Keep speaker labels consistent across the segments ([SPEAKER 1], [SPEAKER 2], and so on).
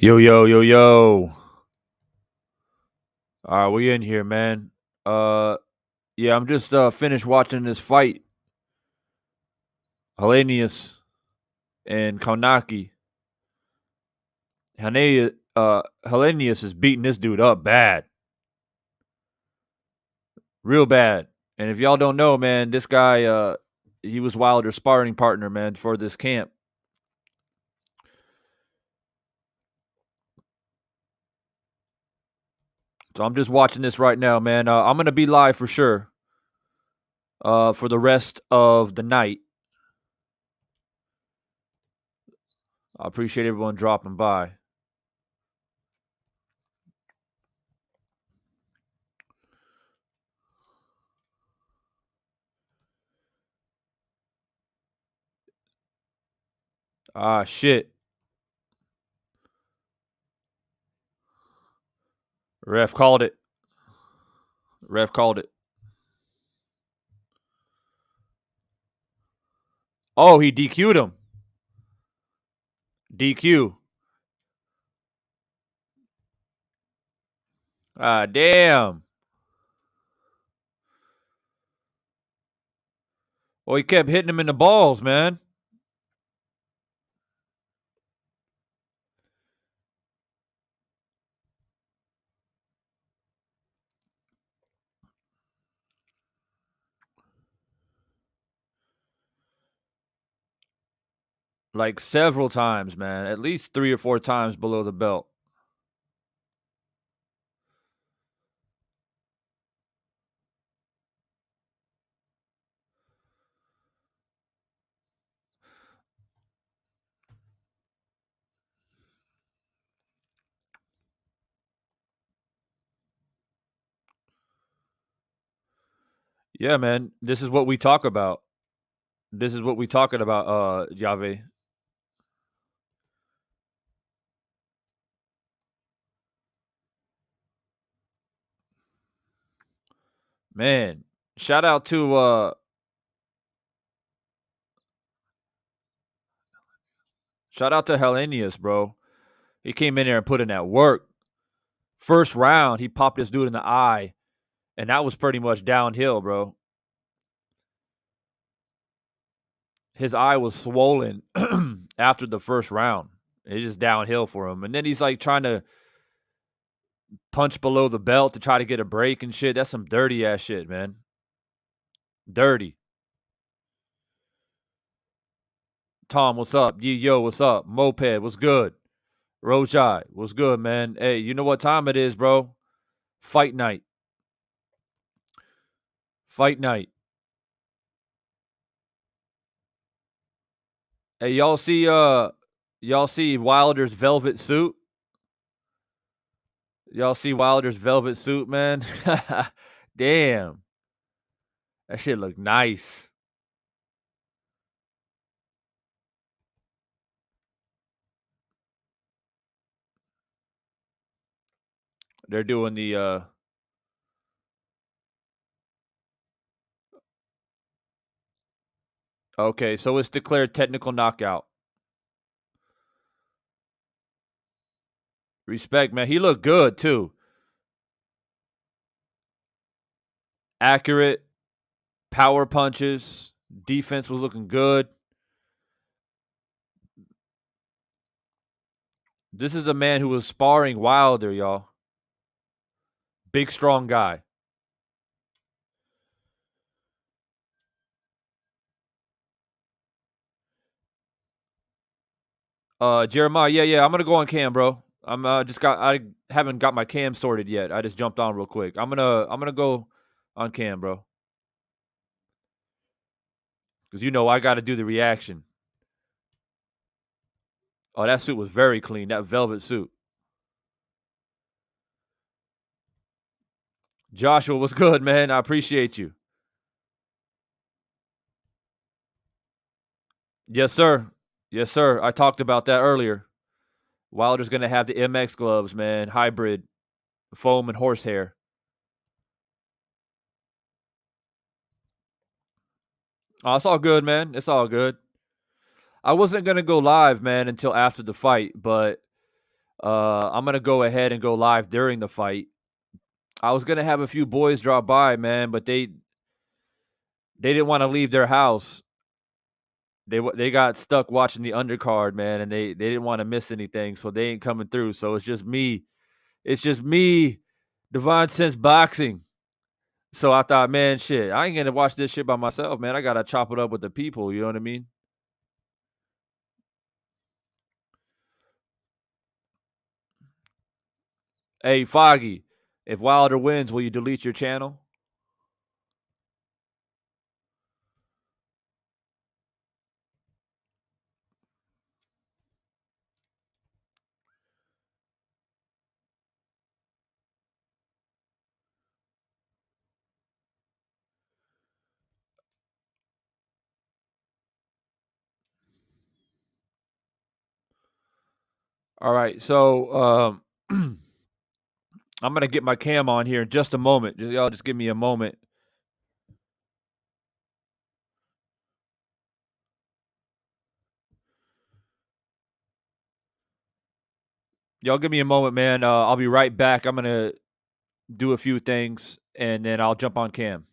[SPEAKER 1] Yo, yo, yo, yo. All right, we in here, man. Uh yeah, I'm just finished watching this fight. Hellenius and Konaki. Hellenius is beating this dude up bad. Real bad. And if y'all don't know, man, this guy he was Wilder's sparring partner, man, for this camp. So I'm just watching this right now, man. I'm gonna be live for sure. For the rest of the night. I appreciate everyone dropping by. Ah, shit. Ref called it. Ref called it. Oh, he DQ'd him. DQ. Ah, damn. Well, he kept hitting him in the balls, man. Like several times, man. At least 3 or 4 times below the belt. Yeah, man. This is what we talk about. This is what we talking about, Jave. Man. Shout out to Hellenius, bro. He came in there and put in that work. First round, he popped this dude in the eye, and that was pretty much downhill, bro. His eye was swollen after the first round. It's just downhill for him. And then he's like trying to punch below the belt to try to get a break and shit. That's some dirty ass shit, man. Dirty. Tom, what's up? Yo, what's up? Moped, what's good? Rojai, what's good, man? Hey, you know what time it is, bro? Fight night. Fight night. Hey, y'all see Wilder's velvet suit? Y'all see Wilder's velvet suit, man? Damn. That shit look nice. They're doing the okay, so it's declared technical knockout. Respect, man. He looked good too. Accurate, power punches, defense was looking good. This is the man who was sparring Wilder, y'all. Big, strong guy. Jeremiah, yeah, I'm gonna go on cam, bro. I haven't got my cam sorted yet. I just jumped on real quick. I'm gonna go on cam, bro. Because I gotta do the reaction. Oh, that suit was very clean. That velvet suit. Joshua, what's good, man? I appreciate you. Yes, sir. Yes, sir. I talked about that earlier. Wilder's gonna have the MX gloves, man. Hybrid, foam and horsehair. Oh, it's all good, man. It's all good. I wasn't gonna go live, man, until after the fight, but I'm gonna go ahead and go live during the fight. I was gonna have a few boys drop by, man, but they didn't want to leave their house. They got stuck watching the undercard, man, and they didn't want to miss anything, so they ain't coming through. So it's just me. It's just me, Divine Sense Boxing. So I thought, man, shit, I ain't gonna watch this shit by myself, man. I gotta chop it up with the people. You know what I mean? Hey, Foggy, if Wilder wins, will you delete your channel? All right, so I'm gonna get my cam on here in just a moment. Y'all just give me a moment. Y'all give me a moment, man. I'll be right back. I'm gonna do a few things and then I'll jump on cam.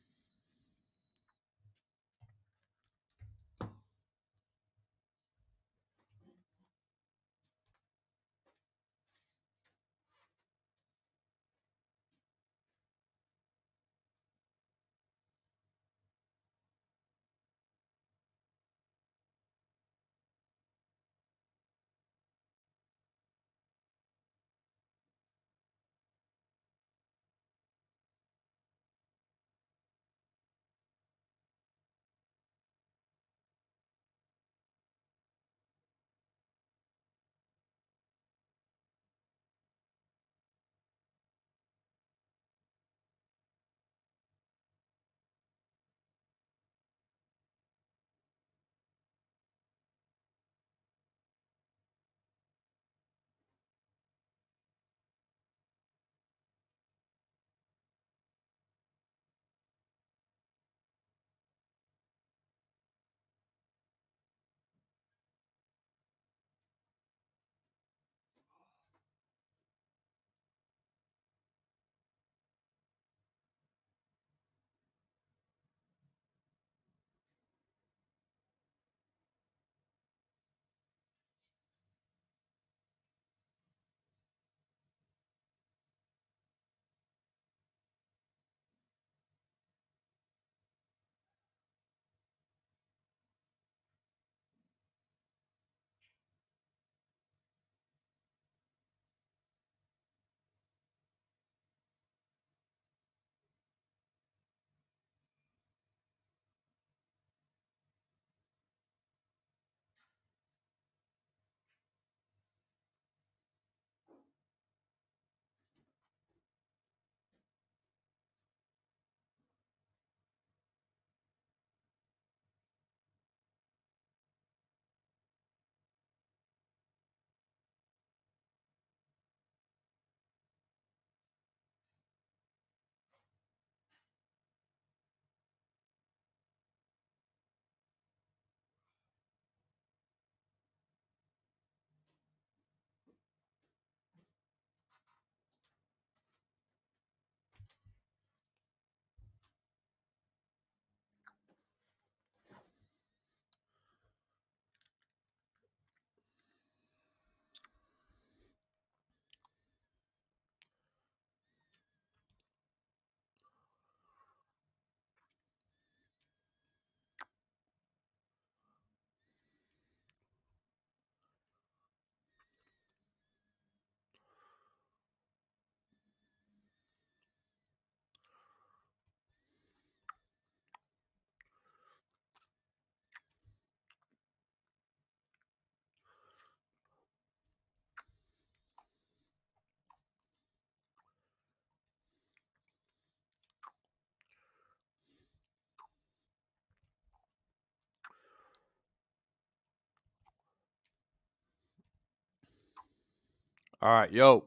[SPEAKER 1] All right, yo,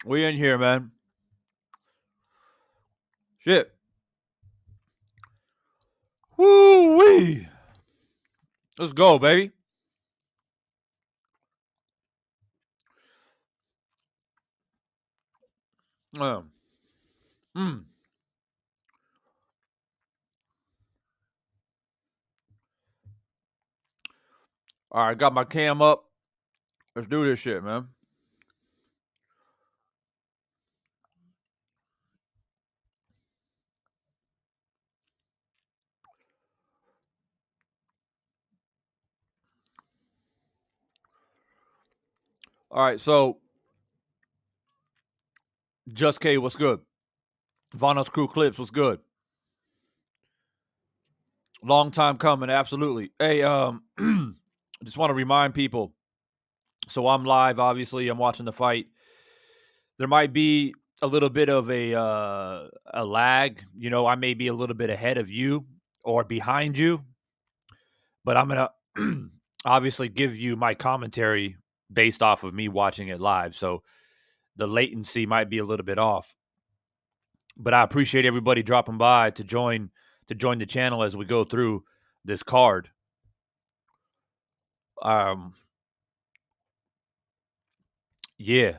[SPEAKER 1] we in here, man. Shit. Woo wee. Let's go, baby. Um, mm. All right, got my cam up. Let's do this shit, man. All right, so Just K, what's good? Vanos Crew Clips, what's good? Long time coming, absolutely. Hey, just want to remind people. So I'm live. Obviously, I'm watching the fight. There might be a little bit of a lag. You know, I may be a little bit ahead of you or behind you, but I'm gonna obviously give you my commentary based off of me watching it live. So the latency might be a little bit off. But I appreciate everybody dropping by to join the channel as we go through this card. Um, yeah.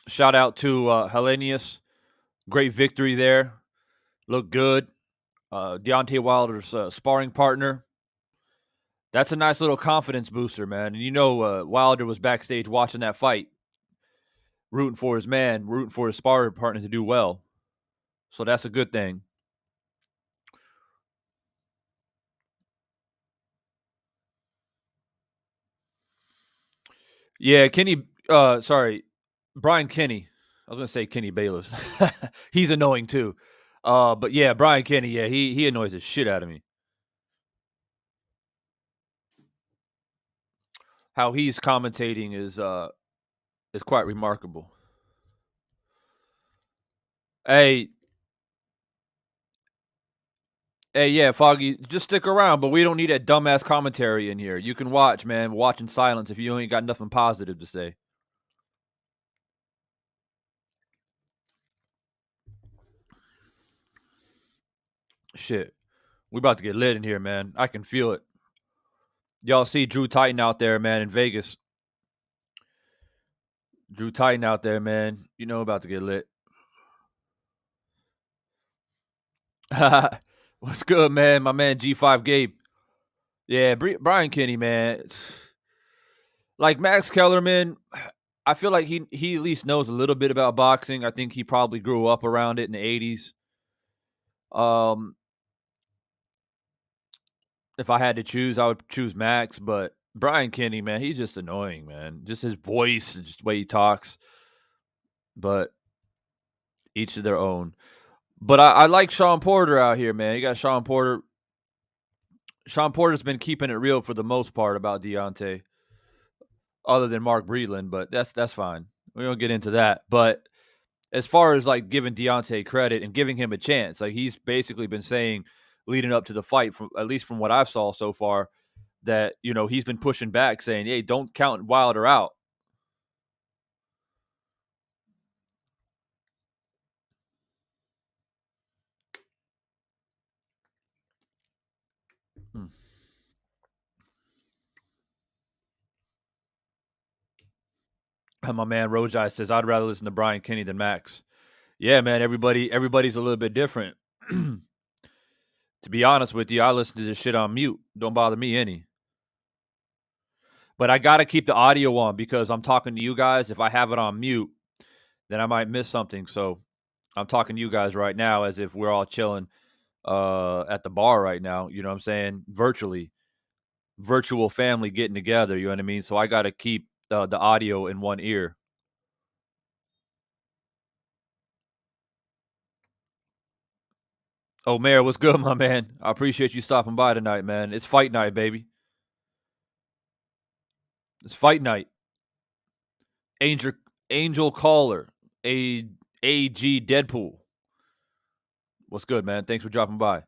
[SPEAKER 1] Shout out to Hellenius. Great victory there. Looked good. Deontay Wilder's sparring partner. That's a nice little confidence booster, man. And you know, Wilder was backstage watching that fight, rooting for his man, rooting for his sparring partner to do well. So that's a good thing. Yeah, Brian Kenny. I was gonna say Kenny Bayless. He's annoying too. But yeah, Brian Kenny. Yeah, he annoys the shit out of me. How he's commentating is quite remarkable. Hey, hey, yeah, Foggy, just stick around, but we don't need that dumbass commentary in here. You can watch, man. Watch in silence if you ain't got nothing positive to say. Shit. We about to get lit in here, man. I can feel it. Y'all see Drew Titan out there, man, in Vegas. Drew Titan out there, man. You know about to get lit. What's good, man? My man G5 Gabe. Yeah, Brian Kenny, man. Like Max Kellerman, I feel like he at least knows a little bit about boxing. I think he probably grew up around it in the 80s. Um, if I had to choose, I would choose Max, but Brian Kenny, man, he's just annoying, man. Just his voice and just the way he talks. But each of their own. But I like Sean Porter out here, man. You got Sean Porter. Sean Porter's been keeping it real for the most part about Deontay, other than Mark Breedland, but that's fine. We don't get into that. But as far as like giving Deontay credit and giving him a chance, like he's basically been saying leading up to the fight, from at least from what I've saw so far, that you know he's been pushing back, saying, "Hey, don't count Wilder out." Hmm. And my man Rojai says, "I'd rather listen to Brian Kenny than Max." Yeah, man. Everybody's a little bit different. To be honest with you, I listen to this shit on mute. Don't bother me any. But I gotta keep the audio on because I'm talking to you guys. If I have it on mute, then I might miss something. So I'm talking to you guys right now as if we're all chilling at the bar right now. You know what I'm saying? Virtually, virtual family getting together. You know what I mean? So I got to keep the audio in one ear. Oh, Mayor, what's good, my man? I appreciate you stopping by tonight, man. It's fight night, baby. It's fight night. Angel Angel Caller, A AG Deadpool. What's good, man? Thanks for dropping by.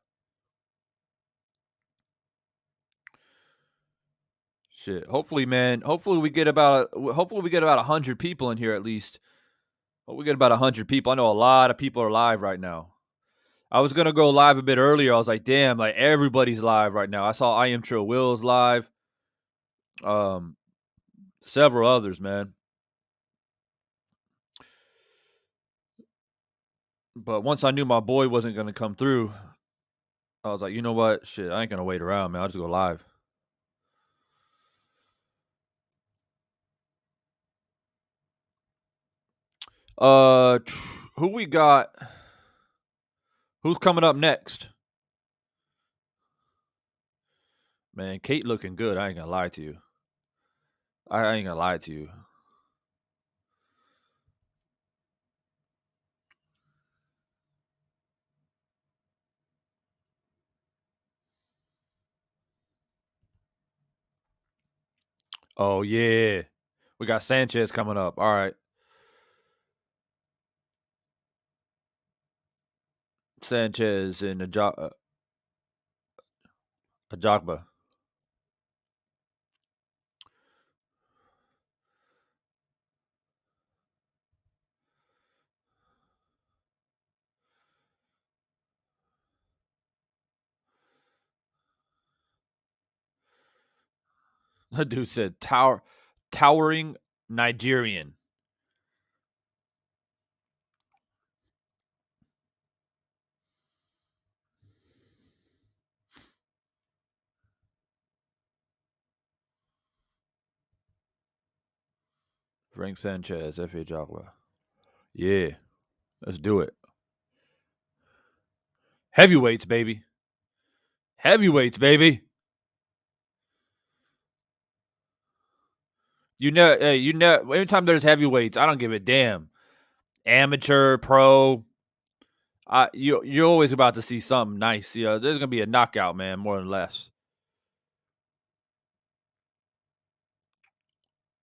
[SPEAKER 1] Shit. Hopefully, man. Hopefully we get about 100 people in here at least. Hope we get about 100 people. I know a lot of people are live right now. I was gonna go live a bit earlier. I was like, damn, like everybody's live right now. I saw I Am Trill Will's live. Um, several others, man. But once I knew my boy wasn't gonna come through, I was like, you know what? Shit, I ain't gonna wait around, man. I'll just go live. Uh, who we got? Who's coming up next? Man, Kate looking good. I ain't gonna lie to you. I ain't gonna lie to you. Oh yeah, we got Sanchez coming up. All right, Sanchez and Ajagba. That dude said towering Nigerian. Frank Sanchez, F.A. Jagba. Yeah, let's do it. Heavyweights, baby. Heavyweights, baby. You know, anytime there's heavyweights, I don't give a damn. Amateur, pro, you're always about to see something nice. You know, there's gonna be a knockout, man, more than less.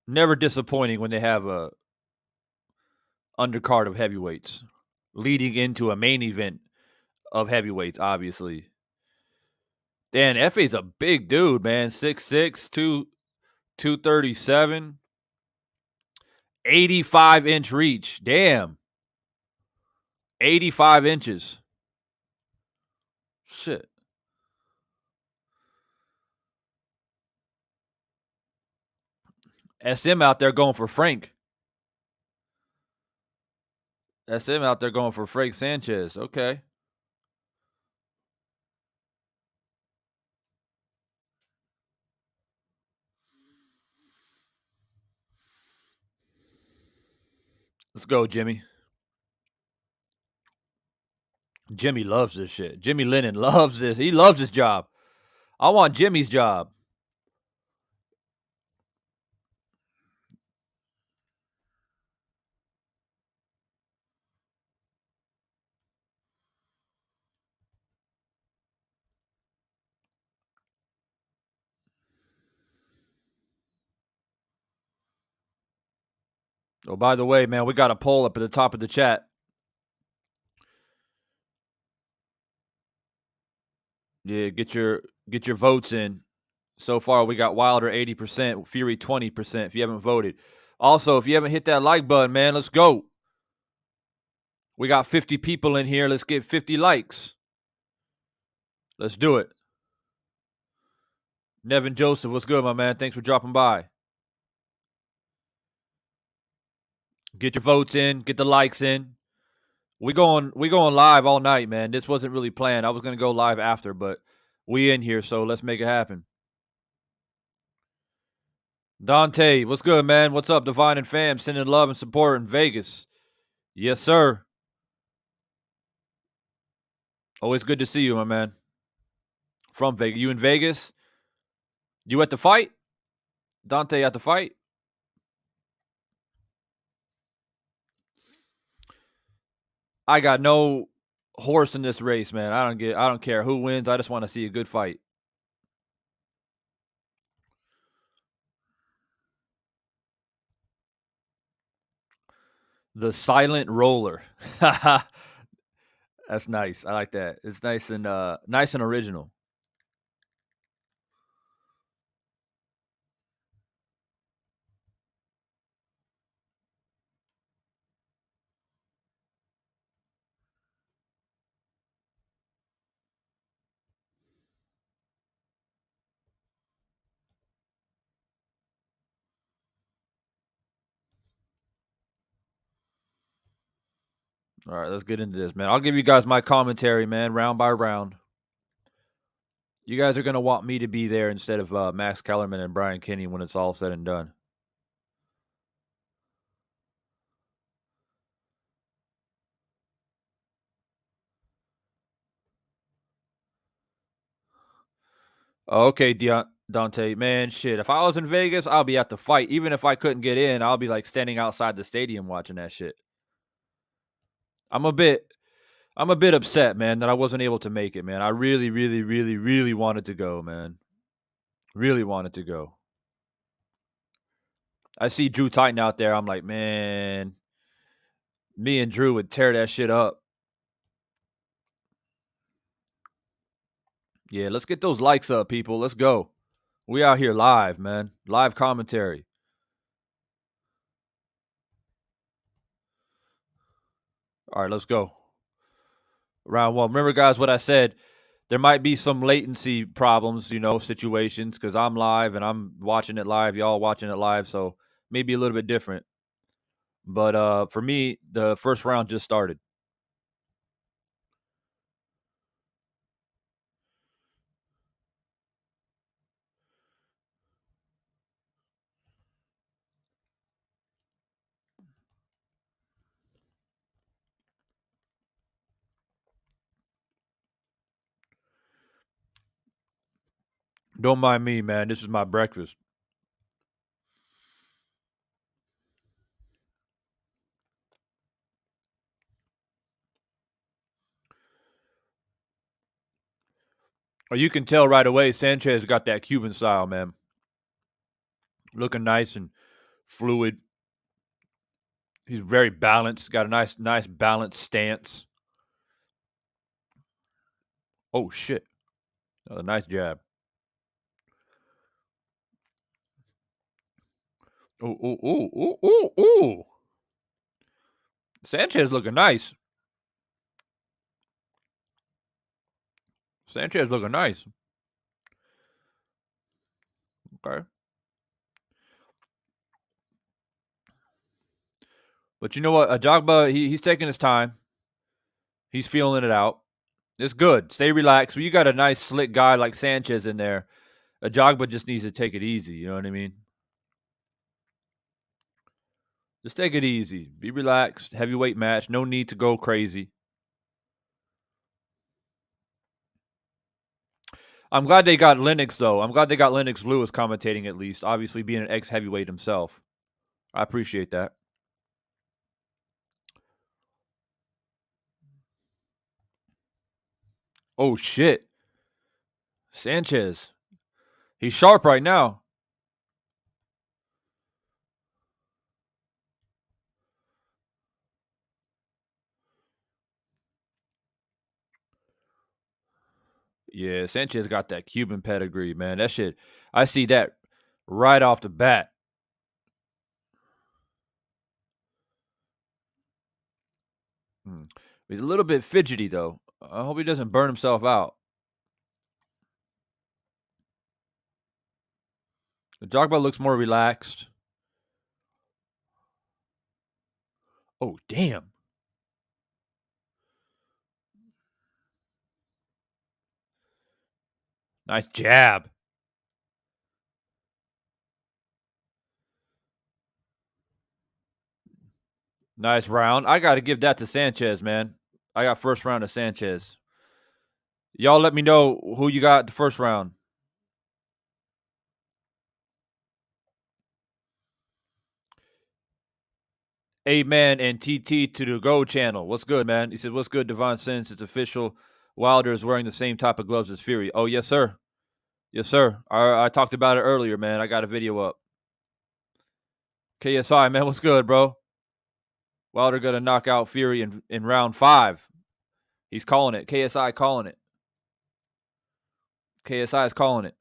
[SPEAKER 1] Never disappointing when they have a undercard of heavyweights leading into a main event of heavyweights. Obviously, Dan Fa's a big dude, man. 6'6", 237, 85-inch reach. Damn, 85 inches. Shit. SM out there going for Frank. SM out there going for Frank Sanchez. Okay. Let's go, Jimmy. Jimmy loves this shit. Jimmy Lennon loves this. He loves his job. I want Jimmy's job. Oh, by the way, man, we got a poll up at the top of the chat. Yeah, get your votes in. So far, we got Wilder 80%, Fury 20%. If you haven't voted, also if you haven't hit that like button, man, let's go. We got 50 people in here. Let's get 50 likes. Let's do it. Nevin Joseph, what's good, my man? Thanks for dropping by. Get your votes in. Get the likes in. We going live all night, man. This wasn't really planned. I was gonna go live after, but we in here, so let's make it happen. Dante, what's good, man? What's up, Divine and fam? Sending love and support in Vegas. Yes, sir. Always good to see you, my man. From Vegas. You in Vegas? You at the fight? Dante at the fight? I got no horse in this race, man. I don't care who wins. I just want to see a good fight. The silent roller. That's nice. I like that. It's nice and original. All right, let's get into this, man. I'll give you guys my commentary, man, round by round. You guys are going to want me to be there instead of Max Kellerman and Brian Kinney when it's all said and done. Okay, Deontay, man, shit. If I was in Vegas, I'll be at the fight. Even if I couldn't get in, I'll be like standing outside the stadium watching that shit. I'm a bit upset, man, that I wasn't able to make it, man. I really, really, really, really wanted to go, man. Really wanted to go. I see Drew Titan out there. I'm like, man, me and Drew would tear that shit up. Yeah, let's get those likes up, people. Let's go. We out here live, man. Live commentary. All right, let's go. Round one. Remember, guys, what I said. There might be some latency problems, situations, because I'm live and I'm watching it live. Y'all watching it live, so maybe a little bit different. But for me, the first round just started. Don't mind me, man. This is my breakfast. Oh, you can tell right away Sanchez got that Cuban style, man. Looking nice and fluid. He's very balanced. Got a nice balanced stance. Oh shit! A nice jab. Ooh. Sanchez looking nice. Sanchez looking nice. Okay. But you know what? Ajagba, he's taking his time. He's feeling it out. It's good. Stay relaxed. When you got a nice slick guy like Sanchez in there, Ajagba just needs to take it easy. You know what I mean? Just take it easy. Be relaxed. Heavyweight match. No need to go crazy. I'm glad they got Lennox, though. I'm glad they got Lennox Lewis commentating at least. Obviously, being an ex-heavyweight himself. I appreciate that. Oh, shit. Sanchez. He's sharp right now. Yeah, Sanchez got that Cuban pedigree, man. That shit, I see that right off the bat. He's a little bit fidgety, though. I hope he doesn't burn himself out. Jogba looks more relaxed. Oh, damn. Nice jab. Nice round. I got to give that to Sanchez, man. I got first round to Sanchez. Y'all let me know who you got the first round. Amen and TT to the Go channel. What's good, man? He said, what's good, Devon Sins? It's official. Wilder is wearing the same type of gloves as Fury. Oh, yes, sir. Yes, sir. I talked about it earlier, man. I got a video up. KSI, man, what's good, bro? Wilder going to knock out Fury in round 5. He's calling it. KSI calling it. KSI is calling it.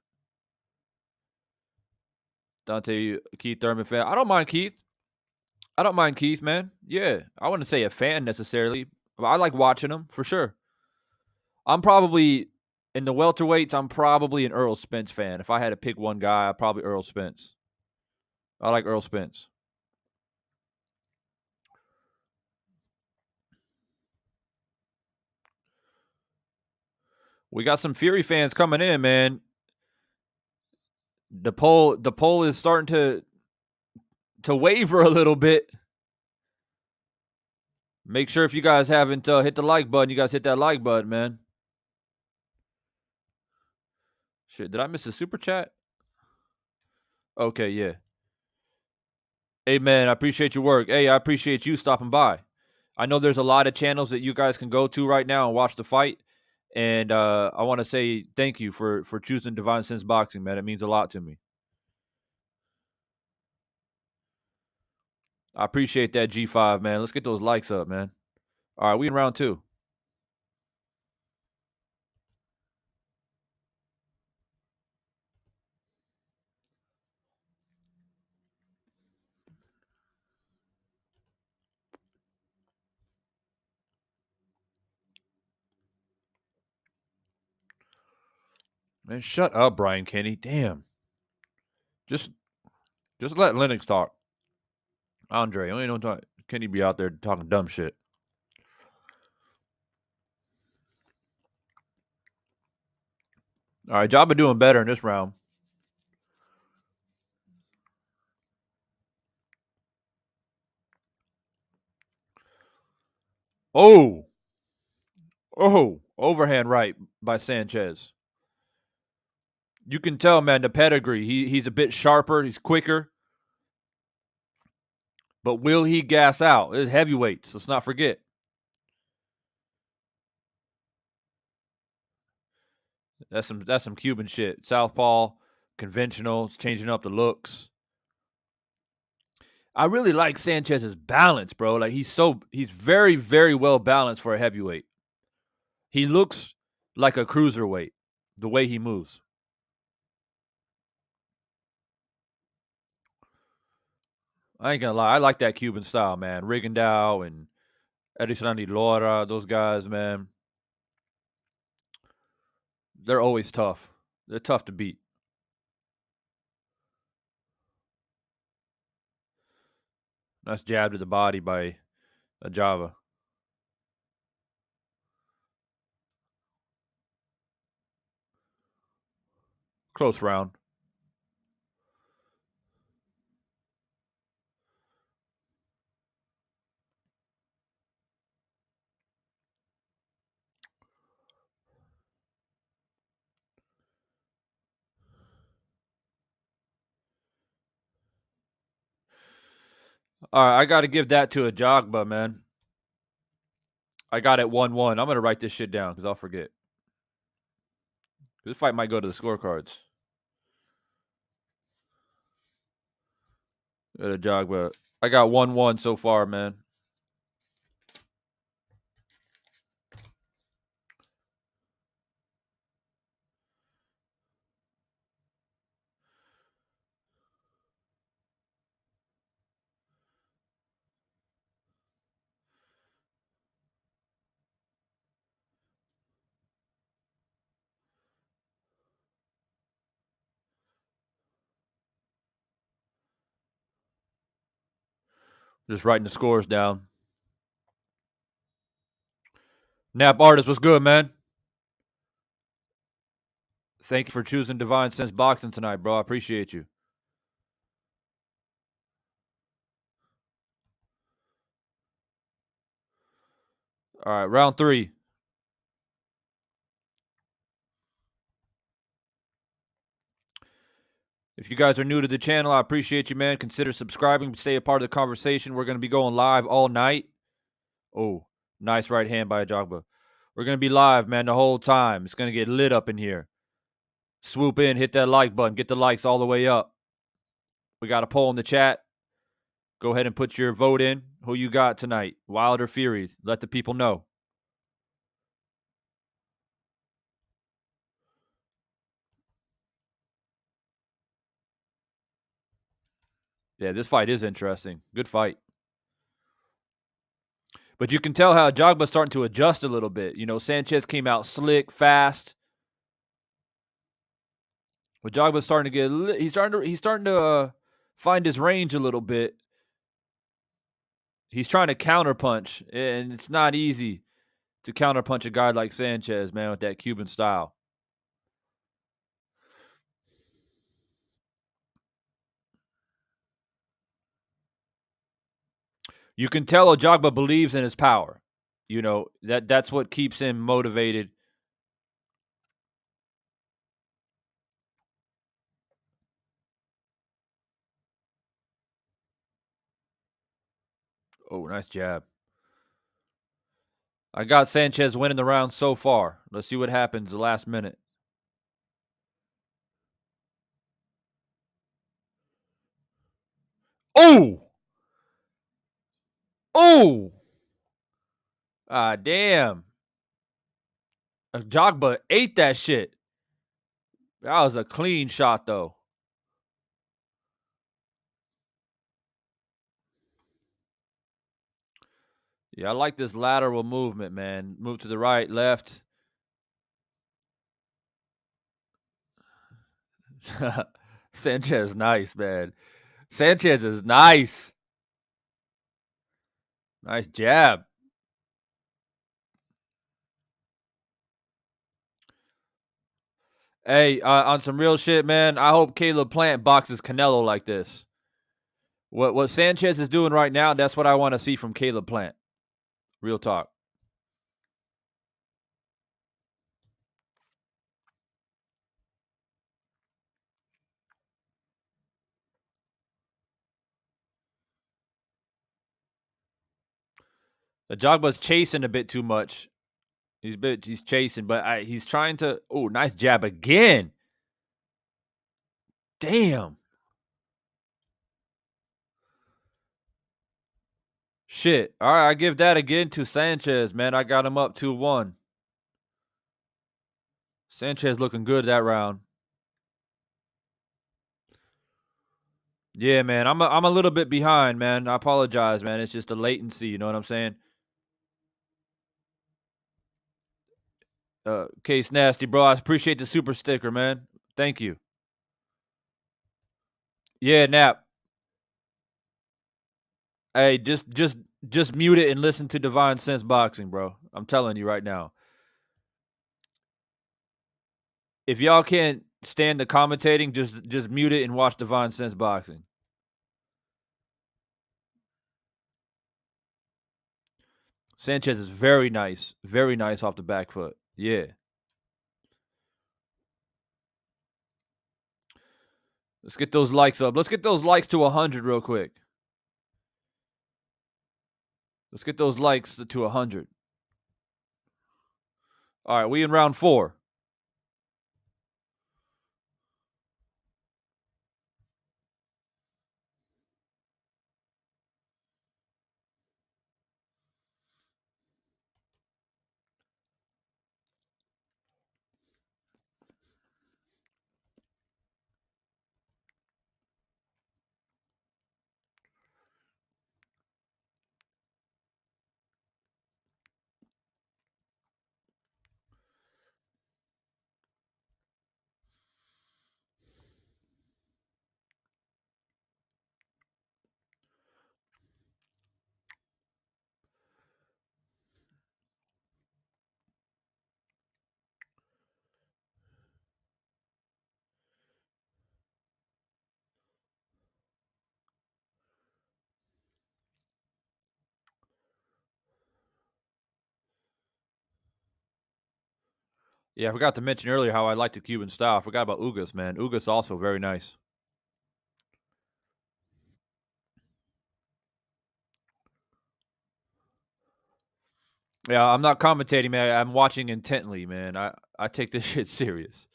[SPEAKER 1] Dante, Keith Thurman fan. I don't mind Keith. Man. Yeah, I wouldn't say a fan necessarily, but I like watching him for sure. I'm probably in the welterweights. I'm probably an Earl Spence fan. If I had to pick one guy, I'd probably Earl Spence. I like Earl Spence. We got some Fury fans coming in, man. The poll is starting to waver a little bit. Make sure if you guys haven't hit the like button, you guys hit that like button, man. Shit, did I miss a super chat? Okay, yeah. Hey, man, I appreciate your work. Hey, I appreciate you stopping by. I know there's a lot of channels that you guys can go to right now and watch the fight. And I want to say thank you for choosing Divine Sense Boxing, man. It means a lot to me. I appreciate that, G5, man. Let's get those likes up, man. All right, we in round 2. Man, shut up, Brian Kenny. Damn. Just let Lennox talk. Andre, I ain't no Kenny be out there talking dumb shit. All right, Jabba doing better in this round. Oh, overhand right by Sanchez. You can tell, man, the pedigree. He's a bit sharper. He's quicker. But will he gas out? It's heavyweights. Let's not forget. That's some Cuban shit. Southpaw, conventional, it's changing up the looks. I really like Sanchez's balance, bro. Like he's very, very well balanced for a heavyweight. He looks like a cruiserweight, the way he moves. I ain't gonna lie, I like that Cuban style, man. Rigondeaux and Edison Laura, those guys, man. They're always tough. They're tough to beat. Nice jab to the body by Ajava. Close round. All right, I got to give that to Ajagba, man. I got it 1-1. I'm going to write this shit down because I'll forget. This fight might go to the scorecards. Ajagba. I got 1-1 so far, man. Just writing the scores down. Nap Artist, what's good, man? Thank you for choosing Divine Sense Boxing tonight, bro. I appreciate you. All right, round 3. If you guys are new to the channel, I appreciate you, man. Consider subscribing, stay a part of the conversation. We're going to be going live all night. Oh, nice right hand by Ajagba. We're going to be live, man, the whole time. It's going to get lit up in here. Swoop in, hit that like button, get the likes all the way up. We got a poll in the chat. Go ahead and put your vote in. Who you got tonight? Wild or Fury? Let the people know. Yeah, this fight is interesting. Good fight. But you can tell how Jogba's starting to adjust a little bit. You know, Sanchez came out slick, fast. But Jogba's starting to get he's starting to find his range a little bit. He's trying to counterpunch, and it's not easy to counterpunch a guy like Sanchez, man, with that Cuban style. You can tell Ojagba believes in his power. You know, that's what keeps him motivated. Oh, nice jab. I got Sanchez winning the round so far. Let's see what happens the last minute. Oh! Oh! Ah, damn. Jogba ate that shit. That was a clean shot, though. Yeah, I like this lateral movement, man. Move to the right, left. Sanchez, nice, man. Sanchez is nice. Nice jab. Hey, on some real shit, man. I hope Caleb Plant boxes Canelo like this. What Sanchez is doing right now, that's what I want to see from Caleb Plant. Real talk. The Jogba's chasing a bit too much. He's chasing, but he's trying to. Oh, nice jab again. Damn. Shit. All right, I give that again to Sanchez, man. I got him up 2-1. Sanchez looking good that round. Yeah, man. I'm a little bit behind, man. I apologize, man. It's just a latency, you know what I'm saying? Case Nasty, bro. I appreciate the super sticker, man. Thank you. Yeah, Nap. Hey, just mute it and listen to Divine Sense Boxing, bro. I'm telling you right now. If y'all can't stand the commentating, just mute it and watch Divine Sense Boxing. Sanchez is very nice off the back foot. Yeah. Let's get those likes up. Let's get those likes to 100 real quick. Let's get those likes to 100. All right, we in round 4. Yeah, I forgot to mention earlier how I like the Cuban style. I forgot about Ugas, man. Ugas also very nice. Yeah, I'm not commentating, man. I'm watching intently, man. I take this shit serious.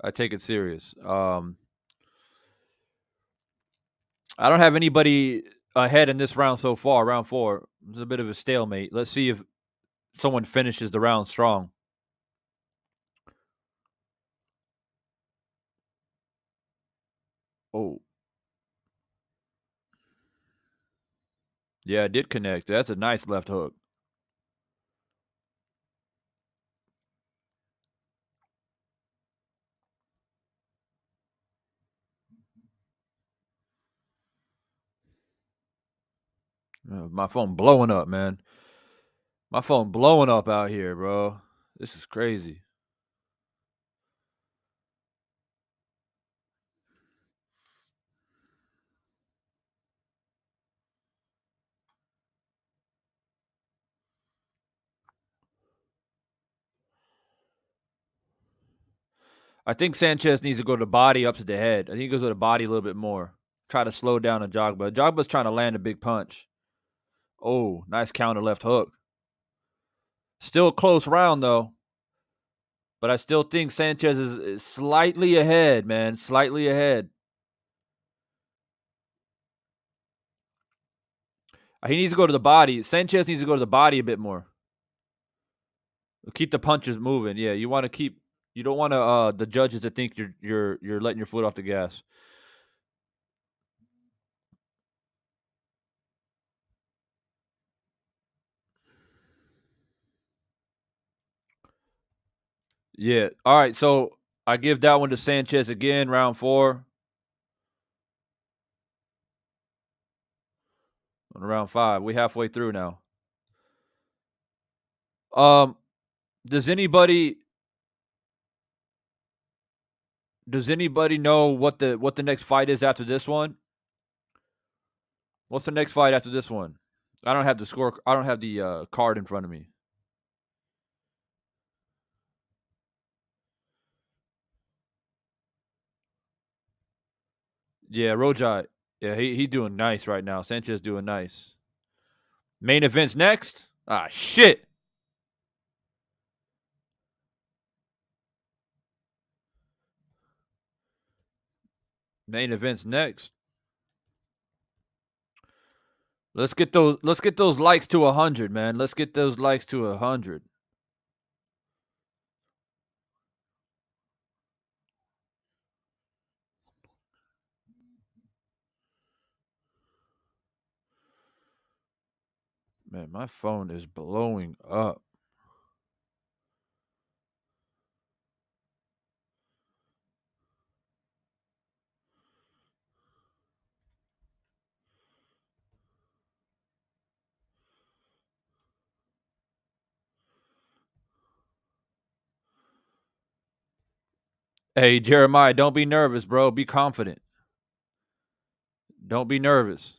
[SPEAKER 1] I take it serious. I don't have anybody ahead in this round so far. Round 4. It's a bit of a stalemate. Let's see if someone finishes the round strong. Oh. Yeah, it did connect. That's a nice left hook. My phone blowing up, man. My phone blowing up out here, bro. This is crazy. I think Sanchez needs to go to the body up to the head. I think he goes to the body a little bit more. Try to slow down Ajagba. Ajagba's trying to land a big punch. Oh, nice counter left hook. Still a close round, though. But I still think Sanchez is slightly ahead, man. Slightly ahead. He needs to go to the body. Sanchez needs to go to the body a bit more. Keep the punches moving. Yeah, you want to keep. You don't want to the judges to think you're letting your foot off the gas. Yeah. All right. So I give that one to Sanchez again. Round 4. On round 5. We halfway through now. Um, does anybody know what the next fight is after this one? What's the next fight after this one? I don't have the score. I don't have the card in front of me. Yeah, Rojai. Yeah, he doing nice right now. Sanchez doing nice. Main event's next. Ah, shit. Main event's next. Let's get those likes to 100, man. Let's get those likes to 100. Man, my phone is blowing up. Hey, Jeremiah, don't be nervous, bro. Be confident. Don't be nervous.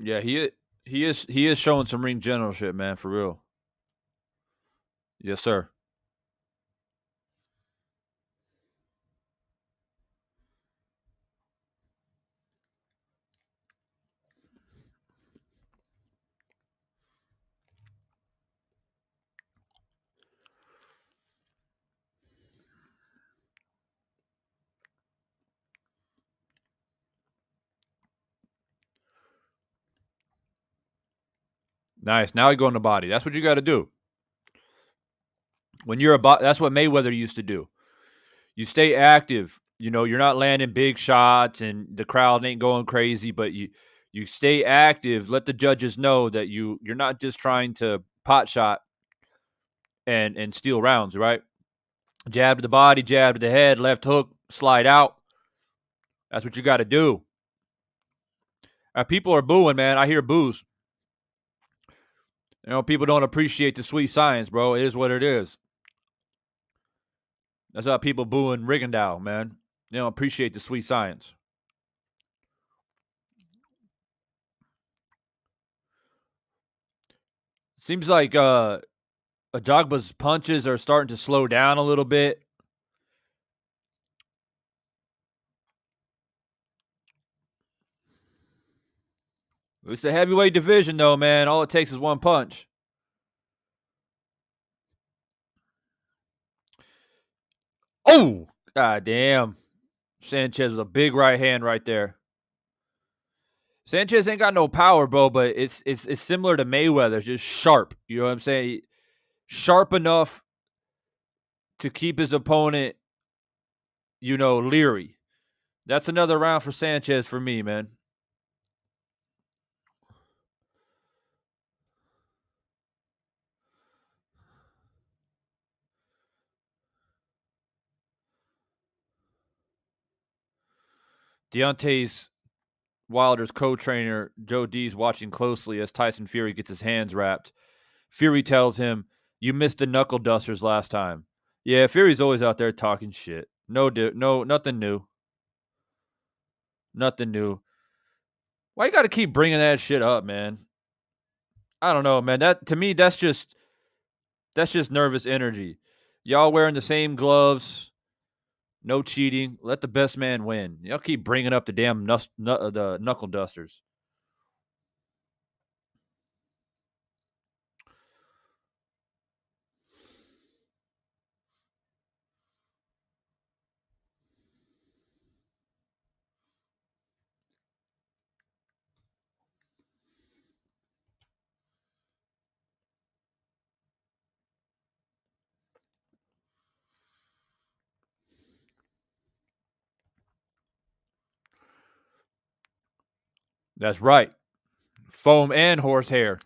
[SPEAKER 1] Yeah, he is showing some ring generalship, man, for real. Yes, sir. Nice. Now he go in the body. That's what you got to do. When you're that's what Mayweather used to do. You stay active. You know, you're not landing big shots and the crowd ain't going crazy, but you stay active. Let the judges know that you're not just trying to pot shot and steal rounds, right? Jab to the body, jab to the head, left hook, slide out. That's what you got to do. People are booing, man. I hear boos. You know, people don't appreciate the sweet science, bro. It is what it is. That's how people booing Rigondeaux, man. They don't appreciate the sweet science. Seems like Ajagba's punches are starting to slow down a little bit. It's the heavyweight division, though, man. All it takes is one punch. Oh, god damn! Sanchez with a big right hand right there. Sanchez ain't got no power, bro, but it's similar to Mayweather, just sharp. You know what I'm saying? Sharp enough to keep his opponent, leery. That's another round for Sanchez for me, man. Deontay's Wilder's co-trainer Joe D's watching closely as Tyson Fury gets his hands wrapped. Fury tells him, "You missed the knuckle dusters last time." Yeah, Fury's always out there talking shit. No, nothing new. Nothing new. Why you got to keep bringing that shit up, man? I don't know, man. That to me, that's just nervous energy. Y'all wearing the same gloves, no cheating. Let the best man win. Y'all keep bringing up the damn the knuckle dusters. That's right. Foam and horsehair.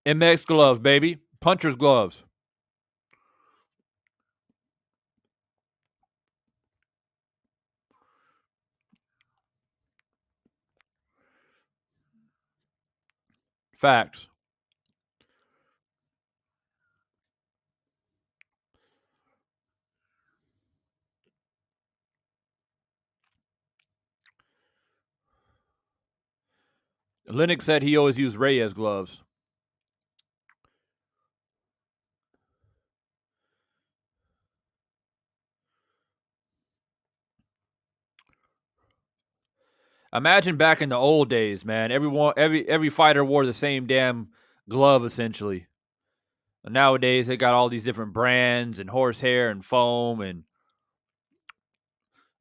[SPEAKER 1] MX gloves, baby. Puncher's gloves. Facts. Lennox said he always used Reyes gloves. Imagine back in the old days, man. Every fighter wore the same damn glove essentially. And nowadays they got all these different brands and horsehair and foam and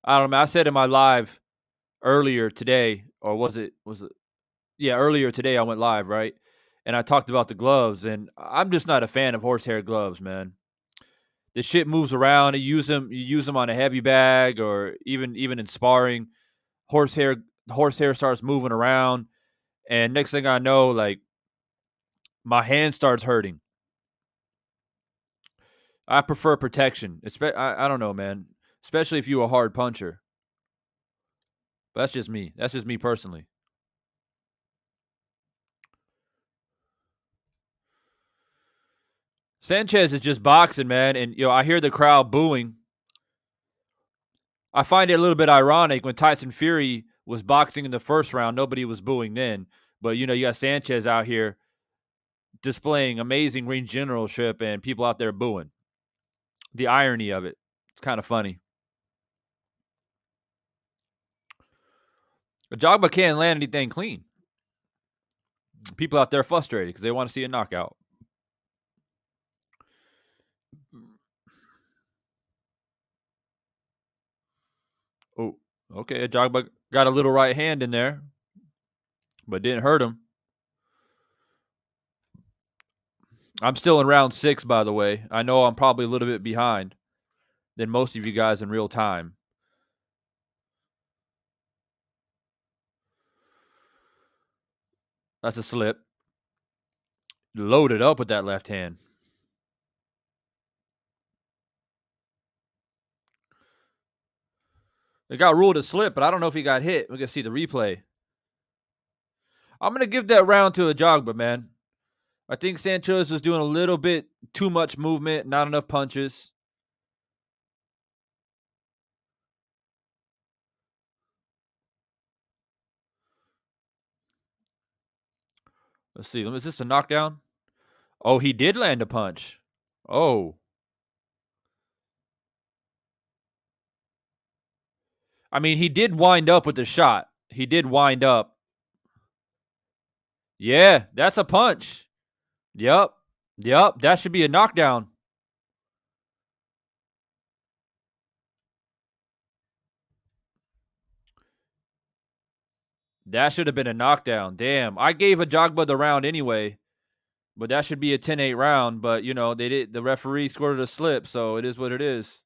[SPEAKER 1] I don't know. I said in my live earlier today, or was it yeah, earlier today I went live, right? And I talked about the gloves and I'm just not a fan of horsehair gloves, man. This shit moves around. You use them on a heavy bag or even in sparring. Horsehair horsehair starts moving around and next thing I know, like my hand starts hurting. I prefer protection. I don't know, man. Especially if you're a hard puncher. But that's just me. That's just me personally. Sanchez is just boxing, man, and I hear the crowd booing. I find it a little bit ironic when Tyson Fury was boxing in the first round, nobody was booing then. But you got Sanchez out here displaying amazing ring generalship and people out there booing. The irony of it. It's kind of funny. But Jogba can't land anything clean. People out there frustrated because they want to see a knockout. Oh, okay. Jogba got a little right hand in there, but didn't hurt him. I'm still in round 6, by the way. I know I'm probably a little bit behind than most of you guys in real time. That's a slip. Loaded up with that left hand. It got ruled a slip, but I don't know if he got hit. We're going to see the replay. I'm going to give that round to a Jogba, man. I think Sanchez was doing a little bit too much movement, not enough punches. Let's see. Is this a knockdown? Oh, he did land a punch. Oh. I mean, he did wind up with the shot. He did wind up. Yeah, that's a punch. Yep. Yep. That should be a knockdown. That should have been a knockdown. Damn. I gave a Jogba the round anyway, but that should be a 10-8 round. But, they did. The referee scored a slip, so it is what it is.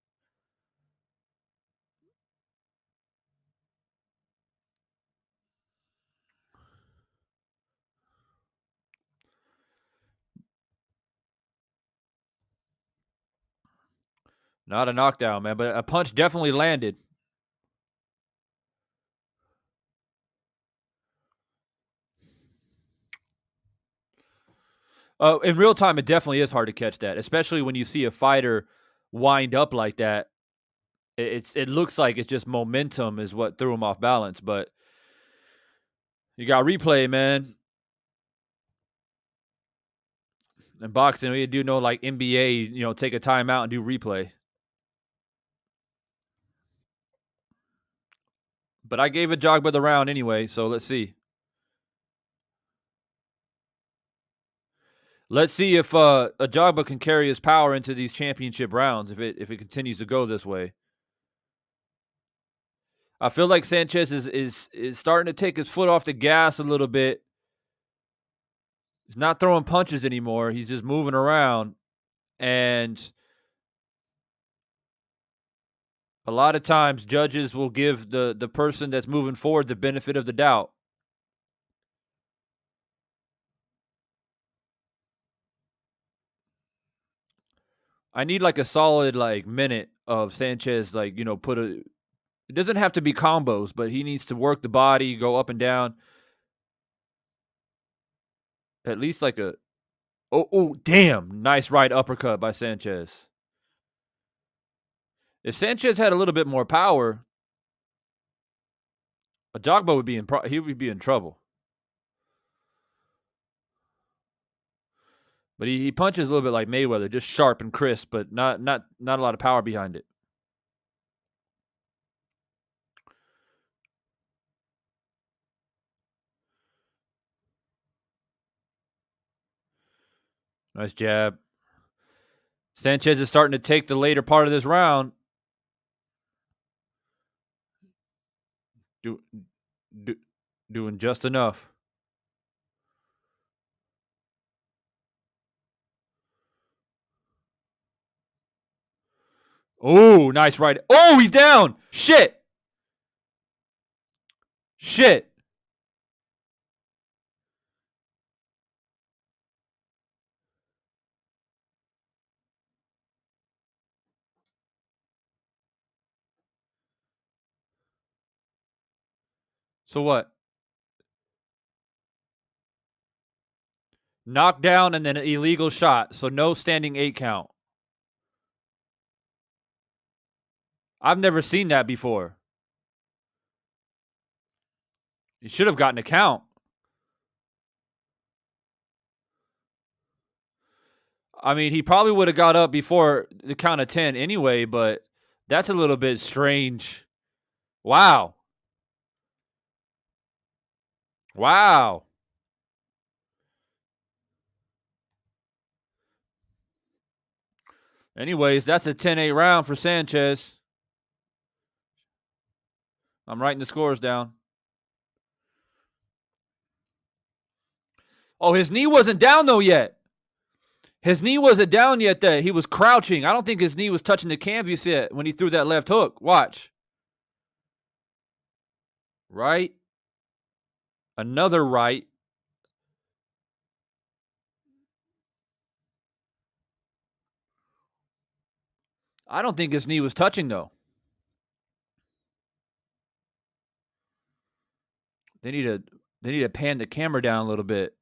[SPEAKER 1] Not a knockdown, man, but a punch definitely landed. In real time, it definitely is hard to catch that, especially when you see a fighter wind up like that. It looks like it's just momentum is what threw him off balance, but you got replay, man. In boxing, we do know like NBA, take a timeout and do replay. But I gave a jog by the round anyway, so let's see. Let's see if Ajagba can carry his power into these championship rounds if it continues to go this way. I feel like Sanchez is starting to take his foot off the gas a little bit. He's not throwing punches anymore. He's just moving around. And a lot of times judges will give the person that's moving forward the benefit of the doubt. I need like a solid like minute of Sanchez, like, put a it doesn't have to be combos, but he needs to work the body, go up and down. At least like a oh damn, nice right uppercut by Sanchez. If Sanchez had a little bit more power, Ajagba would be he would be in trouble. But he punches a little bit like Mayweather, just sharp and crisp, but not a lot of power behind it. Nice jab. Sanchez is starting to take the later part of this round. Do, do, doing just enough. Oh, nice right. Oh, he's down. Shit. Shit. So what? Knockdown and then an illegal shot. So no standing 8 count. I've never seen that before. He should have gotten a count. I mean, he probably would have got up before the count of 10 anyway, but that's a little bit strange. Wow. Wow. Anyways, that's a 10-8 round for Sanchez. I'm writing the scores down. Oh, his knee wasn't down though yet. His knee wasn't down yet. That he was crouching. I don't think his knee was touching the canvas yet when he threw that left hook. Watch. Right. Another right. I don't think his knee was touching though. They need to pan the camera down a little bit.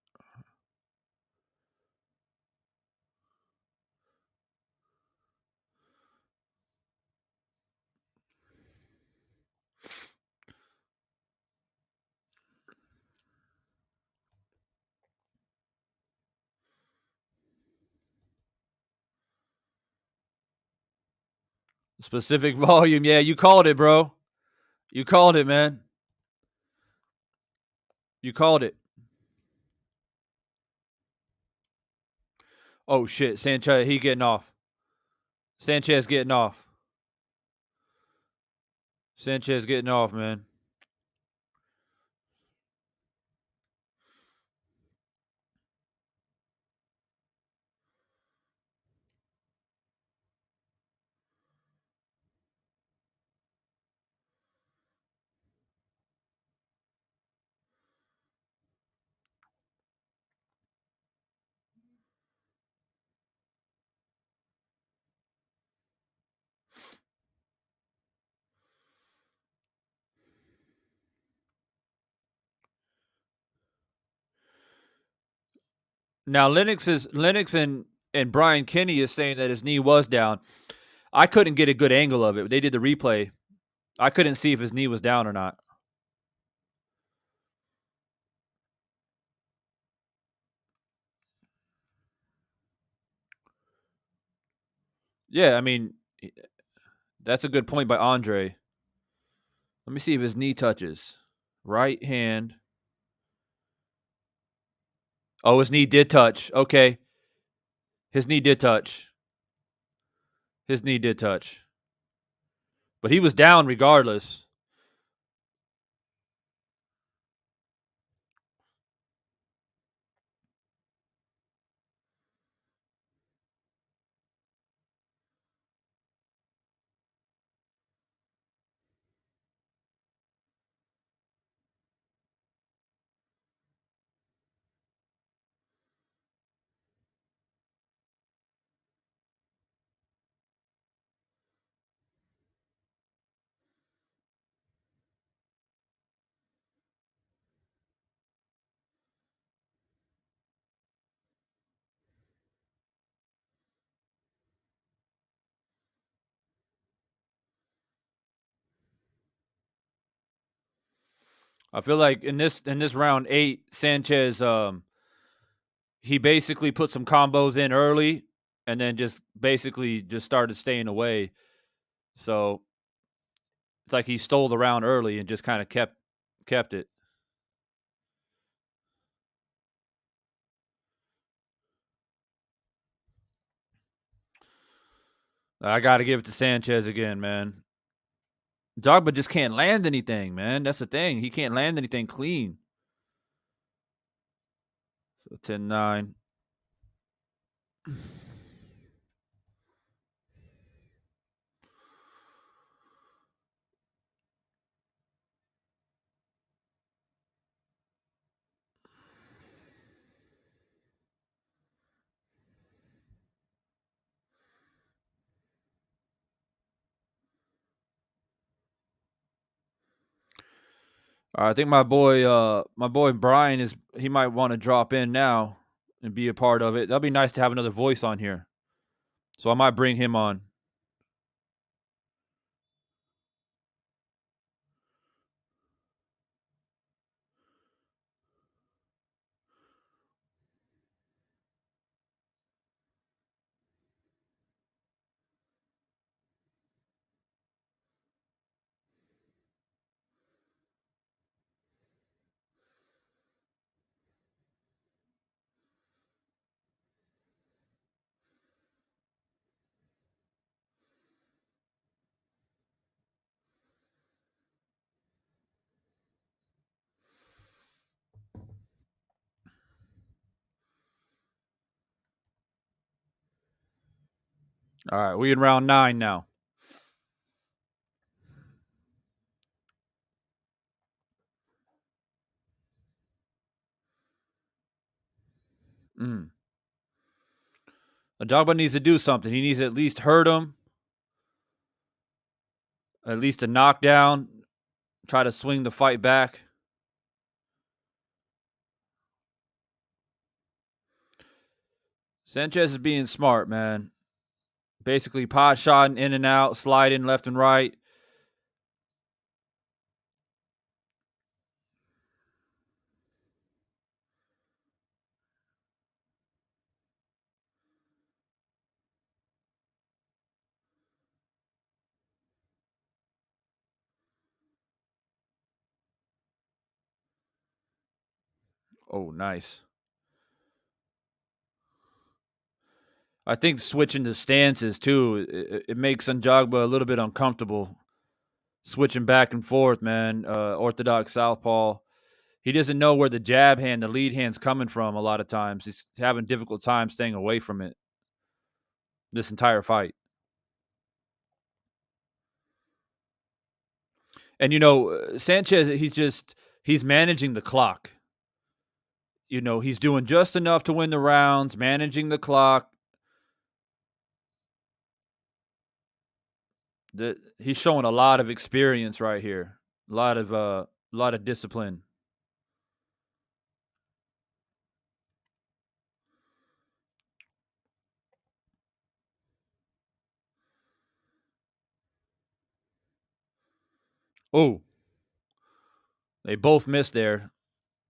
[SPEAKER 1] Specific volume. Yeah, you called it, bro. You called it, man. You called it. Oh shit, Sanchez, he getting off. Sanchez getting off. Sanchez getting off, man. Now Lennox and Brian Kinney is saying that his knee was down. I couldn't get a good angle of it. They did the replay. I couldn't see if his knee was down or not. Yeah, I mean, that's a good point by Andre. Let me see if his knee touches. Right hand. Oh, his knee did touch. Okay. His knee did touch. His knee did touch. But he was down regardless. I feel like in this round 8, Sanchez he basically put some combos in early and then just basically just started staying away. So it's like he stole the round early and just kind of kept it. I got to give it to Sanchez again, man. Jogba just can't land anything, man. That's the thing. He can't land anything clean. So 10-9. I think my boy Brian he might want to drop in now and be a part of it. That'd be nice to have another voice on here. So I might bring him on. All right, we in round 9 now. Mm. Ajagba needs to do something. He needs to at least hurt him, at least a knockdown, try to swing the fight back. Sanchez is being smart, man. Basically, pot shotting in and out, sliding left and right. Oh, nice. I think switching the stances too, it makes Njagba a little bit uncomfortable. Switching back and forth, man. Orthodox southpaw. He doesn't know where the jab hand, the lead hand's coming from. A lot of times, he's having a difficult time staying away from it. This entire fight, and Sanchez, he's managing the clock. He's doing just enough to win the rounds, managing the clock. He's showing a lot of experience right here. A lot of discipline. Oh, they both missed there.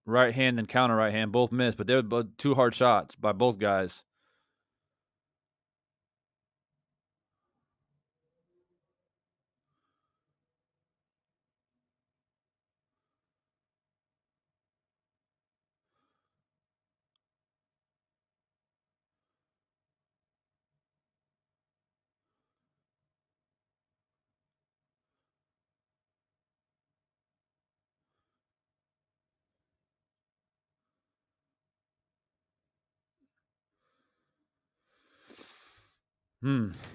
[SPEAKER 1] Right hand and counter right hand both missed, but they were both two hard shots by both guys.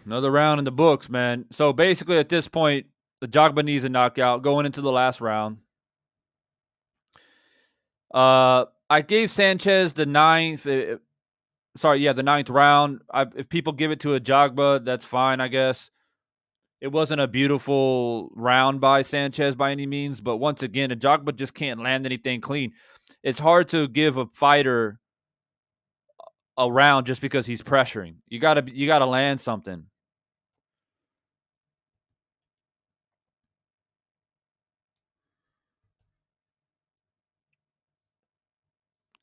[SPEAKER 1] Another round in the books, man. So basically, at this point, the Jogba needs a knockout going into the last round. I gave Sanchez the ninth. The ninth round. If people give it to a Jogba, that's fine, I guess. It wasn't a beautiful round by Sanchez by any means, but once again, a Jogba just can't land anything clean. It's hard to give a fighter a round just because he's pressuring. You gotta land something.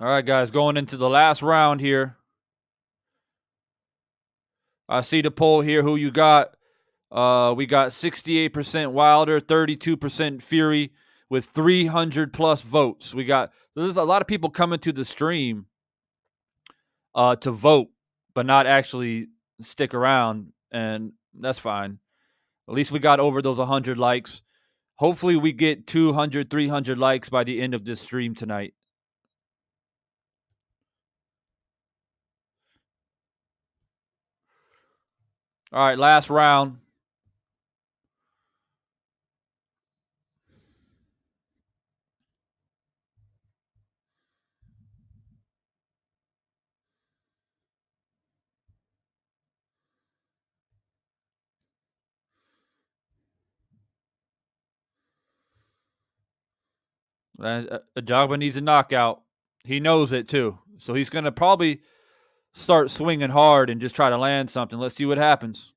[SPEAKER 1] All right, guys, going into the last round here. I see the poll here. Who you got? We got 68% Wilder, 32% Fury, with 300 plus votes. There's a lot of people coming to the stream to vote, but not actually stick around, and that's fine. At least we got over those 100 likes. Hopefully, we get 200, 300 likes by the end of this stream tonight. All right, last round. Jogba needs a knockout. He knows it too. So he's going to probably start swinging hard and just try to land something. Let's see what happens.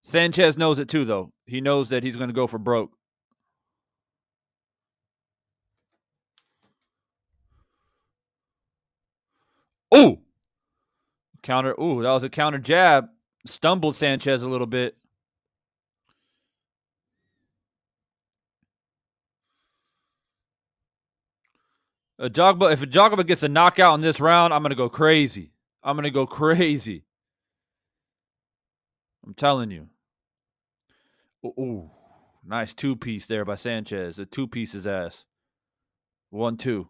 [SPEAKER 1] Sanchez knows it too, though. He knows that he's going to go for broke. Ooh! Counter. Ooh, that was a counter jab. Stumbled Sanchez a little bit. If a Jogba gets a knockout in this round, I'm going to go crazy. I'm telling you. Ooh. Nice two-piece there by Sanchez. A two-piece his ass. 1-2.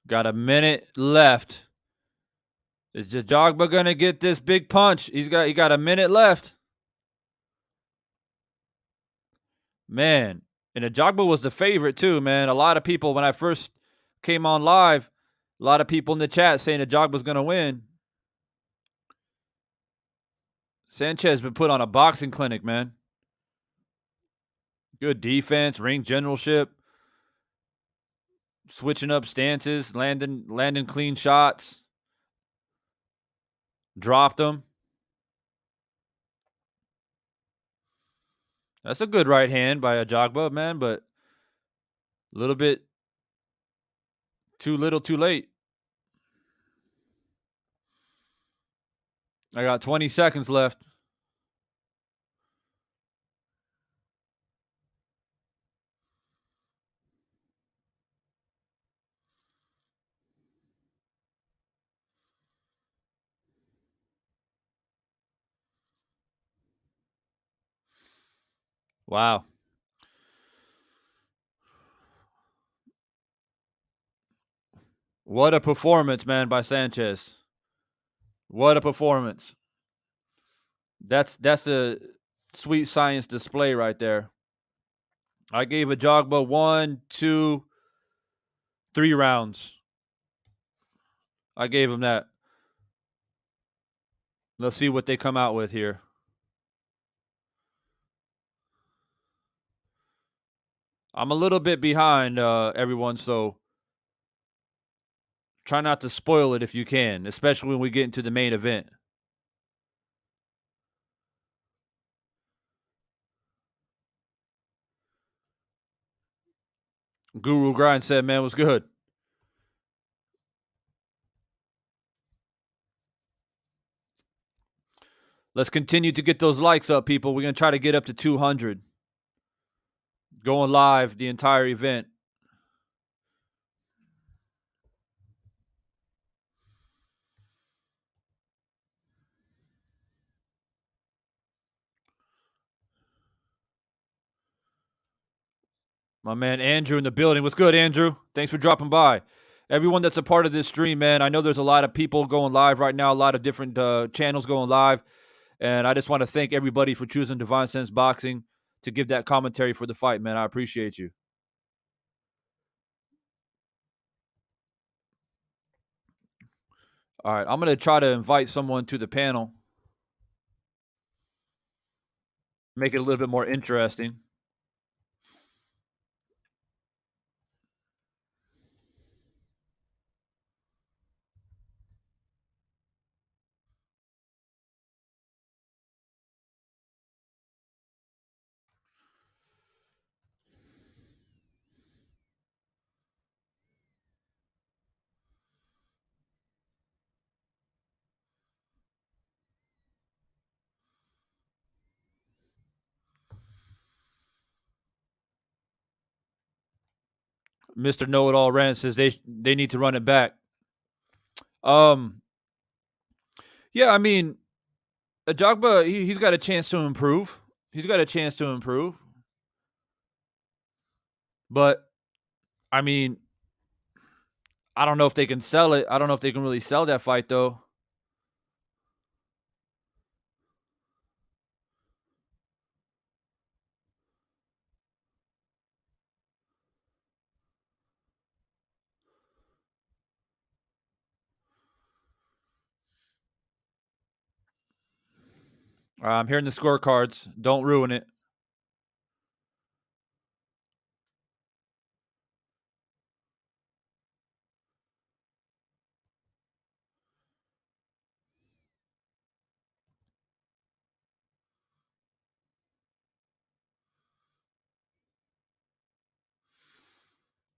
[SPEAKER 1] Got a minute left. Is Jogba gonna get this big punch? He got a minute left. Man. And Jogba was the favorite too, man. A lot of people, when I first came on live, a lot of people in the chat saying Jogba's gonna win. Sanchez been put on a boxing clinic, man. Good defense, ring generalship, switching up stances, landing clean shots. Dropped them. That's a good right hand by a Jogba, man, but a little bit too little, too late. I got 20 seconds left. Wow. What a performance, man, by Sanchez. What a performance. That's a sweet science display right there. I gave a Jogba 1, 2, 3 rounds. I gave him that. Let's see what they come out with here. I'm a little bit behind, everyone, so try not to spoil it if you can, especially when we get into the main event. Guru Grind said, man, was good. Let's continue to get those likes up, people. We're going to try to get up to 200. Going live the entire event. My man Andrew in the building. What's good, Andrew? Thanks for dropping by. Everyone that's a part of this stream, man. I know there's a lot of people going live right now, a lot of different channels going live. And I just want to thank everybody for choosing Divine Sense Boxing to give that commentary for the fight, man. I appreciate you. All right, I'm going to try to invite someone to the panel, make it a little bit more interesting. Mr. Know It All Rant says they need to run it back. Um, yeah, I mean, Ajagba, he's got a chance to improve. He's got a chance to improve. But I mean, I don't know if they can sell it. I don't know if they can really sell that fight though. I'm hearing the scorecards. Don't ruin it.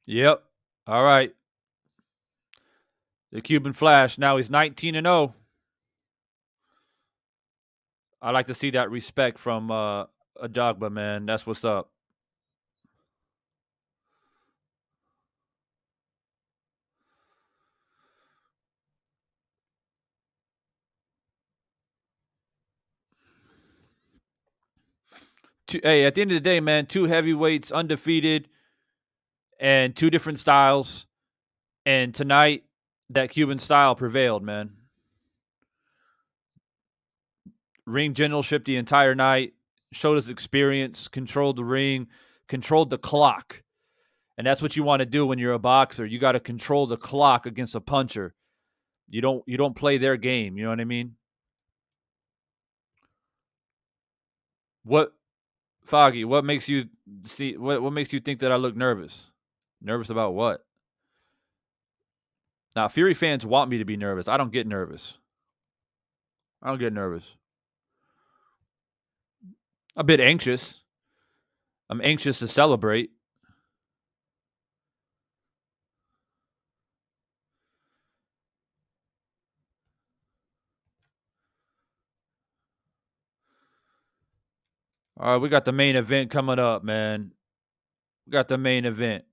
[SPEAKER 1] Yep. All right. The Cuban Flash. Now he's 19-0. I like to see that respect from Ajagba, man. That's what's up. Hey, at the end of the day, man, two heavyweights undefeated and two different styles. And tonight, that Cuban style prevailed, man. Ring generalship the entire night, showed his experience, controlled the ring, controlled the clock. And that's what you want to do when you're a boxer. You got to control the clock against a puncher. You don't play their game, you know what I mean? What Foggy, what makes you what makes you think that I look nervous? Nervous about what? Now, Fury fans want me to be nervous. I don't get nervous. I don't get nervous. A bit anxious. I'm anxious to celebrate. All right, we got the main event coming up, man. We got the main event.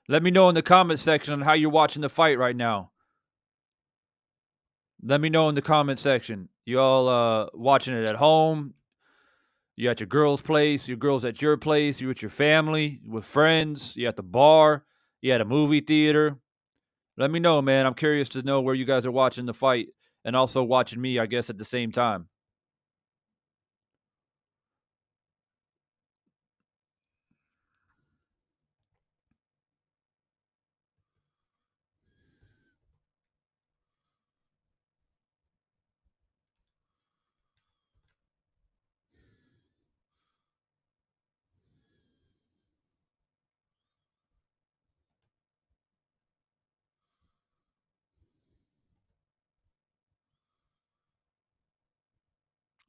[SPEAKER 1] Let me know in the comment section on how you're watching the fight right now. Let me know in the comment section. You all watching it at home? You at your girl's place? Your girl's at your place? You with your family? With friends? You at the bar? You at a movie theater? Let me know, man. I'm curious to know where you guys are watching the fight and also watching me, I guess, at the same time.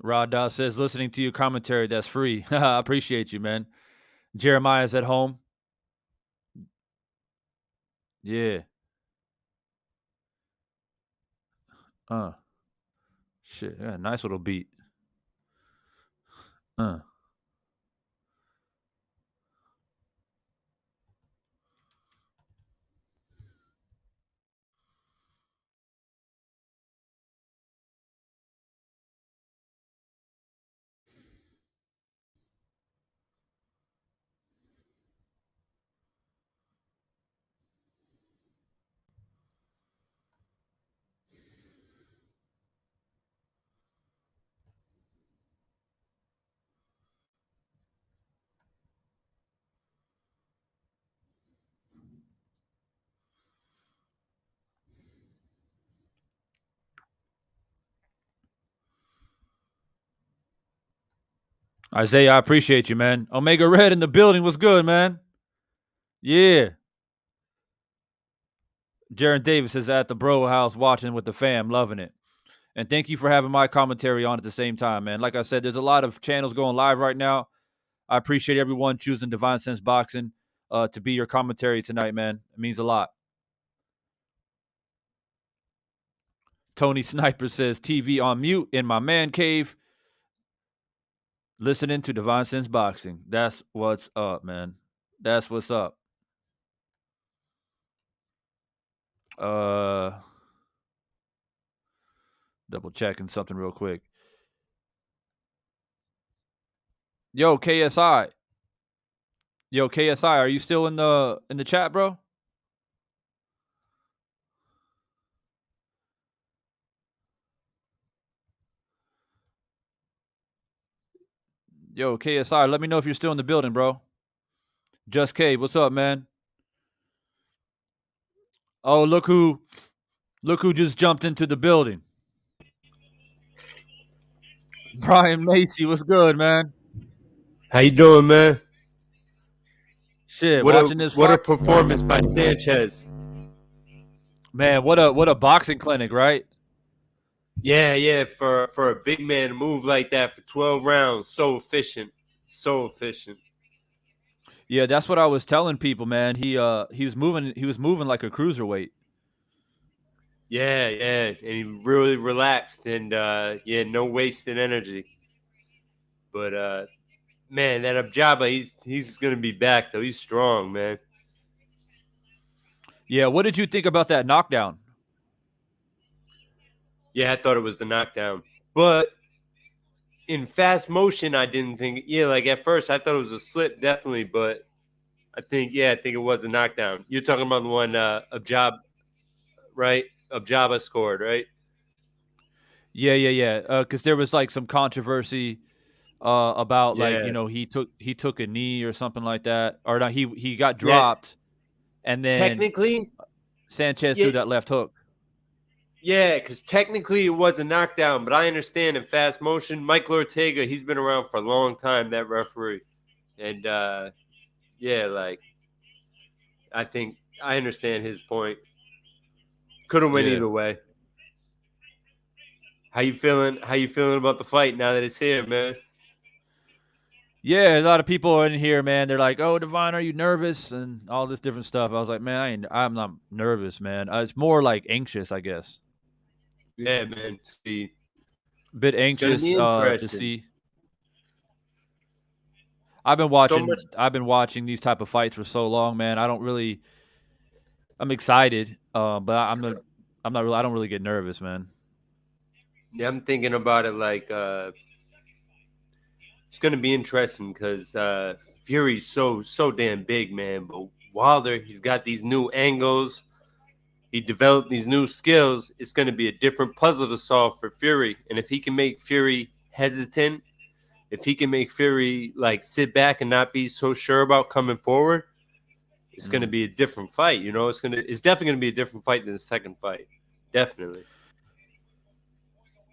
[SPEAKER 1] Rod Dow says, listening to your commentary, that's free. I appreciate you, man. Jeremiah's at home. Yeah. Uh. Shit. Yeah, nice little beat. Uh. Isaiah, I appreciate you, man. Omega Red in the building. What's good, man? Yeah. Jaron Davis is at the bro house watching with the fam, loving it. And thank you for having my commentary on at the same time, man. Like I said, there's a lot of channels going live right now. I appreciate everyone choosing Divine Sense Boxing to be your commentary tonight, man. It means a lot. Tony Sniper says TV on mute in my man cave, listening to Divine Sense Boxing. That's what's up, man. That's what's up. Double checking something real quick. Yo, KSI. Yo, KSI, are you still in the chat, bro? Yo, KSI, let me know if you're still in the building, bro. Just K, what's up, man? Oh, look who just jumped into the building. Brian Macy, what's good, man?
[SPEAKER 2] How you doing, man?
[SPEAKER 1] Shit,
[SPEAKER 2] what
[SPEAKER 1] watching this
[SPEAKER 2] what
[SPEAKER 1] fight.
[SPEAKER 2] a performance by Sanchez.
[SPEAKER 1] Man, what a boxing clinic, right?
[SPEAKER 2] Yeah, for a big man to move like that for 12 rounds, so efficient.
[SPEAKER 1] Yeah, that's what I was telling people, man. He was moving like a cruiserweight.
[SPEAKER 2] Yeah, and he really relaxed and no wasted energy. But man, that Abjaba, he's gonna be back though. He's strong, man.
[SPEAKER 1] Yeah, what did you think about that knockdown?
[SPEAKER 2] Yeah, I thought it was the knockdown, but in fast motion, I didn't think. Yeah, like at first, I thought it was a slip, definitely, but I think it was a knockdown. You're talking about the one Abjaba, right? Abjaba scored, right?
[SPEAKER 1] Yeah. Because there was like some controversy about like he took a knee or something like that, or no, he got dropped, and then
[SPEAKER 2] technically
[SPEAKER 1] Sanchez threw that left hook.
[SPEAKER 2] Yeah, because technically it was a knockdown, but I understand in fast motion, Michael Ortega, he's been around for a long time, that referee, and like I think I understand his point. Could have went either way. How you feeling? How you feeling about the fight now that it's here, man?
[SPEAKER 1] Yeah, a lot of people in here, man. They're like, "Oh, Divine, are you nervous?" and all this different stuff. I was like, "Man, I'm not nervous, man. It's more like anxious, I guess."
[SPEAKER 2] Yeah, man.
[SPEAKER 1] A bit anxious to see. I've been watching these type of fights for so long, man. I'm excited, but I don't really get nervous, man.
[SPEAKER 2] Yeah, I'm thinking about it like it's going to be interesting because Fury's so damn big, man. But Wilder, he's got these new angles. He developed these new skills. It's going to be a different puzzle to solve for Fury. And if he can make Fury hesitant, if he can make Fury like sit back and not be so sure about coming forward, it's going to be a different fight. It's definitely going to be a different fight than the second fight. Definitely.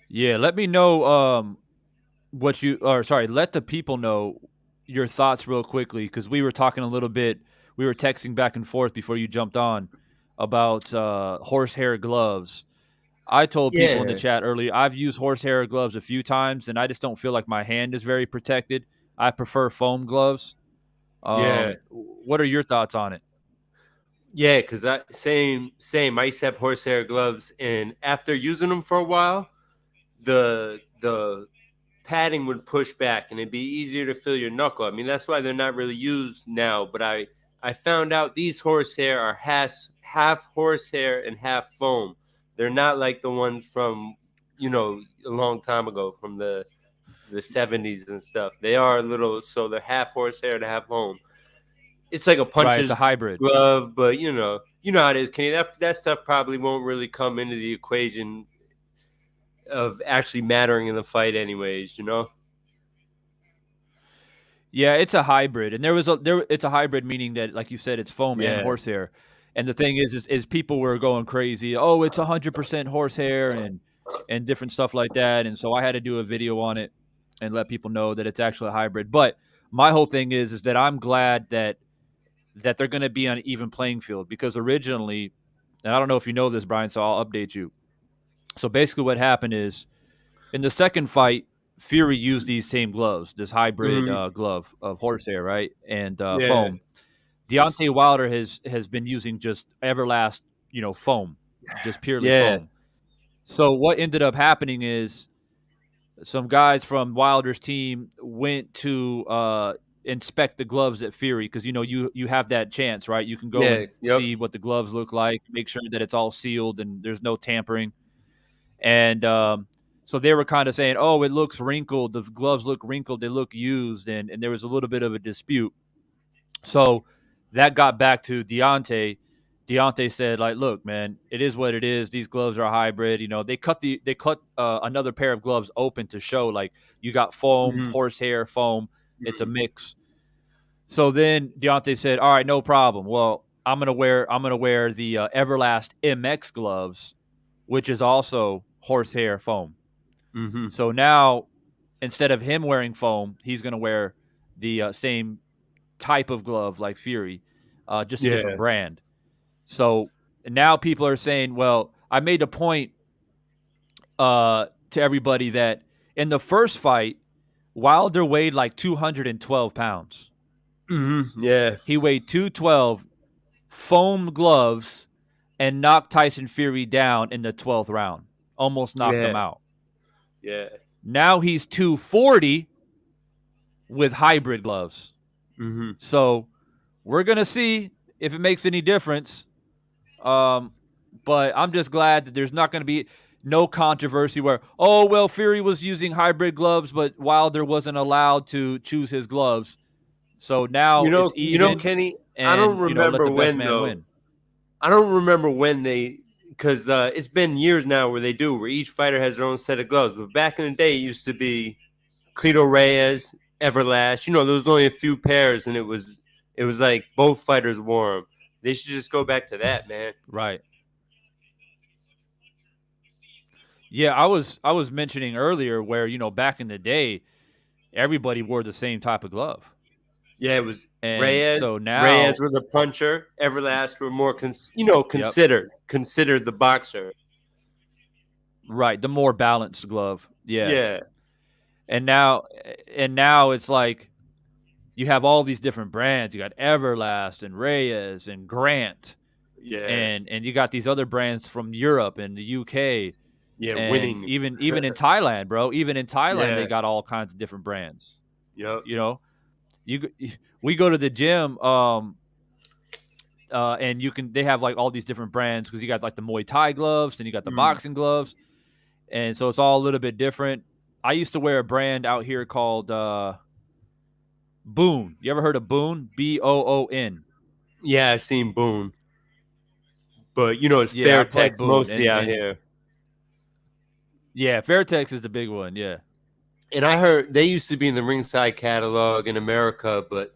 [SPEAKER 1] Yeah, let me know let the people know your thoughts real quickly, because we were talking a little bit. We were texting back and forth before you jumped on about horsehair gloves. I told people in the
[SPEAKER 2] Yeah,
[SPEAKER 1] chat earlier, I've used horsehair gloves a few times, and I just don't feel like my hand is very protected. I prefer foam gloves.
[SPEAKER 2] yeah,
[SPEAKER 1] What are your thoughts on it?
[SPEAKER 2] yeah. Because I same. I used to have horsehair gloves, and after using them for a while, the padding would push back, and it'd be easier to feel your knuckle. I mean, that's why they're not really used now. But I found out these horsehair are half horsehair and half foam. They're not like the ones from a long time ago from the 70s and stuff. They are a little, so they're half horsehair and half foam. It's like a
[SPEAKER 1] Right, it's a
[SPEAKER 2] puncher's
[SPEAKER 1] hybrid.
[SPEAKER 2] glove, but you know how it is, Kenny. That stuff probably won't really come into the equation of actually mattering in the fight, anyways.
[SPEAKER 1] Yeah, it's a hybrid, and it's a hybrid meaning that, like you said, it's foam and
[SPEAKER 2] Yeah.
[SPEAKER 1] horsehair. And the thing is people were going crazy. Oh, it's 100% horsehair and different stuff like that. And so I had to do a video on it and let people know that it's actually a hybrid. But my whole thing is that I'm glad that they're going to be on an even playing field because originally, and I don't know if you know this, Brian, so I'll update you. So basically, what happened is in the second fight, Fury used these same gloves, this hybrid
[SPEAKER 2] Hmm.
[SPEAKER 1] glove of horsehair, right, and
[SPEAKER 2] Yeah.
[SPEAKER 1] foam. Deontay Wilder has been using just Everlast, foam, just purely
[SPEAKER 2] Yeah.
[SPEAKER 1] foam. So what ended up happening is some guys from Wilder's team went to inspect the gloves at Fury because you have that chance, right? You can go
[SPEAKER 2] Yeah.
[SPEAKER 1] and
[SPEAKER 2] Yep.
[SPEAKER 1] see what the gloves look like, make sure that it's all sealed and there's no tampering. And so they were kind of saying, "Oh, it looks wrinkled. The gloves look wrinkled. They look used," and there was a little bit of a dispute. So that got back to Deontay. Deontay said, "Like, look, man, it is what it is. These gloves are hybrid. They cut another pair of gloves open to show like you got foam,
[SPEAKER 2] Hmm.
[SPEAKER 1] horsehair, foam. It's a mix." So then Deontay said, "All right, no problem. Well, I'm gonna wear the Everlast MX gloves, which is also horsehair foam."
[SPEAKER 2] Hmm.
[SPEAKER 1] So now instead of him wearing foam, he's gonna wear the same type of glove like Fury, just a different
[SPEAKER 2] Yeah.
[SPEAKER 1] brand. So now people are saying, well, I made a point to everybody that in the first fight, Wilder weighed like 212 pounds.
[SPEAKER 2] Hmm. Yeah.
[SPEAKER 1] He weighed 212, foam gloves, and knocked Tyson Fury down in the 12th round. Almost knocked him
[SPEAKER 2] Yeah.
[SPEAKER 1] out.
[SPEAKER 2] Yeah.
[SPEAKER 1] Now he's 240 with hybrid gloves.
[SPEAKER 2] Hmm.
[SPEAKER 1] So we're going to see if it makes any difference. But I'm just glad that there's not going to be no controversy where, oh, well, Fury was using hybrid gloves, but Wilder wasn't allowed to choose his gloves. So now it's even,
[SPEAKER 2] Kenny. I don't
[SPEAKER 1] and let
[SPEAKER 2] remember
[SPEAKER 1] the best
[SPEAKER 2] when
[SPEAKER 1] man
[SPEAKER 2] though.
[SPEAKER 1] win.
[SPEAKER 2] I don't remember when because it's been years now where each fighter has their own set of gloves. But back in the day, it used to be Cleto Reyes, Everlast. There was only a few pairs, and it was like both fighters wore them. They should just go back to that, man.
[SPEAKER 1] Right. Yeah, I was mentioning earlier where back in the day everybody wore the same type of glove,
[SPEAKER 2] Yeah, it was
[SPEAKER 1] and so
[SPEAKER 2] Reyes
[SPEAKER 1] now,
[SPEAKER 2] were the puncher. Everlast were more,
[SPEAKER 1] yep,
[SPEAKER 2] considered the boxer.
[SPEAKER 1] right, the more balanced glove, yeah,
[SPEAKER 2] Yeah,
[SPEAKER 1] and now and now it's like you have all these different brands. You got Everlast and Reyes and Grant,
[SPEAKER 2] yeah,
[SPEAKER 1] and you got these other brands from Europe and the UK,
[SPEAKER 2] yeah.
[SPEAKER 1] and
[SPEAKER 2] Winning.
[SPEAKER 1] even in Thailand, bro. Even in Thailand,
[SPEAKER 2] Yeah.
[SPEAKER 1] they got all kinds of different brands.
[SPEAKER 2] Yep.
[SPEAKER 1] You know, you we go to the gym, and they have like all these different brands because you got like the Muay Thai gloves, and you got the
[SPEAKER 2] Mm.
[SPEAKER 1] boxing gloves, and so it's all a little bit different. I used to wear a brand out here called Boone. You ever heard of Boone? Boon.
[SPEAKER 2] Yeah, I've seen Boone, but it's
[SPEAKER 1] Yeah, I plug
[SPEAKER 2] Fairtex
[SPEAKER 1] Boone,
[SPEAKER 2] mostly
[SPEAKER 1] and
[SPEAKER 2] out
[SPEAKER 1] and
[SPEAKER 2] here.
[SPEAKER 1] yeah, Fairtex is the big one. Yeah,
[SPEAKER 2] And I heard they used to be in the ringside catalog in America, but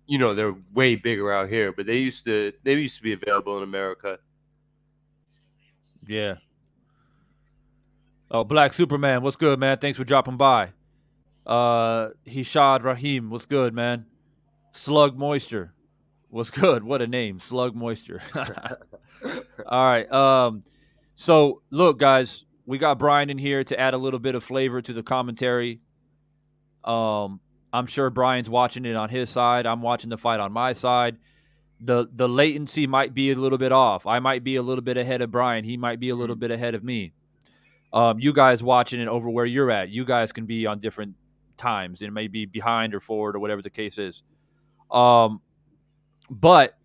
[SPEAKER 2] they're way bigger out here. But they used to be available in America.
[SPEAKER 1] yeah. Oh, Black Superman, what's good, man? Thanks for dropping by. Hishad Rahim, what's good, man? Slug Moisture, what's good? What a name, Slug Moisture. All right. So look, guys, we got Brian in here to add a little bit of flavor to the commentary. I'm sure Brian's watching it on his side. I'm watching the fight on my side. The latency might be a little bit off. I might be a little bit ahead of Brian. He might be a little bit ahead of me. You guys watching it over where you're at, you guys can be on different times. It may be behind or forward or whatever the case is. But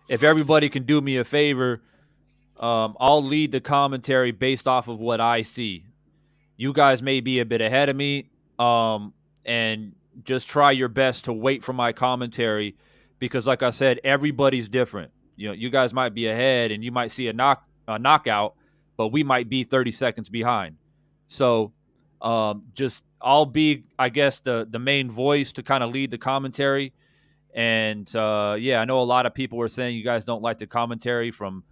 [SPEAKER 1] if everybody can do me a favor, I'll lead the commentary based off of what I see. You guys may be a bit ahead of me, and just try your best to wait for my commentary because, like I said, everybody's different. You know, you guys might be ahead and you might see a knockout, but we might be 30 seconds behind. So, just I'll be, I guess, the main voice to kind of lead the commentary. And yeah, I know a lot of people were saying you guys don't like the commentary from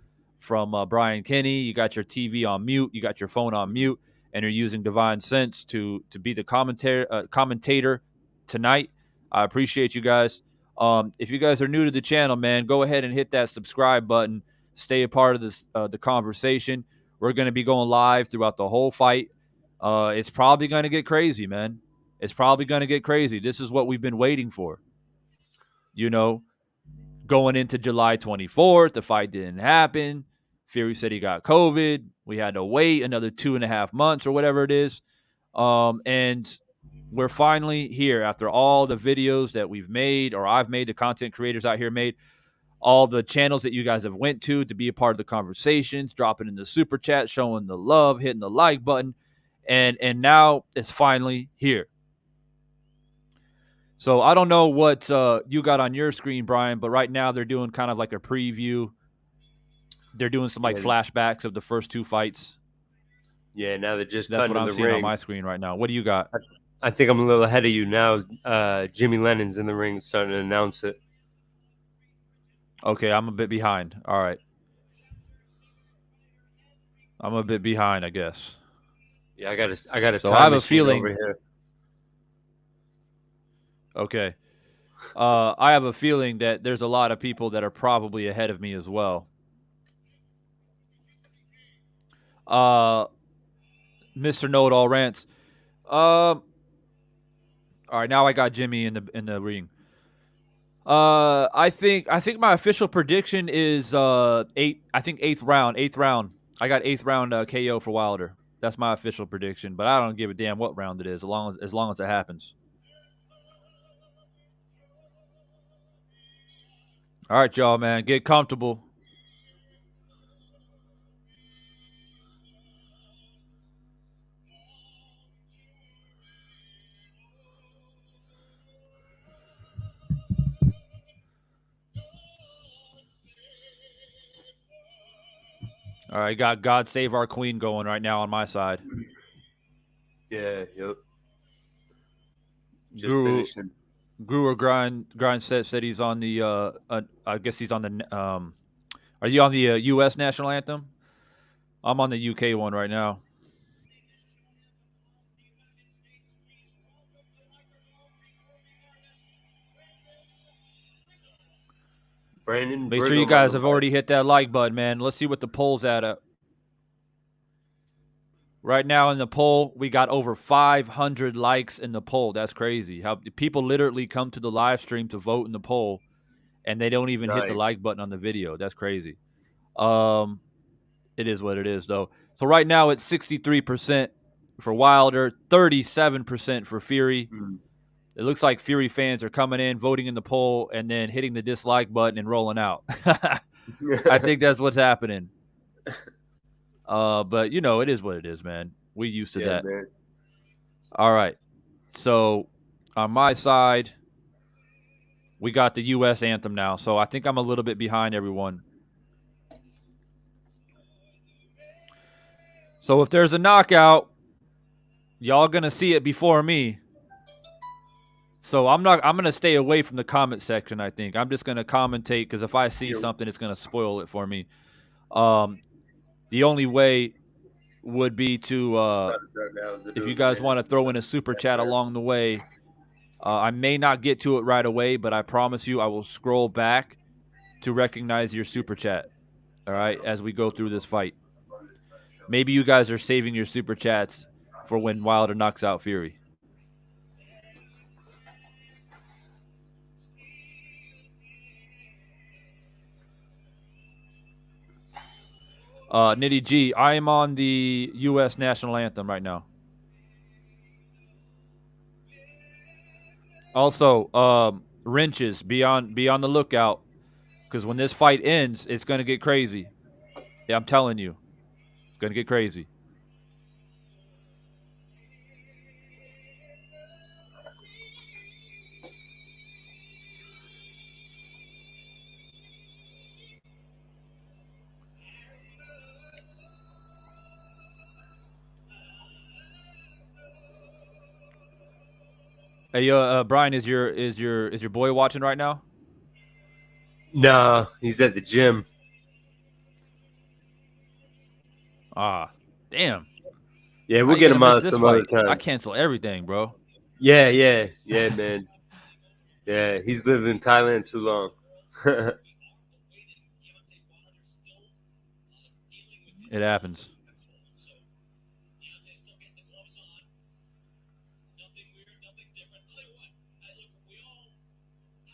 [SPEAKER 1] Brian Kenny. You got your TV on mute, you got your phone on mute, and you're using Divine Sense to be the commentator tonight. I appreciate you guys. If you guys are new to the channel, man, go ahead and hit that subscribe button. Stay a part of this the conversation. We're going to be going live throughout the whole fight. It's probably going to get crazy, man. It's probably going to get crazy. This is what we've been waiting for. You know, going into July 24th, the fight didn't happen. Fury said he got COVID. We had to wait another 2.5 months or whatever it is. And we're finally here after all the videos that we've made, or I've made, the content creators out here made, all the channels that you guys have went to be a part of the conversations, dropping in the super chat, showing the love, hitting the like button. And now it's finally here. So I don't know what you got on your screen, Brian, but right now they're doing kind of like a preview. They're doing some like flashbacks of the first two fights.
[SPEAKER 2] Yeah, now they're just
[SPEAKER 1] That's
[SPEAKER 2] cutting
[SPEAKER 1] what I'm
[SPEAKER 2] the
[SPEAKER 1] seeing
[SPEAKER 2] ring
[SPEAKER 1] on my screen right now. What do you got?
[SPEAKER 2] I think I'm a little ahead of you now. Jimmy Lennon's in the ring, starting to announce it.
[SPEAKER 1] Okay, I'm a bit behind. All right. I'm a bit behind, I guess.
[SPEAKER 2] Yeah, I got a
[SPEAKER 1] So
[SPEAKER 2] time
[SPEAKER 1] I have a
[SPEAKER 2] machine
[SPEAKER 1] feeling
[SPEAKER 2] over here.
[SPEAKER 1] Okay. I have a feeling that there's a lot of people that are probably ahead of me as well. Mr. Know It All Rants. All right, now I got Jimmy in the ring. I think my official prediction is eighth round. I got 8th round KO for Wilder. That's my official prediction, but I don't give a damn what round it is, as long as it happens. All right, y'all, man, get comfortable. All right, got God Save Our Queen going right now on my side.
[SPEAKER 2] Yeah, yep. Just finishing.
[SPEAKER 1] Guru Grind said he's on the I guess he's on the are you on the US national anthem? I'm on the UK one right now.
[SPEAKER 2] Brandon,
[SPEAKER 1] make sure you guys have already hit that like button, man. Let's see what the poll's at. Right now in the poll, we got over 500 likes in the poll. That's crazy. How people literally come to the live stream to vote in the poll, and they don't even hit the like button on the video. That's crazy. It is what it is, though. So right now it's 63% for Wilder, 37% for Fury. It looks like Fury fans are coming in, voting in the poll, and then hitting the dislike button and rolling out. I think that's what's happening. But you know, it is what it is, man. We used to that. Man. All right. So on my side, we got the US anthem now. So I think I'm a little bit behind everyone. So if there's a knockout, y'all gonna see it before me. So I'm gonna stay away from the comment section, I think. I'm just gonna commentate because if I see something, it's gonna spoil it for me. The only way would be to if you guys want to throw in a super chat along the way. I may not get to it right away, but I promise you I will scroll back to recognize your super chat. All right, as we go through this fight. Maybe you guys are saving your super chats for when Wilder knocks out Fury. Nitty G, I am on the U.S. national anthem right now. Also, wrenches, be on the lookout, because when this fight ends, it's gonna get crazy. Yeah, I'm telling you, it's gonna get crazy. Hey, Brian, is your boy watching right now?
[SPEAKER 2] Nah, he's at the gym.
[SPEAKER 1] Ah, damn.
[SPEAKER 2] Yeah,
[SPEAKER 1] How
[SPEAKER 2] we'll
[SPEAKER 1] you
[SPEAKER 2] get
[SPEAKER 1] gonna
[SPEAKER 2] him
[SPEAKER 1] miss
[SPEAKER 2] on
[SPEAKER 1] this
[SPEAKER 2] some other
[SPEAKER 1] fight? I
[SPEAKER 2] time.
[SPEAKER 1] cancel everything, bro.
[SPEAKER 2] Yeah, man. Yeah, he's lived in Thailand too long.
[SPEAKER 1] It happens.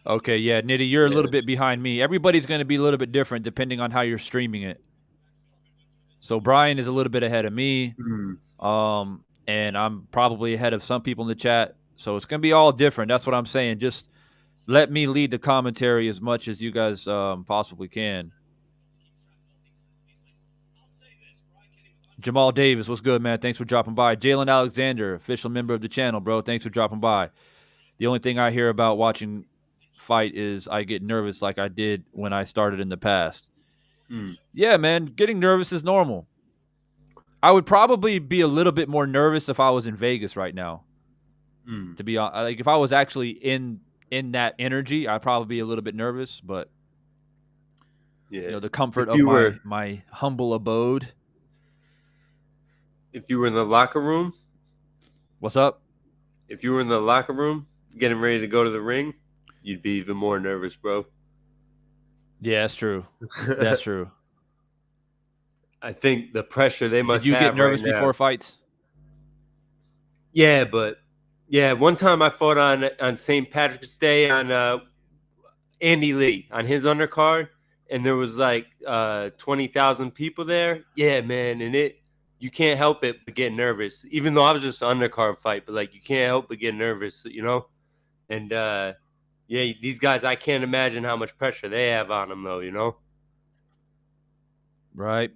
[SPEAKER 1] Okay, yeah, Nitty, you're a
[SPEAKER 2] Yeah.
[SPEAKER 1] little bit behind me. Everybody's going to be a little bit different depending on how you're streaming it. So Brian is a little bit ahead of me,
[SPEAKER 2] Mm.
[SPEAKER 1] and I'm probably ahead of some people in the chat. So it's going to be all different. That's what I'm saying. Just let me lead the commentary as much as you guys possibly can. Jamal Davis, what's good, man? Thanks for dropping by. Jalen Alexander, official member of the channel, bro. Thanks for dropping by. The only thing I hear about watching fight is I get nervous like I did when I started in the past.
[SPEAKER 2] Mm.
[SPEAKER 1] Yeah, man, getting nervous is normal. I would probably be a little bit more nervous if I was in Vegas right now.
[SPEAKER 2] Mm.
[SPEAKER 1] To be honest, like if I was actually in that energy, I'd probably be a little bit nervous. But
[SPEAKER 2] Yeah.
[SPEAKER 1] the comfort
[SPEAKER 2] If
[SPEAKER 1] of
[SPEAKER 2] you were
[SPEAKER 1] my humble abode.
[SPEAKER 2] if you were in the locker room,
[SPEAKER 1] What's up?
[SPEAKER 2] if you were in the locker room getting ready to go to the ring, you'd be even more nervous, bro.
[SPEAKER 1] Yeah, that's true. That's true.
[SPEAKER 2] I think the pressure they
[SPEAKER 1] Did
[SPEAKER 2] must
[SPEAKER 1] you get
[SPEAKER 2] have right
[SPEAKER 1] nervous
[SPEAKER 2] now.
[SPEAKER 1] before fights?
[SPEAKER 2] Yeah, but one time I fought on St. Patrick's Day on Andy Lee on his undercard, and there was like 20,000 people there. Yeah, man, and you can't help it but get nervous, even though I was just an undercard fight. But like, you can't help but get nervous, And yeah, these guys, I can't imagine how much pressure they have on them, though.
[SPEAKER 1] Right.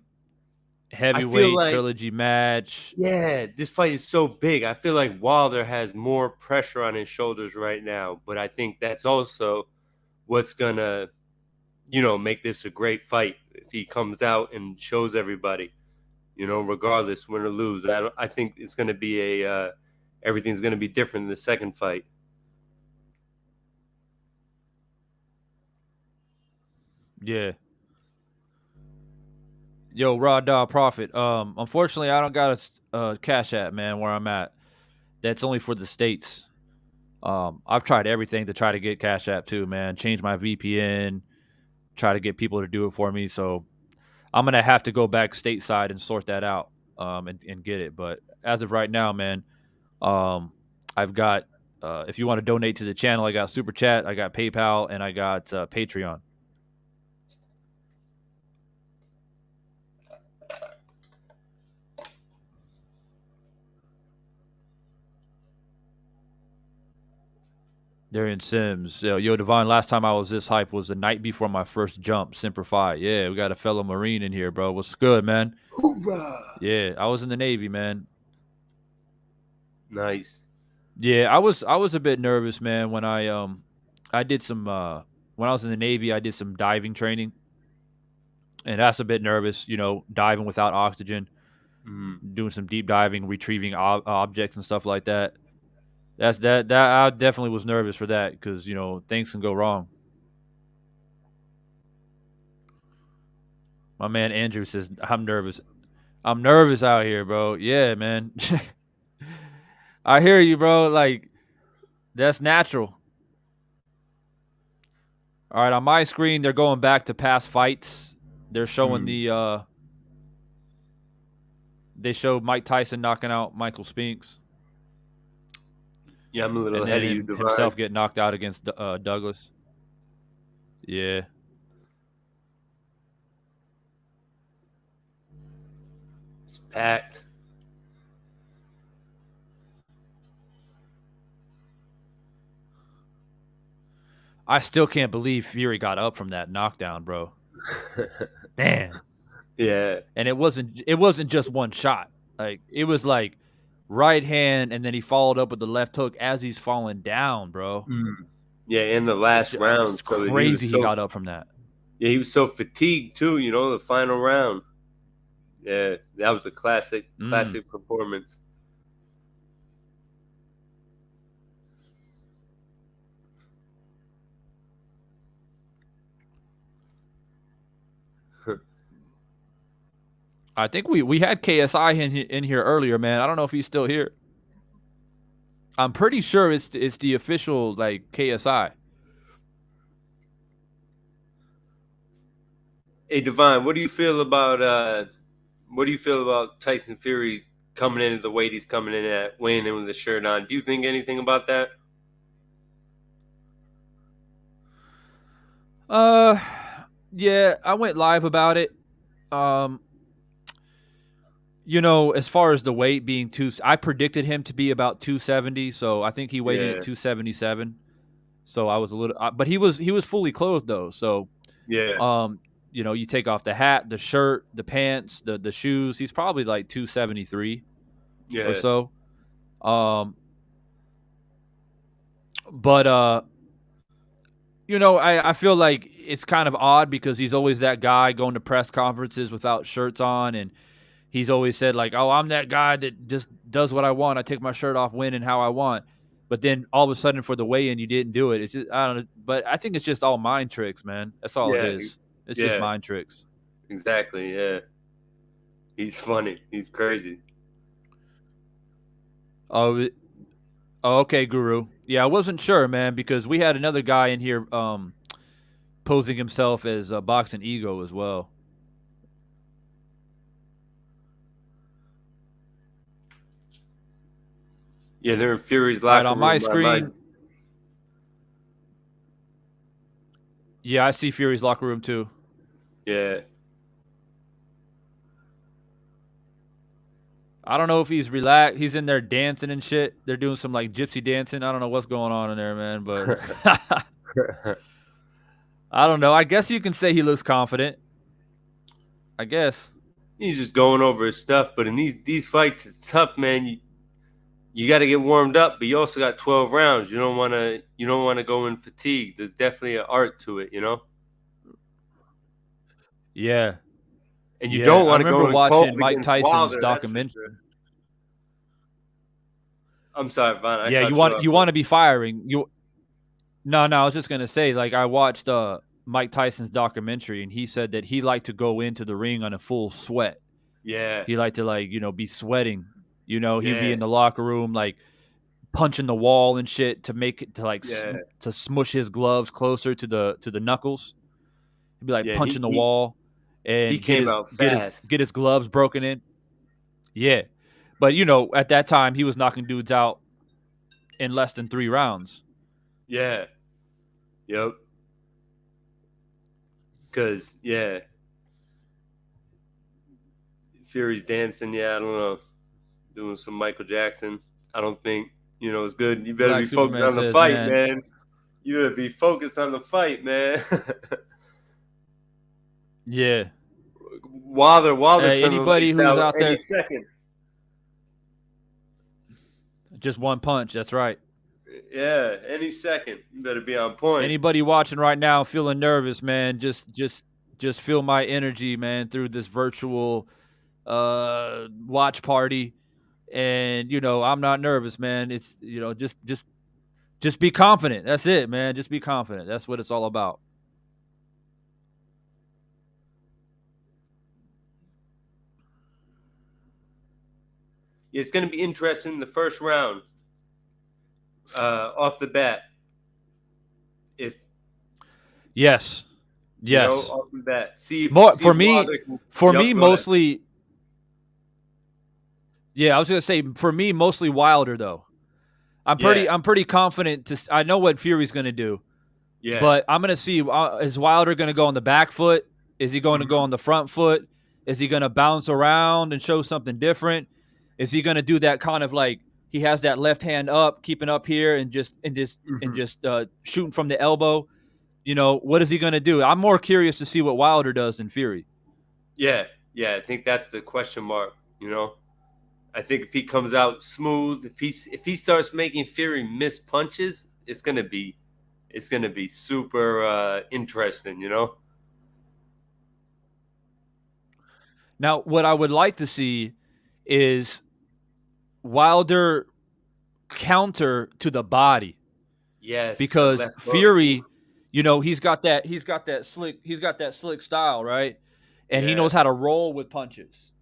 [SPEAKER 2] I feel
[SPEAKER 1] Heavyweight
[SPEAKER 2] like,
[SPEAKER 1] trilogy match.
[SPEAKER 2] yeah, this fight is so big. I feel like Wilder has more pressure on his shoulders right now, but I think that's also what's gonna, make this a great fight if he comes out and shows everybody, regardless win or lose. I think it's gonna be everything's gonna be different in the second fight.
[SPEAKER 1] Yeah. Yo, Raw Dog Profit. Unfortunately, I don't got a Cash App, man, where I'm at. That's only for the States. I've tried everything to try to get Cash App too, man. Change my VPN, try to get people to do it for me. So I'm gonna have to go back stateside and sort that out, and get it. But as of right now, man, I've got. If you want to donate to the channel, I got Super Chat, I got PayPal, and I got Patreon. Darian Sims. Yo, Devon, last time I was this hype was the night before my first jump, Semper Fi. Yeah, we got a fellow Marine in here, bro. What's good, man?
[SPEAKER 2] Hoorah!
[SPEAKER 1] Yeah, I was in the Navy, man.
[SPEAKER 2] Nice.
[SPEAKER 1] Yeah, I was a bit nervous, man, when I did some when I was in the Navy, I did some diving training. And that's a bit nervous, diving without oxygen,
[SPEAKER 2] Mm.
[SPEAKER 1] doing some deep diving, retrieving objects and stuff like that. That I definitely was nervous for that because things can go wrong. My man Andrew says I'm nervous. I'm nervous out here, bro. Yeah, man. I hear you, bro. Like that's natural. All right, on my screen they're going back to past fights. They're showing they showed Mike Tyson knocking out Michael Spinks,
[SPEAKER 2] Yeah, I'm a little
[SPEAKER 1] and
[SPEAKER 2] ahead
[SPEAKER 1] then
[SPEAKER 2] of you,
[SPEAKER 1] himself
[SPEAKER 2] Divine.
[SPEAKER 1] getting knocked out against Douglas. Yeah,
[SPEAKER 2] It's packed.
[SPEAKER 1] I still can't believe Fury got up from that knockdown, bro. Man,
[SPEAKER 2] Yeah.
[SPEAKER 1] and it wasn't just one shot. Like it was like right hand, and then he followed up with the left hook as he's falling down, bro.
[SPEAKER 2] Yeah, in the last
[SPEAKER 1] It's
[SPEAKER 2] round. So he was
[SPEAKER 1] crazy he
[SPEAKER 2] so
[SPEAKER 1] got up from that.
[SPEAKER 2] yeah, he was so fatigued too, the final round. Yeah, that was a
[SPEAKER 1] Mm.
[SPEAKER 2] classic performance.
[SPEAKER 1] I think we had KSI in here earlier, man. I don't know if he's still here. I'm pretty sure it's the official like KSI.
[SPEAKER 2] Hey Divine, what do you feel about Tyson Fury coming in at the weight he's coming in at, weighing in with the shirt on? Do you think anything about that?
[SPEAKER 1] Uh, yeah, I went live about it. Um, as far as the weight being I predicted him to be about 270, so I think he weighed in at
[SPEAKER 2] Yeah,
[SPEAKER 1] 277. So I was a little, but he was fully clothed though. So
[SPEAKER 2] yeah,
[SPEAKER 1] um, you take off the hat, the shirt, the pants, the shoes. He's probably like 273 or
[SPEAKER 2] yeah,
[SPEAKER 1] so. Um, but I feel like it's kind of odd because he's always that guy going to press conferences without shirts on, and he's always said like, "Oh, I'm that guy that just does what I want. I take my shirt off when and how I want." But then all of a sudden for the weigh-in, you didn't do it. It's just, I don't know, but I think it's just all mind tricks, man. That's all it
[SPEAKER 2] yeah,
[SPEAKER 1] is. It's just
[SPEAKER 2] yeah.
[SPEAKER 1] mind tricks.
[SPEAKER 2] Exactly. Yeah, he's funny. He's crazy.
[SPEAKER 1] Oh, okay, Guru. Yeah, I wasn't sure, man, because we had another guy in here posing himself as a boxing ego as well.
[SPEAKER 2] Yeah, they're in Fury's
[SPEAKER 1] All right,
[SPEAKER 2] locker
[SPEAKER 1] on my
[SPEAKER 2] room. My
[SPEAKER 1] screen, yeah, I see Fury's locker room too.
[SPEAKER 2] yeah.
[SPEAKER 1] I don't know if he's relaxed. He's in there dancing and shit. They're doing some like gypsy dancing. I don't know what's going on in there, man, but I don't know. I guess you can say he looks confident. I guess.
[SPEAKER 2] He's just going over his stuff, but in these fights, it's tough, man. You got to get warmed up, but you also got 12 rounds. You don't want to go in fatigue. There's definitely an art to it.
[SPEAKER 1] Yeah.
[SPEAKER 2] And you
[SPEAKER 1] Yeah.
[SPEAKER 2] don't
[SPEAKER 1] I
[SPEAKER 2] want to
[SPEAKER 1] remember
[SPEAKER 2] go in cold
[SPEAKER 1] watching Mike
[SPEAKER 2] against
[SPEAKER 1] Tyson's
[SPEAKER 2] Wilder. That's for
[SPEAKER 1] documentary.
[SPEAKER 2] sure. I'm sorry, Vaughn. I
[SPEAKER 1] Yeah, you
[SPEAKER 2] cut you
[SPEAKER 1] want
[SPEAKER 2] off.
[SPEAKER 1] you want to be firing. No, I was just gonna say, like I watched Mike Tyson's documentary, and he said that he liked to go into the ring on a full sweat.
[SPEAKER 2] Yeah,
[SPEAKER 1] He liked to like be sweating. He'd be
[SPEAKER 2] yeah,
[SPEAKER 1] in the locker room like punching the wall and shit to make it to like
[SPEAKER 2] yeah,
[SPEAKER 1] to smush his gloves closer to the knuckles. He'd be like
[SPEAKER 2] yeah. And
[SPEAKER 1] punching
[SPEAKER 2] he
[SPEAKER 1] the
[SPEAKER 2] he
[SPEAKER 1] wall
[SPEAKER 2] he
[SPEAKER 1] and get
[SPEAKER 2] came
[SPEAKER 1] his
[SPEAKER 2] out
[SPEAKER 1] get his
[SPEAKER 2] fast.
[SPEAKER 1] get his gloves broken in. Yeah, but at that time he was knocking dudes out in less than 3 rounds.
[SPEAKER 2] Yeah, yep. Because Fury's dancing. Yeah, I don't know, doing some Michael Jackson. I don't think it's good. You better
[SPEAKER 1] Black
[SPEAKER 2] be focused
[SPEAKER 1] Superman
[SPEAKER 2] on the
[SPEAKER 1] says,
[SPEAKER 2] fight,
[SPEAKER 1] "Man,
[SPEAKER 2] man. You better be focused on the fight, man.
[SPEAKER 1] yeah.
[SPEAKER 2] Wilder
[SPEAKER 1] Hey,
[SPEAKER 2] turned the
[SPEAKER 1] anybody
[SPEAKER 2] lights
[SPEAKER 1] who's
[SPEAKER 2] out
[SPEAKER 1] out
[SPEAKER 2] any
[SPEAKER 1] there,
[SPEAKER 2] second.
[SPEAKER 1] just one punch. That's right.
[SPEAKER 2] Yeah, any second. You better be on point.
[SPEAKER 1] Anybody watching right now feeling nervous, man, just feel my energy, man, through this virtual watch party. And I'm not nervous, man. It's just be confident. That's it, man. Just be confident. That's what it's all about.
[SPEAKER 2] It's going to be interesting in the first round, off the bat. If
[SPEAKER 1] Yes. Yes.
[SPEAKER 2] Off of that.
[SPEAKER 1] More
[SPEAKER 2] See if Wilder can.
[SPEAKER 1] for me
[SPEAKER 2] Yup, go ahead.
[SPEAKER 1] mostly. Yeah, I was gonna say for me mostly Wilder though.
[SPEAKER 2] Yeah,
[SPEAKER 1] I'm pretty confident. I know what Fury's gonna do,
[SPEAKER 2] yeah.
[SPEAKER 1] but I'm gonna see is Wilder gonna go on the back foot? Is he going to go
[SPEAKER 2] Mhm.
[SPEAKER 1] on the front foot? Is he gonna bounce around and show something different? Is he gonna do that kind of like he has that left hand up, keeping up here and
[SPEAKER 2] Mhm.
[SPEAKER 1] just shooting from the elbow? What is he gonna do? I'm more curious to see what Wilder does than Fury.
[SPEAKER 2] Yeah, yeah. I think that's the question mark. I think if he comes out smooth, if he starts making Fury miss punches, it's gonna be super interesting.
[SPEAKER 1] Now, what I would like to see is Wilder counter to the body
[SPEAKER 2] Yes, the
[SPEAKER 1] because
[SPEAKER 2] left hook. Ooh,
[SPEAKER 1] Fury, he's got that slick style, right? And he
[SPEAKER 2] yeah,
[SPEAKER 1] knows how to roll with punches.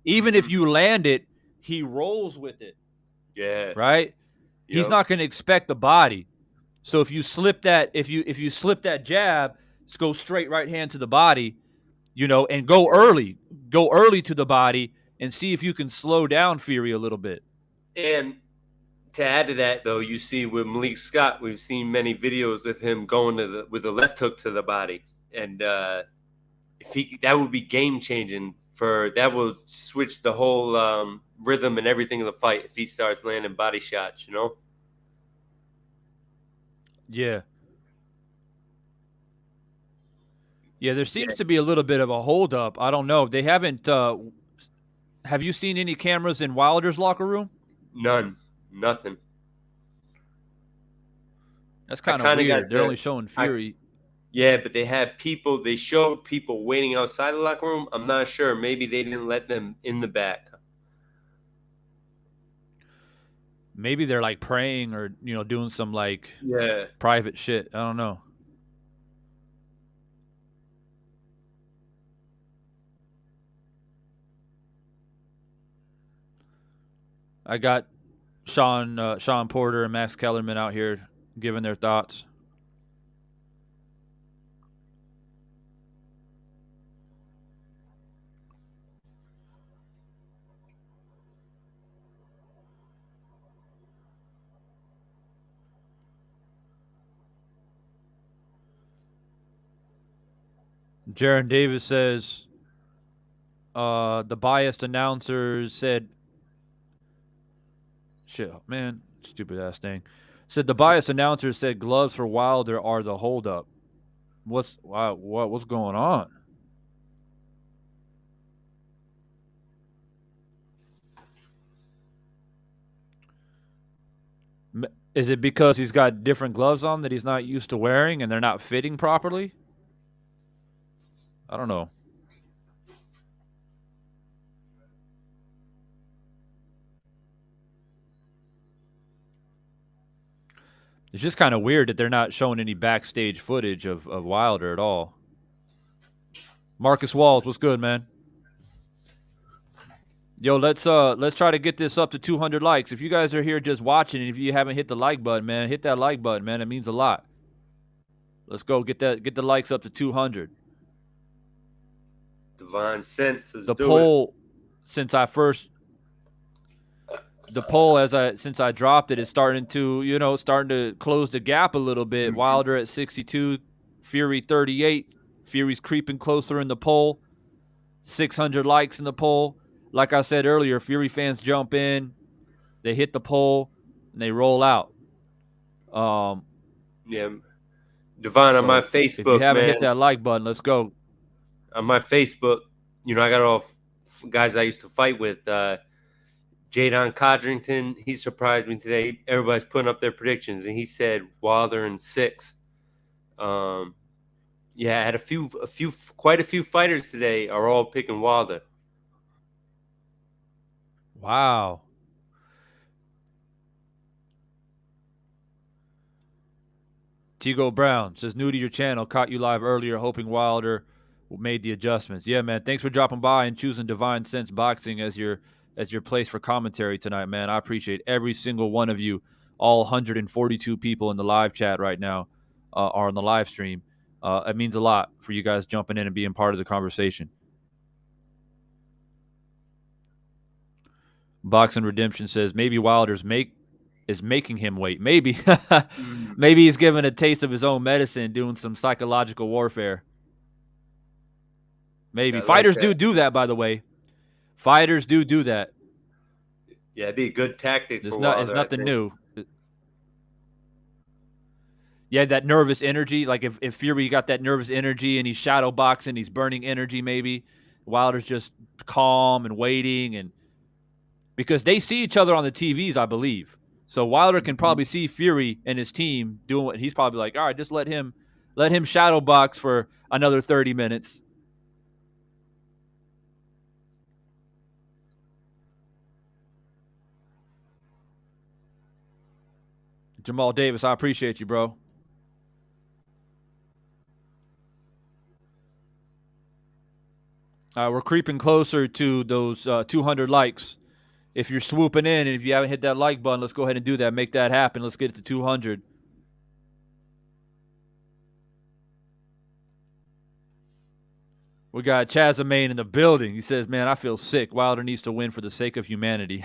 [SPEAKER 1] Even if
[SPEAKER 2] hmm
[SPEAKER 1] you land it, he rolls with it,
[SPEAKER 2] yeah,
[SPEAKER 1] right? He's
[SPEAKER 2] yep.
[SPEAKER 1] not going to expect the body. So if you slip that if you slip that jab, just go straight right hand to the body, and go early to the body and see if you can slow down Fury a little bit.
[SPEAKER 2] And to add to that, though, you see with Malik Scott, we've seen many videos of him going with the left hook to the body, and if that would be game changing. That will switch the whole rhythm and everything of the fight if he starts landing body shots.
[SPEAKER 1] Yeah. Yeah, there
[SPEAKER 2] Yeah,
[SPEAKER 1] seems to be a little bit of a holdup. I don't know. They haven't. Have you seen any cameras in Wilder's locker room?
[SPEAKER 2] none, nothing.
[SPEAKER 1] That's
[SPEAKER 2] I
[SPEAKER 1] kind of
[SPEAKER 2] kind of got
[SPEAKER 1] weird. They're only showing
[SPEAKER 2] I
[SPEAKER 1] Fury.
[SPEAKER 2] Yeah, but they had people. They showed people waiting outside the locker room. I'm not sure. Maybe they didn't let them in the back.
[SPEAKER 1] Maybe they're like praying or doing some like
[SPEAKER 2] Yeah,
[SPEAKER 1] private shit. I don't know. I got Sean Porter and Max Kellerman out here giving their thoughts. Jaron Davis says the biased announcers said shit, man, stupid ass thing. Said the biased announcers said gloves for Wilder are the holdup. What's going on? Is it because he's got different gloves on that he's not used to wearing and they're not fitting properly? I don't know. It's just kind of weird that they're not showing any backstage footage of Wilder at all. Marcus Walls, what's good, man? Yo, let's try to get this up to 200 likes. If you guys are here just watching, and if you haven't hit the like button, man, hit that like button, man. It means a lot. Let's go get the likes up to 200.
[SPEAKER 2] Divine Sense. Let's
[SPEAKER 1] The
[SPEAKER 2] do it.
[SPEAKER 1] poll since I first the poll since I dropped it is starting to close the gap a little bit. Wilder at 62, Fury 38. Fury's creeping closer in the poll. 600 likes in the poll. Like I said earlier, Fury fans jump in, they hit the poll, and they roll out.
[SPEAKER 2] Yeah, Divine on my
[SPEAKER 1] So if you
[SPEAKER 2] Facebook,
[SPEAKER 1] haven't
[SPEAKER 2] man.
[SPEAKER 1] hit that like button, let's go.
[SPEAKER 2] On my Facebook, I got all guys I used to fight with. Jadon Codrington, he surprised me today. Everybody's putting up their predictions, and he said Wilder in 6. Yeah, I had quite a few fighters today are all picking Wilder.
[SPEAKER 1] Wow. Tigo Brown says, new to your channel, caught you live earlier, hoping Wilder made the adjustments. Yeah, man. Thanks for dropping by and choosing Divine Sense Boxing as your place for commentary tonight, man. I appreciate every single one of you. All 142 people in the live chat right now are on the live stream. It means a lot for you guys jumping in and being part of the conversation. Boxing Redemption says maybe Wilder's is making him wait. Maybe, maybe he's giving a taste of his own medicine, doing some psychological warfare. Maybe fighters do that. By the way, fighters do that.
[SPEAKER 2] Yeah, it'd be a good tactic for Wilder.
[SPEAKER 1] It's nothing new. Yeah, that nervous energy. Like if Fury got that nervous energy and he's shadow boxing, he's burning energy. Maybe Wilder's just calm and waiting, and because they see each other on the TVs, I believe. So Wilder can probably see Fury and his team doing what he's probably like. All right, just let him shadow box for another 30 minutes. Jamal Davis, I appreciate you, bro. We're creeping closer to those 200 likes. If you're swooping in and if you haven't hit that like button, let's go ahead and do that. Make that happen. Let's get it to 200. We got Chazamain in the building. He says, man, I feel sick. Wilder needs to win for the sake of humanity.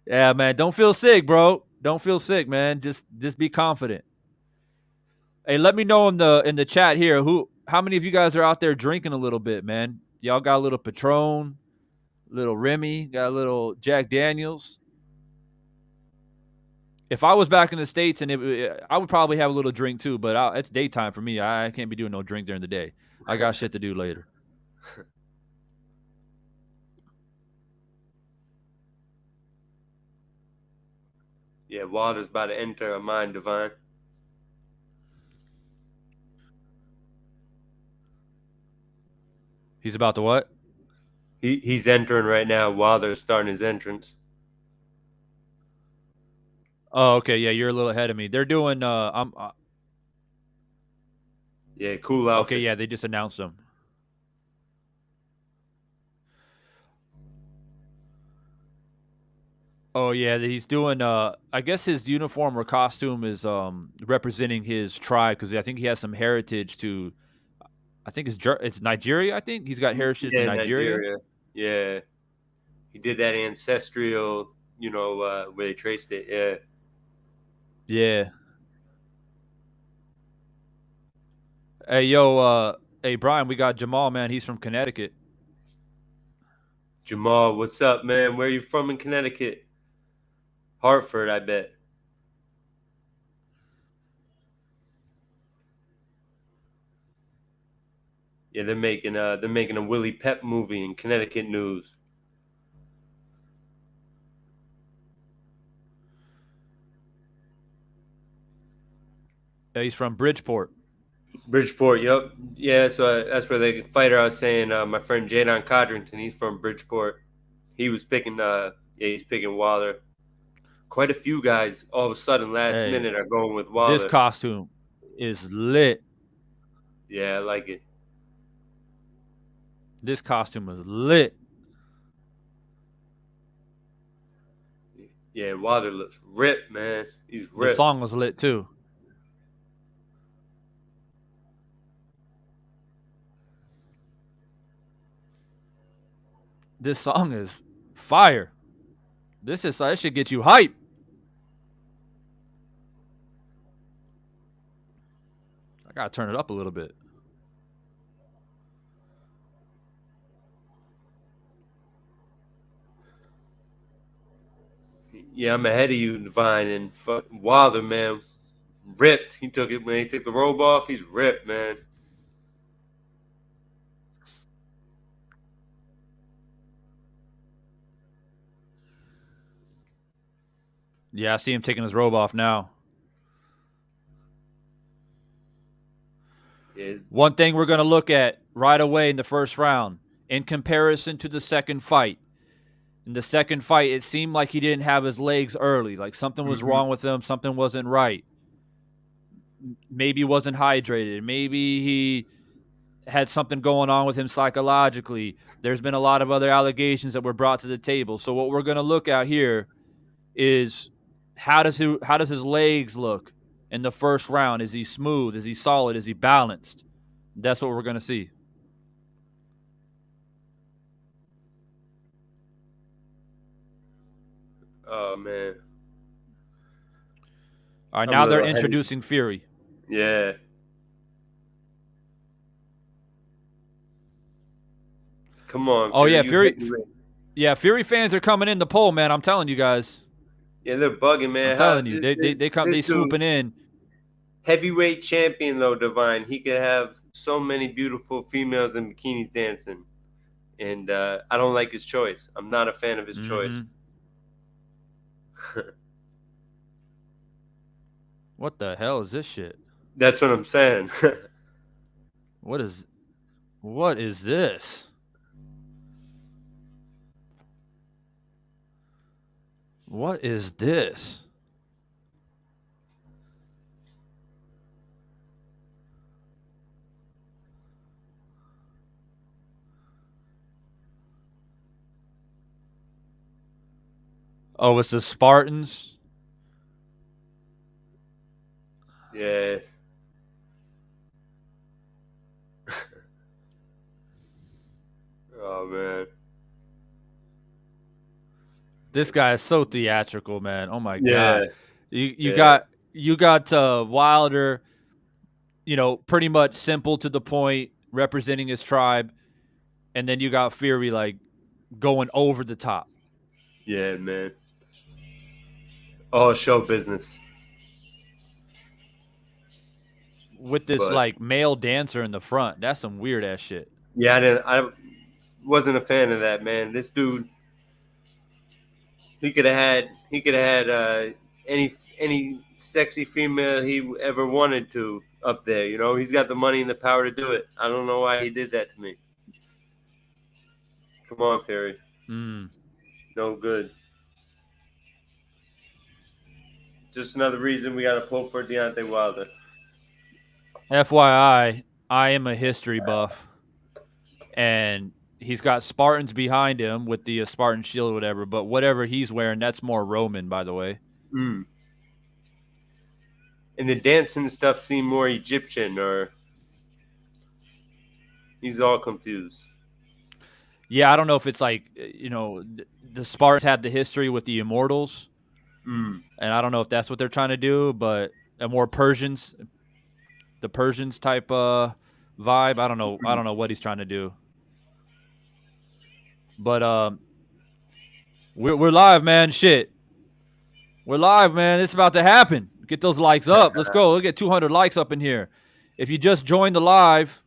[SPEAKER 1] Yeah, man, don't feel sick, bro. Don't feel sick, man. Just be confident. Hey, let me know in the chat here how many of you guys are out there drinking a little bit, man? Y'all got a little Patron, little Remy, got a little Jack Daniels. If I was back in the States, and I would probably have a little drink too, but it's daytime for me. I can't be doing no drink during the day. I got shit to do later.
[SPEAKER 2] Yeah, Wilder's about to enter a mind divine.
[SPEAKER 1] He's about to what?
[SPEAKER 2] He's entering right now. Wilder's starting his entrance.
[SPEAKER 1] Oh, okay. Yeah, you're a little ahead of me. They're doing.
[SPEAKER 2] Yeah, cool outfit.
[SPEAKER 1] Okay, yeah, they just announced them. Oh yeah, he's doing. I guess his uniform or costume is representing his tribe because I think he has some heritage to. I think it's Nigeria. I think he's got heritage to Nigeria.
[SPEAKER 2] Yeah, he did that ancestral. Where they traced it. Yeah.
[SPEAKER 1] Yeah. Hey yo, hey Brian, we got Jamal, man. He's from Connecticut.
[SPEAKER 2] Jamal, what's up, man? Where are you from in Connecticut? Hartford, I bet. Yeah, they're making a Willie Pep movie in Connecticut news.
[SPEAKER 1] Yeah, he's from Bridgeport.
[SPEAKER 2] Bridgeport, yep. Yeah, so that's where the fighter I was saying, my friend Jadon Codrington, he's from Bridgeport. He was picking he's picking Wilder. Quite a few guys all of a sudden last minute are going with Wilder.
[SPEAKER 1] This costume is lit.
[SPEAKER 2] Yeah, I like it.
[SPEAKER 1] This costume is lit.
[SPEAKER 2] Yeah, Wilder looks ripped, man. He's ripped.
[SPEAKER 1] The song was lit too. This song is fire. This should get you hype. I gotta turn it up a little bit.
[SPEAKER 2] Yeah, I'm ahead of you, Divine, and Wilder, man, ripped. He took it when he took the robe off. He's ripped, man.
[SPEAKER 1] Yeah, I see him taking his robe off now.
[SPEAKER 2] Yeah.
[SPEAKER 1] One thing we're going to look at right away in the first round, in comparison to the second fight. In the second fight, it seemed like he didn't have his legs early. Like something was wrong with him. Something wasn't right. Maybe he wasn't hydrated. Maybe he had something going on with him psychologically. There's been a lot of other allegations that were brought to the table. So what we're going to look at here is how does his legs look? in the first round? Is he smooth? Is he solid? Is he balanced? That's what we're going to see.
[SPEAKER 2] Oh man.
[SPEAKER 1] All right,
[SPEAKER 2] I'm a
[SPEAKER 1] now they're
[SPEAKER 2] little heavy.
[SPEAKER 1] introducing Fury.
[SPEAKER 2] Yeah. Come on,
[SPEAKER 1] Oh
[SPEAKER 2] Fury,
[SPEAKER 1] yeah,
[SPEAKER 2] you
[SPEAKER 1] Fury.
[SPEAKER 2] heavyweight.
[SPEAKER 1] Yeah, Fury fans are coming in the poll, man. I'm telling you guys.
[SPEAKER 2] Yeah, they're bugging,
[SPEAKER 1] I'm
[SPEAKER 2] man. How
[SPEAKER 1] telling you, they come,
[SPEAKER 2] this
[SPEAKER 1] they
[SPEAKER 2] dude,
[SPEAKER 1] swooping in.
[SPEAKER 2] heavyweight champion though, Divine, he could have so many beautiful females in bikinis dancing, and I don't like his choice. I'm not a fan of his choice.
[SPEAKER 1] Mm-hmm. What the hell is this shit?
[SPEAKER 2] That's what I'm saying.
[SPEAKER 1] What is this? What is this? Oh, it's the Spartans.
[SPEAKER 2] Yeah. Oh man.
[SPEAKER 1] This guy is so theatrical, man. Oh my
[SPEAKER 2] Yeah.
[SPEAKER 1] god. You
[SPEAKER 2] Yeah.
[SPEAKER 1] you got Wilder, pretty much simple to the point, representing his tribe, and then you got Fury like going over the top
[SPEAKER 2] Yeah, man. Oh, show business.
[SPEAKER 1] with this
[SPEAKER 2] But
[SPEAKER 1] like male dancer in the front. That's some weird ass shit.
[SPEAKER 2] yeah, I wasn't a fan of that, man. This dude, he could have had any sexy female he ever wanted to up there. You know, he's got the money and the power to do it. I don't know why he did that to me. Come on, Fury.
[SPEAKER 1] Mm.
[SPEAKER 2] No good. Just another reason we got to pull for Deontay Wilder.
[SPEAKER 1] FYI, I am a history buff, and he's got Spartans behind him with the Spartan shield or whatever. But whatever he's wearing, that's more Roman, by the way.
[SPEAKER 2] Mm. And the dancing stuff seemed more Egyptian, or he's all confused.
[SPEAKER 1] Yeah, I don't know if it's like the Spartans had the history with the Immortals,
[SPEAKER 2] Mm.
[SPEAKER 1] and I don't know if that's what they're trying to do, but a more the Persians type vibe. I don't know. I don't know what he's trying to do, but we're live, man. Shit, we're live, man. It's about to happen. Get those likes up. Let's go. Let's get 200 likes up in here. If you just joined the live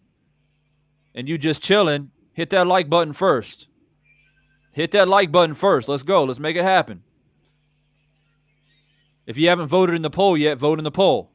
[SPEAKER 1] and you just chilling, hit that like button first. Hit that like button first. Let's go. Let's make it happen. If you haven't voted in the poll yet, vote in the poll.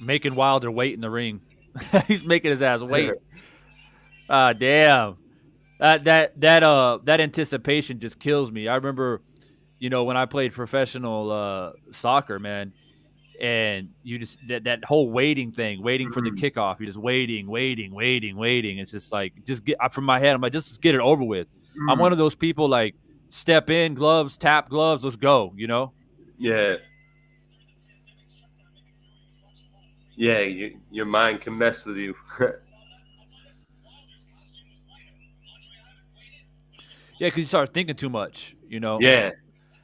[SPEAKER 1] Making Wilder wait in the ring. He's making his ass wait. Damn. That anticipation just kills me. I remember, when I played professional soccer, man, and you just that whole waiting thing, waiting for the kickoff. You're just waiting. It's just like from my head. I'm like, just get it over with. I'm one of those people like step in, gloves, tap gloves, let's go.
[SPEAKER 2] Yeah. Yeah, your mind can mess with you.
[SPEAKER 1] Yeah, because you start thinking too much.
[SPEAKER 2] Yeah.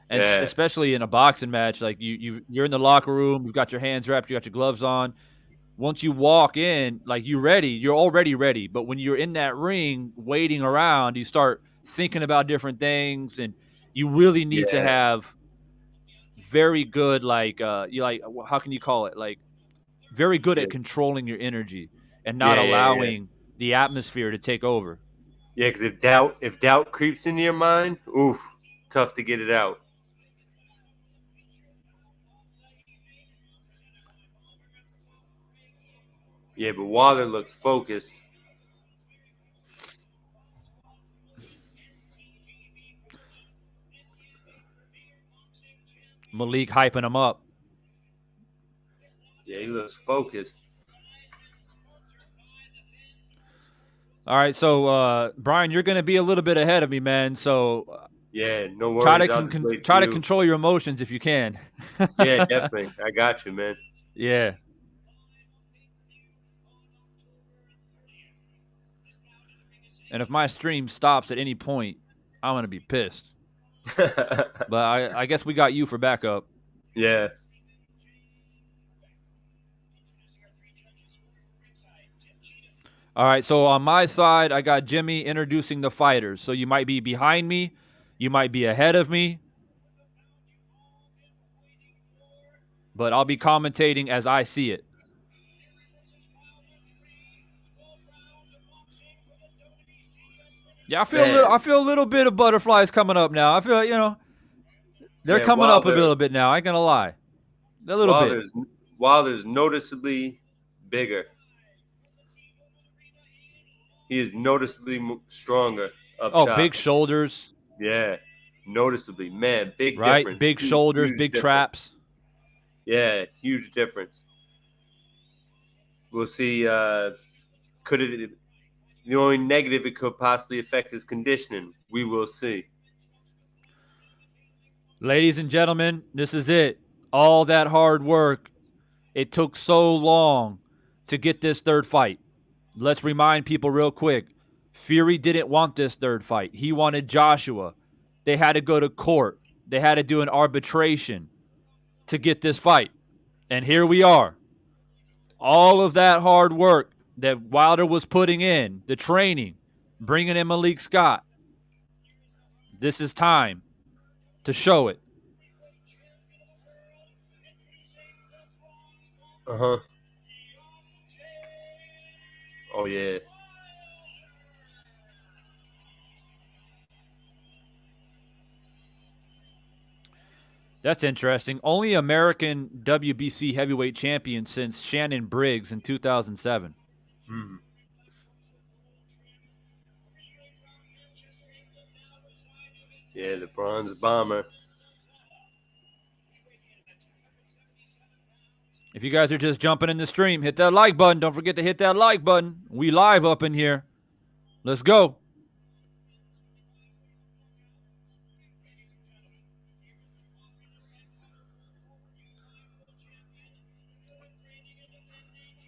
[SPEAKER 1] And
[SPEAKER 2] Yeah.
[SPEAKER 1] especially in a boxing match, like you're in the locker room, you've got your hands wrapped, you got your gloves on. Once you walk in, like you're already ready. But when you're in that ring waiting around, you start thinking about different things, and you really need to
[SPEAKER 2] Yeah.
[SPEAKER 1] have very good, how can you call it? Like very good at controlling your energy and not
[SPEAKER 2] Yeah.
[SPEAKER 1] allowing the atmosphere to take over.
[SPEAKER 2] Yeah, because if doubt creeps into your mind, oof, tough to get it out. Yeah, but Wilder looks focused.
[SPEAKER 1] Malik hyping him up.
[SPEAKER 2] Yeah, he looks focused.
[SPEAKER 1] All right, so Brian, you're going to be a little bit ahead of me, man. So
[SPEAKER 2] Yeah, no
[SPEAKER 1] try
[SPEAKER 2] worries. I'll just wait for
[SPEAKER 1] try to
[SPEAKER 2] you.
[SPEAKER 1] control your emotions if you can.
[SPEAKER 2] Yeah, definitely. I got you, man.
[SPEAKER 1] Yeah. And if my stream stops at any point, I'm going to be pissed. But I guess we got you for backup.
[SPEAKER 2] Yeah.
[SPEAKER 1] All right, so on my side, I got Jimmy introducing the fighters. So you might be behind me, you might be ahead of me, but I'll be commentating as I see it. Yeah, I feel a little bit of butterflies coming up now. I feel, they're coming up a little bit now. I ain't gonna lie, a little bit.
[SPEAKER 2] Wilder's noticeably bigger. He is noticeably stronger up top.
[SPEAKER 1] Big shoulders.
[SPEAKER 2] Yeah, noticeably, man. Big
[SPEAKER 1] right?
[SPEAKER 2] difference.
[SPEAKER 1] Big shoulders,
[SPEAKER 2] huge
[SPEAKER 1] big
[SPEAKER 2] difference.
[SPEAKER 1] traps.
[SPEAKER 2] Yeah, huge difference. We'll see. Could it? The only negative it could possibly affect his conditioning. We will see.
[SPEAKER 1] Ladies and gentlemen, this is it. All that hard work. It took so long to get this third fight. Let's remind people real quick. Fury didn't want this third fight. He wanted Joshua. They had to go to court. They had to do an arbitration to get this fight. And here we are. All of that hard work that Wilder was putting in, the training, bringing in Malik Scott. This is time to show it.
[SPEAKER 2] Uh-huh. Oh, yeah.
[SPEAKER 1] That's interesting. Only American WBC heavyweight champion since Shannon Briggs in 2007.
[SPEAKER 2] Mm-hmm. Yeah, the bronze bomber.
[SPEAKER 1] If you guys are just jumping in the stream, hit that like button. Don't forget to hit that like button. We live up in here. Let's go.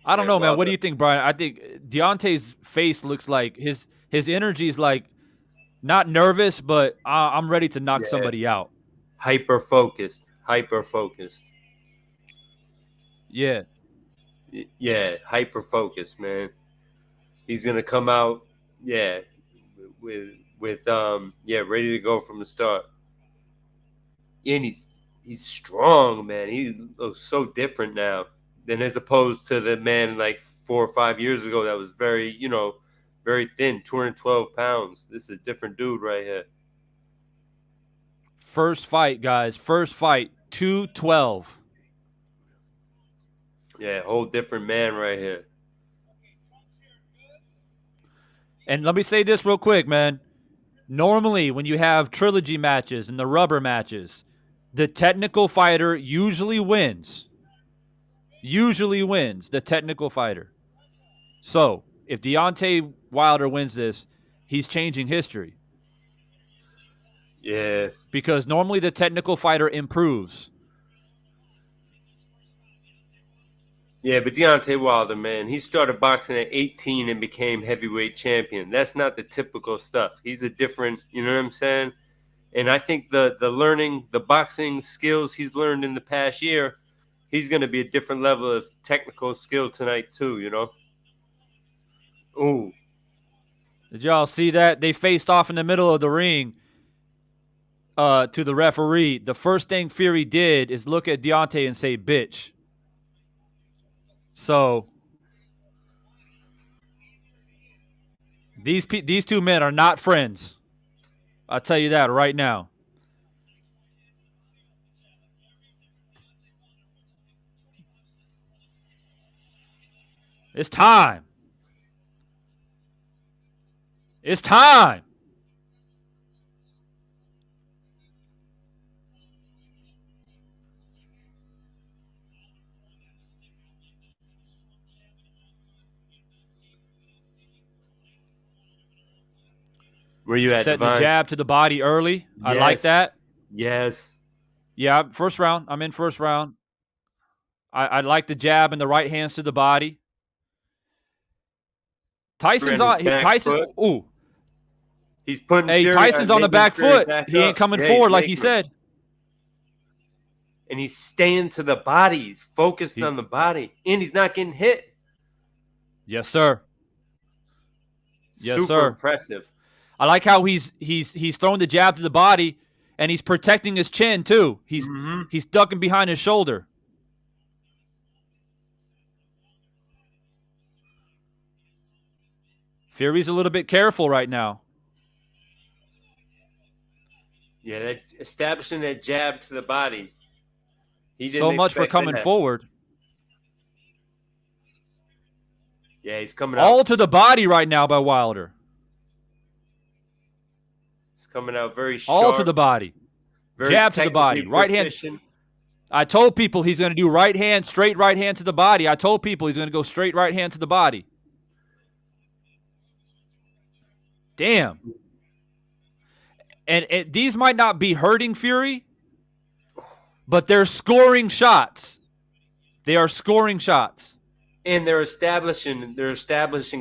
[SPEAKER 1] I don't know, man. What do you think, Brian? I think Deontay's face looks like his energy is like not nervous, but I'm ready to knock somebody out.
[SPEAKER 2] Hyper focused.
[SPEAKER 1] Yeah.
[SPEAKER 2] Yeah, hyper focused, man. He's gonna come out, with ready to go from the start. And he's strong, man. He looks so different now than as opposed to the man like 4 or 5 years ago that was very, very thin, 212 pounds. This is a different dude right here.
[SPEAKER 1] First fight, guys. 212.
[SPEAKER 2] Yeah, whole different man right here.
[SPEAKER 1] And let me say this real quick, man. Normally, when you have trilogy matches and the rubber matches, the technical fighter usually wins. The technical fighter. So, if Deontay Wilder wins this, he's changing history.
[SPEAKER 2] Yeah.
[SPEAKER 1] Because normally the technical fighter improves.
[SPEAKER 2] Yeah, but Deontay Wilder, man, he started boxing at 18 and became heavyweight champion. That's not the typical stuff. He's a different, you know what I'm saying? And I think the learning, the boxing skills he's learned in the past year, he's going to be a different level of technical skill tonight too, Ooh.
[SPEAKER 1] Did y'all see that? They faced off in the middle of the ring to the referee. The first thing Fury did is look at Deontay and say, bitch. So these two men are not friends. I'll tell you that right now. It's time. It's time.
[SPEAKER 2] Where you at,
[SPEAKER 1] Setting the
[SPEAKER 2] Divine?
[SPEAKER 1] jab to the body early. I like
[SPEAKER 2] Yes.
[SPEAKER 1] that.
[SPEAKER 2] Yes.
[SPEAKER 1] Yeah, first round. I'm in first round. I like the jab and the right hands to the body. Tyson's
[SPEAKER 2] On his
[SPEAKER 1] on.
[SPEAKER 2] back
[SPEAKER 1] Tyson.
[SPEAKER 2] foot.
[SPEAKER 1] Ooh.
[SPEAKER 2] He's putting
[SPEAKER 1] Hey,
[SPEAKER 2] Fury
[SPEAKER 1] Tyson's on the
[SPEAKER 2] making
[SPEAKER 1] back
[SPEAKER 2] Fury
[SPEAKER 1] foot.
[SPEAKER 2] back
[SPEAKER 1] He ain't
[SPEAKER 2] up.
[SPEAKER 1] coming
[SPEAKER 2] Yeah, he's
[SPEAKER 1] forward like he
[SPEAKER 2] making him.
[SPEAKER 1] said.
[SPEAKER 2] And he's staying to the body. He's focused on the body. And he's not getting hit.
[SPEAKER 1] Yes, sir. Yes,
[SPEAKER 2] Super
[SPEAKER 1] sir.
[SPEAKER 2] impressive.
[SPEAKER 1] I like how he's throwing the jab to the body and he's protecting his chin too. He's ducking behind his shoulder. Fury's a little bit careful right now.
[SPEAKER 2] Yeah, establishing that jab to the body. He didn't
[SPEAKER 1] So much for coming forward.
[SPEAKER 2] Yeah, he's coming out.
[SPEAKER 1] All to the body right now by Wilder.
[SPEAKER 2] He's coming out very sharp.
[SPEAKER 1] All to the body. Jab to the body. Right hand. I told people he's going to do right hand, straight right hand to the body. I told people he's going to go straight right hand to the body. Damn. And these might not be hurting Fury, but they're scoring shots. They are scoring shots.
[SPEAKER 2] And they're establishing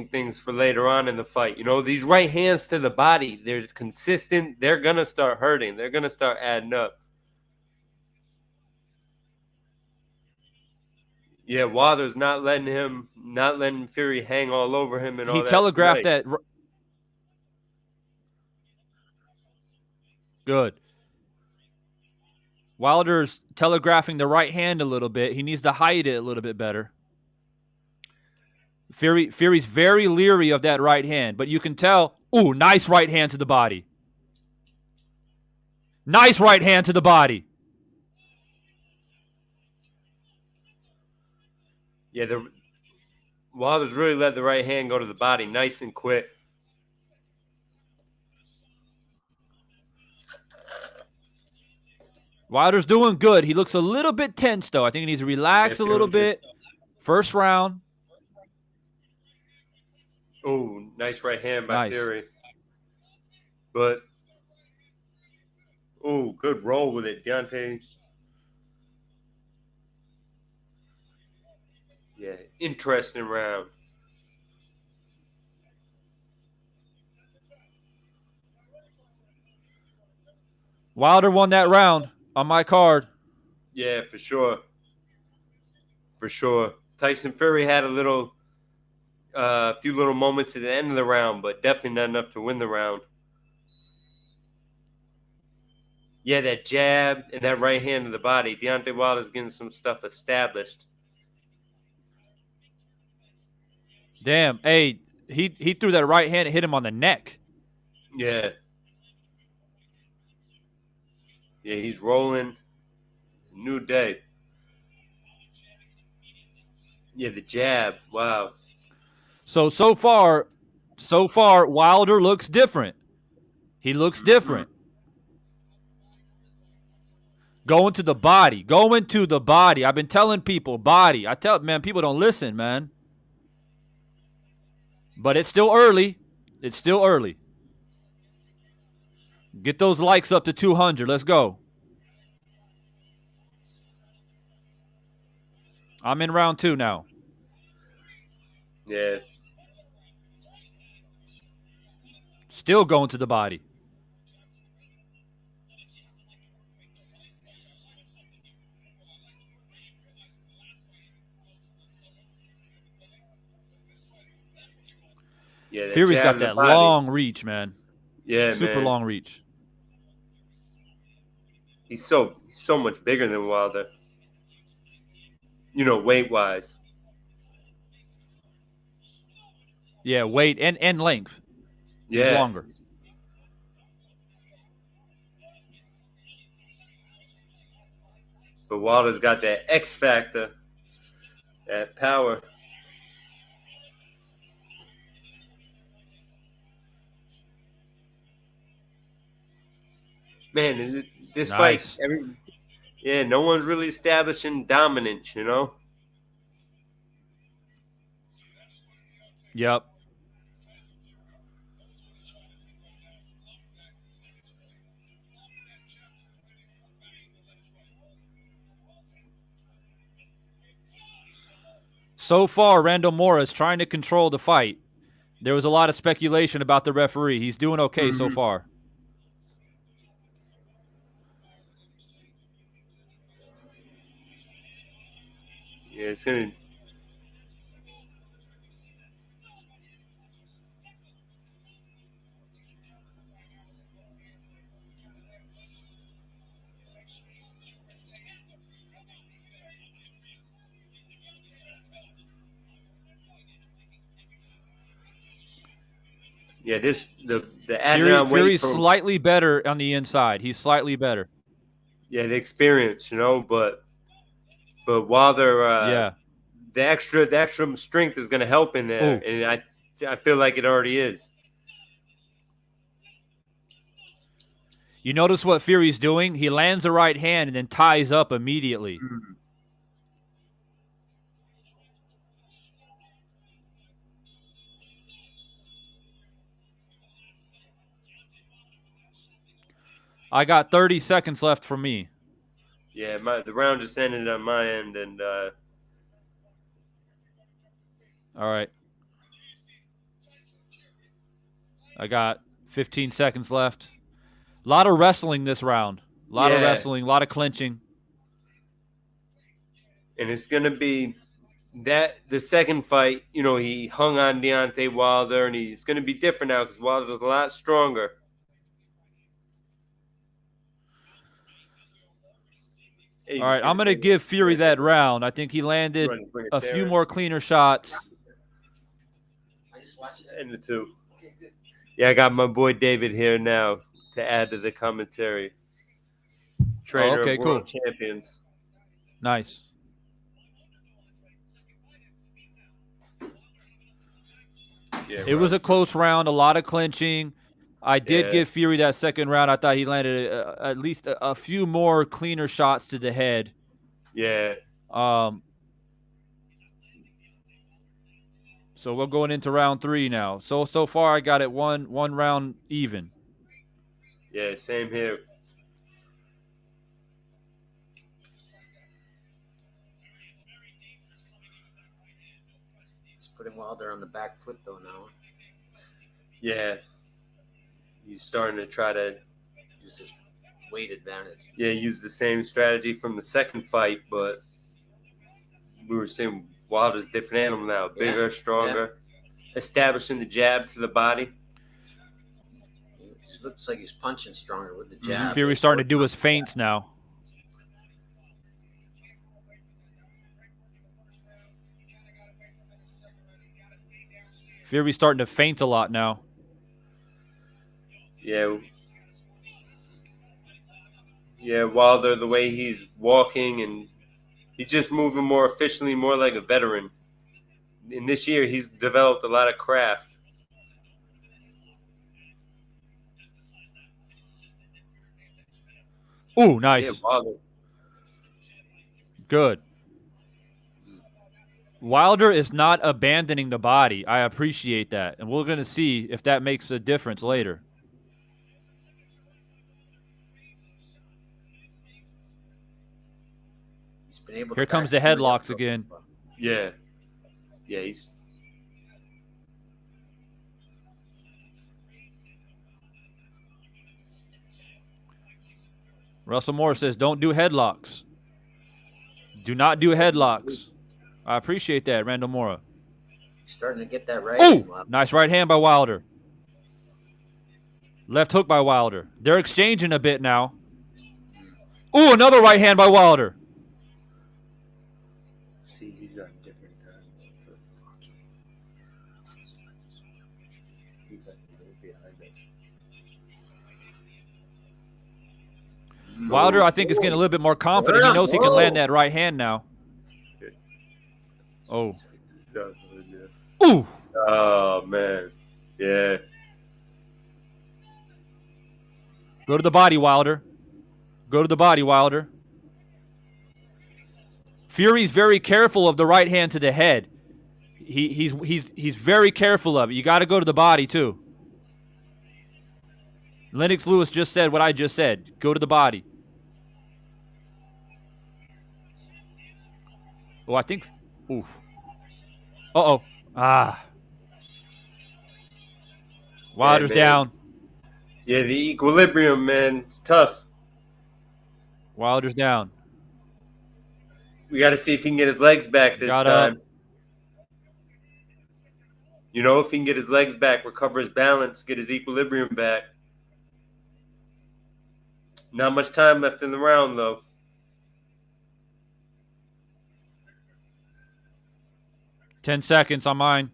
[SPEAKER 2] things for later on in the fight. You know, these right hands to the body, they're consistent. They're going to start hurting. They're going to start adding up. Yeah, Wilder's not letting Fury hang all over him and all that.
[SPEAKER 1] He telegraphed that. Good. Wilder's telegraphing the right hand a little bit. He needs to hide it a little bit better. Fury's very leery of that right hand, but you can tell, ooh, nice right hand to the body. Nice right hand to the body.
[SPEAKER 2] Yeah, Wilder's really let the right hand go to the body nice and quick.
[SPEAKER 1] Wilder's doing good. He looks a little bit tense, though. I think he needs to relax a little bit. First round.
[SPEAKER 2] Oh, nice right hand by Fury. But, oh, good roll with it, Deontay. Yeah, interesting round.
[SPEAKER 1] Wilder won that round on my card.
[SPEAKER 2] Yeah, for sure. For sure. Tyson Fury had a few little moments at the end of the round, but definitely not enough to win the round. Yeah, that jab and that right hand to the body. Deontay Wilder's getting some stuff established.
[SPEAKER 1] Damn. Hey, he threw that right hand and hit him on the neck.
[SPEAKER 2] Yeah. Yeah, he's rolling. New day. Yeah, the jab. Wow.
[SPEAKER 1] So far, Wilder looks different. He looks different. Going to the body. Going to the body. I've been telling people, body. Man, people don't listen, man. But it's still early. It's still early. Get those likes up to 200. Let's go. I'm in round 2 now.
[SPEAKER 2] Yeah.
[SPEAKER 1] Still going to the body.
[SPEAKER 2] Yeah,
[SPEAKER 1] Fury's got that long reach, man.
[SPEAKER 2] Yeah,
[SPEAKER 1] super long reach.
[SPEAKER 2] He's so much bigger than Wilder. You know, weight-wise.
[SPEAKER 1] Yeah, weight and length.
[SPEAKER 2] Yeah.
[SPEAKER 1] He's longer.
[SPEAKER 2] But Wilder's got that X factor, that power. Man, is it this
[SPEAKER 1] nice.
[SPEAKER 2] fight? Yeah, no one's really establishing dominance, you know?
[SPEAKER 1] Yep. So far, Randall Moore is trying to control the fight. There was a lot of speculation about the referee. He's doing okay so far.
[SPEAKER 2] Yeah, it's gonna. Yeah, the added on weight
[SPEAKER 1] Fury's
[SPEAKER 2] from
[SPEAKER 1] slightly better on the inside. He's slightly better.
[SPEAKER 2] the experience, but Wilder, the extra strength is going to help in there, and I feel like it already is.
[SPEAKER 1] You notice what Fury's doing? He lands a right hand and then ties up immediately.
[SPEAKER 2] Mm-hmm.
[SPEAKER 1] I got 30 seconds left for me.
[SPEAKER 2] Yeah, the round just ended on my end, and
[SPEAKER 1] all right. I got 15 seconds left. A lot of wrestling this round. A lot of wrestling, a lot of clinching.
[SPEAKER 2] And it's going to be the second fight, he hung on Deontay Wilder, and he's going to be different now because Wilder's a lot stronger.
[SPEAKER 1] All right, I'm going to give Fury that round. I think he landed a few more cleaner shots.
[SPEAKER 2] And the two. Yeah, I got my boy David here now to add to the commentary. Trainer of world champions.
[SPEAKER 1] Nice. Yeah, it was a close round, a lot of clinching. I did give Fury that second round. I thought he landed at least a few more cleaner shots to the head.
[SPEAKER 2] Yeah.
[SPEAKER 1] So we're going into round 3 now. So far I got it one round even.
[SPEAKER 2] Yeah, same here.
[SPEAKER 3] He's putting Wilder on the back foot though now.
[SPEAKER 2] Yeah. He's starting to try to
[SPEAKER 3] use his weight advantage.
[SPEAKER 2] Yeah, use the same strategy from the second fight, but we were saying Wilder's a different animal now. Bigger, stronger, establishing the jab to the body.
[SPEAKER 3] It looks like he's punching stronger with the jab.
[SPEAKER 1] Fury's starting to do his feints now. Fury's starting to feint a lot now.
[SPEAKER 2] Yeah, Wilder, the way he's walking, and he's just moving more efficiently, more like a veteran. And this year, he's developed a lot of craft.
[SPEAKER 1] Ooh, nice.
[SPEAKER 2] Yeah, Wilder.
[SPEAKER 1] Good. Wilder is not abandoning the body. I appreciate that. And we're going to see if that makes a difference later.
[SPEAKER 3] He's been able
[SPEAKER 1] Here comes the headlocks again.
[SPEAKER 2] Yeah. Yeah, he's...
[SPEAKER 1] Russell Moore says, don't do headlocks. Do not do headlocks. I appreciate that, Randall Moore.
[SPEAKER 3] He's starting to get that right.
[SPEAKER 1] Oh, nice right hand by Wilder. Left hook by Wilder. They're exchanging a bit now. Ooh, another right hand by Wilder.
[SPEAKER 2] See, he's got different
[SPEAKER 1] Wilder, I think, is getting a little bit more confident. He knows he can land that right hand now. Oh. Ooh.
[SPEAKER 2] Oh, man. Yeah.
[SPEAKER 1] Go to the body, Wilder. Go to the body, Wilder. Fury's very careful of the right hand to the head. He's very careful of it. You got to go to the body, too. Lennox Lewis just said what I just said. Go to the body. Oh, I think... Oof. Uh-oh. Ah. Wilder's
[SPEAKER 2] man.
[SPEAKER 1] down.
[SPEAKER 2] Yeah, the equilibrium, man, it's tough.
[SPEAKER 1] Wilder's down.
[SPEAKER 2] We got to see if he can get his legs back this
[SPEAKER 1] Got
[SPEAKER 2] time.
[SPEAKER 1] up.
[SPEAKER 2] You know, if he can get his legs back, recover his balance, get his equilibrium back. Not much time left in the round, though.
[SPEAKER 1] Ten seconds on mine.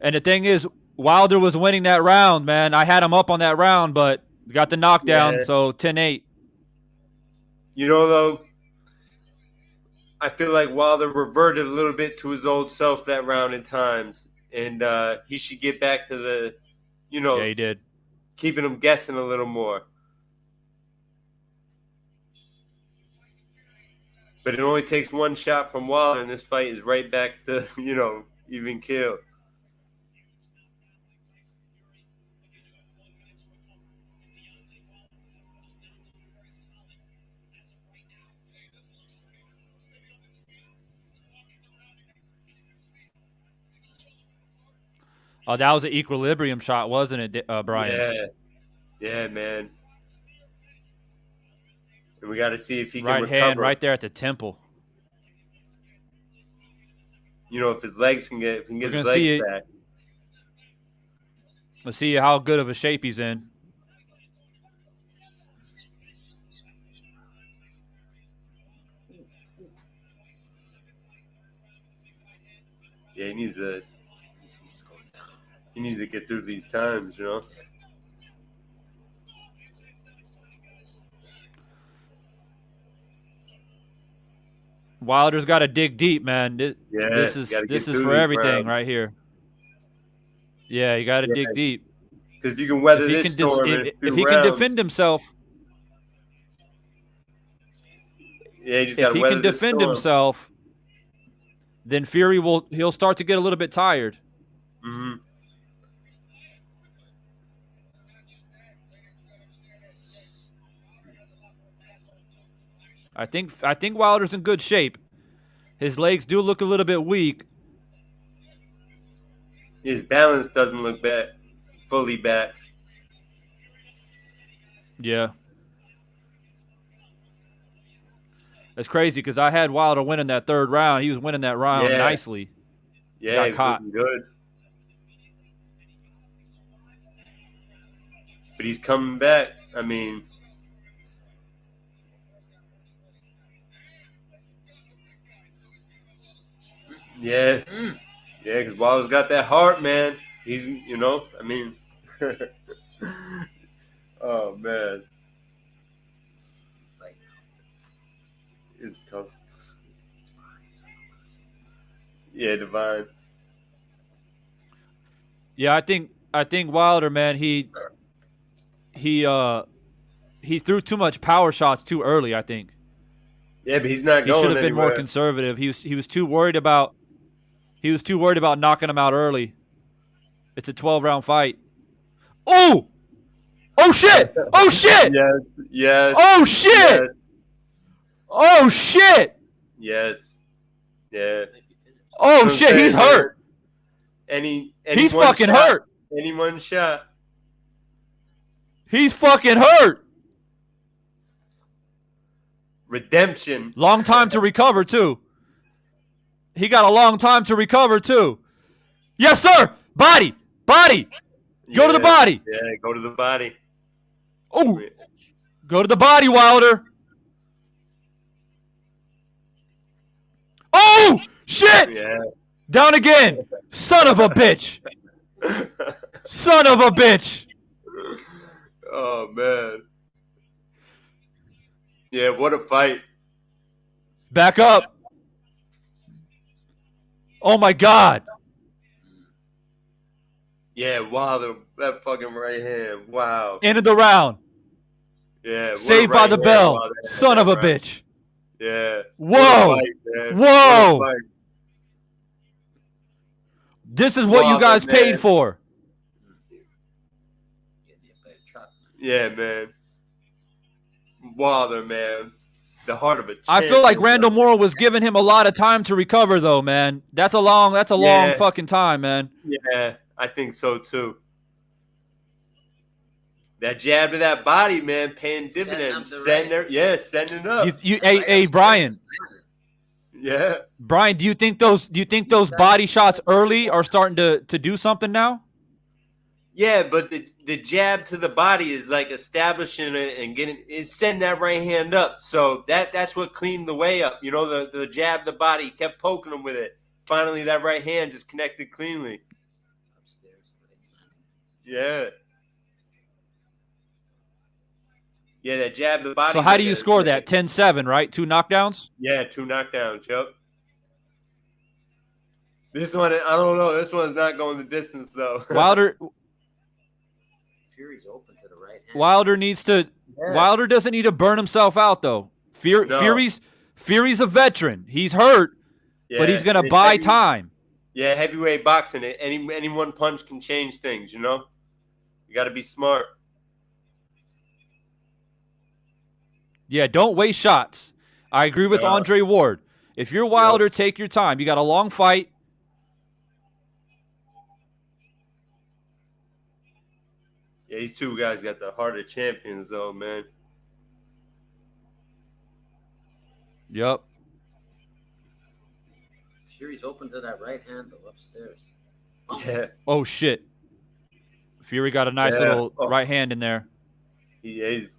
[SPEAKER 1] And the thing is, Wilder was winning that round, man. I had him up on that round, but got the knockdown, so 10-8.
[SPEAKER 2] You know, though, I feel like Wilder reverted a little bit to his old self that round in times. And he should get back to the,
[SPEAKER 1] Yeah, he did.
[SPEAKER 2] keeping him guessing a little more. But it only takes one shot from Wilder, and this fight is right back to, even kill.
[SPEAKER 1] Oh, that was an equilibrium shot, wasn't it, Brian?
[SPEAKER 2] Yeah, man. And we got to see if he can
[SPEAKER 1] Right
[SPEAKER 2] recover.
[SPEAKER 1] hand right there at the temple.
[SPEAKER 2] If his legs can get, his legs back.
[SPEAKER 1] Let's see how good of a shape he's in.
[SPEAKER 2] Yeah, he needs to get through these times,
[SPEAKER 1] Wilder's got to dig deep, man. This is for everything right here. Yeah, you got to dig deep.
[SPEAKER 2] Because if you can weather this storm
[SPEAKER 1] if he can defend himself.
[SPEAKER 2] Yeah, you just
[SPEAKER 1] if he can defend himself, then Fury he'll start to get a little bit tired.
[SPEAKER 2] Mm-hmm.
[SPEAKER 1] I think Wilder's in good shape. His legs do look a little bit weak.
[SPEAKER 2] His balance doesn't look fully back.
[SPEAKER 1] Yeah. That's crazy because I had Wilder winning that third round. He was winning that round nicely.
[SPEAKER 2] Yeah,
[SPEAKER 1] got caught.
[SPEAKER 2] Good. But he's coming back. I mean, yeah, because Wilder's got that heart, man. He's, I mean, oh man, it's tough. Yeah, Divine.
[SPEAKER 1] Yeah, I think Wilder, man, he threw too much power shots too early, I think.
[SPEAKER 2] Yeah, but he's not going anywhere.
[SPEAKER 1] He should have been more conservative. He was too worried about knocking him out early. It's a 12-round fight. Oh! Oh shit! Oh shit!
[SPEAKER 2] Yes.
[SPEAKER 1] Oh shit!
[SPEAKER 2] Yes.
[SPEAKER 1] Oh shit!
[SPEAKER 2] Yes. Yeah.
[SPEAKER 1] Oh shit, he's hurt.
[SPEAKER 2] He's
[SPEAKER 1] fucking hurt.
[SPEAKER 2] Any one shot.
[SPEAKER 1] He's fucking hurt.
[SPEAKER 2] Redemption.
[SPEAKER 1] Long time to recover, too. He got a long time to recover, too. Yes, sir. Body. Go to the body.
[SPEAKER 2] Yeah, go to the body.
[SPEAKER 1] Oh, go to the body, Wilder. Oh, shit.
[SPEAKER 2] Yeah.
[SPEAKER 1] Down again. Son of a bitch. Son of a bitch.
[SPEAKER 2] Oh, man. Yeah, what a fight.
[SPEAKER 1] Back up. Oh, my God.
[SPEAKER 2] Yeah, wow, that fucking right hand. Wow.
[SPEAKER 1] End of the round.
[SPEAKER 2] Yeah.
[SPEAKER 1] Saved by the bell. Son of a bitch.
[SPEAKER 2] Yeah.
[SPEAKER 1] Whoa.
[SPEAKER 2] Fight,
[SPEAKER 1] whoa. This is what you guys paid for.
[SPEAKER 2] Yeah, man. Wilder, man. The heart of a champion.
[SPEAKER 1] I feel like Randall Moore was giving him a lot of time to recover, though, man. That's a long fucking time, man.
[SPEAKER 2] Yeah, I think so too. That jab to that body, man, paying dividends. Setting it up.
[SPEAKER 1] Hey, Brian.
[SPEAKER 2] Yeah.
[SPEAKER 1] Brian, do you think those body shots early are starting to do something now?
[SPEAKER 2] Yeah, but the jab to the body is like establishing it and it's setting that right hand up. So that's what cleaned the way up. You know, the jab to the body, kept poking him with it. Finally, that right hand just connected cleanly. Yeah. Yeah, that jab to the body.
[SPEAKER 1] So how do you score that? 10-7, right? 2 knockdowns?
[SPEAKER 2] Yeah, 2 knockdowns. Yep. This one, I don't know. This one's not going the distance, though.
[SPEAKER 3] Fury's open to the right hand.
[SPEAKER 1] Wilder needs to. Yeah. Wilder doesn't need to burn himself out, though. Fury's a veteran. He's hurt, but he's gonna buy time.
[SPEAKER 2] Yeah, heavyweight boxing. Any one punch can change things. You know, you got to be smart.
[SPEAKER 1] Yeah, don't waste shots. I agree with Andre Ward. If you're Wilder, take your time. You got a long fight.
[SPEAKER 2] Yeah, these two guys got the heart of champions, though, man.
[SPEAKER 1] Yep.
[SPEAKER 3] Fury's open to that right hand, though, upstairs.
[SPEAKER 2] Oh. Yeah.
[SPEAKER 1] Oh, shit. Fury got a nice little right hand in there.
[SPEAKER 2] He is.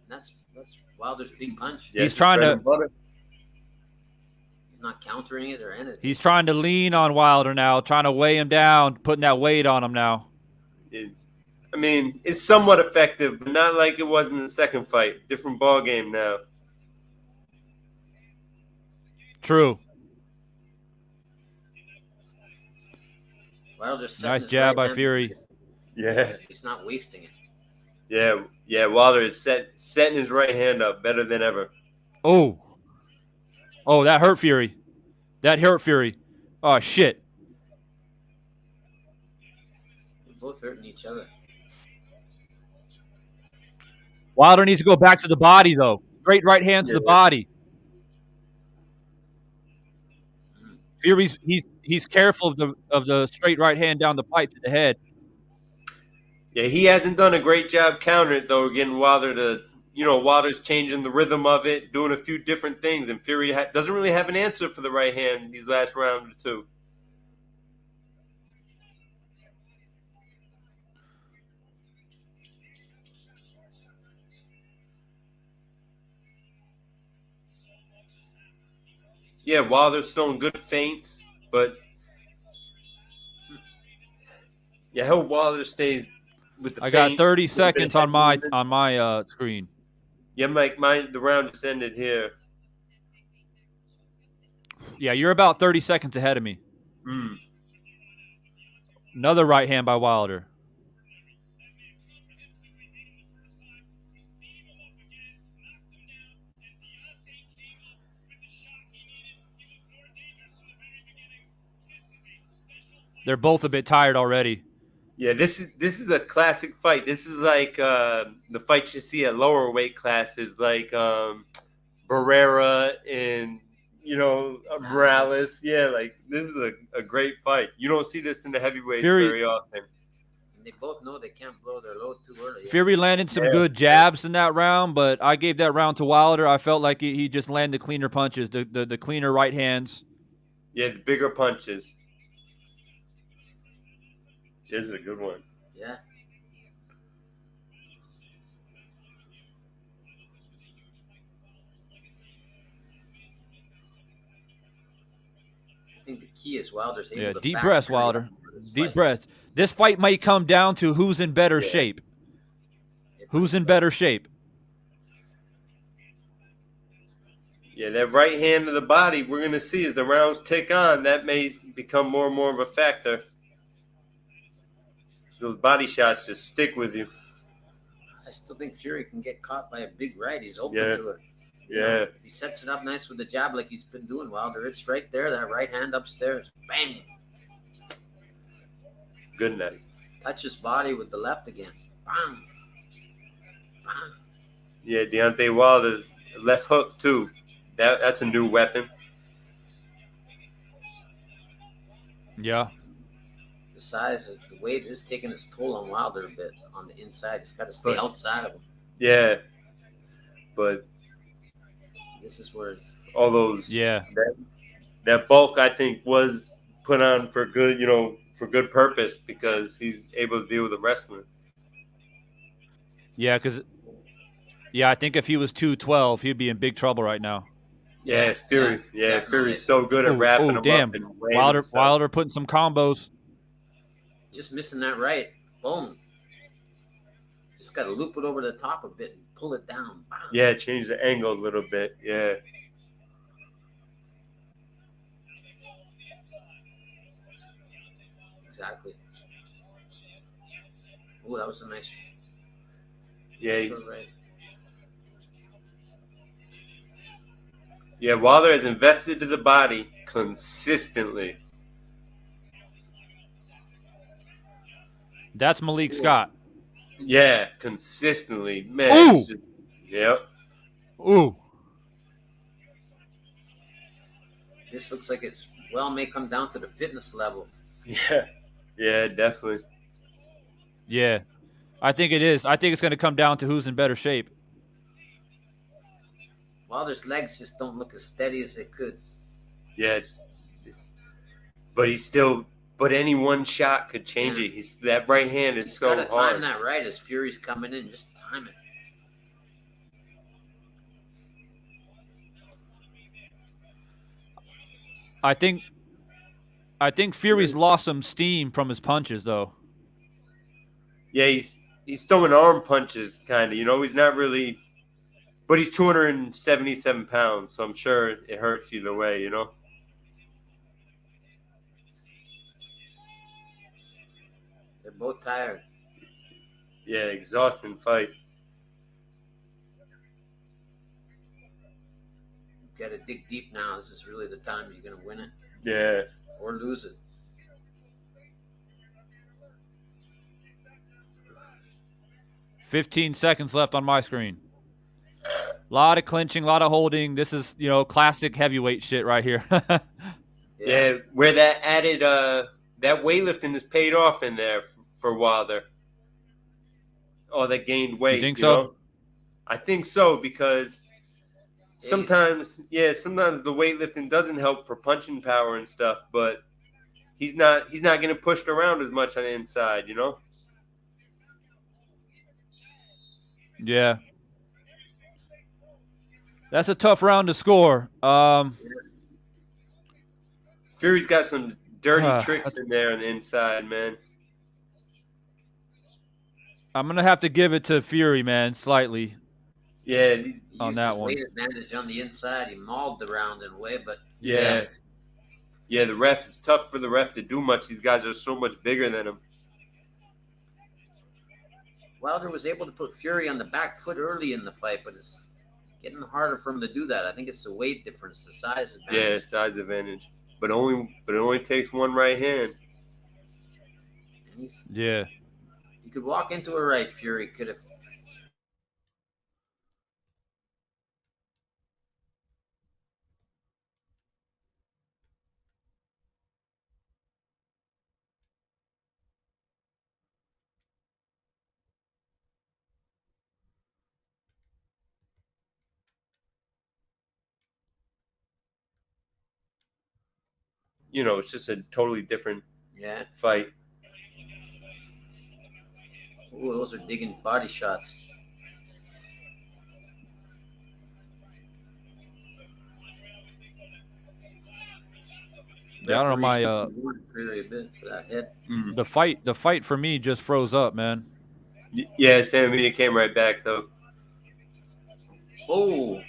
[SPEAKER 3] That's Wilder's big punch.
[SPEAKER 1] Yeah, he's trying to.
[SPEAKER 3] He's not countering it or anything.
[SPEAKER 1] He's trying to lean on Wilder now, trying to weigh him down, putting that weight on him now.
[SPEAKER 2] It's somewhat effective, but not like it was in the second fight. Different ball game now.
[SPEAKER 1] True.
[SPEAKER 3] Wilder's
[SPEAKER 1] nice jab by Fury.
[SPEAKER 2] Yeah.
[SPEAKER 3] He's not wasting it.
[SPEAKER 2] Yeah. Wilder is setting his right hand up better than ever.
[SPEAKER 1] Oh, that hurt Fury. Oh, shit.
[SPEAKER 3] They're both hurting each other.
[SPEAKER 1] Wilder needs to go back to the body, though. Straight right hand to the body. Fury's he's careful of the straight right hand down the pipe to the head.
[SPEAKER 2] Yeah, he hasn't done a great job countering it, though, getting Wilder to, Wilder's changing the rhythm of it, doing a few different things, and Fury doesn't really have an answer for the right hand these last round or two. Yeah, Wilder's throwing good feints, but I hope Wilder stays with the
[SPEAKER 1] I
[SPEAKER 2] feints.
[SPEAKER 1] got 30 seconds on my screen.
[SPEAKER 2] Yeah, Mike, the round just ended here.
[SPEAKER 1] Yeah, you're about 30 seconds ahead of me. Another right hand by Wilder. They're both a bit tired already.
[SPEAKER 2] Yeah, this is a classic fight. This is like the fights you see at lower weight classes, like Barrera and Morales. Yeah, like this is a great fight. You don't see this in the heavyweights very often.
[SPEAKER 3] And they both know they can't blow their load too early.
[SPEAKER 1] Fury landed some good jabs in that round, but I gave that round to Wilder. I felt like he just landed cleaner punches, the cleaner right hands.
[SPEAKER 2] Yeah, the bigger punches. This is a good one.
[SPEAKER 3] Yeah. I think the key is Wilder's able to
[SPEAKER 1] deep breaths, Wilder. Deep breaths. This fight might come down to who's in better shape. Who's in better shape?
[SPEAKER 2] Yeah, that right hand to the body, we're going to see as the rounds tick on, that may become more and more of a factor. Those body shots just stick with you.
[SPEAKER 3] I still think Fury can get caught by a big right. He's open to it.
[SPEAKER 2] Yeah.
[SPEAKER 3] If he sets it up nice with the jab like he's been doing, Wilder, it's right there, that right hand upstairs. Bang.
[SPEAKER 2] Good night.
[SPEAKER 3] Touch his body with the left again. Bang. Bang.
[SPEAKER 2] Yeah, Deontay Wilder left hook too. That's a new weapon.
[SPEAKER 1] Yeah.
[SPEAKER 3] The size, the weight is taking its toll on Wilder a bit on the inside. He's got to stay
[SPEAKER 2] But-
[SPEAKER 3] outside of him.
[SPEAKER 2] Yeah, but
[SPEAKER 3] This is where it's
[SPEAKER 2] all those
[SPEAKER 1] Yeah.
[SPEAKER 2] that bulk I think was put on for good, for good purpose because he's able to deal with the wrestling.
[SPEAKER 1] Yeah, I think if he was 212, he'd be in big trouble right now.
[SPEAKER 2] Yeah, Fury. Yeah,
[SPEAKER 3] definitely.
[SPEAKER 2] Fury's so good at wrapping him
[SPEAKER 1] damn.
[SPEAKER 2] up and weighing him.
[SPEAKER 1] Wilder putting some combos.
[SPEAKER 3] just missing that right. Boom. Just got to loop it over the top a bit and pull it down. Bam.
[SPEAKER 2] Yeah, change the angle a little bit. Yeah.
[SPEAKER 3] Exactly. Oh, that was a nice.
[SPEAKER 2] Yeah,
[SPEAKER 3] short right.
[SPEAKER 2] Yeah, Wilder has invested to the body consistently.
[SPEAKER 1] That's Malik Scott.
[SPEAKER 2] Yeah, consistently. Man.
[SPEAKER 1] Ooh!
[SPEAKER 2] Yep.
[SPEAKER 1] Ooh.
[SPEAKER 3] This looks like it's may come down to the fitness level.
[SPEAKER 2] Yeah. Yeah, definitely.
[SPEAKER 1] Yeah. I think it is. I think it's going to come down to who's in better shape.
[SPEAKER 3] Wilder's legs just don't look as steady as they could.
[SPEAKER 2] Yeah, but any one shot could change it. That right hand is so
[SPEAKER 3] He's got to
[SPEAKER 2] hard.
[SPEAKER 3] time that right as Fury's coming in. Just time it.
[SPEAKER 1] I think Fury's lost some steam from his punches, though.
[SPEAKER 2] Yeah, he's throwing arm punches, kind of. He's not really, but he's 277 pounds, so I'm sure it hurts either way.
[SPEAKER 3] They're both tired.
[SPEAKER 2] Yeah, exhausting fight.
[SPEAKER 3] You got to dig deep now. This is really the time you're going to win it.
[SPEAKER 2] Yeah.
[SPEAKER 3] Or lose it.
[SPEAKER 1] $15 seconds left on my screen. A lot of clinching, a lot of holding. This is, classic heavyweight shit right here.
[SPEAKER 2] Yeah, where that added that weightlifting is paid off in there for Wilder. Oh, that gained weight.
[SPEAKER 1] You think so?
[SPEAKER 2] I think so because sometimes the weightlifting doesn't help for punching power and stuff, but he's not getting pushed around as much on the inside,
[SPEAKER 1] Yeah. That's a tough round to score.
[SPEAKER 2] Fury's got some dirty tricks in there on the inside, man.
[SPEAKER 1] I'm going to have to give it to Fury, man, slightly.
[SPEAKER 2] Yeah.
[SPEAKER 1] On that one.
[SPEAKER 3] Weight advantage on the inside. He mauled the round in a way, but
[SPEAKER 2] yeah, the ref. It's tough for the ref to do much. These guys are so much bigger than him.
[SPEAKER 3] Wilder was able to put Fury on the back foot early in the fight, but it's getting harder for him to do that. I think it's the weight difference, the size advantage.
[SPEAKER 2] Yeah, size advantage. But it only takes one right hand.
[SPEAKER 1] Yeah.
[SPEAKER 3] You could walk into a right. Fury could have.
[SPEAKER 2] It's just a totally different fight.
[SPEAKER 3] Oh, those are digging body shots.
[SPEAKER 1] Yeah, I don't know, my
[SPEAKER 3] really a bit for that head.
[SPEAKER 1] the fight for me just froze up, man.
[SPEAKER 2] Yeah, Sam Media came right back though.
[SPEAKER 3] Oh.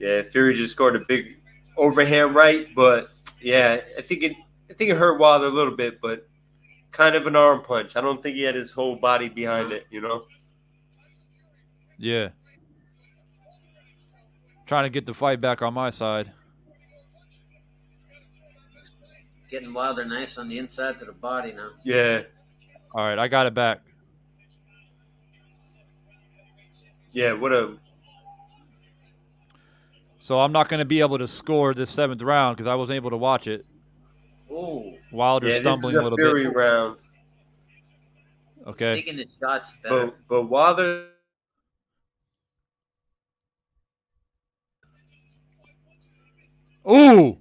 [SPEAKER 2] Yeah, Fury just scored a big overhand right, but yeah, I think it hurt Wilder a little bit, but kind of an arm punch. I don't think he had his whole body behind it,
[SPEAKER 1] Yeah. Trying to get the fight back on my side.
[SPEAKER 3] Getting Wilder nice on the inside to the body now.
[SPEAKER 2] Yeah.
[SPEAKER 1] All right, I got it back.
[SPEAKER 2] Yeah, what a
[SPEAKER 1] So I'm not going to be able to score this 7th round because I wasn't able to watch it.
[SPEAKER 3] Oh,
[SPEAKER 1] Wilder
[SPEAKER 2] this is
[SPEAKER 1] stumbling a
[SPEAKER 2] a
[SPEAKER 1] little
[SPEAKER 2] Fury
[SPEAKER 1] bit.
[SPEAKER 2] round.
[SPEAKER 1] Okay.
[SPEAKER 3] taking the shots better.
[SPEAKER 2] But Wilder,
[SPEAKER 1] Ooh.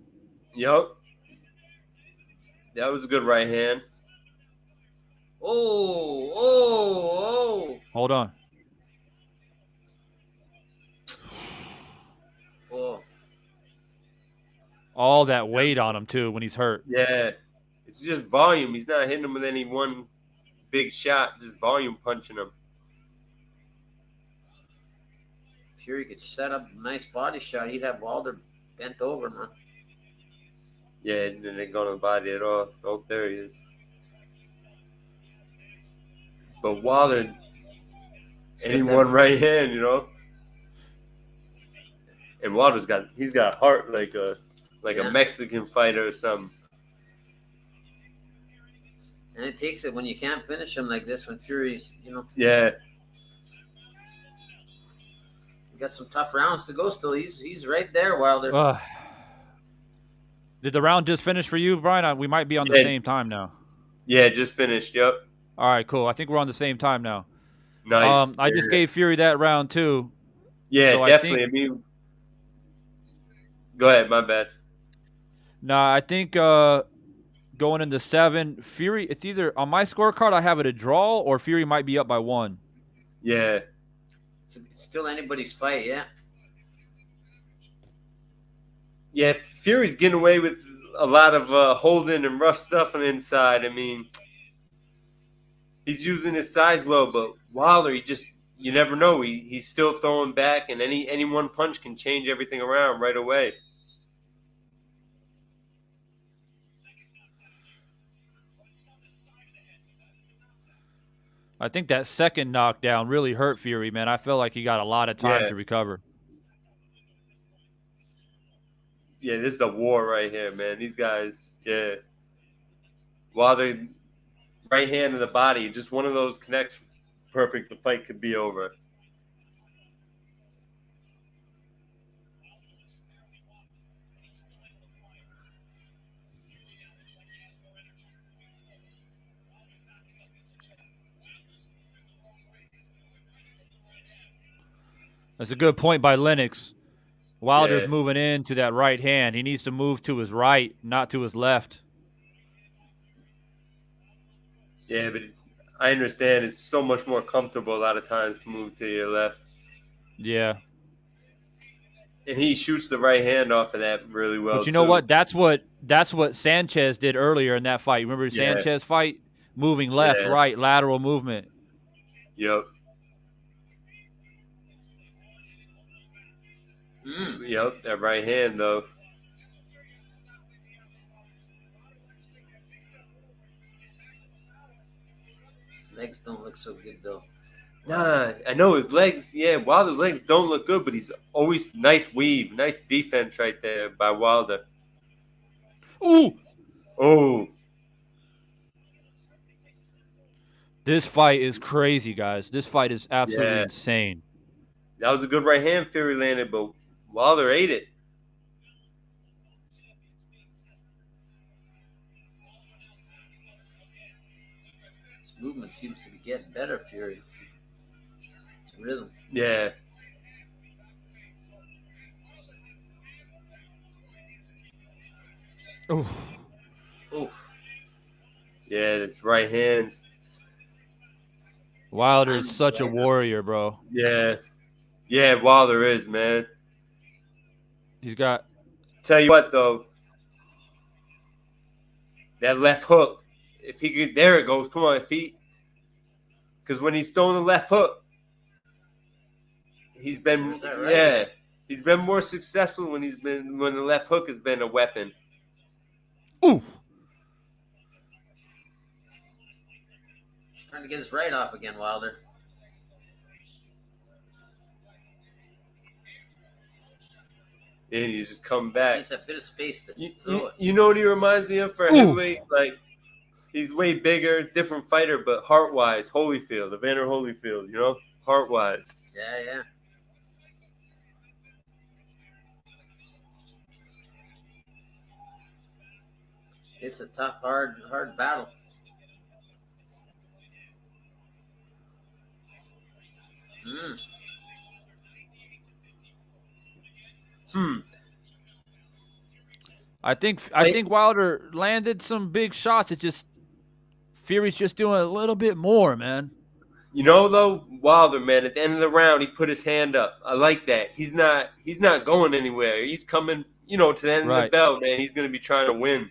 [SPEAKER 2] yep, that was a good right hand.
[SPEAKER 3] Oh.
[SPEAKER 1] Hold on.
[SPEAKER 3] Oh.
[SPEAKER 1] All that weight on him too when he's hurt.
[SPEAKER 2] Yeah, it's just volume. He's not hitting him with any one big shot, just volume punching him.
[SPEAKER 3] Fury could set up a nice body shot. He'd have Wilder bent over, man.
[SPEAKER 2] Yeah, and then they're gonna body it off. Oh, there he is. But Wilder, anyone right hand, you know. And Wilder's got heart like a Mexican fighter or something.
[SPEAKER 3] And it takes it when you can't finish him like this. When Fury's,
[SPEAKER 2] Yeah,
[SPEAKER 3] we got some tough rounds to go. Still, he's right there, Wilder.
[SPEAKER 1] Did the round just finish for you, Brian? We might be on the same time now.
[SPEAKER 2] Yeah, just finished. Yep.
[SPEAKER 1] All right, cool. I think we're on the same time now.
[SPEAKER 2] Nice.
[SPEAKER 1] I just gave Fury that round too.
[SPEAKER 2] Yeah,
[SPEAKER 1] so
[SPEAKER 2] definitely. I mean, go ahead. My bad.
[SPEAKER 1] I think going into 7, Fury. It's either on my scorecard I have it a draw or Fury might be up by 1.
[SPEAKER 2] Yeah.
[SPEAKER 3] It's still anybody's fight, yeah.
[SPEAKER 2] Yeah, Fury's getting away with a lot of holding and rough stuff on the inside. I mean, he's using his size well, but Wilder, you never know. He's still throwing back, and any one punch can change everything around right away.
[SPEAKER 1] I think that second knockdown really hurt Fury, man. I felt like he got a lot of time to recover.
[SPEAKER 2] Yeah, this is a war right here, man. These guys, yeah. Wilder, right hand in the body, just one of those connects perfect. The fight could be over.
[SPEAKER 1] That's a good point by Lennox. Wilder's moving into that right hand. He needs to move to his right, not to his left.
[SPEAKER 2] Yeah, but I understand it's so much more comfortable a lot of times to move to your left.
[SPEAKER 1] Yeah.
[SPEAKER 2] And he shoots the right hand off of that really well.
[SPEAKER 1] But you know what? That's what Sanchez did earlier in that fight. You remember Sanchez fight? Moving left, right, lateral movement.
[SPEAKER 2] Yep. Yep, that right hand though.
[SPEAKER 3] His legs don't look so good though.
[SPEAKER 2] Nah, I know his legs. Yeah, Wilder's legs don't look good, but he's always nice weave, nice defense right there by Wilder.
[SPEAKER 1] Ooh.
[SPEAKER 2] Oh.
[SPEAKER 1] This fight is crazy, guys. This fight is absolutely insane.
[SPEAKER 2] That was a good right hand Fury landed, but Wilder ate it.
[SPEAKER 3] His movement seems to be getting better, Fury. His rhythm.
[SPEAKER 2] Yeah.
[SPEAKER 1] Oof.
[SPEAKER 3] Oof.
[SPEAKER 2] Yeah, it's right hands.
[SPEAKER 1] Wilder is such a warrior, bro.
[SPEAKER 2] Yeah. Yeah, Wilder is, man.
[SPEAKER 1] He's got...
[SPEAKER 2] Tell you what, though. That left hook. If he could... There it goes. Come on, if he... Because when he's throwing the left hook, he's been...
[SPEAKER 3] Right?
[SPEAKER 2] Yeah. He's been more successful when the left hook has been a weapon.
[SPEAKER 1] Ooh.
[SPEAKER 3] He's trying to get his right off again, Wilder.
[SPEAKER 2] And he's just come back.
[SPEAKER 3] He's a bit of space to throw it.
[SPEAKER 2] You know what he reminds me of for heavyweight? Like, he's way bigger, different fighter, but heart-wise, Holyfield, Evander Holyfield, you know? heart-wise.
[SPEAKER 3] Yeah. It's a tough, hard battle.
[SPEAKER 1] I think Wilder landed some big shots. It just Fury's just doing a little bit more, man.
[SPEAKER 2] You know, though, Wilder, man, at the end of the round, he put his hand up. I like that. He's not going anywhere. He's coming, to the end of the belt, man. He's going to be trying to win.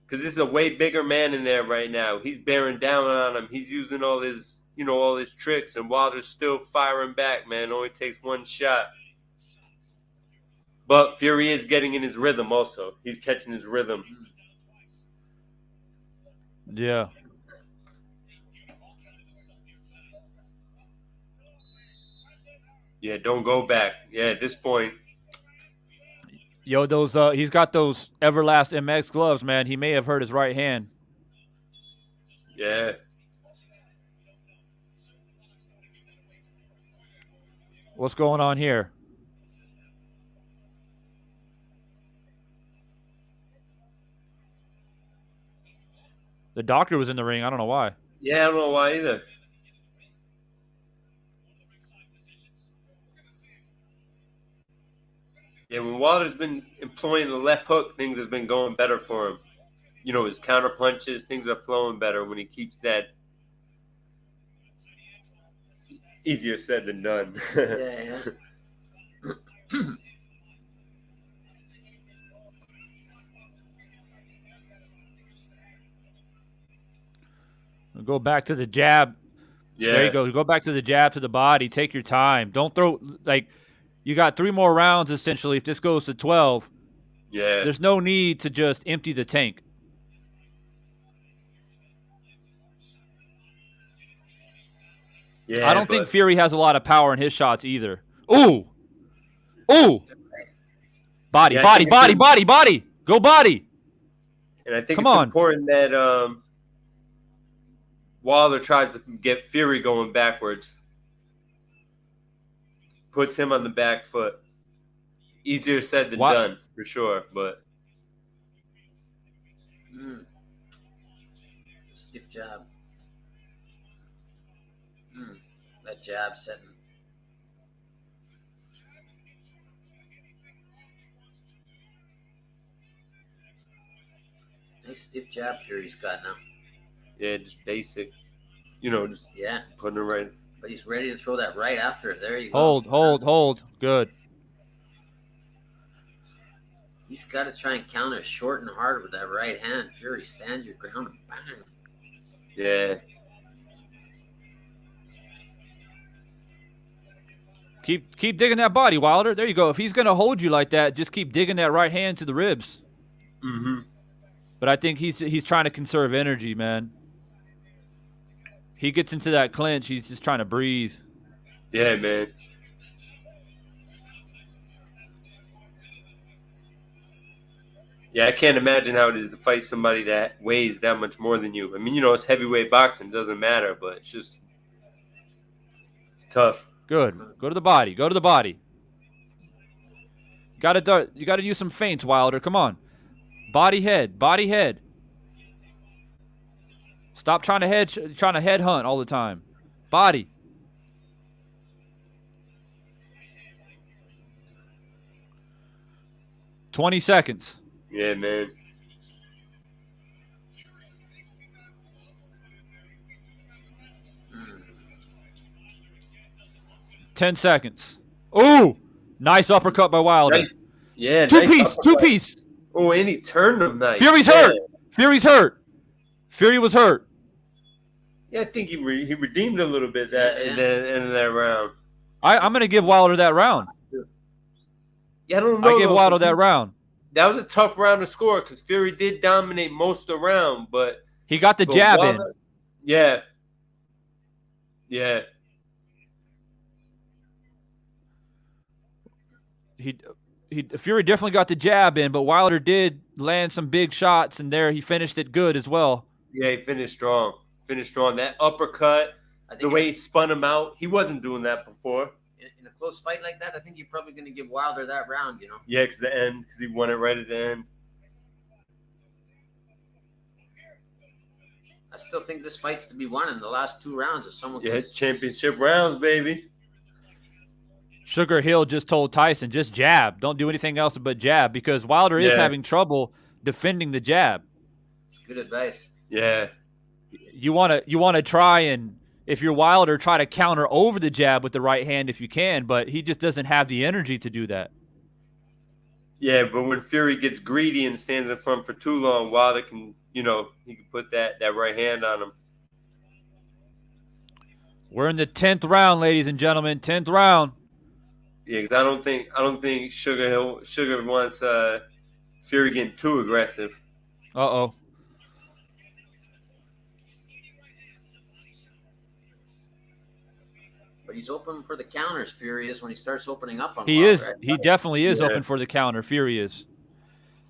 [SPEAKER 2] Because this is a way bigger man in there right now. He's bearing down on him. He's using all his, all his tricks, and Wilder's still firing back, man. It only takes one shot. But Fury is getting in his rhythm also. He's catching his rhythm.
[SPEAKER 1] Yeah.
[SPEAKER 2] Yeah, don't go back. Yeah, at this point.
[SPEAKER 1] Yo, those he's got those Everlast MX gloves, man. He may have hurt his right hand.
[SPEAKER 2] Yeah.
[SPEAKER 1] What's going on here? The doctor was in the ring. I don't know why.
[SPEAKER 2] Yeah, I don't know why either. Yeah, when Wilder's been employing the left hook, things have been going better for him. His counter punches, things are flowing better when he keeps that. Easier said than done.
[SPEAKER 3] Yeah.
[SPEAKER 1] Go back to the jab.
[SPEAKER 2] Yeah.
[SPEAKER 1] There you go. Go back to the jab to the body. Take your time. Don't throw you got 3 more rounds essentially. If this goes to 12, there's no need to just empty the tank.
[SPEAKER 2] Yeah,
[SPEAKER 1] I don't think Fury has a lot of power in his shots either. Ooh. Body. Go body.
[SPEAKER 2] And I think it's important that Wilder tries to get Fury going backwards. Puts him on the back foot. Easier said than done, for sure, but
[SPEAKER 3] stiff jab. That jab setting. Nice stiff jab Fury's got now.
[SPEAKER 2] Yeah, just basic. Just putting it right.
[SPEAKER 3] But he's ready to throw that right after. There you go.
[SPEAKER 1] Hold. Good.
[SPEAKER 3] He's got to try and counter short and hard with that right hand. Fury, stand your ground and bang.
[SPEAKER 2] Yeah.
[SPEAKER 1] Keep digging that body, Wilder. There you go. If he's going to hold you like that, just keep digging that right hand to the ribs.
[SPEAKER 2] Mm-hmm.
[SPEAKER 1] But I think he's trying to conserve energy, man. He gets into that clinch. He's just trying to breathe.
[SPEAKER 2] Yeah, man. Yeah, I can't imagine how it is to fight somebody that weighs that much more than you. I mean, it's heavyweight boxing. It doesn't matter, but it's tough.
[SPEAKER 1] Good. Go to the body. You gotta use some feints, Wilder. Come on. Body head. Stop trying to head hunt all the time. Body. $20 seconds.
[SPEAKER 2] Yeah, man.
[SPEAKER 3] Mm.
[SPEAKER 1] 10 seconds. Ooh! Nice uppercut by Wilder.
[SPEAKER 2] Nice. Yeah,
[SPEAKER 1] two piece.
[SPEAKER 2] Oh, and he turned him nice.
[SPEAKER 1] Fury's hurt. Fury was hurt.
[SPEAKER 2] Yeah, I think he redeemed a little bit in the end of that round.
[SPEAKER 1] I'm going to give Wilder that round.
[SPEAKER 2] Yeah, I don't know.
[SPEAKER 1] I give Wilder that round.
[SPEAKER 2] That was a tough round to score because Fury did dominate most of the round, but
[SPEAKER 1] he got the jab in.
[SPEAKER 2] Yeah.
[SPEAKER 1] Fury definitely got the jab in, but Wilder did land some big shots, and there he finished it good as well.
[SPEAKER 2] Yeah, he finished strong. Finished strong. That uppercut,
[SPEAKER 3] I think
[SPEAKER 2] the way he spun him out, he wasn't doing that before.
[SPEAKER 3] in a close fight like that, I think you're probably going to give Wilder that round, you know.
[SPEAKER 2] Yeah, because he won it right at the end.
[SPEAKER 3] I still think this fight's to be won in the last 2 rounds if someone
[SPEAKER 2] Yeah,
[SPEAKER 3] can.
[SPEAKER 2] championship rounds, baby.
[SPEAKER 1] Sugar Hill just told Tyson, just jab. Don't do anything else but jab, because Wilder is having trouble defending the jab.
[SPEAKER 3] It's good advice.
[SPEAKER 2] Yeah.
[SPEAKER 1] You want to try and, if you're Wilder, try to counter over the jab with the right hand if you can, but he just doesn't have the energy to do that.
[SPEAKER 2] Yeah, but when Fury gets greedy and stands in front for too long, Wilder can, he can put that right hand on him.
[SPEAKER 1] We're in the 10th round, ladies and gentlemen. 10th round.
[SPEAKER 2] Yeah, because I don't think Sugar wants Fury getting too aggressive.
[SPEAKER 1] Uh-oh.
[SPEAKER 3] But he's open for the counters, Fury is, when he starts opening up on
[SPEAKER 1] He
[SPEAKER 3] Wilder,
[SPEAKER 1] is.
[SPEAKER 3] right?
[SPEAKER 1] He definitely is open for the counter. Fury is.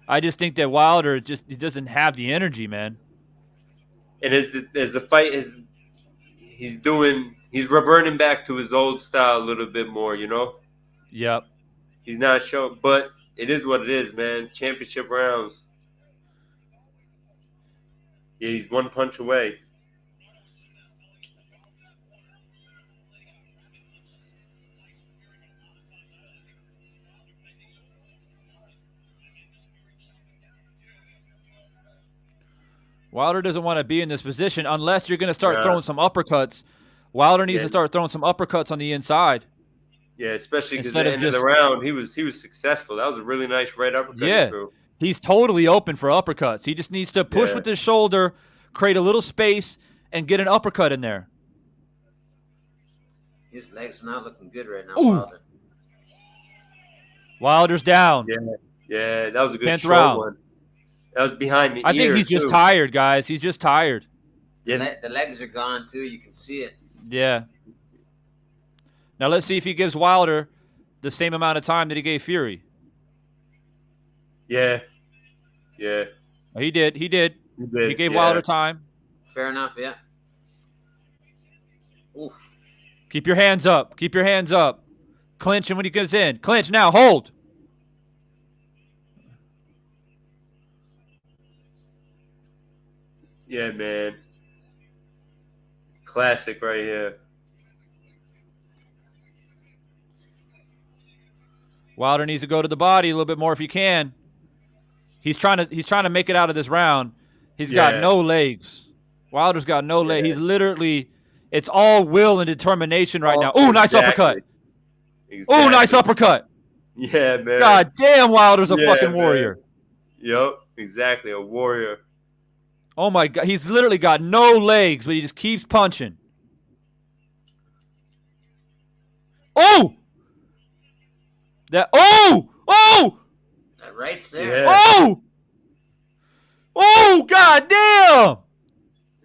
[SPEAKER 1] I just think that Wilder he doesn't have the energy, man.
[SPEAKER 2] And as the fight is, he's reverting back to his old style a little bit more,
[SPEAKER 1] Yep.
[SPEAKER 2] He's not showing, but it is what it is, man. Championship rounds. Yeah, he's one punch away.
[SPEAKER 1] Wilder doesn't want to be in this position unless you're going to start throwing some uppercuts. Wilder needs to start throwing some uppercuts on the inside.
[SPEAKER 2] Yeah, especially because at the end of the round, he was successful. That was a really nice right uppercut.
[SPEAKER 1] Yeah, he's totally open for uppercuts. He just needs to push with his shoulder, create a little space, and get an uppercut in there.
[SPEAKER 3] His legs not looking good right now, Wilder.
[SPEAKER 1] Wilder's down.
[SPEAKER 2] Yeah, that was a good
[SPEAKER 1] 10th round.
[SPEAKER 2] One. That was behind the ear.
[SPEAKER 1] I think he's just tired, guys. He's just tired.
[SPEAKER 3] Yeah, the legs are gone too. You can see it.
[SPEAKER 1] Yeah. Now let's see if he gives Wilder the same amount of time that he gave Fury.
[SPEAKER 2] Yeah.
[SPEAKER 1] He did. He gave Wilder time.
[SPEAKER 3] Fair enough, yeah. Oof.
[SPEAKER 1] Keep your hands up. Keep your hands up. Clinch him when he goes in. Clinch now. Hold.
[SPEAKER 2] Yeah, man. Classic right here.
[SPEAKER 1] Wilder needs to go to the body a little bit more if he can. He's trying to make it out of this round. He's got no legs. Wilder's got no legs. He's literally, it's all will and determination right now. Oh, nice uppercut. Oh, nice uppercut.
[SPEAKER 2] Yeah, man.
[SPEAKER 1] God damn, Wilder's a fucking warrior.
[SPEAKER 2] Yep, exactly, a warrior.
[SPEAKER 1] Oh my God, he's literally got no legs, but he just keeps punching. Oh! That
[SPEAKER 3] right's there.
[SPEAKER 2] Yeah.
[SPEAKER 1] Oh, God damn!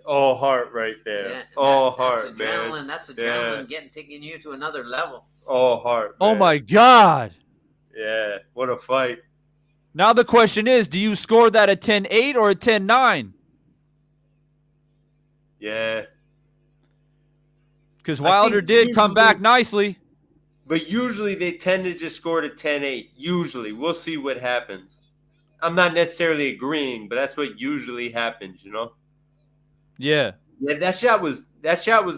[SPEAKER 2] All heart right there.
[SPEAKER 3] Yeah,
[SPEAKER 2] all heart,
[SPEAKER 3] that's adrenaline,
[SPEAKER 2] man.
[SPEAKER 3] That's adrenaline taking you to another level.
[SPEAKER 2] All heart,
[SPEAKER 1] man. Oh my God.
[SPEAKER 2] Yeah, what a fight.
[SPEAKER 1] Now the question is, do you score that a 10-8 or a 10-9?
[SPEAKER 2] Yeah.
[SPEAKER 1] Because Wilder did come back nicely.
[SPEAKER 2] But usually they tend to just score to 10-8. Usually. We'll see what happens. I'm not necessarily agreeing, but that's what usually happens,
[SPEAKER 1] Yeah.
[SPEAKER 2] Yeah, that shot was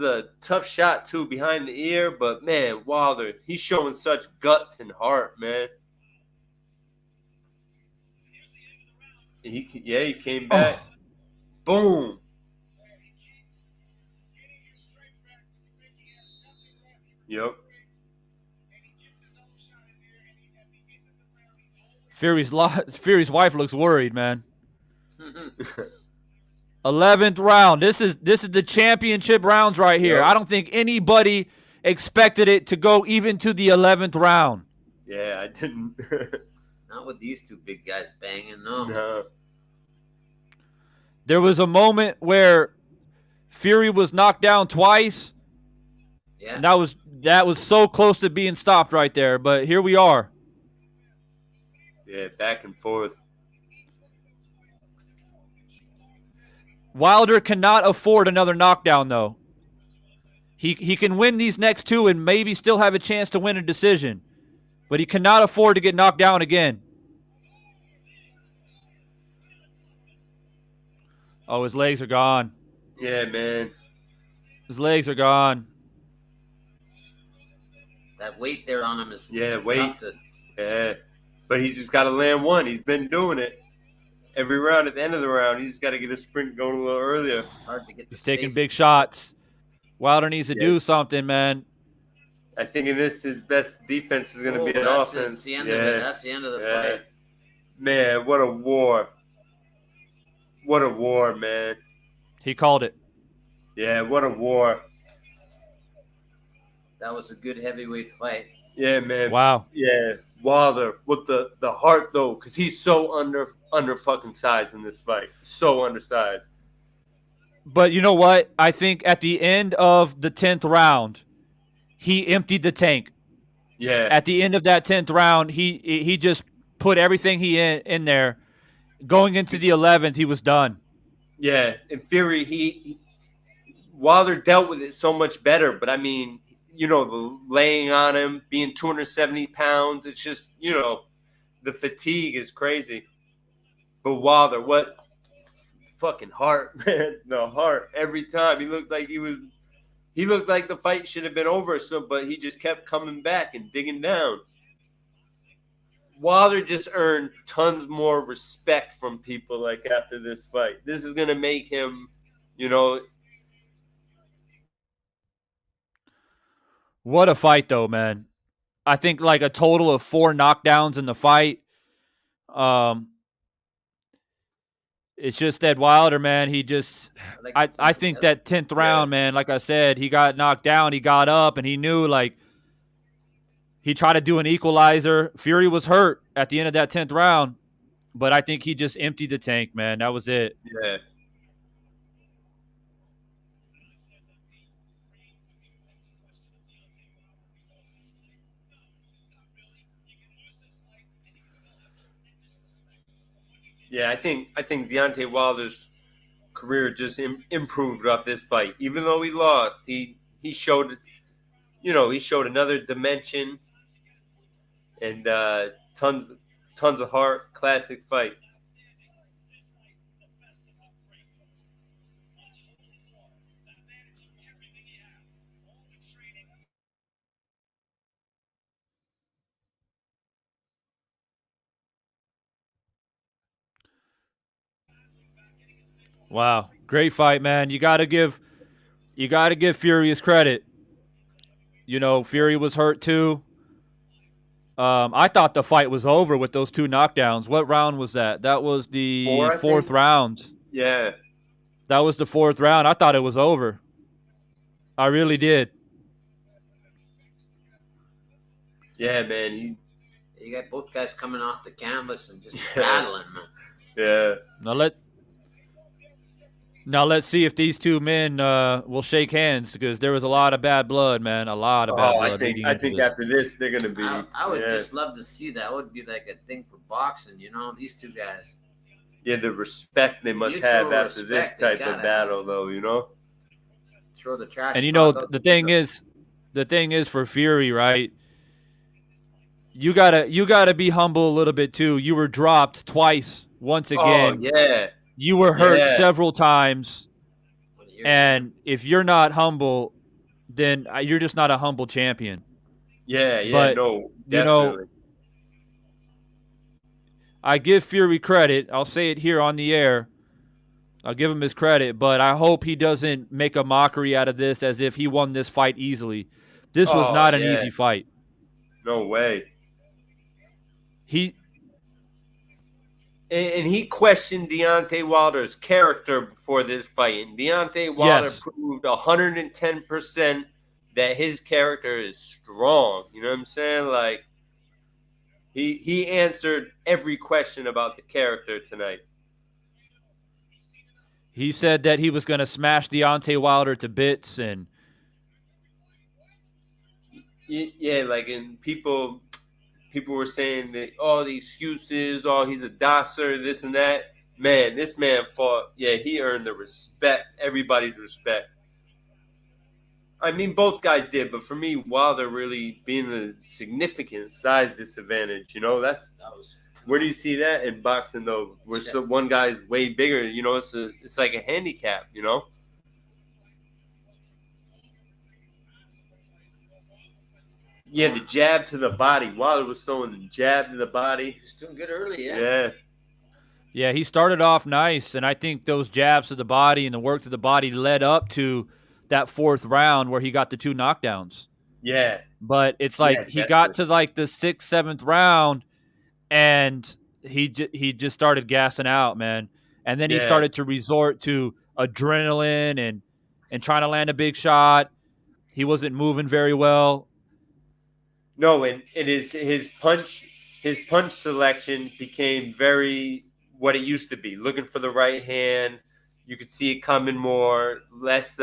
[SPEAKER 2] a tough shot too, behind the ear, but man, Wilder, he's showing such guts and heart, man. He came back. Boom. Yep.
[SPEAKER 1] Fury's wife looks worried, man. 11th round. This is the championship rounds right here. Yep. I don't think anybody expected it to go even to the 11th round.
[SPEAKER 2] Yeah, I didn't.
[SPEAKER 3] Not with these two big guys banging, no.
[SPEAKER 1] There was a moment where Fury was knocked down twice.
[SPEAKER 3] Yeah.
[SPEAKER 1] And that was so close to being stopped right there, but here we are.
[SPEAKER 2] Yeah, back and forth.
[SPEAKER 1] Wilder cannot afford another knockdown, though. He can win these next two and maybe still have a chance to win a decision, but he cannot afford to get knocked down again. Oh, his legs are gone.
[SPEAKER 2] Yeah, man.
[SPEAKER 1] His legs are gone.
[SPEAKER 3] That weight there on him is
[SPEAKER 2] weight.
[SPEAKER 3] tough to.
[SPEAKER 2] Yeah, but he's just got to land one. He's been doing it every round. At the end of the round, he's just got to get a sprint going a little earlier.
[SPEAKER 3] It's hard to get.
[SPEAKER 1] He's taking big shots. Wilder needs to do something, man.
[SPEAKER 2] I think in this, his best defense is going to be an offense.
[SPEAKER 3] That's the end of it. That's the end of the fight.
[SPEAKER 2] Man, what a war. What a war, man.
[SPEAKER 1] He called it.
[SPEAKER 2] Yeah, what a war.
[SPEAKER 3] That was a good heavyweight fight.
[SPEAKER 2] Yeah, man.
[SPEAKER 1] Wow.
[SPEAKER 2] Yeah, Wilder with the heart, though, because he's so under fucking sized in this fight. So undersized.
[SPEAKER 1] But you know what? I think at the end of the 10th round, he emptied the tank.
[SPEAKER 2] Yeah.
[SPEAKER 1] At the end of that 10th round, he just put everything he in there. Going into the 11th, he was done.
[SPEAKER 2] Yeah, in Fury, Wilder dealt with it so much better. But I mean, the laying on him, being 270 pounds, it's just, the fatigue is crazy. But Wilder, what fucking heart, man? The heart every time. He looked like the fight should have been over. But he just kept coming back and digging down. Wilder just earned tons more respect from people like after this fight. This is gonna make him,
[SPEAKER 1] What a fight, though, man. I think like a total of 4 knockdowns in the fight. It's just that Wilder, man, he just I think that 10th round, man, like I said, he got knocked down, he got up, and he knew, like, he tried to do an equalizer. Fury was hurt at the end of that 10th round, but I think he just emptied the tank, man. That was it.
[SPEAKER 2] Yeah. Yeah, I think Deontay Wilder's career just improved off this fight. Even though he lost, he showed, he showed another dimension and tons of heart. Classic fight.
[SPEAKER 1] Wow, great fight, man. You gotta give Fury his credit. Fury was hurt too. I thought the fight was over with those 2 knockdowns. What round was that? That was the 4th round.
[SPEAKER 2] Yeah.
[SPEAKER 1] That was the 4th round. I thought it was over. I really did.
[SPEAKER 2] Yeah, man.
[SPEAKER 3] You got both guys coming off the canvas and just battling, man.
[SPEAKER 2] Yeah.
[SPEAKER 1] Now let's see if these 2 men will shake hands, because there was a lot of bad blood, man. A lot of bad blood.
[SPEAKER 2] I think after this they're gonna be.
[SPEAKER 3] I would just love to see that. That would be like a thing for boxing, these 2 guys.
[SPEAKER 2] Yeah, the respect they must have after this type of battle, though.
[SPEAKER 3] Throw the trash.
[SPEAKER 1] And the thing is for Fury, right? You gotta be humble a little bit too. You were dropped twice. Once again.
[SPEAKER 2] Oh, yeah.
[SPEAKER 1] You were hurt several times, and if you're not humble, then you're just not a humble champion.
[SPEAKER 2] Yeah,
[SPEAKER 1] but,
[SPEAKER 2] no, definitely.
[SPEAKER 1] I give Fury credit. I'll say it here on the air. I'll give him his credit, but I hope he doesn't make a mockery out of this as if he won this fight easily. This was not an easy fight.
[SPEAKER 2] No way.
[SPEAKER 1] He
[SPEAKER 2] And he questioned Deontay Wilder's character before this fight. And Deontay Wilder proved 110% that his character is strong. You know what I'm saying? Like, he answered every question about the character tonight.
[SPEAKER 1] He said that he was going to smash Deontay Wilder to bits. And
[SPEAKER 2] yeah, like, and people were saying that, the excuses, he's a dosser, this and that. Man, this man fought. Yeah, he earned the respect, everybody's respect. I mean, both guys did, but for me, Wilder really being the significant size disadvantage.
[SPEAKER 3] That was
[SPEAKER 2] Where do you see that in boxing though? Where one guy's way bigger, it's like a handicap. Yeah, the jab to the body. Wilder was throwing the jab to the body.
[SPEAKER 3] he was doing good early.
[SPEAKER 2] Yeah.
[SPEAKER 1] Yeah, he started off nice, and I think those jabs to the body and the work to the body led up to that fourth round where he got the 2 knockdowns.
[SPEAKER 2] Yeah.
[SPEAKER 1] But it's like he got to like the 6th, 7th round, and he just started gassing out, man. And then he started to resort to adrenaline and trying to land a big shot. He wasn't moving very well.
[SPEAKER 2] No, and his punch selection became very what it used to be. Looking for the right hand, you could see it coming more, less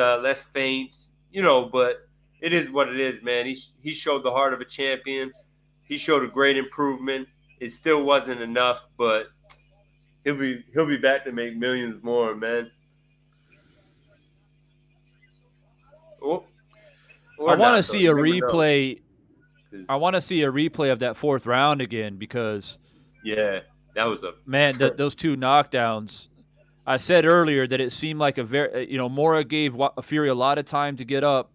[SPEAKER 2] feints, But it is what it is, man. He showed the heart of a champion. He showed a great improvement. It still wasn't enough, but he'll be back to make millions more, man. Oh,
[SPEAKER 1] I want to see a replay. I want to see a replay of that 4th round again because,
[SPEAKER 2] yeah, that was
[SPEAKER 1] those 2 knockdowns. I said earlier that it seemed like Mora gave Fury a lot of time to get up.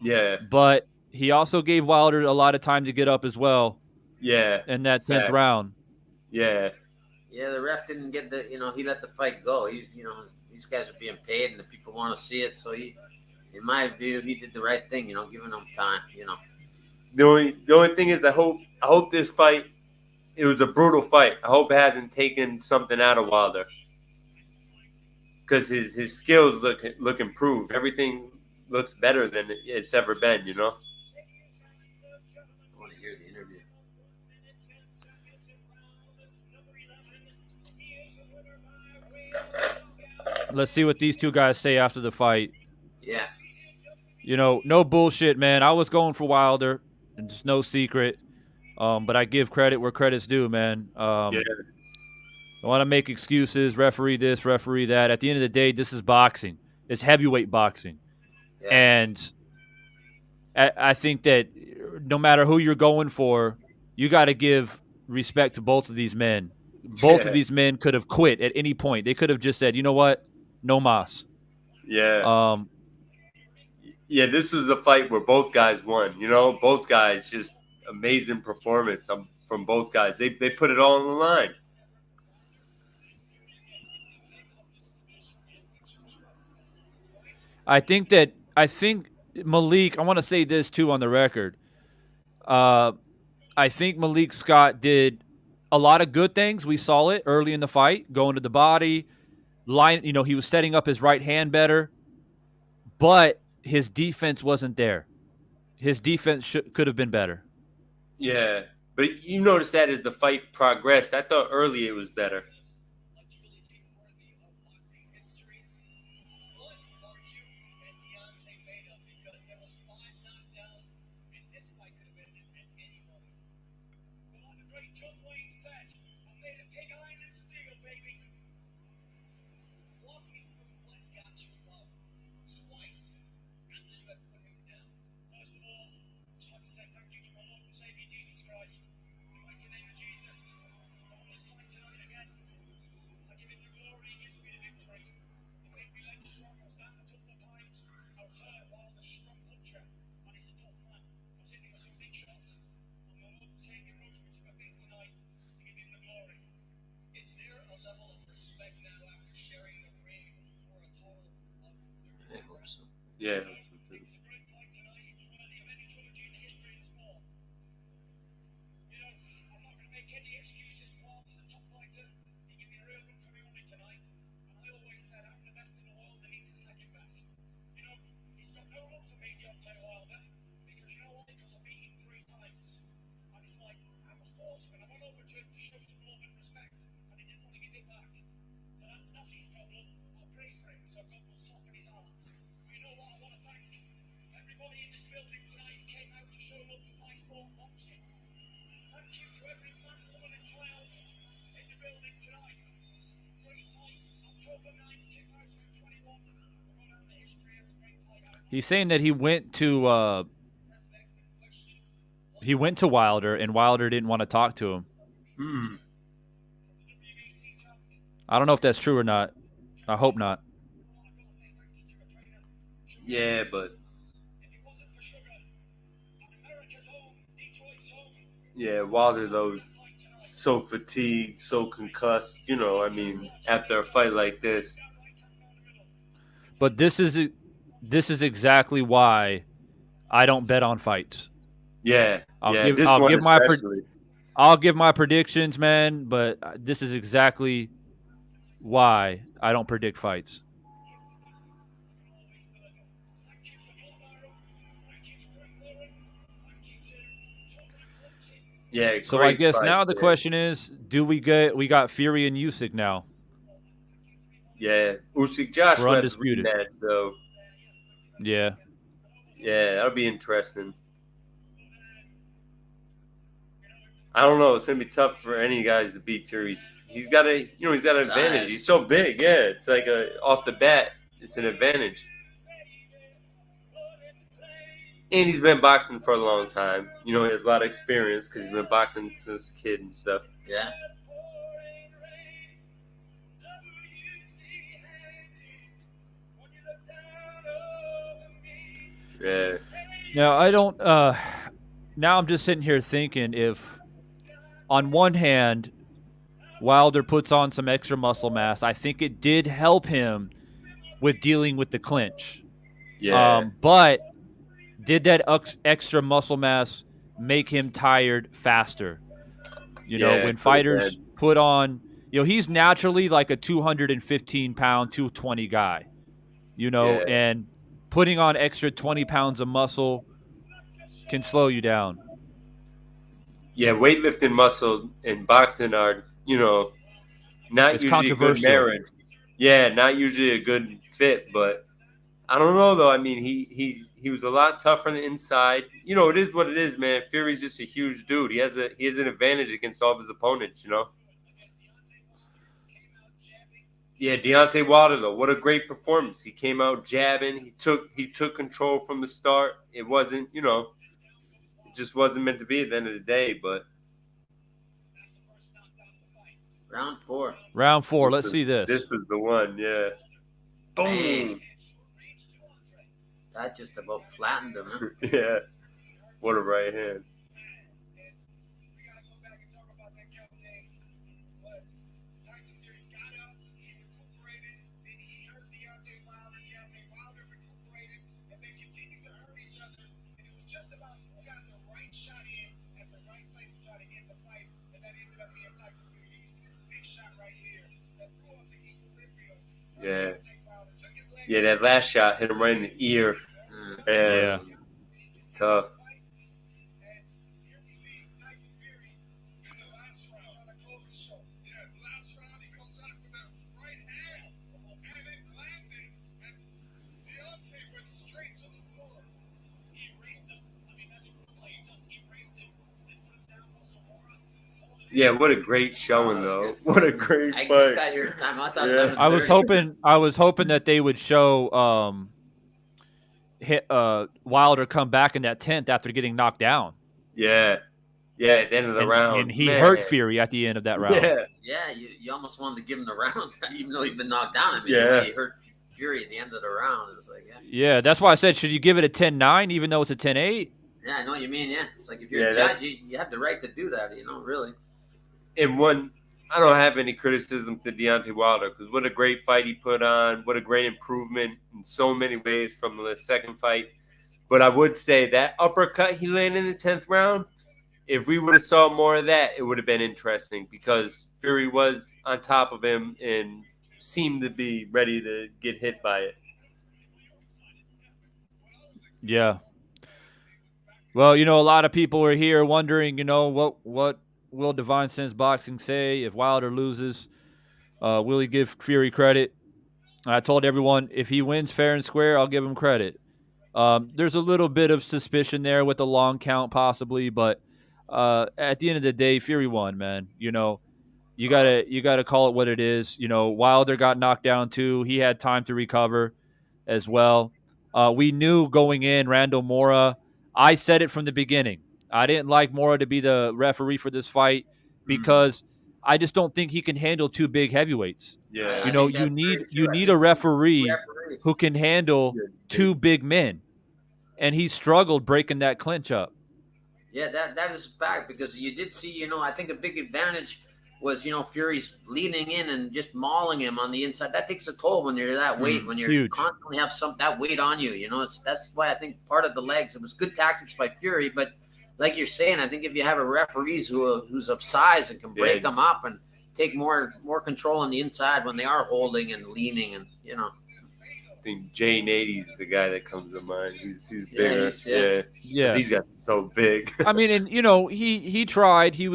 [SPEAKER 2] Yeah,
[SPEAKER 1] but he also gave Wilder a lot of time to get up as well.
[SPEAKER 2] Yeah,
[SPEAKER 1] in that 10th round.
[SPEAKER 2] Yeah.
[SPEAKER 3] Yeah, the ref didn't get he let the fight go. These guys are being paid, and the people want to see it. So in my view, he did the right thing. Giving them time.
[SPEAKER 2] The only thing is, I hope this fight. It was a brutal fight. I hope it hasn't taken something out of Wilder because his skills look improved. Everything looks better than it's ever been.
[SPEAKER 3] I want to hear the interview.
[SPEAKER 1] Let's see what these 2 guys say after the fight.
[SPEAKER 3] Yeah.
[SPEAKER 1] No bullshit, man. I was going for Wilder, and just no secret. But I give credit where credit's due, man. I want to make excuses, referee this, referee that. At the end of the day, this is boxing. It's heavyweight boxing. Yeah. And I think that no matter who you're going for, you got to give respect to both of these men. Both of these men could have quit at any point. They could have just said, you know what? No mas.
[SPEAKER 2] Yeah. Yeah, this was a fight where both guys won. Both guys just amazing performance from both guys. They put it all on the line.
[SPEAKER 1] I think Malik, I want to say this too on the record. I think Malik Scott did a lot of good things. We saw it early in the fight, going to the body, line. He was setting up his right hand better, but his defense wasn't there. His defense could have been better.
[SPEAKER 2] Yeah, but you noticed that as the fight progressed. I thought early it was better. Yeah.
[SPEAKER 1] He's saying that he went to Wilder, and Wilder didn't want to talk to him. I don't know if that's true or not. I hope not.
[SPEAKER 2] Yeah, but Wilder though, so fatigued, so concussed. You know, I mean, after a fight like this.
[SPEAKER 1] But this is exactly why I don't bet on fights.
[SPEAKER 2] Yeah,
[SPEAKER 1] I'll give my predictions, man. But this is exactly why I don't predict fights.
[SPEAKER 2] Yeah.
[SPEAKER 1] So I guess now the question is, do we got Fury and Usyk now?
[SPEAKER 2] Yeah, Usyk Josh
[SPEAKER 1] for undisputed.
[SPEAKER 2] That, though.
[SPEAKER 1] Yeah.
[SPEAKER 2] Yeah, that'll be interesting. I don't know. It's gonna be tough for any guys to beat Fury. He's got an advantage. He's so big. Yeah, it's like off the bat, it's an advantage. And he's been boxing for a long time. You know, he has a lot of experience because he's been boxing since a kid and stuff.
[SPEAKER 3] Yeah.
[SPEAKER 2] Yeah.
[SPEAKER 1] Now I don't. Now I'm just sitting here thinking, if on one hand Wilder puts on some extra muscle mass, I think it did help him with dealing with the clinch.
[SPEAKER 2] Yeah.
[SPEAKER 1] But did that extra muscle mass make him tired faster? You know, when fighters put on, he's naturally like a 215-pound, 220 guy, and putting on extra 20 pounds of muscle can slow you down.
[SPEAKER 2] Yeah, weightlifting muscle and boxing are, not
[SPEAKER 1] it's
[SPEAKER 2] usually a good marriage. Yeah, not usually a good fit, but I don't know though. I mean, he was a lot tougher on the inside. It is what it is, man. Fury's just a huge dude. He has an advantage against all of his opponents, Yeah, Deontay Wilder though, what a great performance. He came out jabbing. He took control from the start. It wasn't, it just wasn't meant to be at the end of the day, but
[SPEAKER 3] Round 4.
[SPEAKER 1] Let's see this.
[SPEAKER 2] This was the one, yeah. Boom.
[SPEAKER 3] Hey. That just about flattened him, huh?
[SPEAKER 2] Yeah. What a right hand. Yeah. Yeah, that last shot hit him right in the ear.
[SPEAKER 1] Yeah.
[SPEAKER 2] It's tough. Yeah, what a great showing though. What a great fight.
[SPEAKER 3] I just got here in time. I thought
[SPEAKER 1] I was hoping that they would show Wilder come back in that 10th after getting knocked down.
[SPEAKER 2] Yeah. Yeah, at the end of the round.
[SPEAKER 1] And he hurt Fury at the end of that round.
[SPEAKER 3] Yeah, you almost wanted to give him the round, even though he'd been knocked down. I mean, he hurt Fury at the end of the round. It was like,
[SPEAKER 1] yeah, that's why I said, should you give it a 10-9 even though it's a 10-8?
[SPEAKER 3] Yeah, I know what you mean, yeah. It's like if you're a judge, you have the right to do that, really.
[SPEAKER 2] And I don't have any criticism to Deontay Wilder because what a great fight he put on. What a great improvement in so many ways from the second fight. But I would say that uppercut he landed in the 10th round, if we would have saw more of that, it would have been interesting because Fury was on top of him and seemed to be ready to get hit by it.
[SPEAKER 1] Yeah. Well, a lot of people are here wondering, what will Divine Sense Boxing say if Wilder loses? Will he give Fury credit? I told everyone, if he wins fair and square, I'll give him credit. There's a little bit of suspicion there with the long count possibly, but at the end of the day, Fury won, man. You You gotta call it what it is. Wilder got knocked down too. He had time to recover as well. We knew going in Randall Mora. I said it from the beginning. I didn't like Mora to be the referee for this fight because I just don't think he can handle two big heavyweights.
[SPEAKER 2] Yeah.
[SPEAKER 3] I think
[SPEAKER 1] You
[SPEAKER 3] that's
[SPEAKER 1] need
[SPEAKER 3] very
[SPEAKER 1] you
[SPEAKER 3] true. I
[SPEAKER 1] need
[SPEAKER 3] think
[SPEAKER 1] a referee
[SPEAKER 3] referee.
[SPEAKER 1] who can handle two big men, and he struggled breaking that clinch up.
[SPEAKER 3] Yeah, that is a fact because you did see, I think a big advantage was, Fury's leaning in and just mauling him on the inside. That takes a toll when you're that weight, when you're
[SPEAKER 1] Huge.
[SPEAKER 3] constantly have that weight on you. That's why I think part of the legs, it was good tactics by Fury, but like you're saying, I think if you have a referees who's of size and can break them up and take more control on the inside when they are holding and leaning and.
[SPEAKER 2] I think Jay Nady's the guy that comes to mind. He's bigger. Yeah. These guys are so big.
[SPEAKER 1] I mean, and he tried. He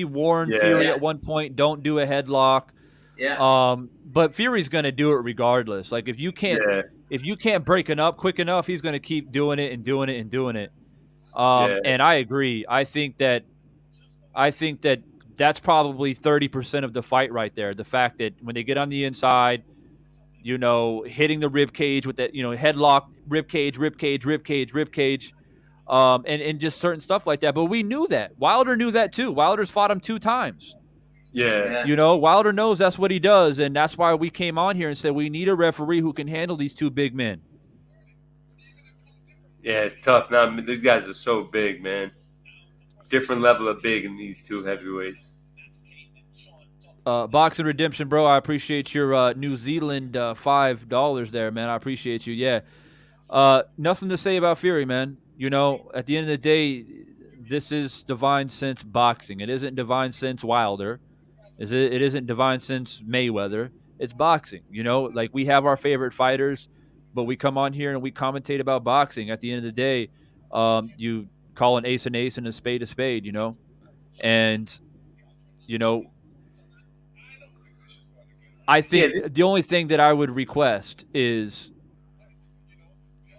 [SPEAKER 1] warned Fury at one point, don't do a headlock.
[SPEAKER 3] Yeah.
[SPEAKER 1] But Fury's gonna do it regardless. Like if you can't break it up quick enough, he's gonna keep doing it and doing it and doing it. And I agree. I think that that's probably 30% of the fight right there. The fact that when they get on the inside, hitting the rib cage with that, headlock, rib cage, and just certain stuff like that. But we knew that. Wilder knew that too. Wilder's fought him 2 times.
[SPEAKER 2] Yeah.
[SPEAKER 1] Wilder knows that's what he does, and that's why we came on here and said we need a referee who can handle these 2 big men.
[SPEAKER 2] Yeah, it's tough. Now these guys are so big, man. Different level of big in these 2 heavyweights.
[SPEAKER 1] Boxing Redemption, bro. I appreciate your New Zealand $5 there, man. I appreciate you. Yeah. Nothing to say about Fury, man. At the end of the day, this is divine sense boxing. It isn't divine sense Wilder. It isn't divine sense Mayweather. It's boxing. Like we have our favorite fighters, but we come on here and we commentate about boxing. At the end of the day, you call an ace and a spade, and I think the only thing that I would request is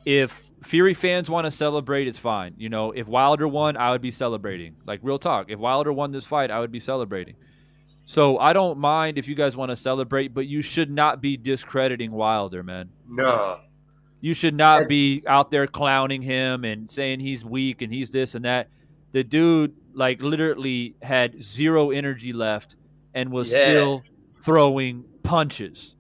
[SPEAKER 1] if Fury fans want to celebrate, it's fine. If Wilder won, I would be celebrating. Like, real talk. If Wilder won this fight, I would be celebrating. So I don't mind if you guys want to celebrate, but you should not be discrediting Wilder, man.
[SPEAKER 2] No.
[SPEAKER 1] You should not be out there clowning him and saying he's weak and he's this and that. The dude, like, literally had 0 energy left and was still throwing punches.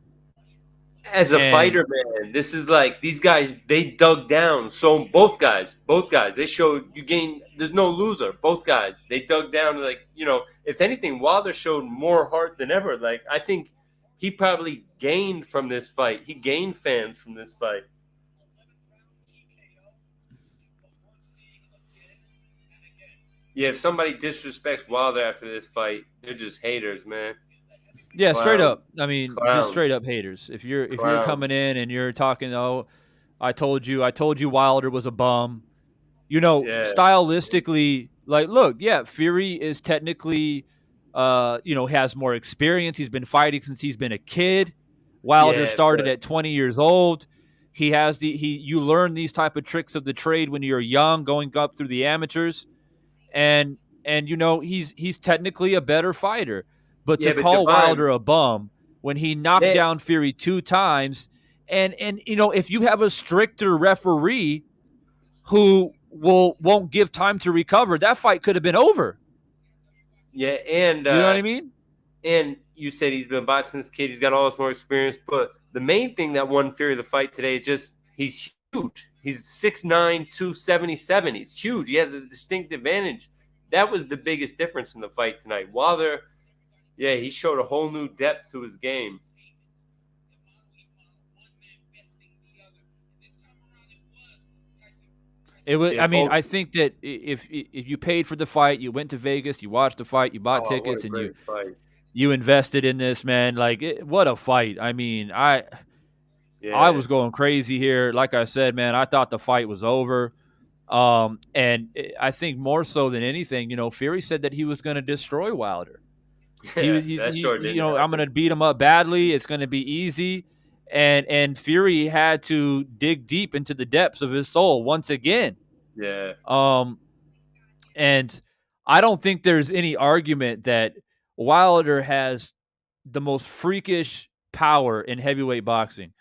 [SPEAKER 2] As a fighter, man, this is like these guys, they dug down. So both guys, they showed there's no loser. Both guys, they dug down. Like, if anything, Wilder showed more heart than ever. Like, I think he probably gained from this fight. He gained fans from this fight. Yeah, if somebody disrespects Wilder after this fight, they're just haters, man.
[SPEAKER 1] Yeah, straight up. I mean, just straight up haters. If you're coming in and you're talking, I told you Wilder was a bum. Stylistically, like, look, Fury is technically, has more experience. He's been fighting since he's been a kid. Wilder started at 20 years old. You learn these type of tricks of the trade when you're young, going up through the amateurs, and he's technically a better fighter. But to call Wilder a bum when he knocked down Fury 2 times, and if you have a stricter referee who won't give time to recover, that fight could have been over.
[SPEAKER 2] Yeah, and
[SPEAKER 1] you know what I mean?
[SPEAKER 2] And you said he's been boxing since kid. He's got all this more experience. But the main thing that won Fury the fight today is just he's huge. He's 6'9", 277. He's huge. He has a distinct advantage. That was the biggest difference in the fight tonight. Wilder, he showed a whole new depth to his game.
[SPEAKER 1] It was. I mean, I think that if you paid for the fight, you went to Vegas, you watched the fight, you bought tickets, and you invested in this, man. Like, what a fight! I mean, I was going crazy here. Like I said, man, I thought the fight was over. And I think more so than anything, Fury said that he was going to destroy Wilder. I'm going to beat him up badly. It's going to be easy. And Fury had to dig deep into the depths of his soul once again.
[SPEAKER 2] Yeah.
[SPEAKER 1] And I don't think there's any argument that Wilder has the most freakish power in heavyweight boxing.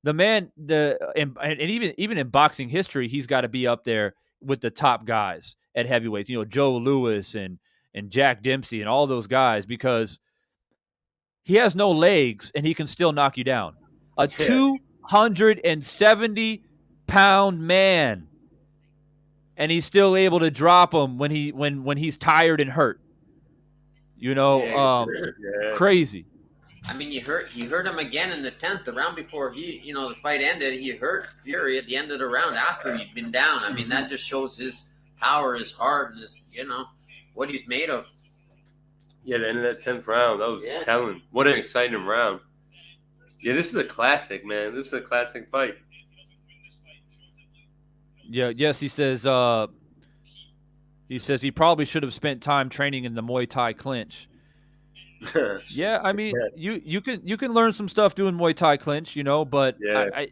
[SPEAKER 1] The man, and even in boxing history, he's got to be up there with the top guys at heavyweights. Joe Louis and Jack Dempsey and all those guys, because he has no legs and he can still knock you down. A 270-pound man, and he's still able to drop him when he's tired and hurt. Crazy.
[SPEAKER 3] I mean, he hurt him again in the 10th, the round before the fight ended. He hurt Fury at the end of the round after he'd been down. I mean, that just shows his power, his heart, and his, what he's made of.
[SPEAKER 2] Yeah, the end of that 10th round, that was telling. What an exciting round. Yeah, this is a classic, man. This is a classic fight.
[SPEAKER 1] Yeah, yes, he says he probably should have spent time training in the Muay Thai clinch. Yeah, I mean, you can learn some stuff doing Muay Thai clinch, but I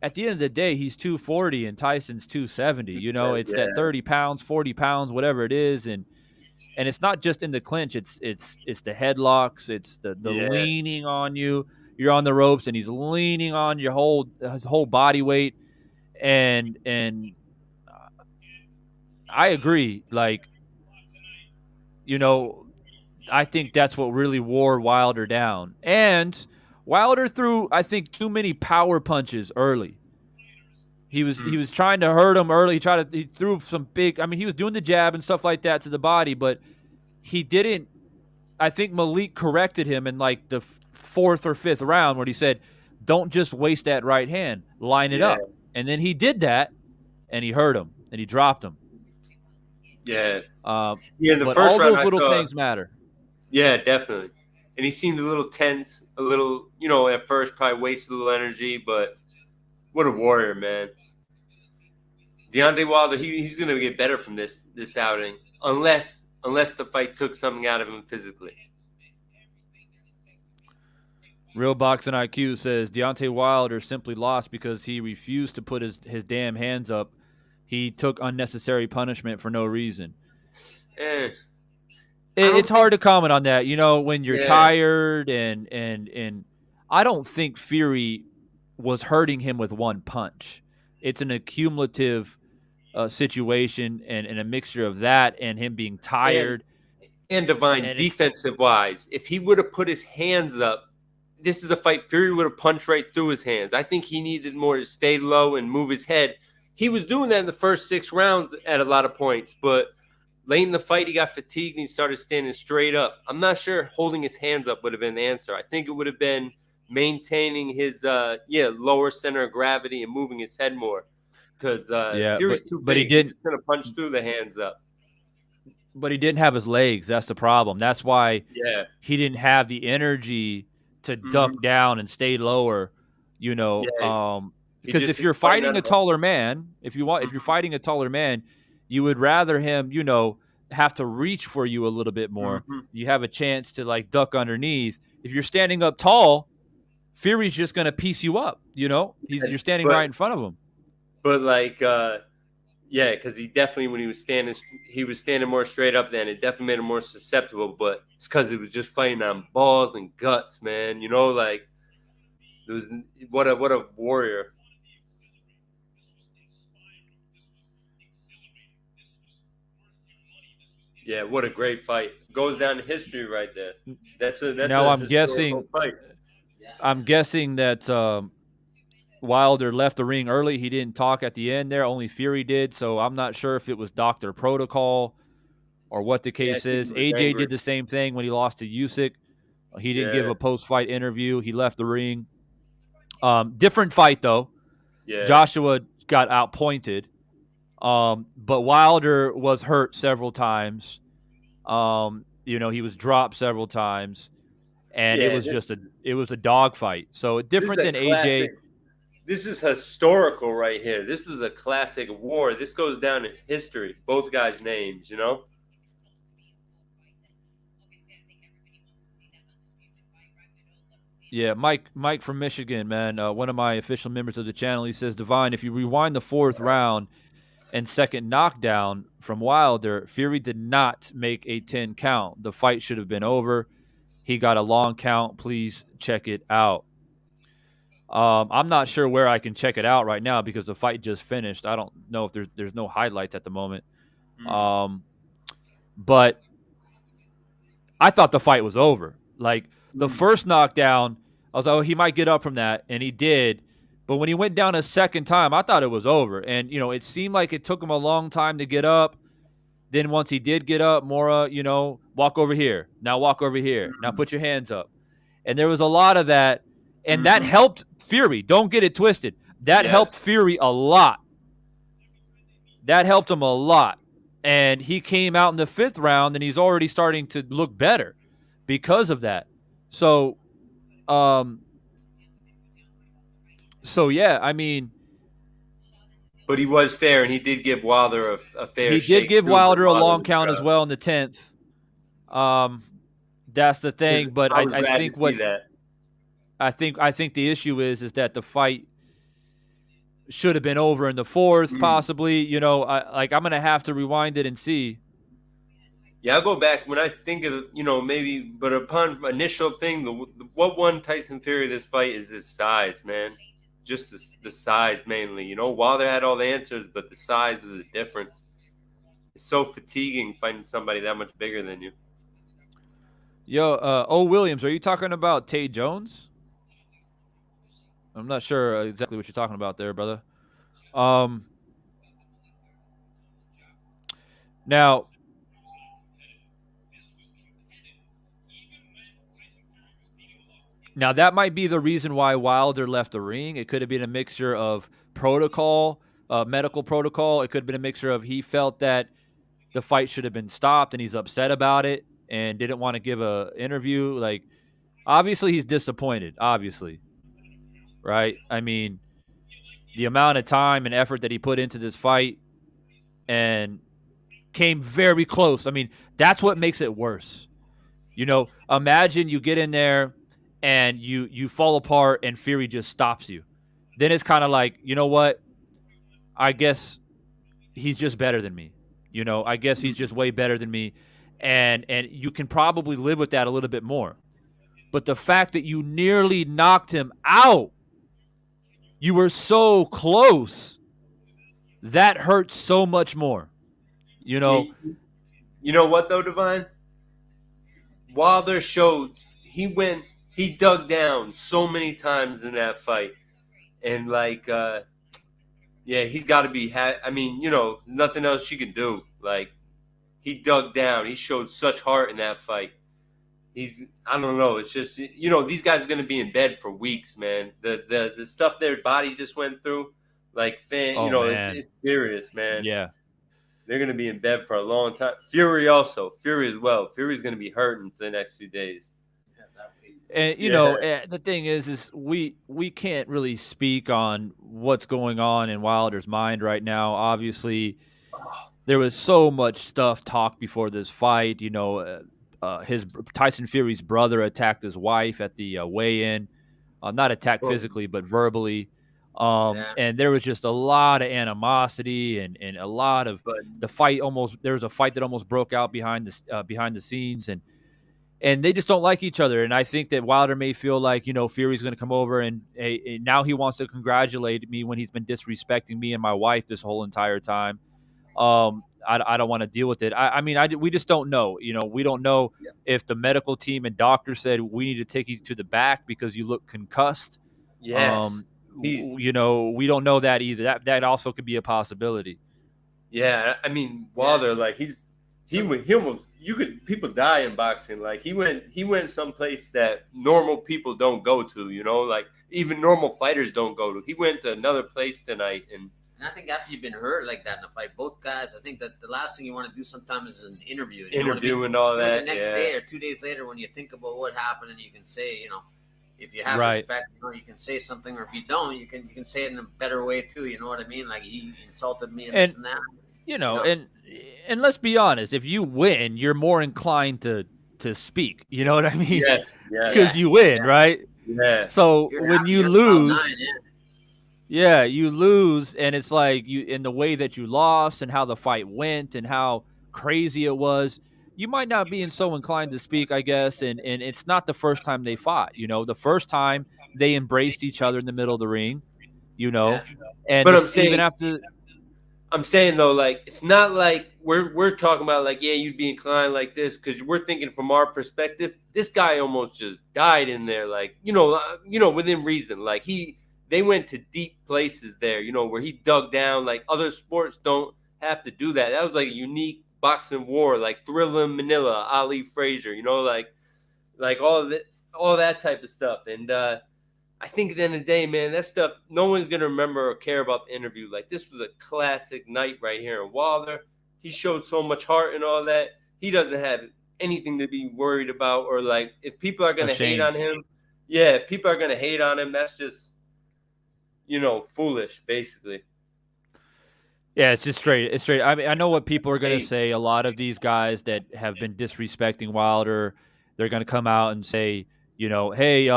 [SPEAKER 1] at the end of the day, he's 240 and Tyson's 270. It's that 30 pounds, 40 pounds, whatever it is, and it's not just in the clinch. It's the headlocks. It's the leaning on you. You're on the ropes, and he's leaning on his whole body weight, and I agree. Like, I think that's what really wore Wilder down. And Wilder threw, I think, too many power punches early. He was trying to hurt him early. He threw some big. I mean, he was doing the jab and stuff like that to the body, but he didn't. I think Malik corrected him in like the 4th or 5th round where he said, "Don't just waste that right hand. Line it up." And then he did that, and he hurt him, and he dropped him.
[SPEAKER 2] Yeah.
[SPEAKER 1] In the first round, those little things matter.
[SPEAKER 2] Yeah, definitely. And he seemed a little tense, a little, at first probably wasted a little energy, but what a warrior, man. Deontay Wilder, he's going to get better from this outing, unless the fight took something out of him physically.
[SPEAKER 1] Real Boxing IQ says Deontay Wilder simply lost because he refused to put his damn hands up. He took unnecessary punishment for no reason. It's hard to comment on that, when you're tired and I don't think Fury was hurting him with one punch. It's an accumulative situation and a mixture of that and him being tired.
[SPEAKER 2] And Divine, defensive-wise, if he would have put his hands up, this is a fight Fury would have punched right through his hands. I think he needed more to stay low and move his head. He was doing that in the first 6 rounds at a lot of points, but late in the fight, he got fatigued and he started standing straight up. I'm not sure holding his hands up would have been the answer. I think it would have been maintaining his lower center of gravity and moving his head more. Because Fury's too big.
[SPEAKER 1] But he didn't.
[SPEAKER 2] He's going to punch through the hands up.
[SPEAKER 1] But he didn't have his legs. That's the problem. That's why he didn't have the energy to duck down and stay lower. Because if you're fighting a taller man, if you're fighting a taller man, you would rather him, have to reach for you a little bit more. You have a chance to like duck underneath. If you're standing up tall, Fury's just going to piece you up. You're standing right in front of him.
[SPEAKER 2] But because he definitely, when he was standing more straight up then, it definitely made him more susceptible. But it's because he was just fighting on balls and guts, man. It was what a warrior. Yeah, what a great fight. Goes down in history right there.
[SPEAKER 1] I'm guessing that Wilder left the ring early. He didn't talk at the end there. Only Fury did. So I'm not sure if it was doctor protocol or what the case is. AJ did the same thing when he lost to Usyk. He didn't give a post-fight interview. He left the ring. Different fight, though. Yeah. Joshua got outpointed. But Wilder was hurt several times. He was dropped several times, and it was a dogfight. So different than AJ.
[SPEAKER 2] This is historical right here. This is a classic war. This goes down in history. Both guys' names,
[SPEAKER 1] Yeah, Mike from Michigan, man, one of my official members of the channel. He says, Divine, if you rewind the 4th round and second knockdown from Wilder, Fury did not make a 10 count. The fight should have been over. He got a long count. Please check it out. I'm not sure where I can check it out right now because the fight just finished. I don't know if there's no highlights at the moment. But I thought the fight was over. Like the first knockdown, I was like, oh, he might get up from that, and he did. But when he went down a second time, I thought it was over. And, it seemed like it took him a long time to get up. Then once he did get up, Mora, walk over here. Now walk over here. Now put your hands up. And there was a lot of that. And that helped Fury. Don't get it twisted. That helped Fury a lot. That helped him a lot. And he came out in the 5th round, and he's already starting to look better because of that. So, yeah, I mean.
[SPEAKER 2] But he was fair, and he did give Wilder a fair
[SPEAKER 1] He
[SPEAKER 2] shake.
[SPEAKER 1] did give Wilder a long count as well in the 10th. That's the thing. But I think what
[SPEAKER 2] that.
[SPEAKER 1] I think the issue is that the fight should have been over in the 4th, possibly. I'm gonna have to rewind it and see.
[SPEAKER 2] Yeah, I'll go back when I think of maybe, but upon initial thing, what won Tyson Fury this fight is his size, man. Just the size mainly. Wilder had all the answers, but the size is the difference. It's so fatiguing fighting somebody that much bigger than you.
[SPEAKER 1] Yo, Williams, are you talking about Tay Jones? I'm not sure exactly what you're talking about there, brother. Now, that might be the reason why Wilder left the ring. It could have been a mixture of protocol, medical protocol. It could have been a mixture of he felt that the fight should have been stopped and he's upset about it and didn't want to give an interview. Like, obviously he's disappointed, obviously. Right? I mean, the amount of time and effort that he put into this fight and came very close. I mean, that's what makes it worse. Imagine you get in there and you fall apart and Fury just stops you. Then it's kind of like, you know what? I guess he's just better than me. I guess he's just way better than me. And you can probably live with that a little bit more. But the fact that you nearly knocked him out, you were so close, that hurts so much more. You know
[SPEAKER 2] what though, Divine? Wilder showed he dug down so many times in that fight. And he's got to be, nothing else you can do. Like, he dug down. He showed such heart in that fight. I don't know. It's just, these guys are going to be in bed for weeks, man. The stuff their body just went through, it's serious, man.
[SPEAKER 1] Yeah.
[SPEAKER 2] They're going to be in bed for a long time. Fury as well. Fury's going to be hurting for the next few days.
[SPEAKER 1] And, the thing is we can't really speak on what's going on in Wilder's mind right now. Obviously, there was so much stuff talked before this fight. His Tyson Fury's brother attacked his wife at the weigh-in, not attacked physically, but verbally. And there was just a lot of animosity and a lot of the fight. There was a fight that almost broke out behind the scenes, and they just don't like each other. And I think that Wilder may feel like, Fury's going to come over and now he wants to congratulate me when he's been disrespecting me and my wife this whole entire time. I don't want to deal with it. We just don't know. We don't know if the medical team and doctor said we need to take you to the back because you look concussed.
[SPEAKER 2] Yes.
[SPEAKER 1] We don't know that either. That also could be a possibility.
[SPEAKER 2] Yeah, Wilder, people die in boxing. Like, he went someplace that normal people don't go to. Like, even normal fighters don't go to. He went to another place tonight and.
[SPEAKER 3] And I think after you've been hurt like that in a fight, both guys, I think that the last thing you want to do sometimes is an interview.
[SPEAKER 2] And all that.
[SPEAKER 3] The next day or 2 days later, when you think about what happened, and you can say, if you have respect, you can say something, or if you don't, you can say it in a better way too. You know what I mean? Like, he insulted me and this and that.
[SPEAKER 1] And let's be honest, if you win, you're more inclined to speak. You know what I mean?
[SPEAKER 2] Yes.
[SPEAKER 1] Because you win, right?
[SPEAKER 2] Yeah.
[SPEAKER 1] So when you lose. Yeah, you lose, and it's like you in the way that you lost and how the fight went and how crazy it was. You might not be so inclined to speak, I guess, and it's not the first time they fought. The first time they embraced each other in the middle of the ring. You
[SPEAKER 3] Yeah.
[SPEAKER 1] know, and
[SPEAKER 2] But I'm
[SPEAKER 1] this even
[SPEAKER 2] saying
[SPEAKER 1] after.
[SPEAKER 2] I'm saying though, like it's not like we're talking about like, yeah, you'd be inclined like this because we're thinking from our perspective. This guy almost just died in there, like within reason. Like they went to deep places there, where he dug down. Like other sports don't have to do that. That was like a unique boxing war, like Thrilla in Manila, Ali Frazier, like all of it, all that type of stuff. And I think at the end of the day, man, that stuff, no one's going to remember or care about the interview. Like, this was a classic night right here in Wilder. He showed so much heart and all that. He doesn't have anything to be worried about. Or, like, if people are going to hate on him, if people are going to hate on him, that's just, foolish, basically.
[SPEAKER 1] Yeah, it's just straight. It's straight. I mean, I know what people are going to say. A lot of these guys that have been disrespecting Wilder, they're going to come out and say, hey,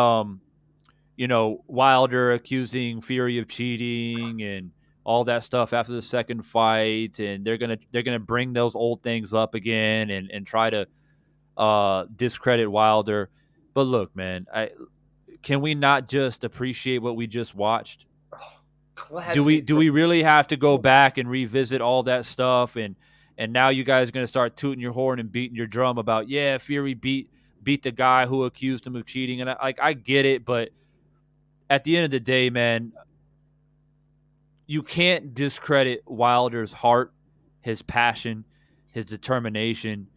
[SPEAKER 1] Wilder accusing Fury of cheating and all that stuff after the second fight, and they're gonna bring those old things up again and try to discredit Wilder. But look, man, can we not just appreciate what we just watched?
[SPEAKER 2] Classic.
[SPEAKER 1] Do we really have to go back and revisit all that stuff and now you guys are gonna start tooting your horn and beating your drum about Fury beat the guy who accused him of cheating, and I get it, but at the end of the day, man, you can't discredit Wilder's heart, his passion, his determination.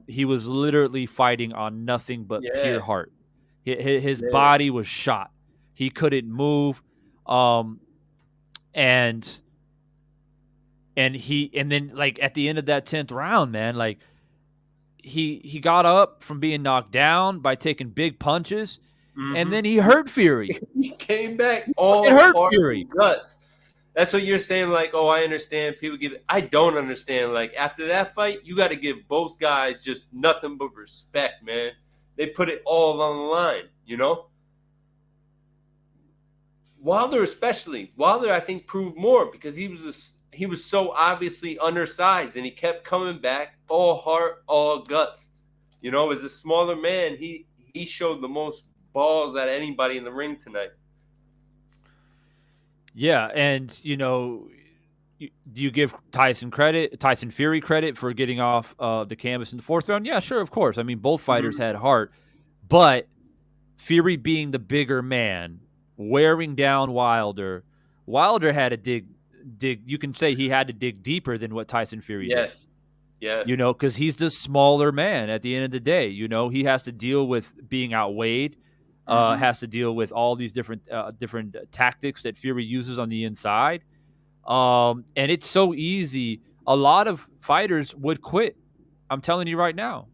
[SPEAKER 1] He was literally fighting on nothing but pure heart. His body was shot. He couldn't move. And then like at the end of that 10th round, man, like he got up from being knocked down by taking big punches. Mm-hmm. And then he hurt Fury.
[SPEAKER 2] He came back all
[SPEAKER 1] hurt Fury.
[SPEAKER 2] Guts. That's what you're saying. Like, oh, I understand. People give it. I don't understand. Like after that fight, you got to give both guys just nothing but respect, man. They put it all on the line, Wilder especially. Wilder, I think, proved more because he was so obviously undersized and he kept coming back, all heart, all guts. As a smaller man, he showed the most balls at anybody in the ring tonight.
[SPEAKER 1] Yeah, and do you give Tyson Fury credit for getting off the canvas in the 4th round? Yeah, sure, of course. I mean, both fighters had heart, but Fury being the bigger man, wearing down Wilder had to dig. You can say he had to dig deeper than what Tyson Fury did.
[SPEAKER 2] Yes.
[SPEAKER 1] Because he's the smaller man at the end of the day. He has to deal with being outweighed. Has to deal with all these different tactics that Fury uses on the inside. And it's so easy. A lot of fighters would quit. I'm telling you right now.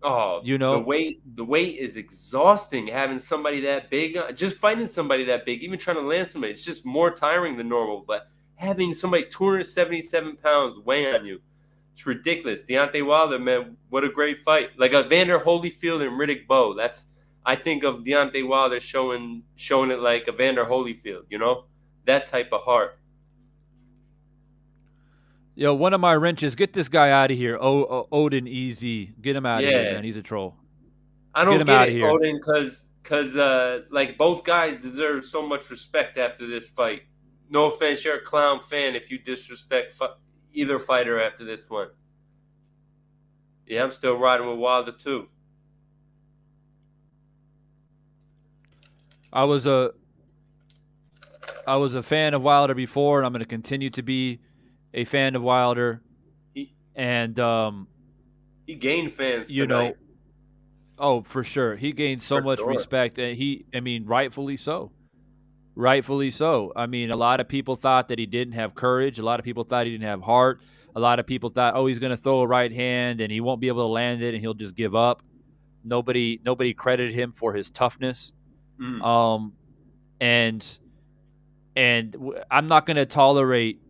[SPEAKER 2] Oh, the weight is exhausting. Having somebody that big, just fighting somebody that big, even trying to land somebody, it's just more tiring than normal. But having somebody 277 pounds weigh on you, it's ridiculous. Deontay Wilder, man, what a great fight! Like Evander Holyfield and Riddick Bowe. I think of Deontay Wilder showing it like Evander Holyfield, that type of heart.
[SPEAKER 1] Yo, one of my wrenches, get this guy out of here. Odin Easy. Get him out of here, man. He's a troll.
[SPEAKER 2] I don't get it, Odin, because like both guys deserve so much respect after this fight. No offense, you're a clown fan if you disrespect either fighter after this one. Yeah, I'm still riding with Wilder too.
[SPEAKER 1] I was a fan of Wilder before, and I'm going to continue to be a fan of Wilder.
[SPEAKER 2] He
[SPEAKER 1] gained
[SPEAKER 2] fans tonight.
[SPEAKER 1] Oh, for sure. He gained so much respect, and rightfully so. Rightfully so. I mean, a lot of people thought that he didn't have courage. A lot of people thought he didn't have heart. A lot of people thought, oh, he's going to throw a right hand and he won't be able to land it and he'll just give up. Nobody credited him for his toughness. And I'm not going to tolerate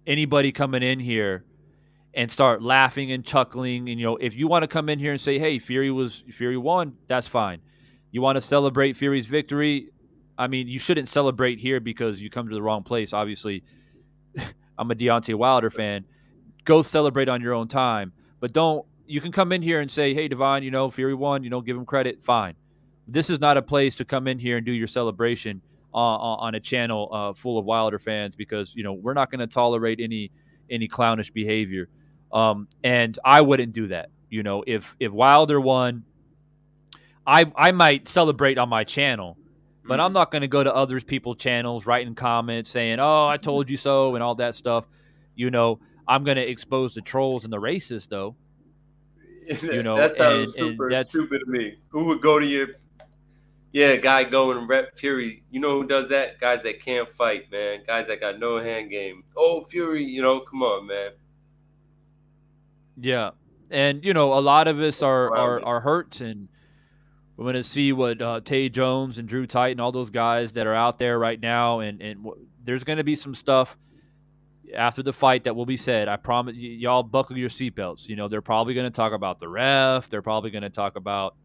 [SPEAKER 1] anybody coming in here and start laughing and chuckling. And, if you want to come in here and say, hey, Fury won, that's fine. You want to celebrate Fury's victory, I mean, you shouldn't celebrate here because you come to the wrong place. Obviously, I'm a Deontay Wilder fan. Go celebrate on your own time, but don't. You can come in here and say, "Hey, Divine, Fury won. Give him credit. Fine." This is not a place to come in here and do your celebration on a channel full of Wilder fans, because we're not going to tolerate any clownish behavior. And I wouldn't do that. If Wilder won, I might celebrate on my channel, but I'm not going to go to other people's channels writing comments saying, "Oh, I told you so," and all that stuff. I'm going to expose the trolls and the racists, though.
[SPEAKER 2] That sounds super stupid to me. Who would go to your guy go and rep Fury? You know who does that? Guys that can't fight, man. Guys that got no hand game. Oh, Fury, come on, man.
[SPEAKER 1] Yeah. And, a lot of us are hurt, and we're going to see what Tay Jones and Drew Titan, all those guys that are out there right now, and there's going to be some stuff after the fight that will be said. I promise y'all, buckle your seatbelts. They're probably going to talk about the ref. They're probably going to talk about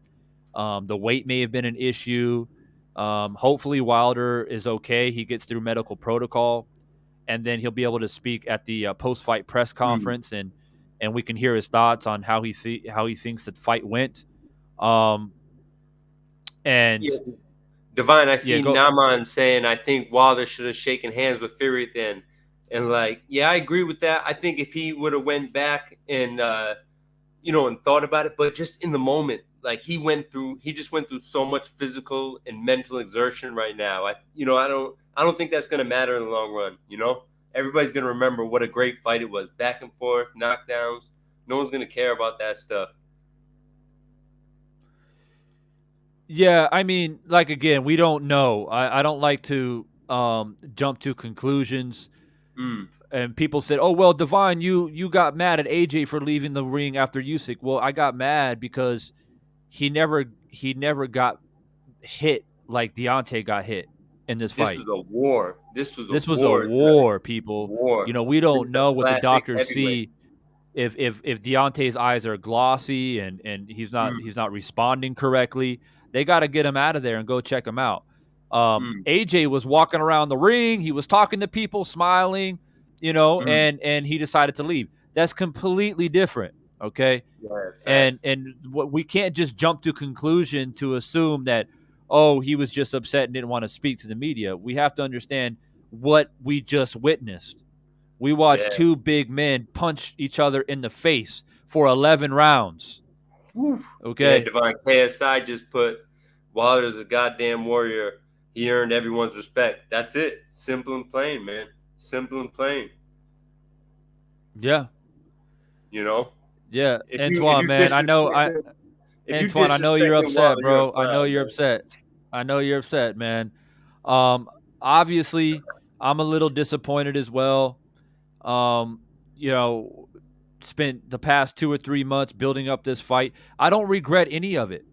[SPEAKER 1] the weight may have been an issue. Hopefully Wilder is okay. He gets through medical protocol, and then he'll be able to speak at the post-fight press conference, and we can hear his thoughts on how he thinks the fight went.
[SPEAKER 2] Divine, I see Naman saying, I think Wilder should have shaken hands with Fury then. And I agree with that. I think if he would have went back and and thought about it, but just in the moment, he just went through so much physical and mental exertion right now. I don't think that's gonna matter in the long run. Everybody's gonna remember what a great fight it was, back and forth, knockdowns. No one's gonna care about that stuff.
[SPEAKER 1] Yeah, I mean, again, we don't know. I don't like to jump to conclusions. And people said, "Oh, well, Divine, you got mad at AJ for leaving the ring after Usyk." Well, I got mad because he never got hit like Deontay got hit in this fight.
[SPEAKER 2] This was a war. This was
[SPEAKER 1] a war, people. War. We don't know what the doctors see. If Deontay's eyes are glossy and he's not responding correctly, they got to get him out of there and go check him out. AJ was walking around the ring. He was talking to people, smiling, and he decided to leave. That's completely different. Okay. Yeah, and we can't just jump to conclusion to assume that, oh, he was just upset and didn't want to speak to the media. We have to understand what we just witnessed. We watched two big men punch each other in the face for 11 rounds. Okay.
[SPEAKER 2] Yeah, Divine KSI just put Wilder's a goddamn warrior. He earned everyone's respect. That's it. Simple and plain, man. Simple and plain.
[SPEAKER 1] Yeah. Yeah. Antoine, man, Antoine, I know you're upset, bro. I know you're upset. I know you're upset, man. Obviously, I'm a little disappointed as well. Spent the past 2 or 3 months building up this fight. I don't regret any of it.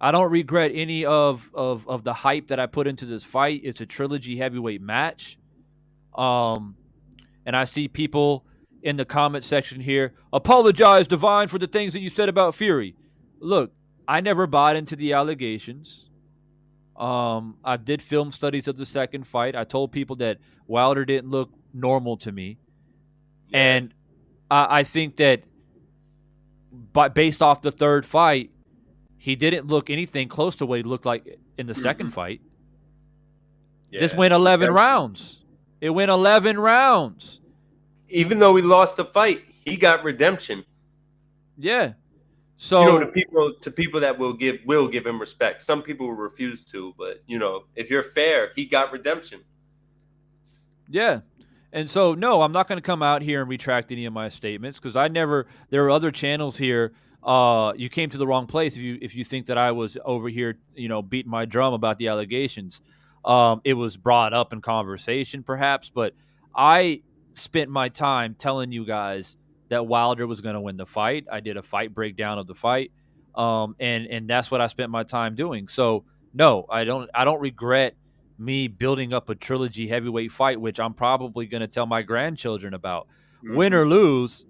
[SPEAKER 1] I don't regret any of the hype that I put into this fight. It's a trilogy heavyweight match. And I see people in the comment section here, apologize, Divine, for the things that you said about Fury. Look, I never bought into the allegations. I did film studies of the second fight. I told people that Wilder didn't look normal to me. Yeah. And I think that based off the third fight, he didn't look anything close to what he looked like in the second fight. Yeah, this went 11 rounds. It went 11 rounds.
[SPEAKER 2] Even though he lost the fight, he got redemption.
[SPEAKER 1] Yeah. So
[SPEAKER 2] to people that will give him respect. Some people will refuse to, but if you're fair, he got redemption.
[SPEAKER 1] Yeah. And so, no, I'm not going to come out here and retract any of my statements, because there are other channels here. You came to the wrong place if you think that I was over here, beating my drum about the allegations. It was brought up in conversation, perhaps, but I spent my time telling you guys that Wilder was going to win the fight. I did a fight breakdown of the fight, and that's what I spent my time doing. So, no, I don't regret me building up a trilogy heavyweight fight, which I'm probably going to tell my grandchildren about. Win or lose,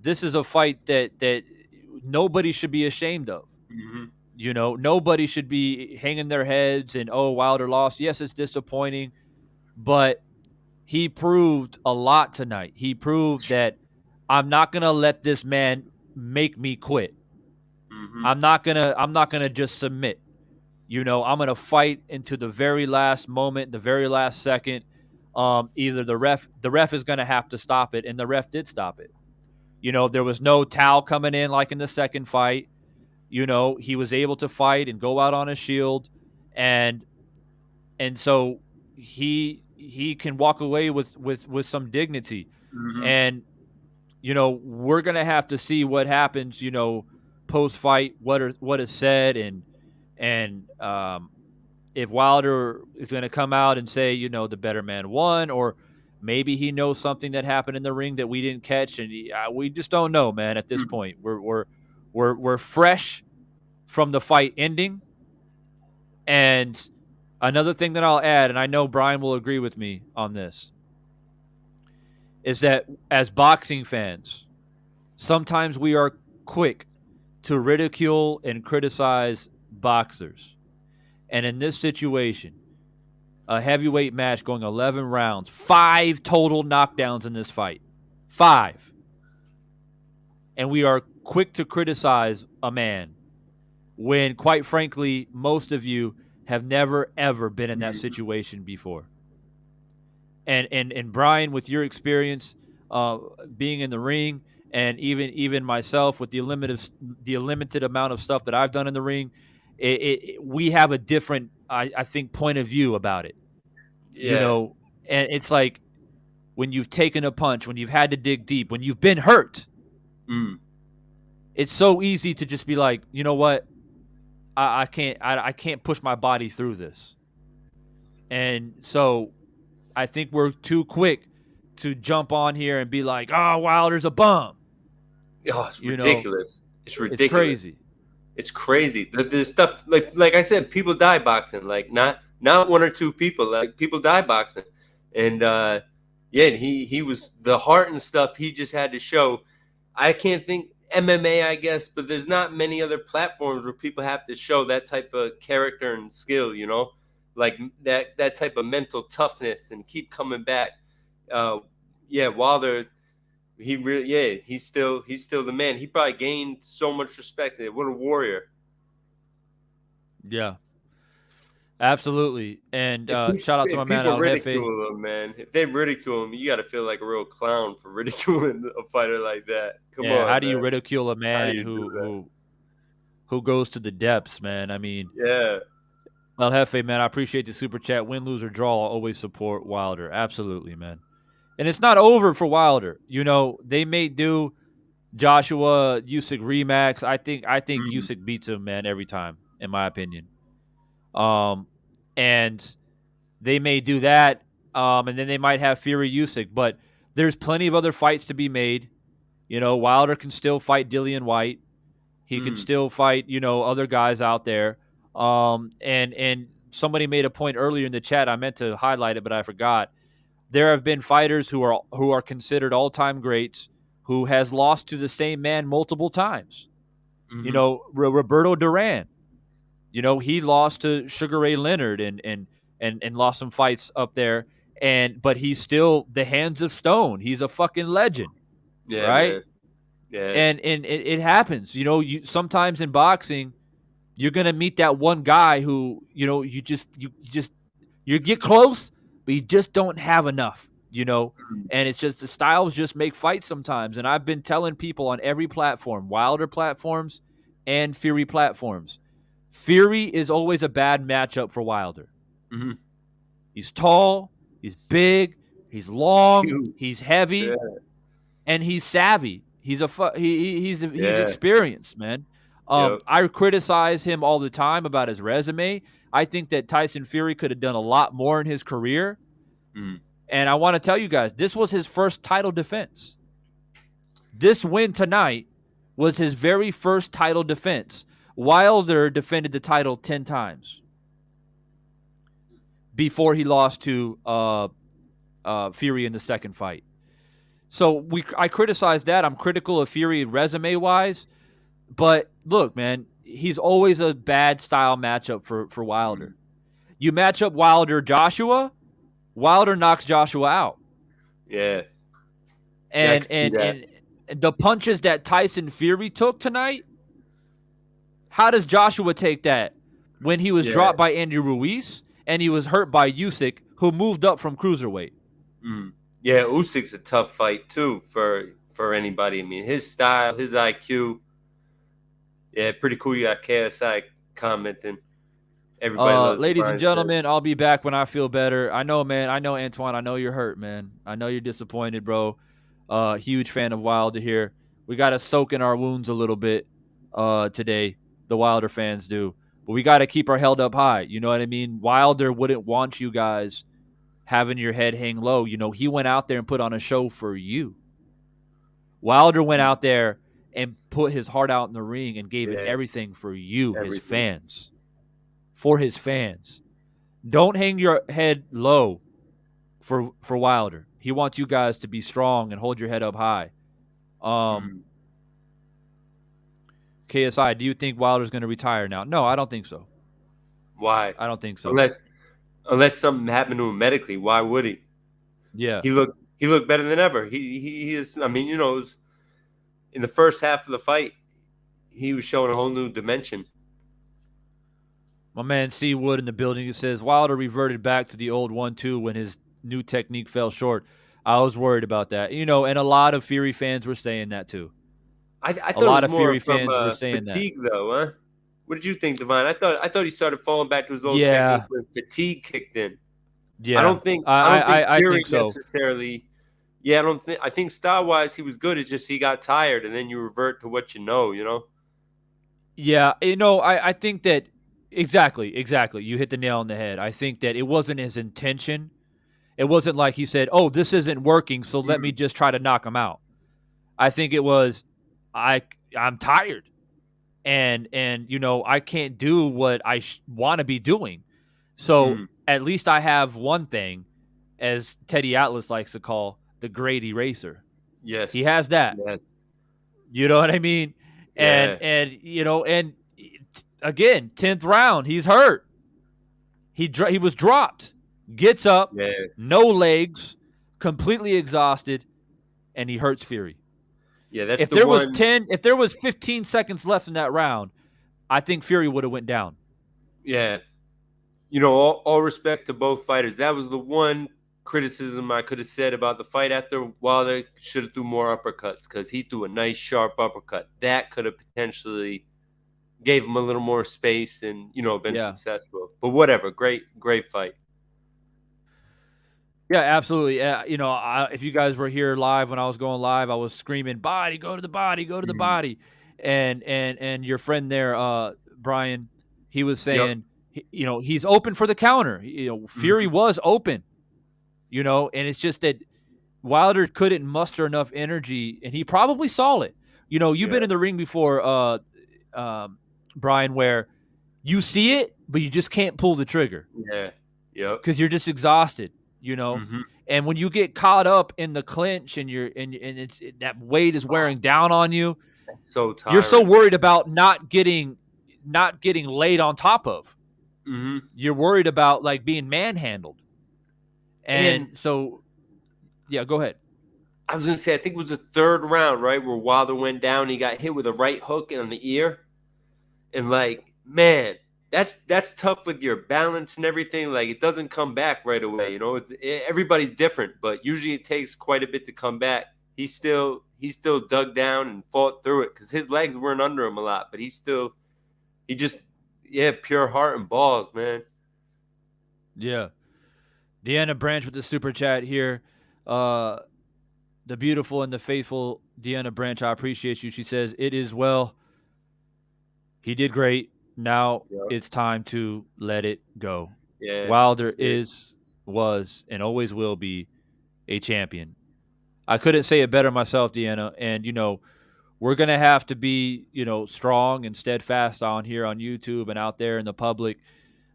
[SPEAKER 1] this is a fight that nobody should be ashamed of. You know, nobody should be hanging their heads and, oh, Wilder lost. Yes, it's disappointing, but he proved a lot tonight. He proved that I'm not going to let this man make me quit.
[SPEAKER 2] Mm-hmm.
[SPEAKER 1] I'm not going to just submit. You know, I'm going to fight into the very last moment, the very last second. Either the ref is going to have to stop it, and the ref did stop it. You know, there was no towel coming in like in the second fight. You know, he was able to fight and go out on a shield, and so he can walk away with some dignity.
[SPEAKER 2] Mm-hmm.
[SPEAKER 1] And you know, we're gonna have to see what happens. You know, post fight, what is said, and if Wilder is going to come out and say, you know, the better man won, or maybe he knows something that happened in the ring that we didn't catch, and we just don't know, man. At this point, we're fresh from the fight ending. And another thing that I'll add, and I know Brian will agree with me on this, is that as boxing fans, sometimes we are quick to ridicule and criticize boxers. And in this situation, a heavyweight match going 11 rounds, 5 total knockdowns in this fight. 5. And we are quick to criticize a man when, quite frankly, most of you have never, ever been in that situation before. And Brian, with your experience being in the ring, and even myself with the limited amount of stuff that I've done in the ring, we have a different, I think, point of view about it.
[SPEAKER 2] Yeah.
[SPEAKER 1] You know, and it's like when you've taken a punch, when you've had to dig deep, when you've been hurt, it's so easy to just be like, you know what, I can't push my body through this. And so I think we're too quick to jump on here and be like, oh, Wilder's a bum.
[SPEAKER 2] Oh, it's ridiculous. It's ridiculous.
[SPEAKER 1] It's crazy.
[SPEAKER 2] It's crazy. The stuff, like I said, people die boxing. Like not one or two people. Like people die boxing, and he was the heart and stuff. He just had to show. I can't think MMA, I guess, but there's not many other platforms where people have to show that type of character and skill. You know, like that type of mental toughness and keep coming back. Wilder. He really, he's still the man. He probably gained so much respect. What a warrior!
[SPEAKER 1] Yeah, absolutely. And shout out to my man El Jefe.
[SPEAKER 2] Ridicule him, man. If they ridicule him, you got to feel like a real clown for ridiculing a fighter like that. Come on.
[SPEAKER 1] How do you ridicule a man who goes to the depths, man? I mean,
[SPEAKER 2] yeah.
[SPEAKER 1] El Jefe, man, I appreciate the super chat. Win, lose, or draw, I'll always support Wilder. Absolutely, man. And it's not over for Wilder. You know, they may do Joshua Usyk rematch. I think Usyk beats him, man, every time, in my opinion. And they may do that, and then they might have Fury Usyk. But there's plenty of other fights to be made. You know, Wilder can still fight Dillian White. He can still fight, you know, other guys out there. And somebody made a point earlier in the chat. I meant to highlight it, but I forgot. There have been fighters who are considered all-time greats who has lost to the same man multiple times. You know, Roberto Duran. You know, he lost to Sugar Ray Leonard and lost some fights up there. But he's still the hands of stone. He's a fucking legend. Yeah, right? Man. Yeah. And it happens. You know, sometimes in boxing, you're gonna meet that one guy who, you know, you get close, but you just don't have enough, you know, and it's just the styles just make fights sometimes. And I've been telling people on every platform, Wilder platforms and Fury platforms, Fury is always a bad matchup for Wilder. He's tall, he's big, he's long, he's heavy, and he's savvy. He's experienced, man. I criticize him all the time about his resume. I think that Tyson Fury could have done a lot more in his career. And I want to tell you guys, this was his first title defense. This win tonight was his very first title defense. Wilder defended the title 10 times before he lost to Fury in the second fight. So I criticize that. I'm critical of Fury resume-wise. But look, man, he's always a bad style matchup for Wilder. You match up Wilder Joshua, Wilder knocks Joshua out.
[SPEAKER 2] Yeah.
[SPEAKER 1] And the punches that Tyson Fury took tonight, how does Joshua take that when he was dropped by Andy Ruiz and he was hurt by Usyk, who moved up from cruiserweight?
[SPEAKER 2] Yeah, Usyk's a tough fight too for anybody. I mean, his style, his IQ. Yeah, pretty cool. You got KSI commenting. Everybody loves
[SPEAKER 1] ladies and gentlemen, I'll be back when I feel better. I know, man. I know, Antoine. I know you're hurt, man. I know you're disappointed, bro. Huge fan of Wilder here. We got to soak in our wounds a little bit today. The Wilder fans do. But we got to keep our head up high. You know what I mean? Wilder wouldn't want you guys having your head hang low. You know, he went out there and put on a show for you. Wilder went out there and put his heart out in the ring and gave it everything for you, his fans. For his fans. Don't hang your head low for Wilder. He wants you guys to be strong and hold your head up high. KSI, do you think Wilder's going to retire now? No, I don't think so.
[SPEAKER 2] Why?
[SPEAKER 1] I don't think so.
[SPEAKER 2] Unless something happened to him medically, why would he?
[SPEAKER 1] Yeah.
[SPEAKER 2] He looked better than ever. He is. I mean, you know, it was, in the first half of the fight, he was showing a whole new dimension.
[SPEAKER 1] My man C. Wood in the building, he says Wilder reverted back to the old 1-2 when his new technique fell short. I was worried about that. You know, and a lot of Fury fans were saying that too.
[SPEAKER 2] I thought
[SPEAKER 1] a lot
[SPEAKER 2] it was
[SPEAKER 1] of Fury
[SPEAKER 2] from,
[SPEAKER 1] fans were saying
[SPEAKER 2] fatigue, though, huh? What did you think, Divine? I thought he started falling back to his old technique when fatigue kicked in.
[SPEAKER 1] Yeah,
[SPEAKER 2] I don't think Fury
[SPEAKER 1] think so.
[SPEAKER 2] necessarily. Yeah, I think style wise he was good. It's just he got tired, and then you revert to what you know. You know.
[SPEAKER 1] Yeah, you know, I think that exactly. You hit the nail on the head. I think that it wasn't his intention. It wasn't like he said, "Oh, this isn't working, so let me just try to knock him out." I think it was, I'm tired, and you know, I can't do what I want to be doing. So at least I have one thing, as Teddy Atlas likes to call the great eraser.
[SPEAKER 2] Yes,
[SPEAKER 1] he has that.
[SPEAKER 2] Yes,
[SPEAKER 1] you know what I mean. And you know, and again, 10th round, he's hurt. He was dropped. Gets up, no legs, completely exhausted, and he hurts Fury.
[SPEAKER 2] Yeah, that's
[SPEAKER 1] if there was 15 seconds left in that round, I think Fury would have went down.
[SPEAKER 2] Yeah. You know, all respect to both fighters. That was the one criticism I could have said about the fight after Wilder should have threw more uppercuts, because he threw a nice sharp uppercut. That could have potentially gave him a little more space and, you know, been successful. But whatever, great fight.
[SPEAKER 1] Yeah, absolutely. You know, if you guys were here live when I was going live, I was screaming, "Body, go to the body, go to the body," and your friend there, Brian, he was saying, you know, he's open for the counter. You know, Fury was open. You know, and it's just that Wilder couldn't muster enough energy, and he probably saw it. You know, you've been in the ring before, Brian, where you see it, but you just can't pull the trigger.
[SPEAKER 2] Yeah,
[SPEAKER 1] because you're just exhausted. You know, and when you get caught up in the clinch and it's that weight is wearing down on you,
[SPEAKER 2] so tired.
[SPEAKER 1] You're so worried about not getting laid on top of. You're worried about like being manhandled, and so yeah, go ahead.
[SPEAKER 2] I was gonna say, I think it was the third round, right, where Wilder went down. He got hit with a right hook on the ear, and like, man. That's tough with your balance and everything. Like, it doesn't come back right away. You know, everybody's different, but usually it takes quite a bit to come back. He still dug down and fought through it because his legs weren't under him a lot, but he just pure heart and balls, man.
[SPEAKER 1] Yeah. Deanna Branch with the super chat here. The beautiful and the faithful Deanna Branch, I appreciate you. She says, "It is well. He did great. Now it's time to let it go."
[SPEAKER 2] Yeah,
[SPEAKER 1] Wilder was, and always will be a champion. I couldn't say it better myself, Deanna. And, you know, we're going to have to be, you know, strong and steadfast on here on YouTube and out there in the public.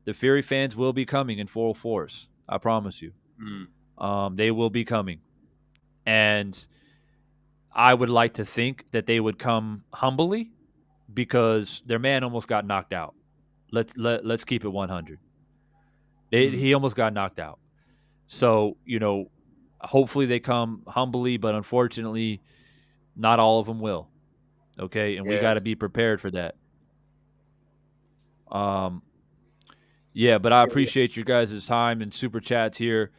[SPEAKER 1] The Fury fans will be coming in full force. I promise you. They will be coming. And I would like to think that they would come humbly, because their man almost got knocked out. Let's keep it 100.
[SPEAKER 2] Mm.
[SPEAKER 1] He almost got knocked out. So, hopefully they come humbly, but unfortunately, not all of them will. Okay, and we got to
[SPEAKER 2] Yes.
[SPEAKER 1] be prepared for that. Yeah, but I appreciate you guys' time and super chats here.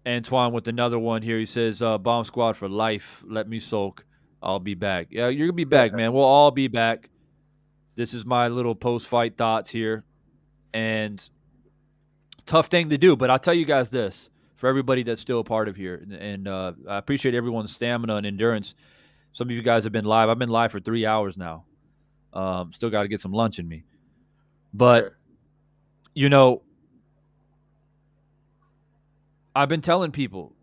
[SPEAKER 1] Antoine with another one here. He says, "Bomb Squad for life. Let me sulk. I'll be back." Yeah, you're gonna be back, man. We'll all be back. This is my little post-fight thoughts here, and tough thing to do. But I'll tell you guys this for everybody that's still a part of here, and I appreciate everyone's stamina and endurance. Some of you guys have been live. I've been live for 3 hours now. Still got to get some lunch in me, but I've been telling people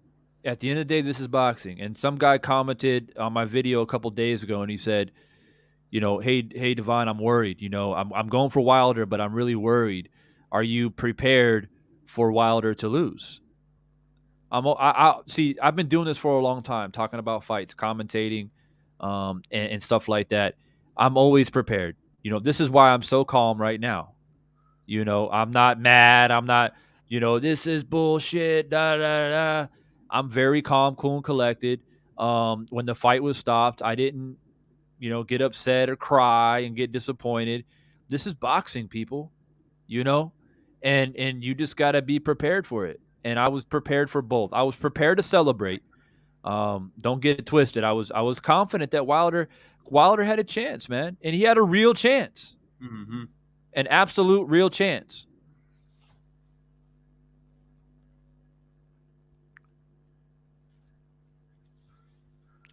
[SPEAKER 1] at the end of the day, this is boxing. And some guy commented on my video a couple days ago, and he said, hey, Devon, I'm worried. I'm going for Wilder, but I'm really worried. Are you prepared for Wilder to lose? See, I've been doing this for a long time, talking about fights, commentating, and stuff like that. I'm always prepared. This is why I'm so calm right now. I'm not mad. I'm not, this is bullshit. Da, da, da. I'm very calm, cool, and collected. When the fight was stopped, I didn't, get upset or cry and get disappointed. This is boxing, people, and you just got to be prepared for it. And I was prepared for both. I was prepared to celebrate. Don't get it twisted. I was confident that Wilder had a chance, man, and he had a real chance.
[SPEAKER 2] Mm-hmm.
[SPEAKER 1] An absolute real chance.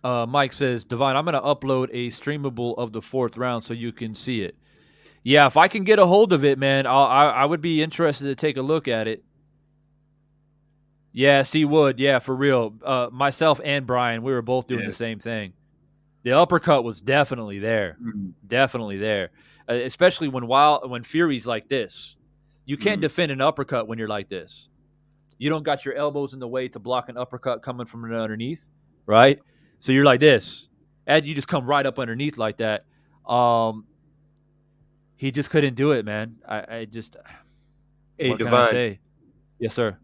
[SPEAKER 1] Mike says, Divine, I'm going to upload a streamable of the 4th round so you can see it. Yeah, if I can get a hold of it, man, I would be interested to take a look at it. Yes, he would. Yeah, for real. Myself and Brian, we were both doing the same thing. The uppercut was definitely there.
[SPEAKER 2] Mm-hmm.
[SPEAKER 1] Definitely there. Especially when Fury's like this. You can't defend an uppercut when you're like this. You don't got your elbows in the way to block an uppercut coming from underneath, right? So you're like this, and you just come right up underneath like that. He just couldn't do it, man. I just.
[SPEAKER 2] Hey,
[SPEAKER 1] what
[SPEAKER 2] Devon.
[SPEAKER 1] can I say? Yes, sir.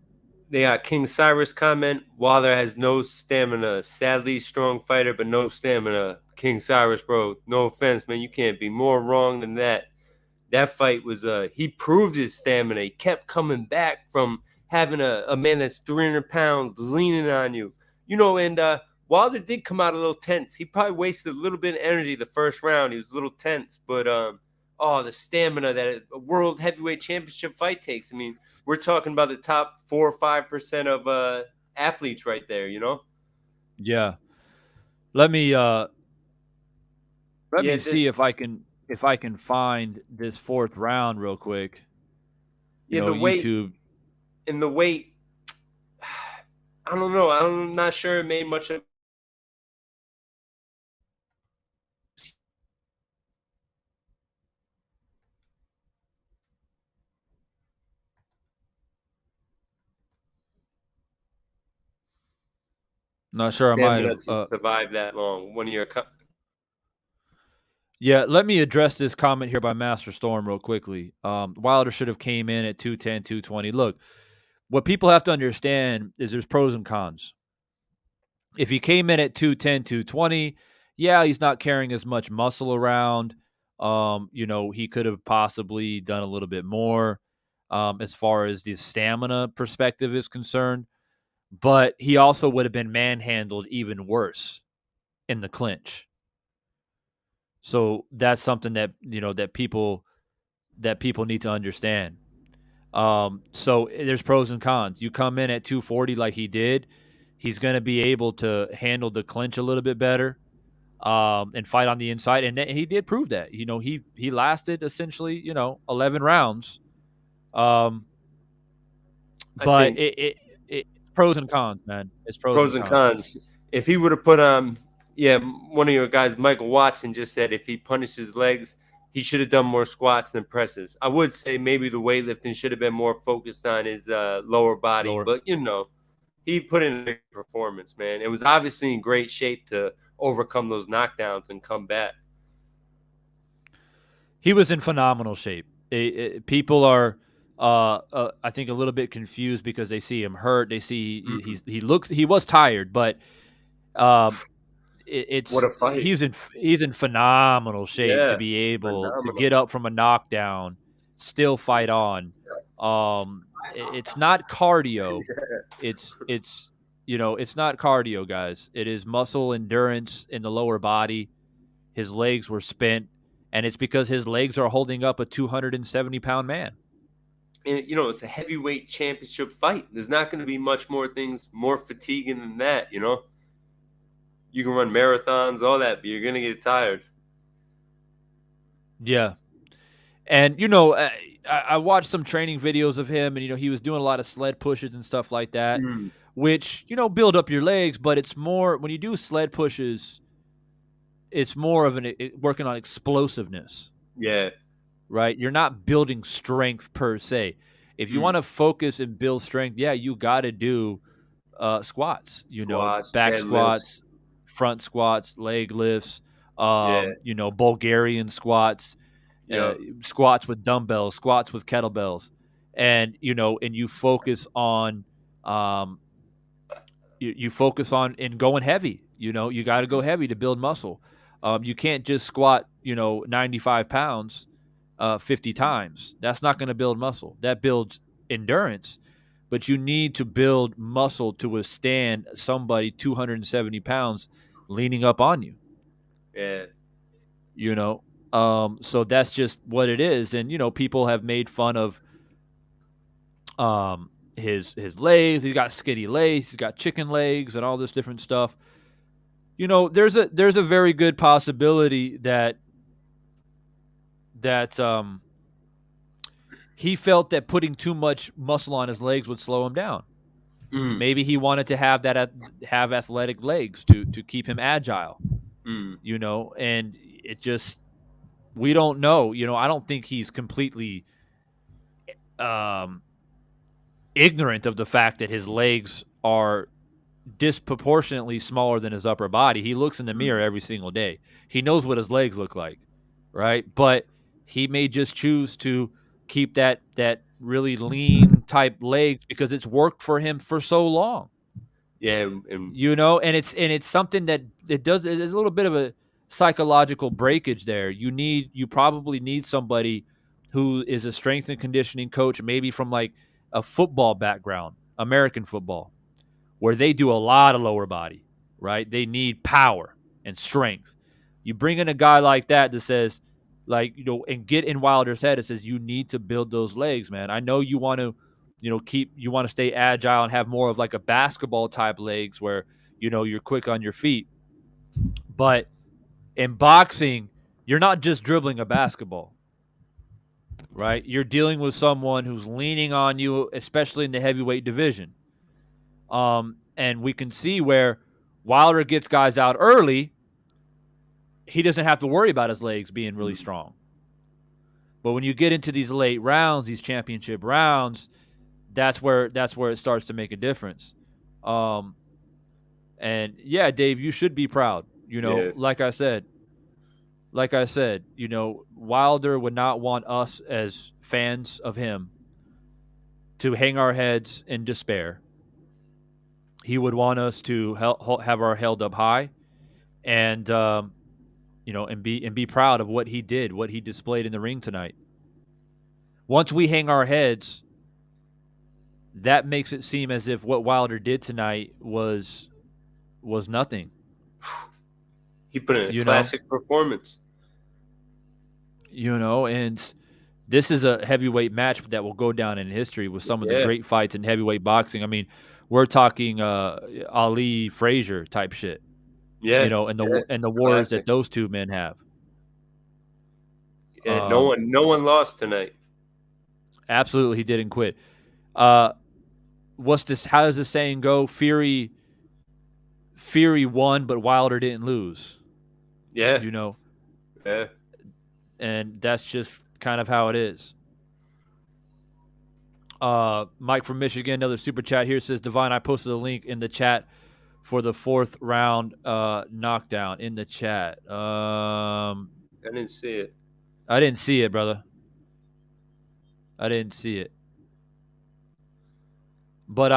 [SPEAKER 2] They got King Cyrus comment. Wilder has no stamina. Sadly, strong fighter, but no stamina. King Cyrus, bro. No offense, man. You can't be more wrong than that. That fight was he proved his stamina. He kept coming back from having a man that's 300 pounds leaning on you. And Wilder did come out a little tense. He probably wasted a little bit of energy the first round. He was a little tense, but the stamina that a world heavyweight championship fight takes. I mean, we're talking about the top 4 or 5% of athletes right there,
[SPEAKER 1] Yeah. Let me see if I can find this 4th round real quick.
[SPEAKER 2] The weight
[SPEAKER 1] YouTube.
[SPEAKER 2] And the weight, I don't know. I'm not sure it made much of.
[SPEAKER 1] Not sure I might have
[SPEAKER 2] survived that long. One of your.
[SPEAKER 1] Yeah, let me address this comment here by Master Storm real quickly. Wilder should have came in at 210, 220. Look, what people have to understand is there's pros and cons. If he came in at 210, 220, yeah, he's not carrying as much muscle around. He could have possibly done a little bit more as far as the stamina perspective is concerned. But he also would have been manhandled even worse in the clinch. So that's something that that people need to understand. So there's pros and cons. You come in at 240 like he did, he's going to be able to handle the clinch a little bit better and fight on the inside. And he did prove that. He lasted essentially 11 rounds. But it pros and cons, man. It's pros and cons.
[SPEAKER 2] If he would have put one of your guys, Michael Watson, just said if he punished his legs, he should have done more squats than presses. I would say maybe the weightlifting should have been more focused on his lower body. But, he put in a big performance, man. It was obviously in great shape to overcome those knockdowns and come back.
[SPEAKER 1] He was in phenomenal shape. People are, I think, a little bit confused because they see him hurt. They see he was tired, but um,
[SPEAKER 2] What
[SPEAKER 1] it's
[SPEAKER 2] a fight.
[SPEAKER 1] he's in phenomenal shape to
[SPEAKER 2] Yeah,
[SPEAKER 1] be able to
[SPEAKER 2] phenomenal.
[SPEAKER 1] get up from a knockdown, still fight on. It's not cardio. It's it's not cardio, guys. It is muscle endurance in the lower body. His legs were spent, and it's because his legs are holding up a 270-pound man.
[SPEAKER 2] And it's a heavyweight championship fight. There's not going to be much more things more fatiguing than that. You can run marathons, all that, but you're going to get tired.
[SPEAKER 1] Yeah. And, I watched some training videos of him, and, he was doing a lot of sled pushes and stuff like that, which, build up your legs. But it's more, when you do sled pushes, it's more of working on explosiveness.
[SPEAKER 2] Yeah.
[SPEAKER 1] Right? You're not building strength per se. If you want to focus and build strength, yeah, you got to do squats, back
[SPEAKER 2] deadlifts.
[SPEAKER 1] squats, front squats, leg lifts,
[SPEAKER 2] Yeah.
[SPEAKER 1] Bulgarian squats,
[SPEAKER 2] Yep.
[SPEAKER 1] squats with dumbbells, squats with kettlebells. And, and you focus on, you focus on in going heavy. You got to go heavy to build muscle. You can't just squat, 95 pounds 50 times. That's not going to build muscle. That builds endurance, but you need to build muscle to withstand somebody 270 pounds leaning up on you.
[SPEAKER 2] Yeah.
[SPEAKER 1] So that's just what it is. And, people have made fun of his legs. He's got skinny legs. He's got chicken legs and all this different stuff. There's a very good possibility that he felt that putting too much muscle on his legs would slow him down. Maybe he wanted to have athletic legs to keep him agile. And it just, we don't know. I don't think he's completely ignorant of the fact that his legs are disproportionately smaller than his upper body. He looks in the mirror every single day. He knows what his legs look like, right? But he may just choose to keep that really lean type legs because it's worked for him for so long.
[SPEAKER 2] Yeah,
[SPEAKER 1] and it's something that it does. There's a little bit of a psychological breakage there. You probably need somebody who is a strength and conditioning coach, maybe from like a football background, American football, where they do a lot of lower body, right? They need power and strength. You bring in a guy like that says, and get in Wilder's head, it says, you need to build those legs, man. I know you want to, you want to stay agile and have more of like a basketball type legs where, you're quick on your feet. But in boxing, you're not just dribbling a basketball, right? You're dealing with someone who's leaning on you, especially in the heavyweight division. And we can see where Wilder gets guys out early, he doesn't have to worry about his legs being really strong. But when you get into these late rounds, these championship rounds, that's where it starts to make a difference. And yeah, Dave, you should be proud. Like I said, Wilder would not want us as fans of him to hang our heads in despair. He would want us to have our held up high, and and be proud of what he did, what he displayed in the ring tonight. Once we hang our heads, that makes it seem as if what Wilder did tonight was nothing.
[SPEAKER 2] He put in a classic performance.
[SPEAKER 1] And this is a heavyweight match that will go down in history with some of the great fights in heavyweight boxing. I mean, we're talking Ali Frazier type shit.
[SPEAKER 2] Yeah.
[SPEAKER 1] And the wars that those two men have.
[SPEAKER 2] Yeah, no one lost tonight.
[SPEAKER 1] Absolutely, he didn't quit. What's this? How does the saying go? Fury won, but Wilder didn't lose.
[SPEAKER 2] Yeah.
[SPEAKER 1] Yeah. And that's just kind of how it is. Mike from Michigan, another super chat here, says, Divine, I posted a link in the chat for the 4th round knockdown in the chat.
[SPEAKER 2] I didn't see it.
[SPEAKER 1] I didn't see it, brother. I didn't see it. But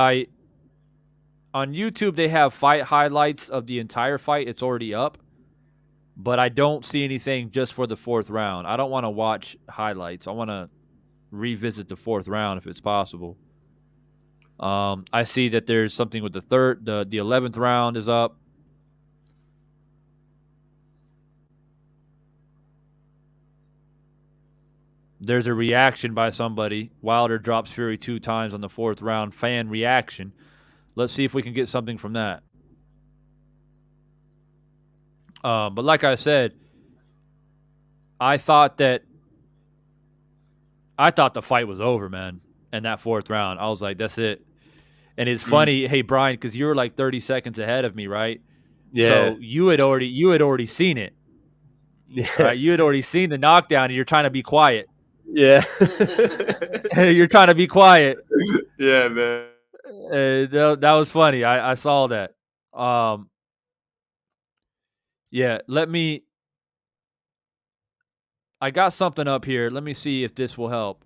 [SPEAKER 1] on YouTube they have fight highlights of the entire fight. It's already up. But I don't see anything just for the 4th round. I don't want to watch highlights. I want to revisit the 4th round if it's possible. I see that there's something with the 11th round is up. There's a reaction by somebody. Wilder drops Fury 2 times on the 4th round. Fan reaction. Let's see if we can get something from that. But like I said, I thought the fight was over, man. In that 4th round, I was like, that's it. And it's funny, hey Brian, because you were like 30 seconds ahead of me, right?
[SPEAKER 2] Yeah.
[SPEAKER 1] So you had already seen it.
[SPEAKER 2] Yeah.
[SPEAKER 1] Right? You had already seen the knockdown, and you're trying to be quiet.
[SPEAKER 2] Yeah.
[SPEAKER 1] You're trying to be quiet.
[SPEAKER 2] Yeah, man.
[SPEAKER 1] That was funny. I saw that. Yeah, I got something up here. Let me see if this will help.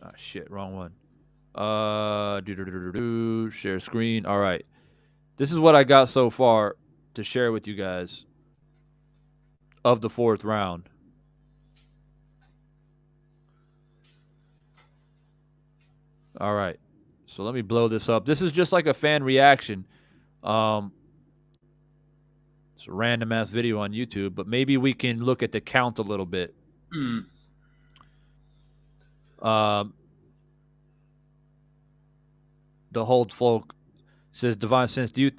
[SPEAKER 1] Oh, shit, wrong one. Share screen. All right. This is what I got so far to share with you guys of the 4th round. All right. So let me blow this up. This is just like a fan reaction. It's a random ass video on YouTube, but maybe we can look at the count a little bit. The Hold Folk says, Divine Sense, do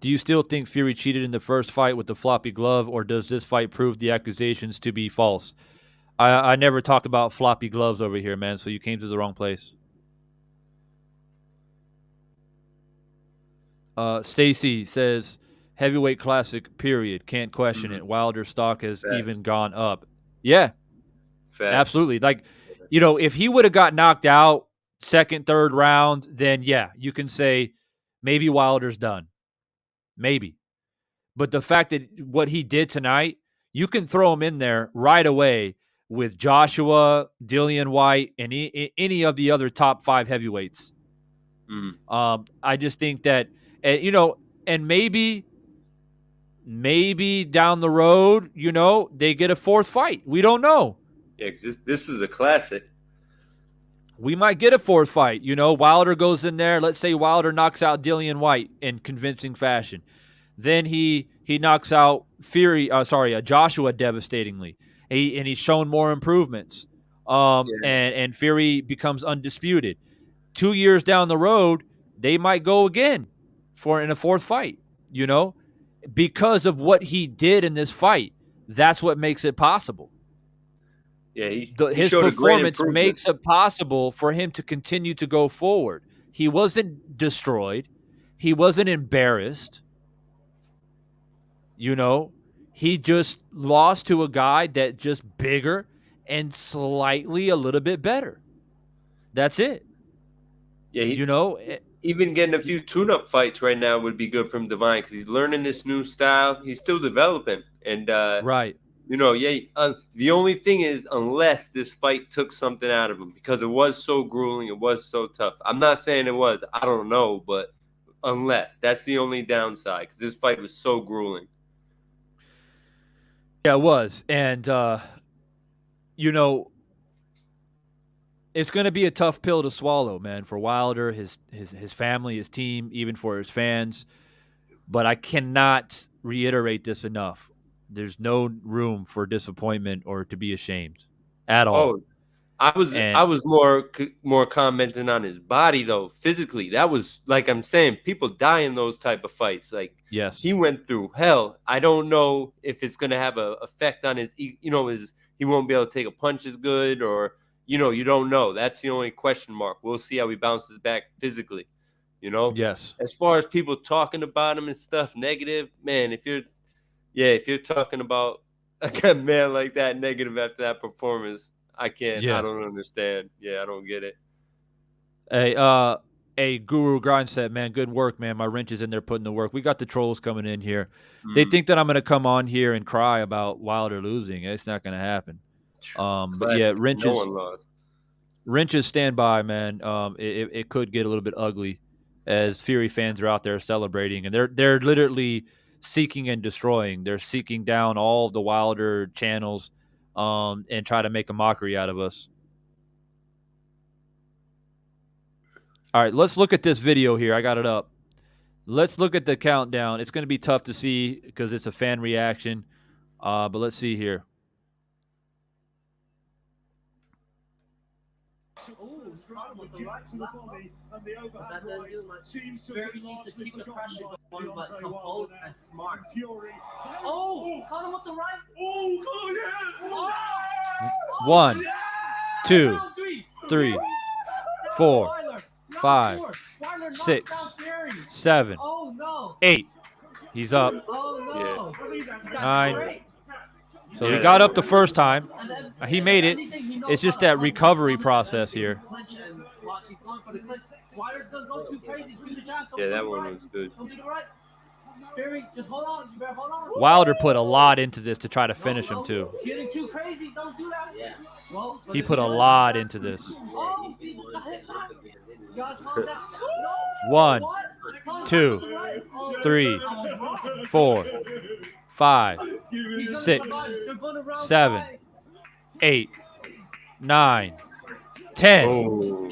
[SPEAKER 1] you still think Fury cheated in the first fight with the floppy glove, or does this fight prove the accusations to be false? I never talked about floppy gloves over here, man, so you came to the wrong place. Stacy says, heavyweight classic, period. Can't question it. Wilder's stock has even gone up. Yeah. Absolutely. Like, if he would have got knocked out 2nd, 3rd round, then yeah, you can say maybe Wilder's done. Maybe. But the fact that what he did tonight, you can throw him in there right away with Joshua, Dillian White, and any of the other top 5 heavyweights. I just think that, and maybe down the road, they get a 4th fight. We don't know.
[SPEAKER 2] Yeah, because this was a classic.
[SPEAKER 1] We might get a 4th fight. Wilder goes in there. Let's say Wilder knocks out Dillian White in convincing fashion. Then he knocks out Joshua devastatingly. And he's shown more improvements. And Fury becomes undisputed. 2 years down the road, they might go again in a 4th fight, because of what he did in this fight. That's what makes it possible.
[SPEAKER 2] Yeah,
[SPEAKER 1] his performance makes it possible for him to continue to go forward. He wasn't destroyed. He wasn't embarrassed. He just lost to a guy that just bigger and slightly a little bit better. That's it.
[SPEAKER 2] Yeah, even getting a few tune-up fights right now would be good from Divine, because he's learning this new style. He's still developing, and
[SPEAKER 1] right.
[SPEAKER 2] The only thing is, unless this fight took something out of him, because it was so grueling, it was so tough. I'm not saying it was. I don't know, but unless. That's the only downside, because this fight was so grueling.
[SPEAKER 1] Yeah, it was. And, it's going to be a tough pill to swallow, man, for Wilder, his family, his team, even for his fans. But I cannot reiterate this enough. There's no room for disappointment or to be ashamed at all.
[SPEAKER 2] Oh, I was more commenting on his body, though. Physically, that was, like I'm saying, people die in those type of fights. Like,
[SPEAKER 1] yes,
[SPEAKER 2] he went through hell. I don't know if it's going to have an effect on his he won't be able to take a punch as good, or you don't know. That's the only question mark. We'll see how he bounces back physically.
[SPEAKER 1] Yes.
[SPEAKER 2] As far as people talking about him and stuff negative, man, if you're talking about a man like that negative after that performance, I can't. Yeah. I don't understand. Yeah, I don't get it.
[SPEAKER 1] Hey, Hey, Guru Grindset, man, good work, man. My wrench is in there putting the work. We got the trolls coming in here. They think that I'm going to come on here and cry about Wilder losing. It's not going to happen. But yeah,
[SPEAKER 2] Classic. No one lost.
[SPEAKER 1] wrenches stand by, man. It could get a little bit ugly as Fury fans are out there celebrating, and they're literally seeking and destroying. They're seeking down all of the Wilder channels, and try to make a mockery out of us. All right, let's look at this video here. I got it up. Let's look at the countdown. It's going to be tough to see because it's a fan reaction, but let's see here.
[SPEAKER 4] Very needs to keep the pressure going, but composed and smart. Oh, caught him with the right. Oh, yeah.
[SPEAKER 1] 1, 2, 3, 4, 5, 6, 7, 8. He's up. 9. So he got up the first time. He made it. It's just that recovery process here.
[SPEAKER 2] Yeah, that one was good.
[SPEAKER 1] Wilder put a lot into this to try to finish him, too. He put a lot into this. 1, 2, 3, 4, 5, 6, 7, 8, 9, 10.
[SPEAKER 2] Oh,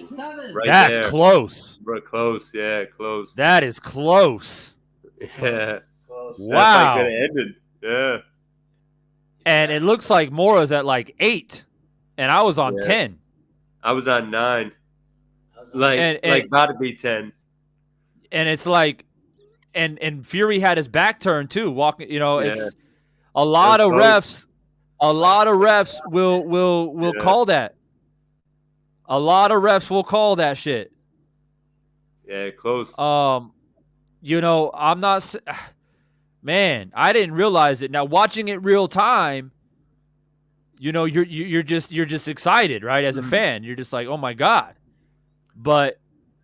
[SPEAKER 2] right
[SPEAKER 1] That's
[SPEAKER 2] there.
[SPEAKER 1] close.
[SPEAKER 2] Bro, close. Yeah, close.
[SPEAKER 1] That is close.
[SPEAKER 2] Yeah.
[SPEAKER 3] Close.
[SPEAKER 1] Wow.
[SPEAKER 2] That's like gonna end it. Yeah.
[SPEAKER 1] And it looks like Mora's at like 8, and I was on 10.
[SPEAKER 2] I was on 9. Like,
[SPEAKER 1] And
[SPEAKER 2] about to be 10.
[SPEAKER 1] and it's like, and Fury had his back turned too. Walking, it's a lot of refs. A lot of refs will call that. A lot of refs will call that shit.
[SPEAKER 2] Yeah, close.
[SPEAKER 1] I'm not. Man, I didn't realize it. Now watching it real time, you're just excited, right? As a fan, you're just like, oh my god. But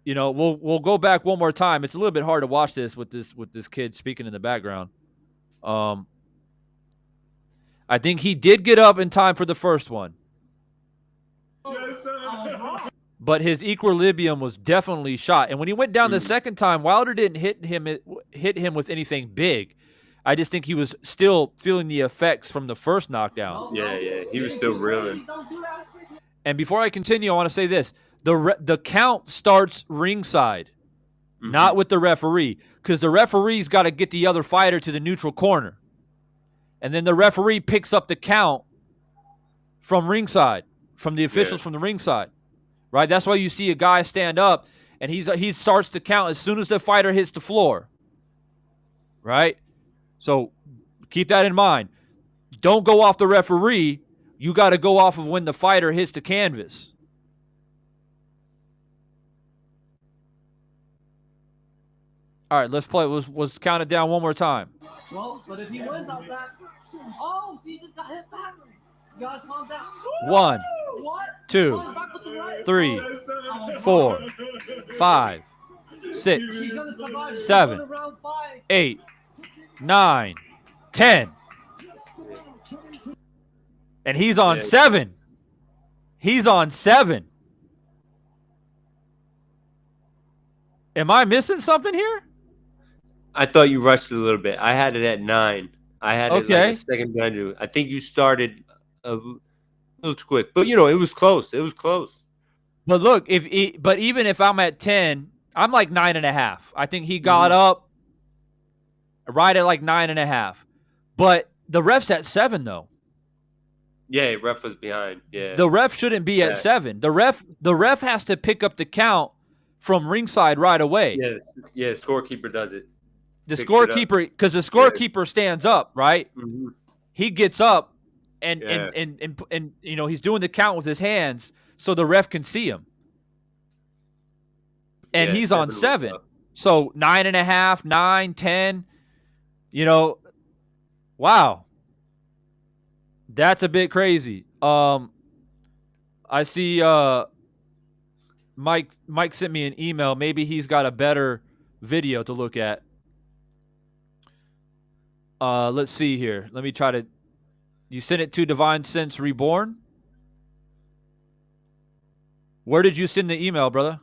[SPEAKER 1] we'll go back one more time. It's a little bit hard to watch this with this kid speaking in the background. I think he did get up in time for the first one. But his equilibrium was definitely shot. And when he went down the second time, Wilder didn't hit him with anything big. I just think he was still feeling the effects from the first knockdown.
[SPEAKER 2] Yeah. He was still reeling.
[SPEAKER 1] And before I continue, I want to say this. The count starts ringside, not with the referee, because the referee's got to get the other fighter to the neutral corner. And then the referee picks up the count from ringside, from the officials from the ringside. Right? That's why you see a guy stand up and he starts to count as soon as the fighter hits the floor. Right? So keep that in mind. Don't go off the referee. You got to go off of when the fighter hits the canvas. All right, let's play. Let's count it down one more time.
[SPEAKER 4] Well, but if he wins off that, he just got hit back. You guys calm down.
[SPEAKER 1] 1, 2, 3, 4, 5, 6, 7, 8, 9, 10. And he's on 7. He's on 7. Am I missing something here?
[SPEAKER 2] I thought you rushed it a little bit. I had it at 9. I had it like a second behind you. I think you started a little too quick, but it was close. It was close.
[SPEAKER 1] But look, even if I'm at 10, I'm like 9.5. I think he got up right at like 9.5. But the ref's at 7 though.
[SPEAKER 2] Yeah, ref was behind. Yeah.
[SPEAKER 1] The ref shouldn't be at 7. The ref has to pick up the count from ringside right away.
[SPEAKER 2] Yes. Yeah, scorekeeper does it.
[SPEAKER 1] The scorekeeper, because the scorekeeper stands up, right?
[SPEAKER 2] Mm-hmm.
[SPEAKER 1] He gets up and he's doing the count with his hands so the ref can see him. And he's on 7. So 9.5, 9, 10. Wow. That's a bit crazy. I see Mike sent me an email. Maybe he's got a better video to look at. Let's see here. Let me try to. You sent it to Divine Sense Reborn? Where did you send the email, brother?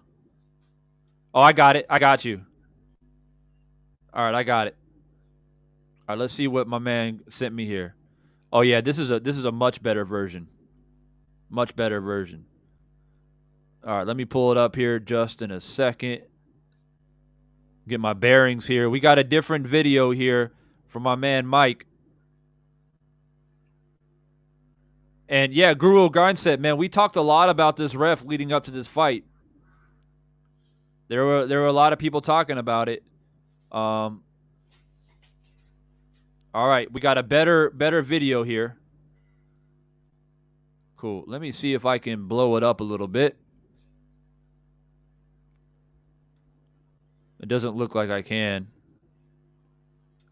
[SPEAKER 1] Oh, I got it. I got you. All right, I got it. All right, let's see what my man sent me here. Oh yeah, this is a much better version. Much better version. All right, let me pull it up here just in a second. Get my bearings here. We got a different video here from my man Mike. And yeah, Guru Grind said, man, we talked a lot about this ref leading up to this fight. There were a lot of people talking about it. All right, we got a better video here. Cool. Let me see if I can blow it up a little bit. It doesn't look like I can.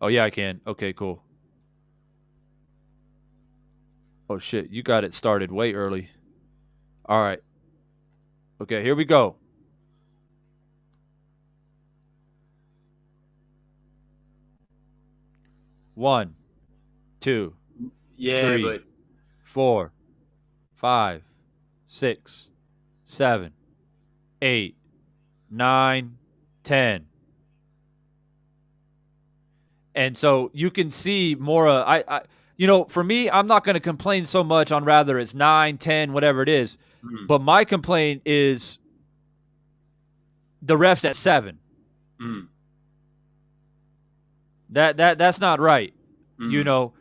[SPEAKER 1] Oh, yeah, I can. Okay, cool. Oh, shit. You got it started way early. All right. Okay, here we go. One, two,
[SPEAKER 2] Yeah,
[SPEAKER 1] three,
[SPEAKER 2] but
[SPEAKER 1] 4, 5, 6, 7, 8, 9, 10. And so you can see more. For me, I'm not going to complain so much on rather it's 9, 10, whatever it is.
[SPEAKER 2] Mm.
[SPEAKER 1] But my complaint is the refs at 7.
[SPEAKER 2] Mm.
[SPEAKER 1] That's not right.
[SPEAKER 2] Mm.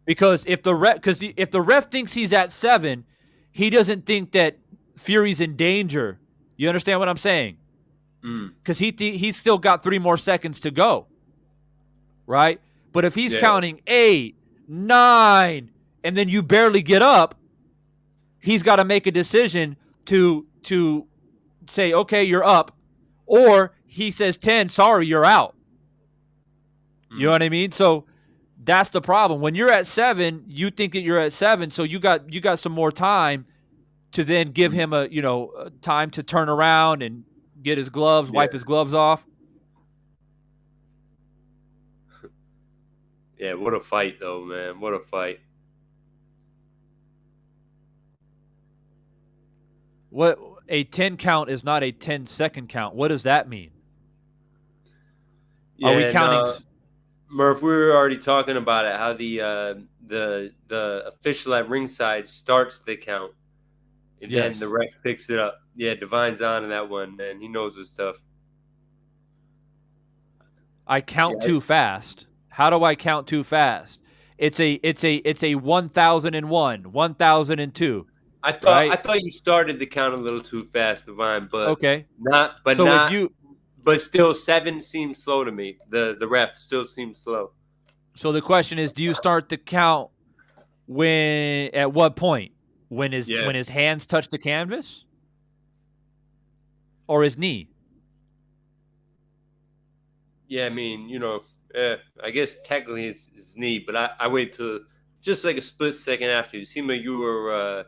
[SPEAKER 1] Because if the ref thinks he's at 7, he doesn't think that Fury's in danger. You understand what I'm saying? Because he's still got 3 more seconds to go, right? But if he's counting 8, 9, and then you barely get up, he's got to make a decision to say, okay, you're up, or he says 10, sorry, you're out. You know what I mean? So that's the problem. When you're at 7, you think that you're at 7, so you got some more time to then give him a time to turn around and get his gloves, wipe his gloves off.
[SPEAKER 2] Yeah, what a fight though, man. What a fight.
[SPEAKER 1] What a 10 count is not a 10-second count. What does that mean?
[SPEAKER 2] Yeah,
[SPEAKER 1] are we counting?
[SPEAKER 2] Murph, we were already talking about it. How the official at ringside starts the count, and then the ref picks it up. Yeah, Divine's on in that one, man. He knows his stuff.
[SPEAKER 1] I count too fast. How do I count too fast? It's a 1001, 1002.
[SPEAKER 2] I thought you started the count a little too fast, Divine, but
[SPEAKER 1] okay,
[SPEAKER 2] but still 7 seems slow to me. The ref still seems slow.
[SPEAKER 1] So the question is, do you start the count at what point? When his hands touch the canvas? Or his knee?
[SPEAKER 2] Yeah, I mean, I guess technically it's his knee, but I wait till just like a split second after. You seemed like you were a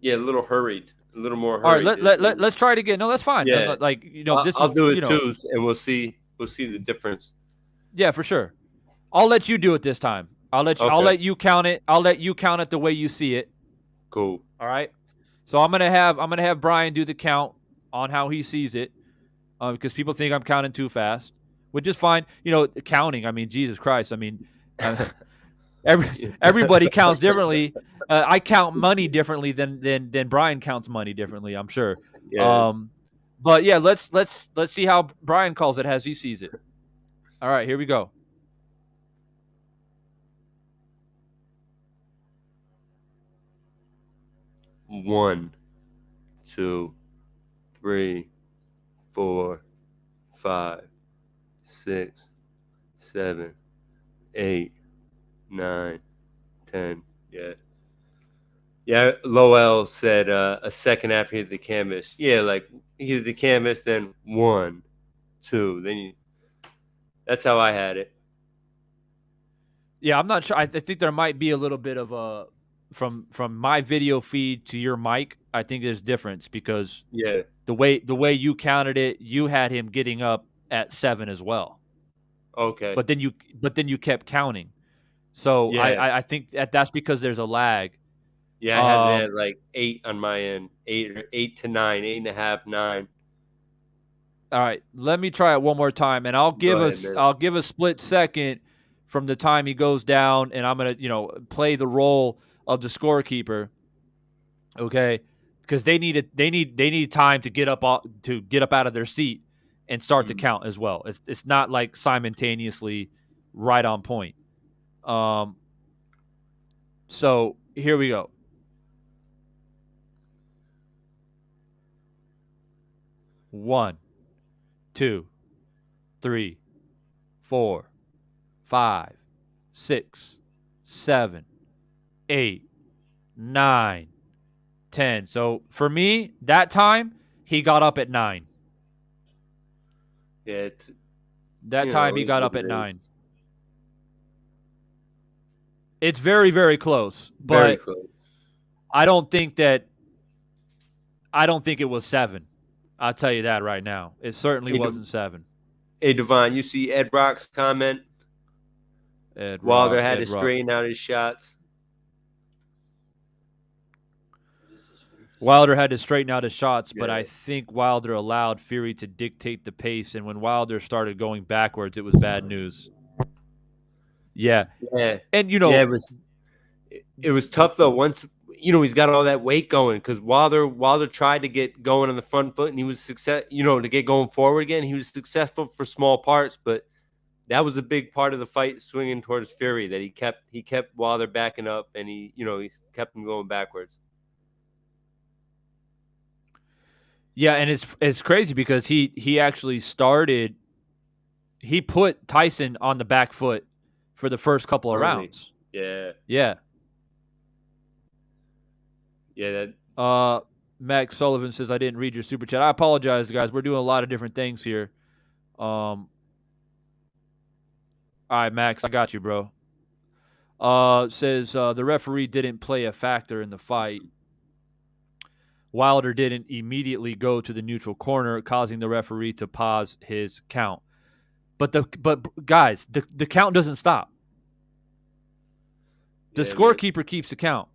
[SPEAKER 2] little hurried. A little more hurried.
[SPEAKER 1] All right, let's try it again. No, that's fine.
[SPEAKER 2] Yeah.
[SPEAKER 1] I'll
[SPEAKER 2] do it too, and we'll see the difference.
[SPEAKER 1] Yeah, for sure. I'll let you do it this time. I'll let you count it. I'll let you count it the way you see it.
[SPEAKER 2] Cool.
[SPEAKER 1] All right. So I'm gonna have Brian do the count on how he sees it, because people think I'm counting too fast, which is fine. Counting. I mean, Jesus Christ. I mean, everybody counts differently. I count money differently than Brian counts money differently, I'm sure.
[SPEAKER 2] Yeah.
[SPEAKER 1] But yeah, let's see how Brian calls it as he sees it. All right, here we go.
[SPEAKER 2] 1, 2, 3, 4, 5, 6, 7, 8, 9, 10. Yeah, Lowell said a second after he hit the canvas. Yeah, like he hit the canvas, then 1, 2. Then that's how I had it.
[SPEAKER 1] Yeah, I'm not sure. I think there might be a little bit of from my video feed to your mic. I think there's difference because the way you counted it, you had him getting up at 7 as well.
[SPEAKER 2] Okay.
[SPEAKER 1] But then you kept counting. So
[SPEAKER 2] Yeah.
[SPEAKER 1] I think that's because there's a lag.
[SPEAKER 2] Yeah, I had it at like 8 on my end. 8 to 9, 8.5, 9.
[SPEAKER 1] All right, let me try it one more time, and I'll give a split second from the time he goes down, and I'm gonna play the role of the scorekeeper. Okay, because they need time to get up out of their seat and start the count as well. It's not like simultaneously right on point. So here we go. 1, 2, 3, 4, 5, 6, 7, 8, 9, 10. So for me, that time he got up at 9.
[SPEAKER 2] Yeah,
[SPEAKER 1] that time he got up at 9. It's very, very close, but
[SPEAKER 2] very close.
[SPEAKER 1] I don't think it was 7. I'll tell you that right now. It certainly wasn't 7.
[SPEAKER 2] Hey, Devon, you see Ed Brock's comment? Wilder had to straighten out his shots.
[SPEAKER 1] Wilder had to straighten out his shots, but I think Wilder allowed Fury to dictate the pace, and when Wilder started going backwards, it was bad news. Yeah. And,
[SPEAKER 2] it was tough, though, once, he's got all that weight going, because Wilder tried to get going on the front foot, and he was to get going forward again. He was successful for small parts, but that was a big part of the fight, swinging towards Fury, that he kept Wilder backing up, and he kept him going backwards.
[SPEAKER 1] Yeah, and it's crazy because he actually he put Tyson on the back foot for the first couple of rounds.
[SPEAKER 2] Yeah.
[SPEAKER 1] Yeah.
[SPEAKER 2] Yeah.
[SPEAKER 1] Max Sullivan says, I didn't read your super chat. I apologize, guys. We're doing a lot of different things here. All right, Max, I got you, bro. Says the referee didn't play a factor in the fight. Wilder didn't immediately go to the neutral corner, causing the referee to pause his count. But guys, the count doesn't stop. The scorekeeper keeps the count.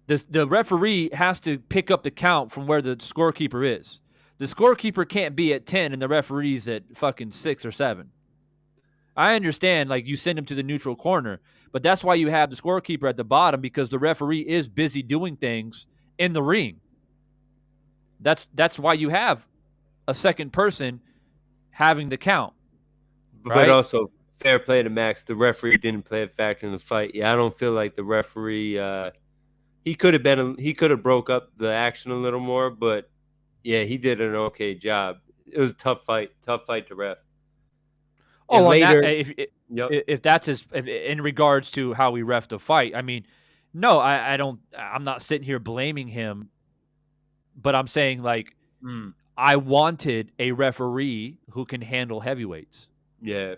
[SPEAKER 1] The referee has to pick up the count from where the scorekeeper is. The scorekeeper can't be at 10 and the referee's at fucking 6 or 7. I understand, like, you send him to the neutral corner, but that's why you have the scorekeeper at the bottom, because the referee is busy doing things in the ring. That's why you have a second person having the count. Right?
[SPEAKER 2] But also, fair play to Max. The referee didn't play a factor in the fight. Yeah, I don't feel like the referee. He could have broke up the action a little more, but yeah, he did an okay job. It was a tough fight to ref.
[SPEAKER 1] Oh, later, if that's in regards to how we ref the fight, I mean, no, I don't. I'm not sitting here blaming him, but I'm saying, like, I wanted a referee who can handle heavyweights.
[SPEAKER 2] Yeah,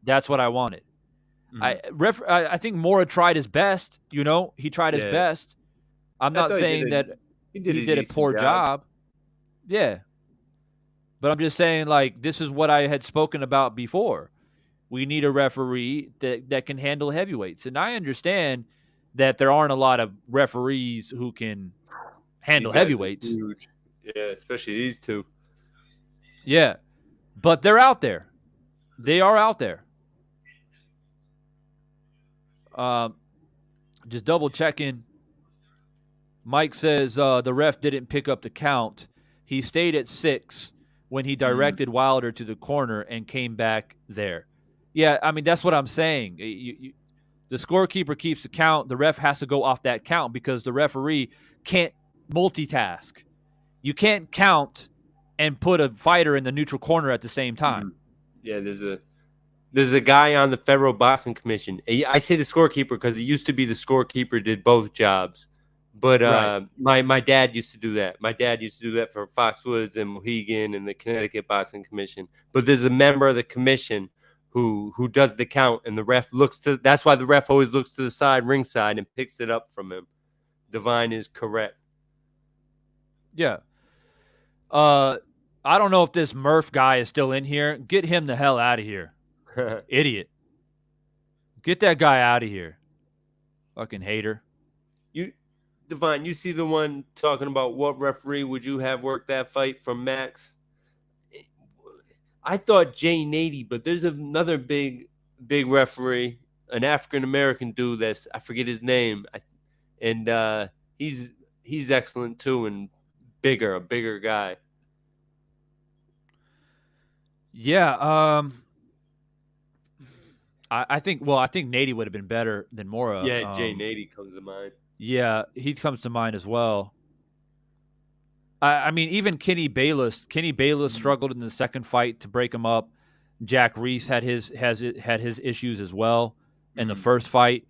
[SPEAKER 1] that's what I wanted. I think Mora tried his best. He tried his best. I'm not saying that he did a poor job. Yeah. But I'm just saying, like, this is what I had spoken about before. We need a referee that can handle heavyweights. And I understand that there aren't a lot of referees who can handle heavyweights.
[SPEAKER 2] Huge. Yeah, especially these two.
[SPEAKER 1] Yeah. But they're out there. They are out there. Just double checking. Mike says the ref didn't pick up the count. He stayed at 6 when he directed Wilder to the corner and came back there. Yeah, I mean, that's what I'm saying. The scorekeeper keeps the count. The ref has to go off that count because the referee can't multitask. You can't count and put a fighter in the neutral corner at the same time.
[SPEAKER 2] Yeah, there's a guy on the Federal Boxing Commission. I say the scorekeeper because it used to be the scorekeeper did both jobs. But my dad used to do that. My dad used to do that for Foxwoods and Mohegan and the Connecticut Boxing Commission. But there's a member of the commission who does the count, and the ref that's why the ref always looks to the side, ringside, and picks it up from him. Divine is correct.
[SPEAKER 1] Yeah. I don't know if this Murph guy is still in here. Get him the hell out of here. Idiot. Get that guy out of here. Fucking hater.
[SPEAKER 2] Divine, you see the one talking about what referee would you have work that fight from Max? I thought Jay Nady, but there's another big referee, an African American dude I forget his name, and he's excellent too, and a bigger guy.
[SPEAKER 1] Yeah. I think Nady would have been better than Mora.
[SPEAKER 2] Yeah, Jay Nady comes to mind.
[SPEAKER 1] Yeah, he comes to mind as well. I mean, even Kenny Bayless. Kenny Bayless struggled in the second fight to break him up. Jack Reese had his issues as well in the first fight.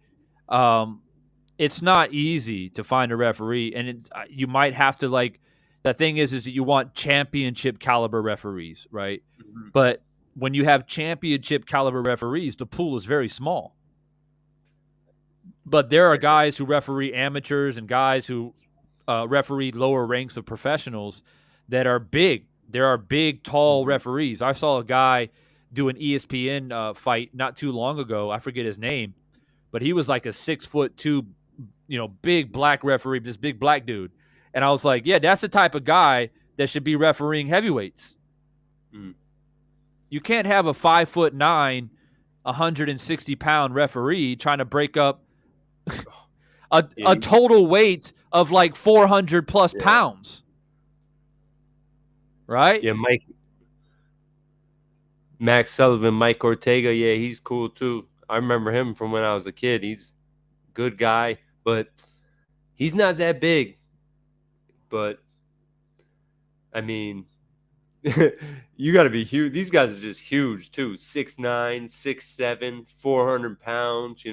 [SPEAKER 1] It's not easy to find a referee, and you might have to like. The thing is that you want championship caliber referees, right?
[SPEAKER 2] Mm-hmm.
[SPEAKER 1] But when you have championship caliber referees, the pool is very small. But there are guys who referee amateurs and guys who referee lower ranks of professionals that are big. There are big, tall referees. I saw a guy do an ESPN fight not too long ago. I forget his name, but he was like a 6'2", big black referee, this big black dude. And I was like, yeah, that's the type of guy that should be refereeing heavyweights.
[SPEAKER 2] Mm.
[SPEAKER 1] You can't have a 5'9", 160-pound referee trying to break up a total weight of like 400 plus pounds. Right?
[SPEAKER 2] Yeah, Max Sullivan, Mike Ortega, yeah, he's cool too. I remember him from when I was a kid. He's a good guy, but he's not that big. But I mean, you got to be huge. These guys are just huge too. 6'9", 6'7", 400 pounds,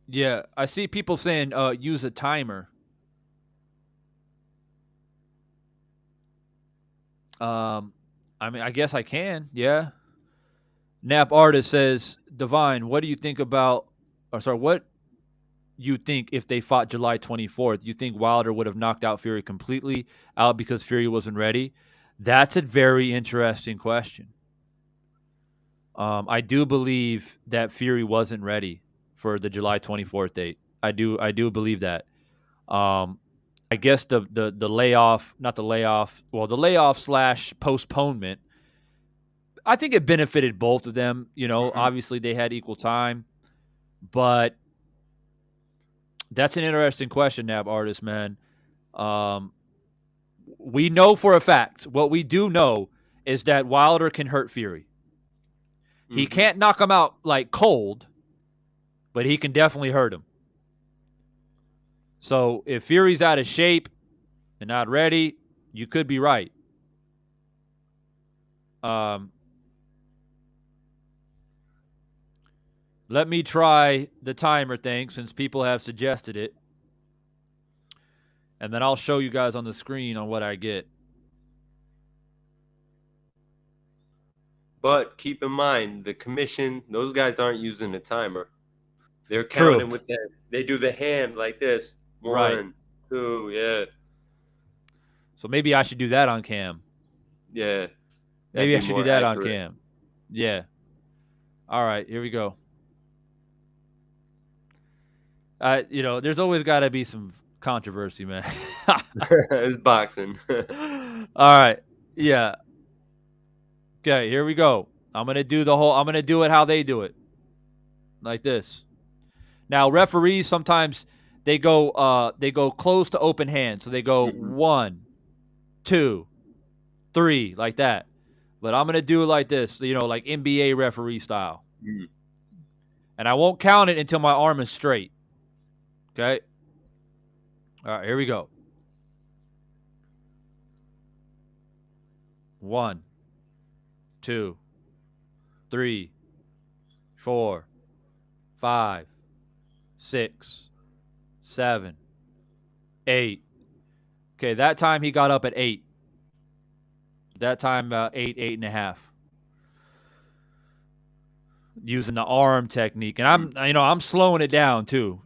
[SPEAKER 1] Yeah, I see people saying use a timer. I mean, I guess I can. Yeah. Nap Artist says, Divine, what do you think what you think if they fought July 24th? You think Wilder would have knocked out Fury completely out because Fury wasn't ready? That's a very interesting question. I do believe that Fury wasn't ready for the July 24th date. I do believe that. I guess the layoff, not the layoff, well, the layoff / postponement, I think it benefited both of them. Obviously they had equal time, but that's an interesting question, Nab Artist, man. We know for a fact, what we do know is that Wilder can hurt Fury. He can't knock him out like cold, but he can definitely hurt him. So if Fury's out of shape and not ready, you could be right. Let me try the timer thing since people have suggested it. And then I'll show you guys on the screen on what I get.
[SPEAKER 2] But keep in mind, the commission, those guys aren't using a timer. They're counting with that. They do the hand like this. 1, 2, yeah.
[SPEAKER 1] So maybe I should do that on cam.
[SPEAKER 2] Yeah.
[SPEAKER 1] Maybe I should do that on cam. Yeah. All right, here we go. There's always got to be some controversy, man.
[SPEAKER 2] It's boxing.
[SPEAKER 1] All right. Yeah. Okay, here we go. I'm going to do it how they do it. Like this. Now, referees sometimes they go close to open hand. So they go 1, 2, 3 like that. But I'm going to do it like this, like NBA referee style. And I won't count it until my arm is straight. Okay? All right, here we go. 1, 2, 3, 4, 5, 6, 7, 8. Okay, that time he got up at 8. That time 8.5. Using the arm technique, and I'm slowing it down too.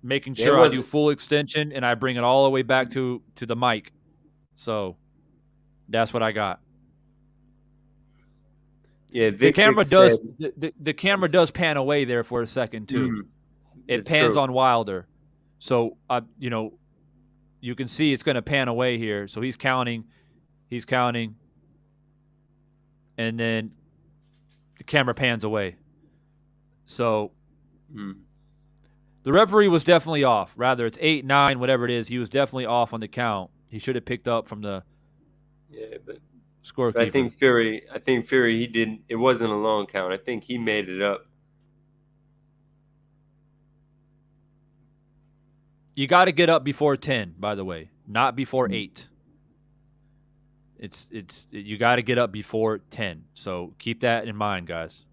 [SPEAKER 1] making sure I do full extension and I bring it all the way back to the mic. So that's what I got.
[SPEAKER 2] Yeah,
[SPEAKER 1] the camera does the camera does pan away there for a second too. It pans on Wilder. So you can see it's going to pan away here. So he's counting, and then the camera pans away. So the referee was definitely off. Rather, it's 8-9, whatever it is. He was definitely off on the count. He should have picked up from the scorekeeper.
[SPEAKER 2] I think Fury, he didn't. It wasn't a long count. I think he made it up.
[SPEAKER 1] You got to get up before 10, by the way, not before 8. It's you got to get up before 10. So keep that in mind, guys.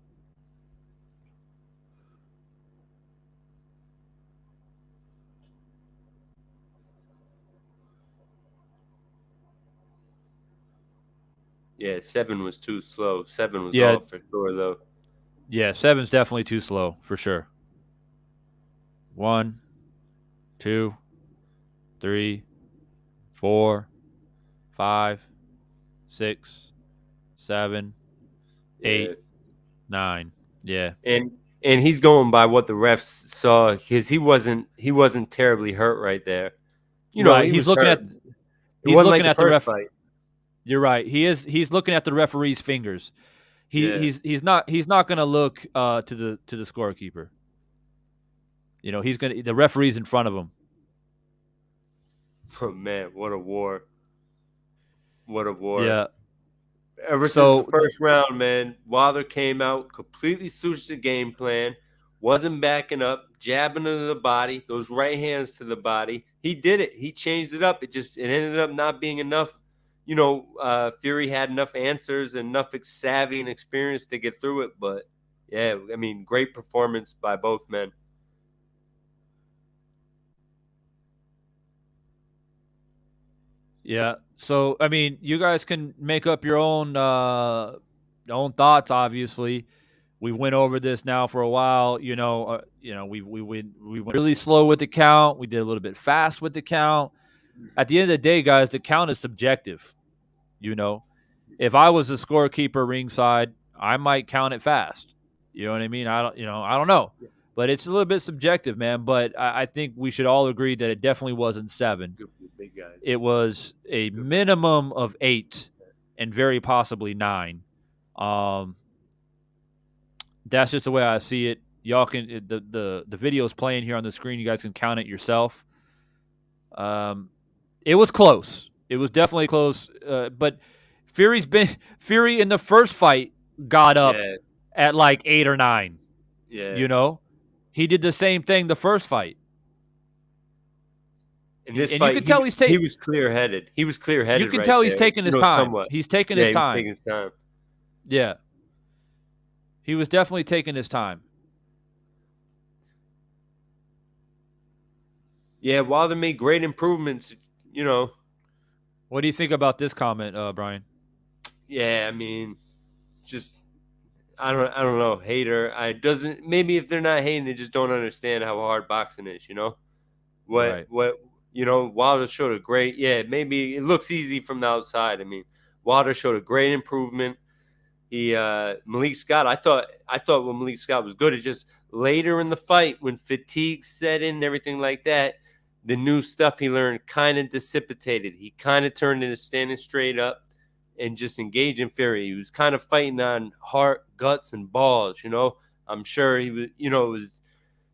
[SPEAKER 2] Yeah, 7 was too slow. 7 was off for sure, though.
[SPEAKER 1] Yeah, 7's definitely too slow, for sure. 1, 2, 3, 4, 5, 6, 7, 8, 9. Yeah.
[SPEAKER 2] And he's going by what the refs saw, because he wasn't terribly hurt right there.
[SPEAKER 1] He's looking at the ref
[SPEAKER 2] fight.
[SPEAKER 1] You're right. He's looking at the referee's fingers. He's not going to look to the scorekeeper. The referee's in front of him.
[SPEAKER 2] Oh man, what a war. What a war.
[SPEAKER 1] Yeah.
[SPEAKER 2] Ever since the first round, man, Wilder came out, completely switched the game plan, wasn't backing up, jabbing into the body, those right hands to the body. He did it. He changed it up. It ended up not being enough. Fury had enough answers and enough savvy and experience to get through it. But, yeah, I mean, great performance by both men.
[SPEAKER 1] Yeah. So, I mean, you guys can make up your own thoughts, obviously. We went over this now for a while. We went really slow with the count. We did a little bit fast with the count. At the end of the day, guys, the count is subjective. If I was a scorekeeper ringside, I might count it fast. You know what I mean? I don't know, but it's a little bit subjective, man. But I think we should all agree that it definitely wasn't 7. It was a minimum of 8, and very possibly 9. That's just the way I see it. Y'all can the video's playing here on the screen. You guys can count it yourself. It was close. It was definitely close. But Fury in the first fight got up at like 8 or 9. Yeah. He did the same thing the first fight.
[SPEAKER 2] In this fight, you can tell he was clear-headed. He was clear-headed.
[SPEAKER 1] You can tell he's taking his time. Somewhat. He's taking his time.
[SPEAKER 2] Taking his time.
[SPEAKER 1] Yeah. He was definitely taking his time.
[SPEAKER 2] Yeah, Wilder made great improvements,
[SPEAKER 1] What do you think about this comment, Brian?
[SPEAKER 2] Yeah, I mean, just I don't know, hater. Maybe if they're not hating, they just don't understand how hard boxing is, Wilder showed a great, maybe it looks easy from the outside. I mean, Wilder showed a great improvement. Malik Scott, I thought what Malik Scott was good. It's just later in the fight when fatigue set in and everything like that, the new stuff he learned kind of dissipated. He kind of turned into standing straight up and just engaging Fury. He was kind of fighting on heart, guts, and balls. I'm sure he was.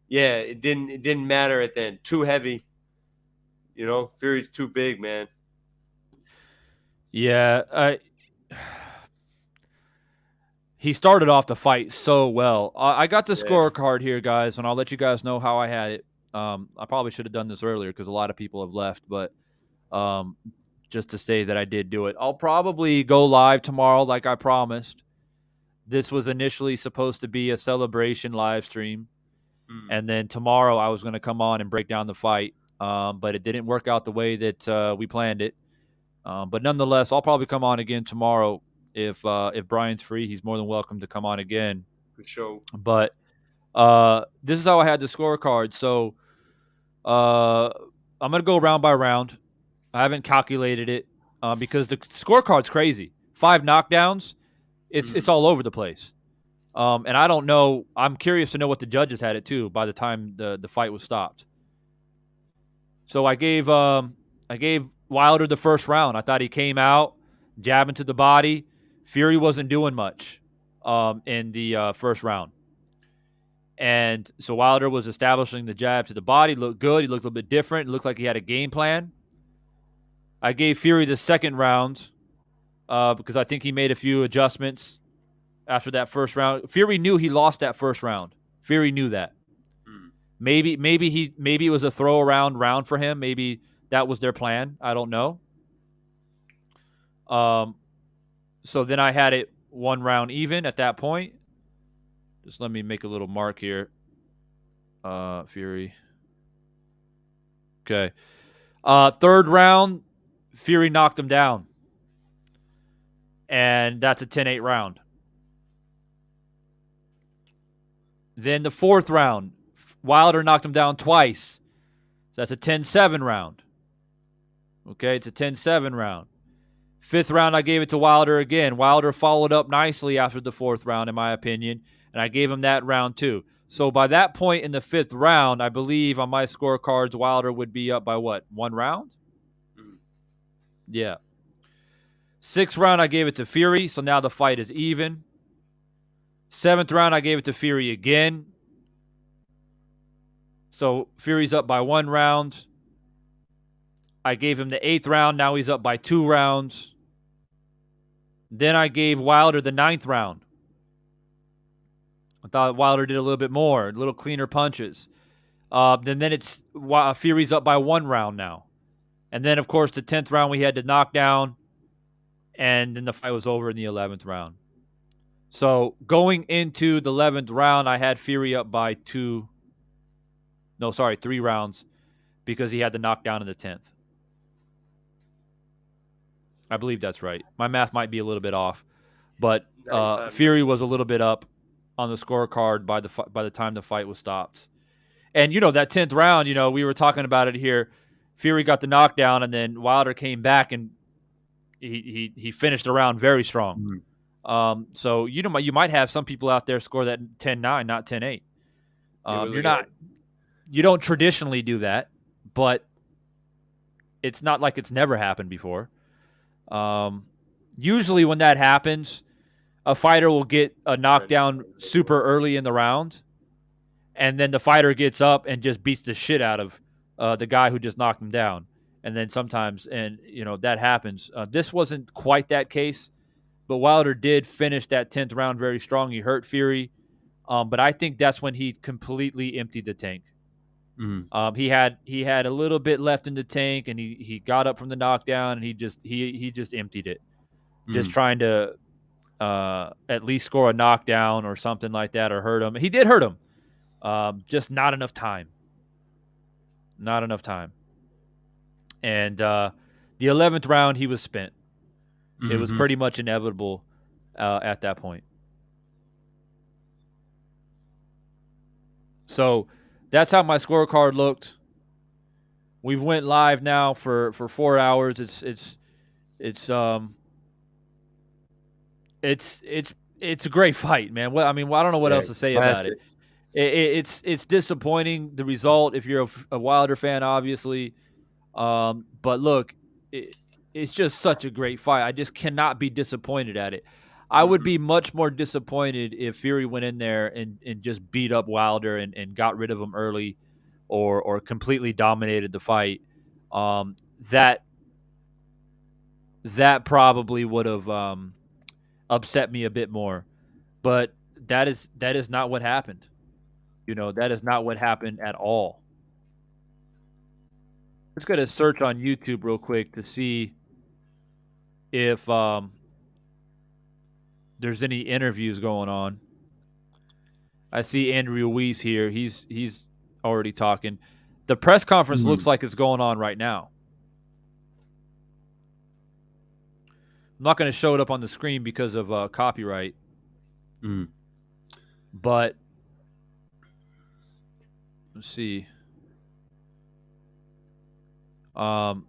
[SPEAKER 2] It didn't matter at the end. Too heavy. Fury's too big, man.
[SPEAKER 1] Yeah, he started off the fight so well. I got the scorecard here, guys, and I'll let you guys know how I had it. I probably should have done this earlier because a lot of people have left, but just to say that I did do it. I'll probably go live tomorrow like I promised. This was initially supposed to be a celebration live stream, and then tomorrow I was going to come on and break down the fight, but it didn't work out the way that we planned it. But nonetheless, I'll probably come on again tomorrow. If Brian's free, he's more than welcome to come on again.
[SPEAKER 2] For sure.
[SPEAKER 1] But this is how I had the scorecard. So I'm gonna go round by round. I haven't calculated it because the scorecard's crazy. 5 knockdowns. It's all over the place. And I don't know. I'm curious to know what the judges had it too by the time the fight was stopped. So I gave Wilder the first round. I thought he came out, jabbing to the body. Fury wasn't doing much in the first round. And so Wilder was establishing the jab to the body. Looked good. He looked a little bit different. It looked like he had a game plan. I gave Fury the second round because I think he made a few adjustments after that first round. Fury knew he lost that first round. Fury knew that. Maybe it was a throw around round for him. Maybe that was their plan. I don't know. So then I had it 1 round even at that point. Just let me make a little mark here. Fury. Okay. Third round, Fury knocked him down. And that's a 10-8 round. Then the fourth round, Wilder knocked him down twice. So that's a 10-7 round. Okay, it's a 10-7 round. Fifth round, I gave it to Wilder again. Wilder followed up nicely after the fourth round, in my opinion, and I gave him that round too. So by that point in the fifth round, I believe on my scorecards, Wilder would be up by what, 1 round? Yeah. Sixth round, I gave it to Fury, so now the fight is even. Seventh round, I gave it to Fury again. So Fury's up by 1 round. I gave him the 8th round. Now he's up by 2 rounds. Then I gave Wilder the 9th round. I thought Wilder did a little bit more, a little cleaner punches. Then it's Fury's up by 1 round now. And then, of course, the 10th round we had to knock down. And then the fight was over in the 11th round. So going into the 11th round, I had Fury up by 3 rounds because he had the knockdown in the 10th. I believe that's right. My math might be a little bit off, but Fury was a little bit up on the scorecard by the time the fight was stopped. And, that 10th round, we were talking about it here. Fury got the knockdown, and then Wilder came back, and he finished the round very strong. So you might have some people out there score that 10-9, not 10-8. You don't traditionally do that, but it's not like it's never happened before. Usually when that happens, a fighter will get a knockdown super early in the round, and then the fighter gets up and just beats the shit out of the guy who just knocked him down. And then sometimes, that happens. This wasn't quite that case, but Wilder did finish that 10th round very strong. He hurt Fury, but I think that's when he completely emptied the tank. He had a little bit left in the tank, and he got up from the knockdown, and he just emptied it, just trying to at least score a knockdown or something like that, or hurt him. He did hurt him, just not enough time. Not enough time. And the 11th round, he was spent. It was pretty much inevitable at that point. So that's how my scorecard looked. We've went live now for 4 hours. It's a great fight, man. I don't know what else to say about it. It's disappointing, the result, if you're a Wilder fan, obviously. But look, it's just such a great fight. I just cannot be disappointed at it. I would be much more disappointed if Fury went in there and just beat up Wilder and got rid of him early or completely dominated the fight. That probably would have upset me a bit more. But that is not what happened. That is not what happened at all. Let's go to search on YouTube real quick to see if there's any interviews going on. I see Andrew Weiss here. He's already talking. The press conference looks like it's going on right now. I'm not going to show it up on the screen because of copyright. But let's see. Um,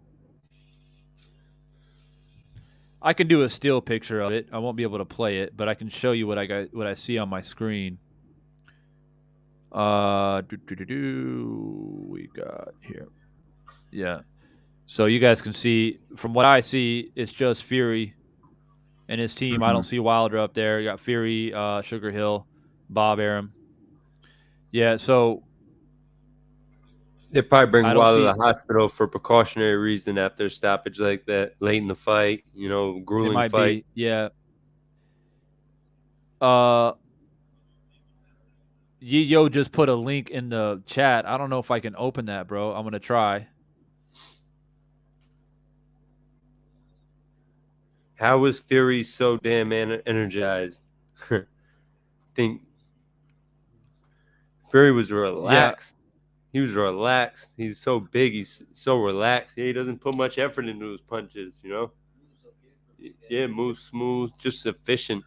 [SPEAKER 1] I can do a still picture of it. I won't be able to play it, but I can show you what I see on my screen. We got here. Yeah. So you guys can see from what I see, it's just Fury and his team. I don't see Wilder up there. You got Fury, Sugar Hill, Bob Arum. Yeah, so
[SPEAKER 2] They probably bring
[SPEAKER 1] I don't
[SPEAKER 2] Wilder to
[SPEAKER 1] see.
[SPEAKER 2] the hospital for precautionary reason after a stoppage like that, late in the fight.
[SPEAKER 1] It
[SPEAKER 2] Grueling
[SPEAKER 1] might
[SPEAKER 2] fight.
[SPEAKER 1] be, yeah. Uh, Yo just put a link in the chat. I don't know if I can open that, bro. I'm gonna try.
[SPEAKER 2] How was Fury so damn energized? Think Fury was relaxed. He was relaxed. He's so big. He's so relaxed. Yeah, he doesn't put much effort into his punches. Yeah, moves smooth, just efficient.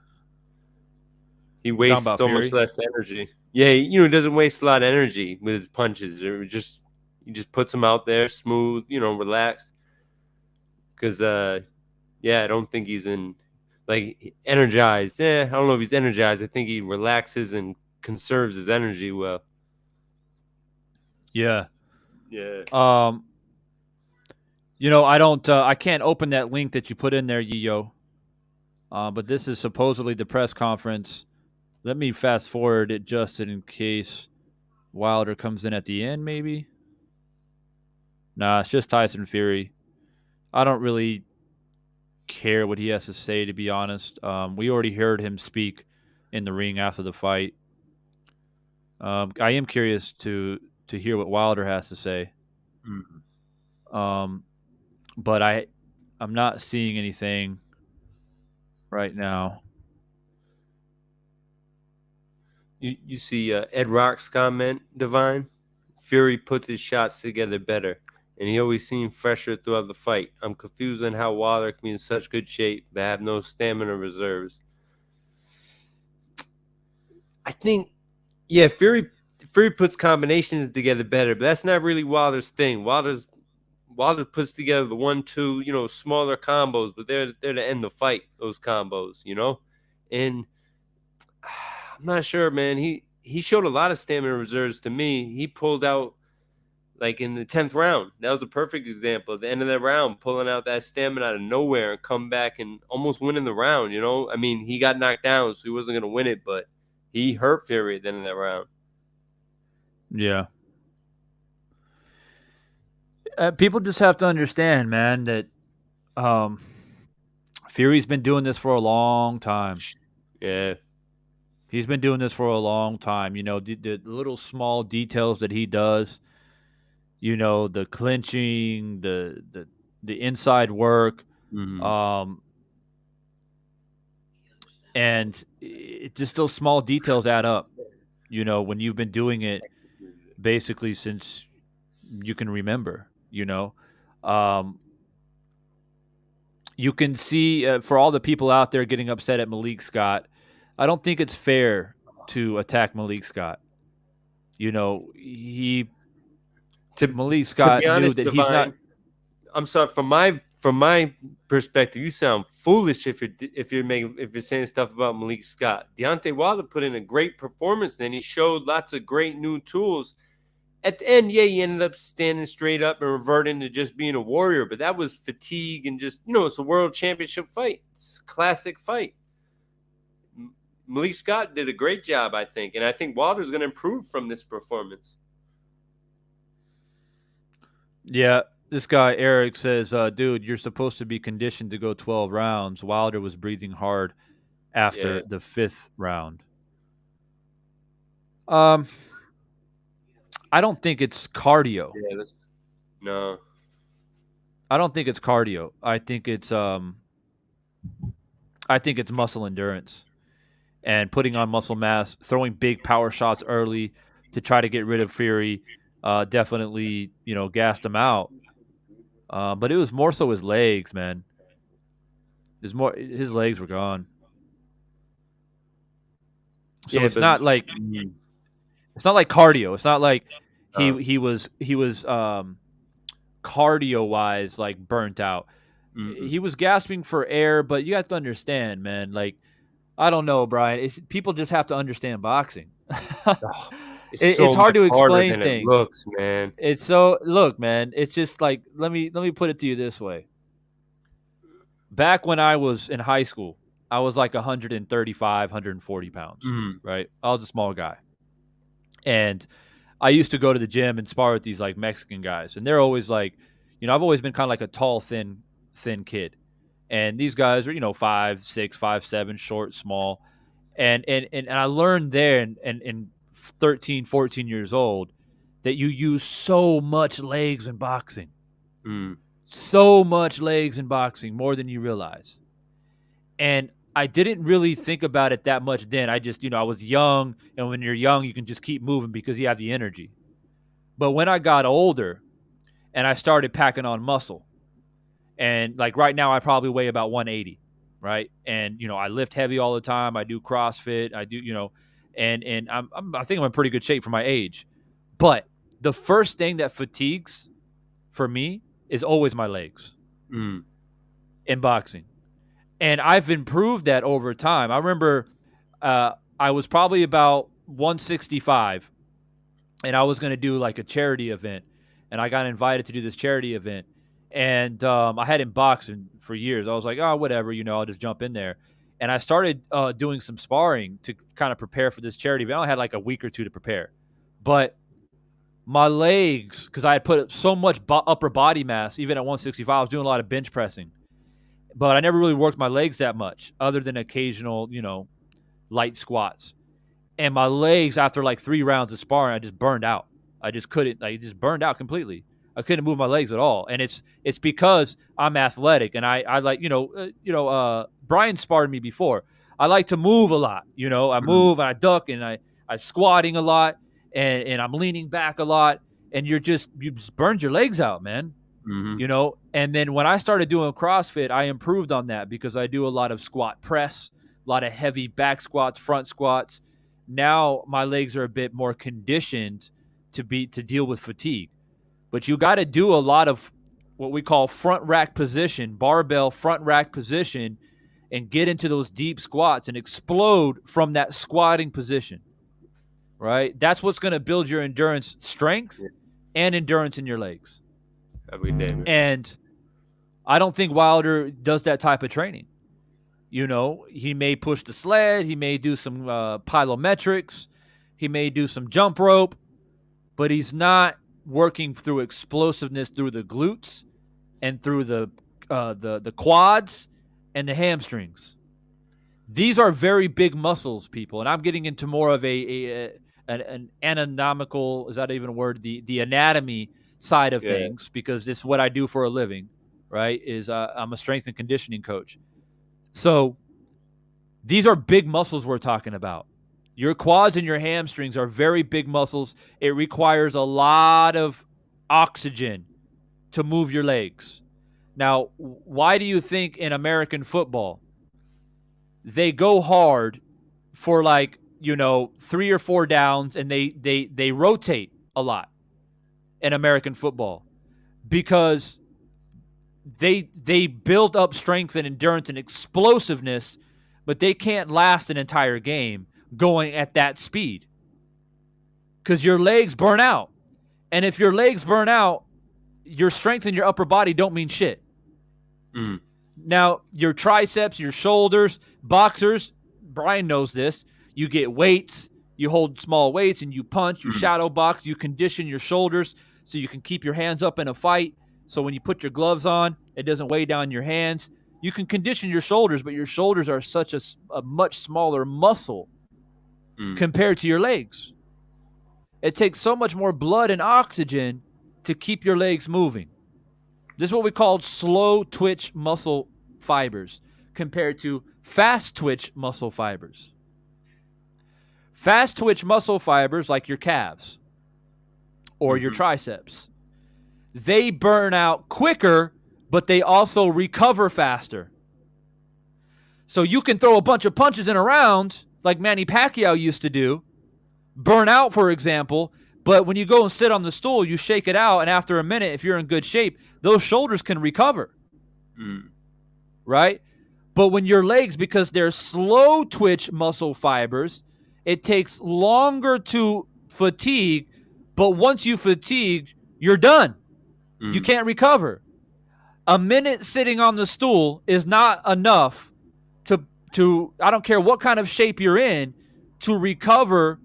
[SPEAKER 2] He wastes
[SPEAKER 1] about
[SPEAKER 2] so
[SPEAKER 1] Fury?
[SPEAKER 2] much less energy. Yeah, he doesn't waste a lot of energy with his punches. He just puts them out there, smooth, relaxed. Because I don't think he's energized. I don't know if he's energized. I think he relaxes and conserves his energy well.
[SPEAKER 1] Yeah.
[SPEAKER 2] Yeah.
[SPEAKER 1] I don't. I can't open that link that you put in there, Yo. But this is supposedly the press conference. Let me fast forward it just in case Wilder comes in at the end, maybe. Nah, it's just Tyson Fury. I don't really care what he has to say, to be honest. We already heard him speak in the ring after the fight. I am curious to hear what Wilder has to say. But I'm not seeing anything right now.
[SPEAKER 2] You see Ed Rock's comment, Divine? Fury puts his shots together better, and he always seemed fresher throughout the fight. I'm confused on how Wilder can be in such good shape but have no stamina reserves. I think, yeah, Fury puts combinations together better, but that's not really Wilder's thing. Wilder puts together the 1-2, smaller combos, but they're to end the fight. Those combos, and I'm not sure, man. He showed a lot of stamina reserves to me. He pulled out like in the 10th round. That was a perfect example. At the end of that round, pulling out that stamina out of nowhere and come back and almost winning the round. I mean, he got knocked down, so he wasn't going to win it, but he hurt Fury at the end of that round.
[SPEAKER 1] Yeah. People just have to understand, man, that Fury's been doing this for a long time.
[SPEAKER 2] Yeah.
[SPEAKER 1] He's been doing this for a long time. The little small details that he does, the clinching, the inside work, and it just those small details add up. When you've been doing it basically since you can remember. You can see for all the people out there getting upset at Malik Scott, I don't think it's fair to attack Malik Scott. Malik Scott
[SPEAKER 2] honest,
[SPEAKER 1] knew that
[SPEAKER 2] Divine,
[SPEAKER 1] he's not.
[SPEAKER 2] I'm sorry, from my perspective, you sound foolish if you're saying stuff about Malik Scott. Deontay Wilder put in a great performance, and he showed lots of great new tools. At the end, yeah, he ended up standing straight up and reverting to just being a warrior, but that was fatigue and just, it's a world championship fight. It's a classic fight. Malik Scott did a great job, I think, and I think Wilder's going to improve from this performance.
[SPEAKER 1] Yeah, this guy, Eric, says, dude, you're supposed to be conditioned to go 12 rounds. Wilder was breathing hard after the 5th round. I don't think it's cardio.
[SPEAKER 2] Yeah, no.
[SPEAKER 1] I don't think it's cardio. I think it's muscle endurance and putting on muscle mass, throwing big power shots early to try to get rid of Fury. Definitely, gassed him out. But it was more so his legs, man. His legs were gone. So it's not like cardio. It's not like he was cardio-wise, like, burnt out.
[SPEAKER 2] Mm-mm.
[SPEAKER 1] He was gasping for air, but you have to understand, man, like, I don't know, Brian. People just have to understand boxing.
[SPEAKER 2] Oh, it's
[SPEAKER 1] It's
[SPEAKER 2] so
[SPEAKER 1] hard
[SPEAKER 2] much
[SPEAKER 1] to
[SPEAKER 2] harder
[SPEAKER 1] explain
[SPEAKER 2] than it
[SPEAKER 1] things.
[SPEAKER 2] looks, man.
[SPEAKER 1] It's so look, man. It's just like let me put it to you this way. Back when I was in high school, I was like 135, 140 pounds,
[SPEAKER 2] Mm.
[SPEAKER 1] right? I was a small guy, and I used to go to the gym and spar with these like Mexican guys, and they're always like, I've always been kind of like a tall, thin kid, and these guys are 5'6", 5'7", short, small, and I learned there in 13, 14 years old that you use so much legs in boxing.
[SPEAKER 2] Mm.
[SPEAKER 1] So much legs in boxing, more than you realize. And I didn't really think about it that much then. I just, I was young, and when you're young, you can just keep moving because you have the energy. But when I got older and I started packing on muscle, and like right now I probably weigh about 180, right? And I lift heavy all the time. I do CrossFit. I do, and I think I'm in pretty good shape for my age. But the first thing that fatigues for me is always my legs
[SPEAKER 2] Mm.
[SPEAKER 1] in boxing. And I've improved that over time. I remember I was probably about 165, and I was going to do like a charity event, and I got invited to do this charity event. And I hadn't boxed for years. I was like, oh, whatever, I'll just jump in there. And I started doing some sparring to kind of prepare for this charity event. I only had like a week or two to prepare. But my legs, because I had put so much upper body mass, even at 165, I was doing a lot of bench pressing. But I never really worked my legs that much, other than occasional, light squats. And my legs, after like 3 rounds of sparring, I just burned out. I just couldn't. I just burned out completely. I couldn't move my legs at all. And it's because I'm athletic, and I like Brian sparred me before. I like to move a lot. I move and I duck and I squatting a lot, and I'm leaning back a lot, and you just burned your legs out, man.
[SPEAKER 2] Mm-hmm.
[SPEAKER 1] And then when I started doing CrossFit, I improved on that because I do a lot of squat press, a lot of heavy back squats, front squats. Now my legs are a bit more conditioned to deal with fatigue. But you got to do a lot of what we call front rack position, barbell front rack position, and get into those deep squats and explode from that squatting position, right? That's what's going to build your endurance strength and endurance in your legs.
[SPEAKER 2] Every day, man.
[SPEAKER 1] And I don't think Wilder does that type of training. He may push the sled. He may do some plyometrics. He may do some jump rope. But he's not working through explosiveness through the glutes and through the quads and the hamstrings. These are very big muscles, people. And I'm getting into more of an anatomical, is that even a word? The anatomy side of things, because this is what I do for a living, right? I'm a strength and conditioning coach. So these are big muscles we're talking about. Your quads and your hamstrings are very big muscles. It requires a lot of oxygen to move your legs. Now, why do you think in American football they go hard for 3 or 4 downs, and they rotate a lot in American football? Because they build up strength and endurance and explosiveness, but they can't last an entire game going at that speed because your legs burn out. And if your legs burn out, your strength in your upper body don't mean shit.
[SPEAKER 2] Mm.
[SPEAKER 1] Now, your triceps, your shoulders, boxers, Brian knows this, you get weights, you hold small weights and you punch, you shadow box, you condition your shoulders so you can keep your hands up in a fight. So when you put your gloves on, it doesn't weigh down your hands. You can condition your shoulders, but your shoulders are such a much smaller muscle compared to your legs. It takes so much more blood and oxygen to keep your legs moving. This is what we call slow twitch muscle fibers compared to fast twitch muscle fibers. Fast twitch muscle fibers, like your calves or your triceps, they burn out quicker, but they also recover faster. So you can throw a bunch of punches in a round like Manny Pacquiao used to do, burn out, for example, But when you go and sit on the stool, you shake it out, and after a minute, if you're in good shape, those shoulders can recover. Right? But when your legs, because they're slow twitch muscle fibers, it takes longer to fatigue, but once you fatigue, you're done. You can't recover. A minute sitting on the stool is not enough to I don't care what kind of shape you're in, to recover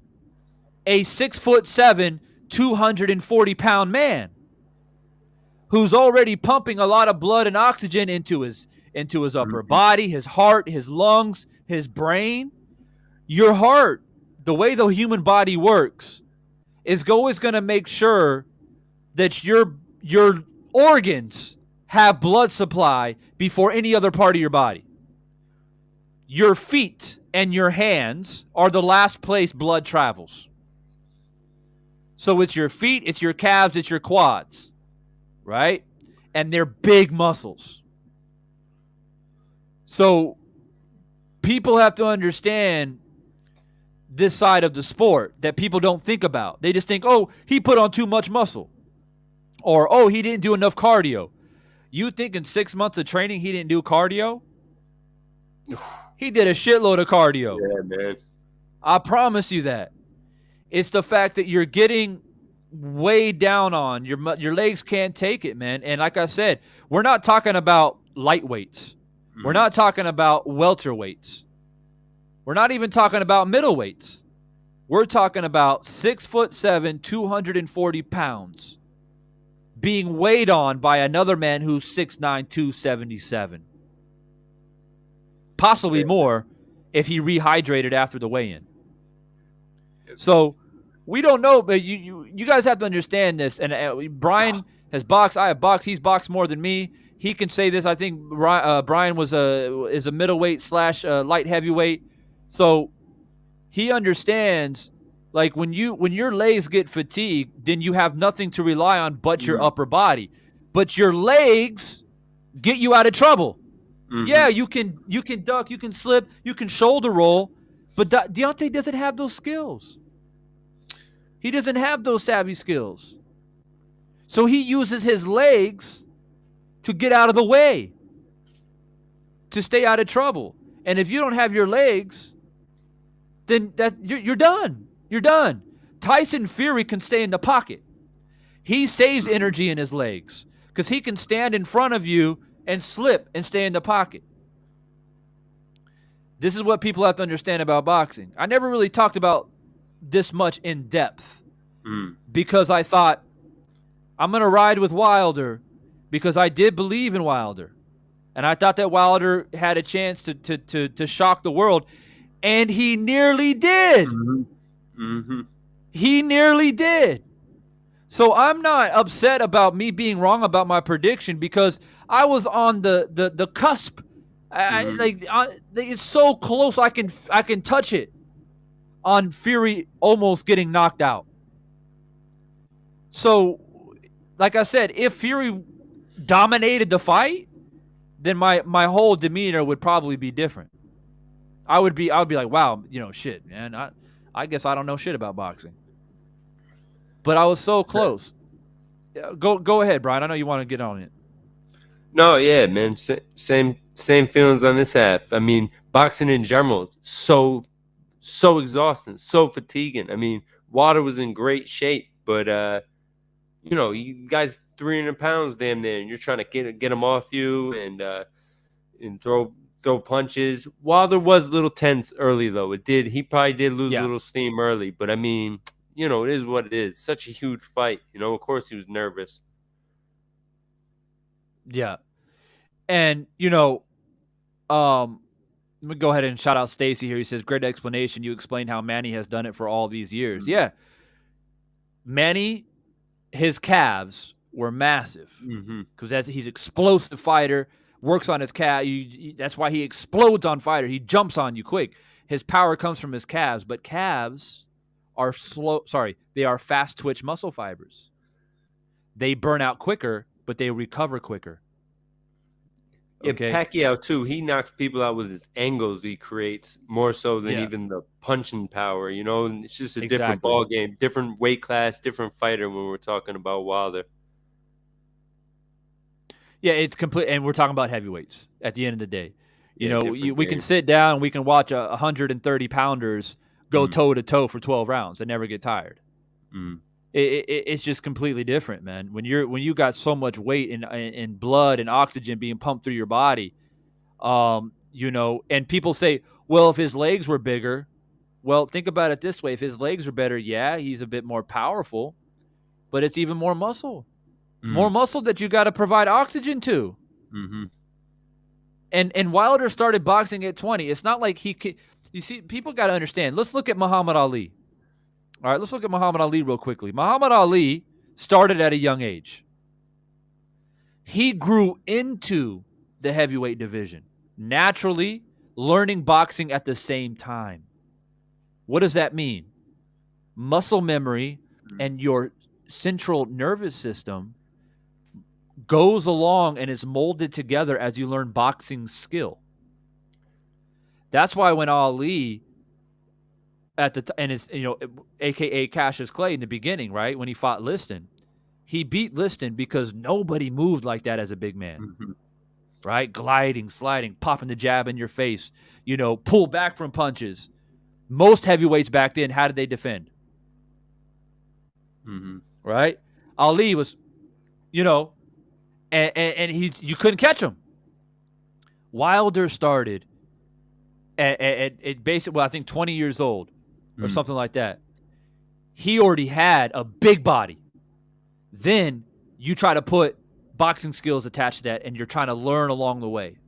[SPEAKER 1] a 6'7", 240-pound man who's already pumping a lot of blood and oxygen into his upper body, his heart, his lungs, his brain. Your heart, the way the human body works, is always going to make sure that your organs have blood supply before any other part of your body. Your feet and your hands are the last place blood travels. So it's your feet, it's your calves, it's your quads, right? And they're big muscles. So people have to understand this side of the sport that people don't think about. They just think, oh, he put on too much muscle. Or, oh, he didn't do enough cardio. You think in 6 months of training he didn't do cardio? He did a shitload of cardio.
[SPEAKER 2] Yeah, man.
[SPEAKER 1] I promise you that. It's the fact that you're getting weighed down on. Your legs can't take it, man. And like I said, we're not talking about lightweights. We're not talking about welterweights. We're not even talking about middleweights. We're talking about 6'7", 240 pounds being weighed on by another man who's 6'9", 277. Possibly more if he rehydrated after the weigh-in. So we don't know, but you guys have to understand this. And Brian has boxed. I have boxed. He's boxed more than me. He can say this. I think Brian is a middleweight / light heavyweight. So he understands, like, when your legs get fatigued, then you have nothing to rely on but your upper body. But your legs get you out of trouble. Yeah, you can duck, you can slip, you can shoulder roll, but Deontay doesn't have those skills. He doesn't have those savvy skills. So he uses his legs to get out of the way, to stay out of trouble. And if you don't have your legs, then you're done. You're done. Tyson Fury can stay in the pocket. He saves energy in his legs because he can stand in front of you and slip and stay in the pocket. This is what people have to understand about boxing. I never really talked about this much in depth because I thought I'm going to ride with Wilder because I did believe in Wilder. And I thought that Wilder had a chance to shock the world. And he nearly did. He nearly did. So I'm not upset about me being wrong about my prediction because I was on the cusp. It's so close I can touch it on Fury almost getting knocked out. So, like I said, if Fury dominated the fight, then my whole demeanor would probably be different. I would be like, wow, shit, man. I guess I don't know shit about boxing. But I was so close. Go ahead, Brian. I know you want to get on it.
[SPEAKER 2] No, yeah, man. Same feelings on this half. I mean, boxing in general, so exhausting, so fatiguing. I mean, Wilder was in great shape, but you guys 300 pounds damn near, and you're trying to get him off you and throw punches. Wilder was a little tense early though. He probably did lose a little steam early, but I mean, it is what it is. Such a huge fight. Of course he was nervous.
[SPEAKER 1] Yeah. And, let me go ahead and shout out Stacy here. He says, great explanation. You explained how Manny has done it for all these years. Yeah. Manny, his calves were massive because he's an explosive fighter, works on his calf. That's why he explodes on fighter. He jumps on you quick. His power comes from his calves, but calves are they are fast twitch muscle fibers. They burn out quicker, but they recover quicker.
[SPEAKER 2] Yeah,
[SPEAKER 1] Okay.
[SPEAKER 2] Pacquiao too. He knocks people out with his angles he creates more so than
[SPEAKER 1] Yeah.
[SPEAKER 2] even the punching power. And it's just a different
[SPEAKER 1] Exactly.
[SPEAKER 2] ball game, different weight class, different fighter when we're talking about Wilder.
[SPEAKER 1] Yeah, it's complete, and we're talking about heavyweights at the end of the day.
[SPEAKER 2] Different
[SPEAKER 1] We can
[SPEAKER 2] game.
[SPEAKER 1] sit down, we can watch 130 pounders go
[SPEAKER 2] Mm.
[SPEAKER 1] toe to toe for 12 rounds and never get tired.
[SPEAKER 2] Mm.
[SPEAKER 1] It's just completely different, man. When you got so much weight and blood and oxygen being pumped through your body, and people say, well, if his legs were bigger, well, think about it this way: if his legs are better, yeah, he's a bit more powerful, but it's even more muscle. More muscle that you got to provide oxygen to.
[SPEAKER 2] Mm-hmm.
[SPEAKER 1] And Wilder started boxing at 20. It's not like he could. You see, people got to understand. Let's look at Muhammad Ali. All right, let's look at Muhammad Ali real quickly. Muhammad Ali started at a young age. He grew into the heavyweight division, naturally learning boxing at the same time. What does that mean? Muscle memory and your central nervous system goes along and is molded together as you learn boxing skill. That's why when Ali and his AKA Cassius Clay in the beginning, right, when he fought Liston, he beat Liston because nobody moved like that as a big man.
[SPEAKER 2] Mm-hmm.
[SPEAKER 1] Right? Gliding, sliding, popping the jab in your face, pull back from punches. Most heavyweights back then, how did they defend?
[SPEAKER 2] Mm-hmm.
[SPEAKER 1] Right? Ali was, and you couldn't catch him. Wilder started at basically, I think 20 years old or something like that. He already had a big body. Then you try to put boxing skills attached to that, and you're trying to learn along the way,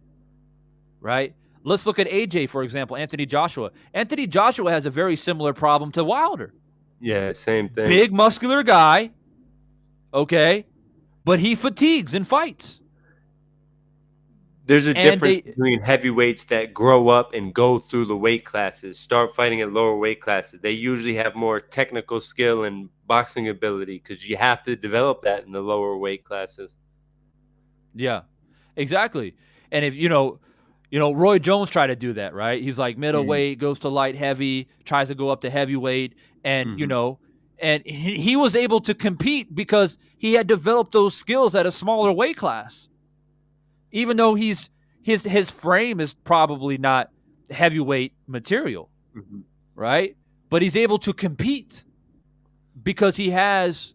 [SPEAKER 1] right? Let's look at AJ, for example, Anthony Joshua. Anthony Joshua has a very similar problem to Wilder.
[SPEAKER 2] Yeah, same thing.
[SPEAKER 1] Big, muscular guy, okay, but he fatigues in fights.
[SPEAKER 2] There's a difference between heavyweights that grow up and go through the weight classes, start fighting at lower weight classes. They usually have more technical skill and boxing ability because you have to develop that in the lower weight classes.
[SPEAKER 1] Yeah, exactly. And if Roy Jones tried to do that, right? He's like middleweight, goes to light heavy, tries to go up to heavyweight, and and he was able to compete because he had developed those skills at a smaller weight class. Even though his frame is probably not heavyweight material, right? But he's able to compete because he has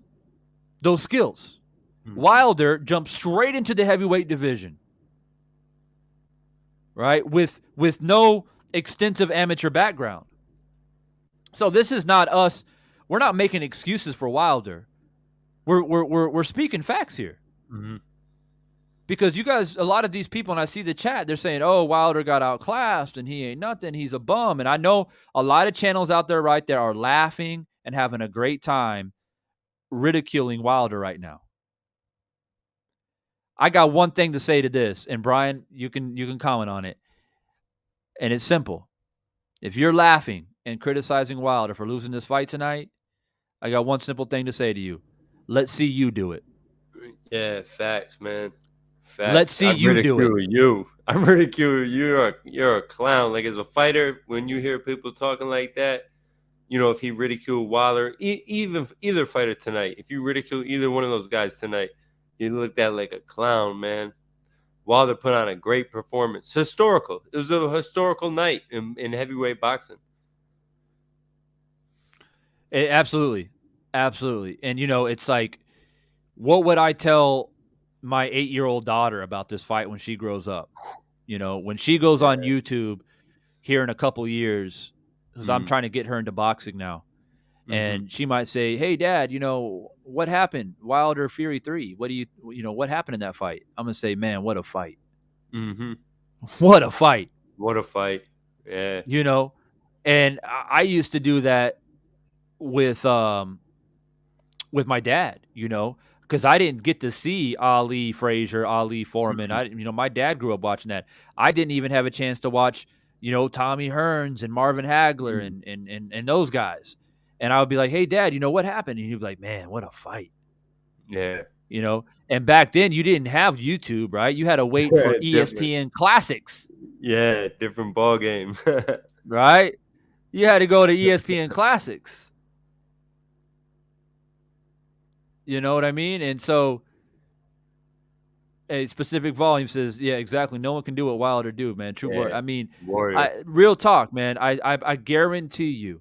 [SPEAKER 1] those skills. Wilder jumped straight into the heavyweight division, right? With no extensive amateur background. So this is not us. We're not making excuses for Wilder. We're speaking facts here.
[SPEAKER 2] Mm-hmm.
[SPEAKER 1] Because you guys, a lot of these people, and I see the chat, they're saying, oh, Wilder got outclassed and he ain't nothing. He's a bum. And I know a lot of channels out there right there are laughing and having a great time ridiculing Wilder right now. I got one thing to say to this, and Brian, you can comment on it. And it's simple. If you're laughing and criticizing Wilder for losing this fight tonight, I got one simple thing to say to you. Let's see you do it.
[SPEAKER 2] Yeah, facts, man. Facts.
[SPEAKER 1] Let's see you do it.
[SPEAKER 2] I'm ridiculing you. You're a clown. Like, as a fighter, when you hear people talking like that, if he ridiculed Wilder, even either fighter tonight, if you ridicule either one of those guys tonight, you looked at like a clown, man. Wilder put on a great performance. Historical. It was a historical night in heavyweight boxing.
[SPEAKER 1] Absolutely. Absolutely. And, it's like, what would I tell my 8-year-old daughter about this fight when she grows up? When she goes on YouTube here in a couple years, because I'm trying to get her into boxing now, and she might say, hey, Dad, what happened? Wilder Fury 3. What happened in that fight? I'm going to say, man, what a fight.
[SPEAKER 2] Mm-hmm.
[SPEAKER 1] What a fight.
[SPEAKER 2] What a fight. Yeah.
[SPEAKER 1] And I used to do that with my dad, because I didn't get to see Ali Frazier, Ali Foreman. My dad grew up watching that. I didn't even have a chance to watch, Tommy Hearns and Marvin Hagler and those guys. And I would be like, hey, Dad, what happened? And he'd be like, man, what a fight.
[SPEAKER 2] Yeah.
[SPEAKER 1] You know, and back then you didn't have YouTube, right? You had to wait for
[SPEAKER 2] Different.
[SPEAKER 1] ESPN Classics,
[SPEAKER 2] Yeah, different ball game.
[SPEAKER 1] right? You had to go to ESPN Classics. You know what I mean? And so a specific volume says, yeah, exactly. No one can do what Wilder do, man. True word.
[SPEAKER 2] Yeah,
[SPEAKER 1] I mean,
[SPEAKER 2] Warrior.
[SPEAKER 1] real talk, man. I guarantee you,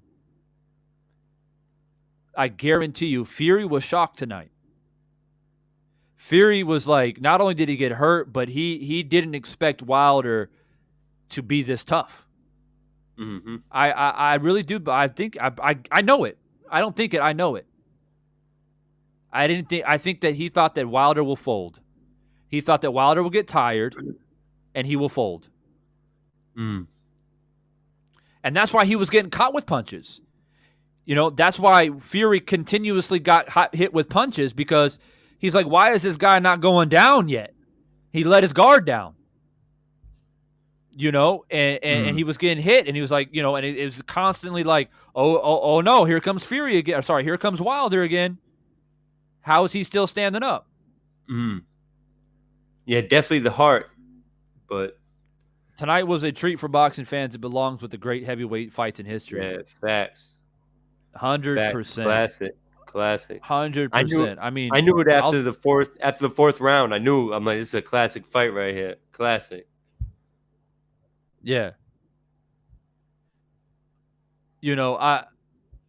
[SPEAKER 1] Fury was shocked tonight. Fury was like, not only did he get hurt, but he didn't expect Wilder to be this tough.
[SPEAKER 2] Mm-hmm.
[SPEAKER 1] I really do. I think I know it. I don't think it. I know it. I think that he thought that Wilder will fold. He thought that Wilder will get tired, and he will fold.
[SPEAKER 2] Mm.
[SPEAKER 1] And that's why he was getting caught with punches. You know, that's why Fury continuously got hit with punches, because he's like, why is this guy not going down yet? He let his guard down. You know, and he was getting hit, and he was like, you know, and it was constantly like, oh no, here comes Fury again. Or sorry, here comes Wilder again. How is he still standing up?
[SPEAKER 2] Mm. Yeah, definitely the heart. But
[SPEAKER 1] tonight was a treat for boxing fans. It belongs with the great heavyweight fights in history.
[SPEAKER 2] Yeah, facts.
[SPEAKER 1] 100%.
[SPEAKER 2] Classic.
[SPEAKER 1] 100%. I mean,
[SPEAKER 2] I knew it after the fourth round. I'm like, this is a classic fight right here. Classic.
[SPEAKER 1] Yeah. You know,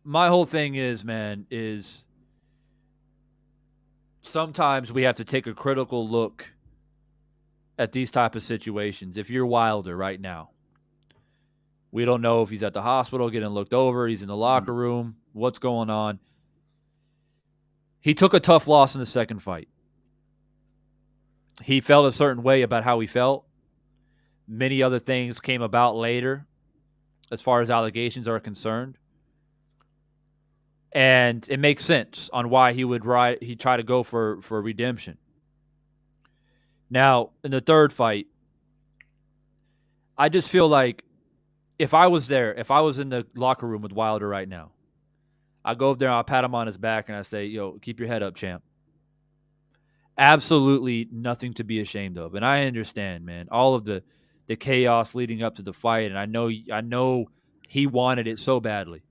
[SPEAKER 1] my whole thing is, man, is sometimes we have to take a critical look at these type of situations. If you're Wilder right now, we don't know if he's at the hospital getting looked over, he's in the locker room, what's going on. He took a tough loss in the second fight. He felt a certain way about how he felt. Many other things came about later as far as allegations are concerned. And it makes sense on why he try to go for redemption. Now, in the third fight, I just feel like if I was there, if I was in the locker room with Wilder right now, I go up there, I'll pat him on his back, and I say, yo, keep your head up, champ. Absolutely nothing to be ashamed of. And I understand, man, all of the chaos leading up to the fight, and I know he wanted it so badly.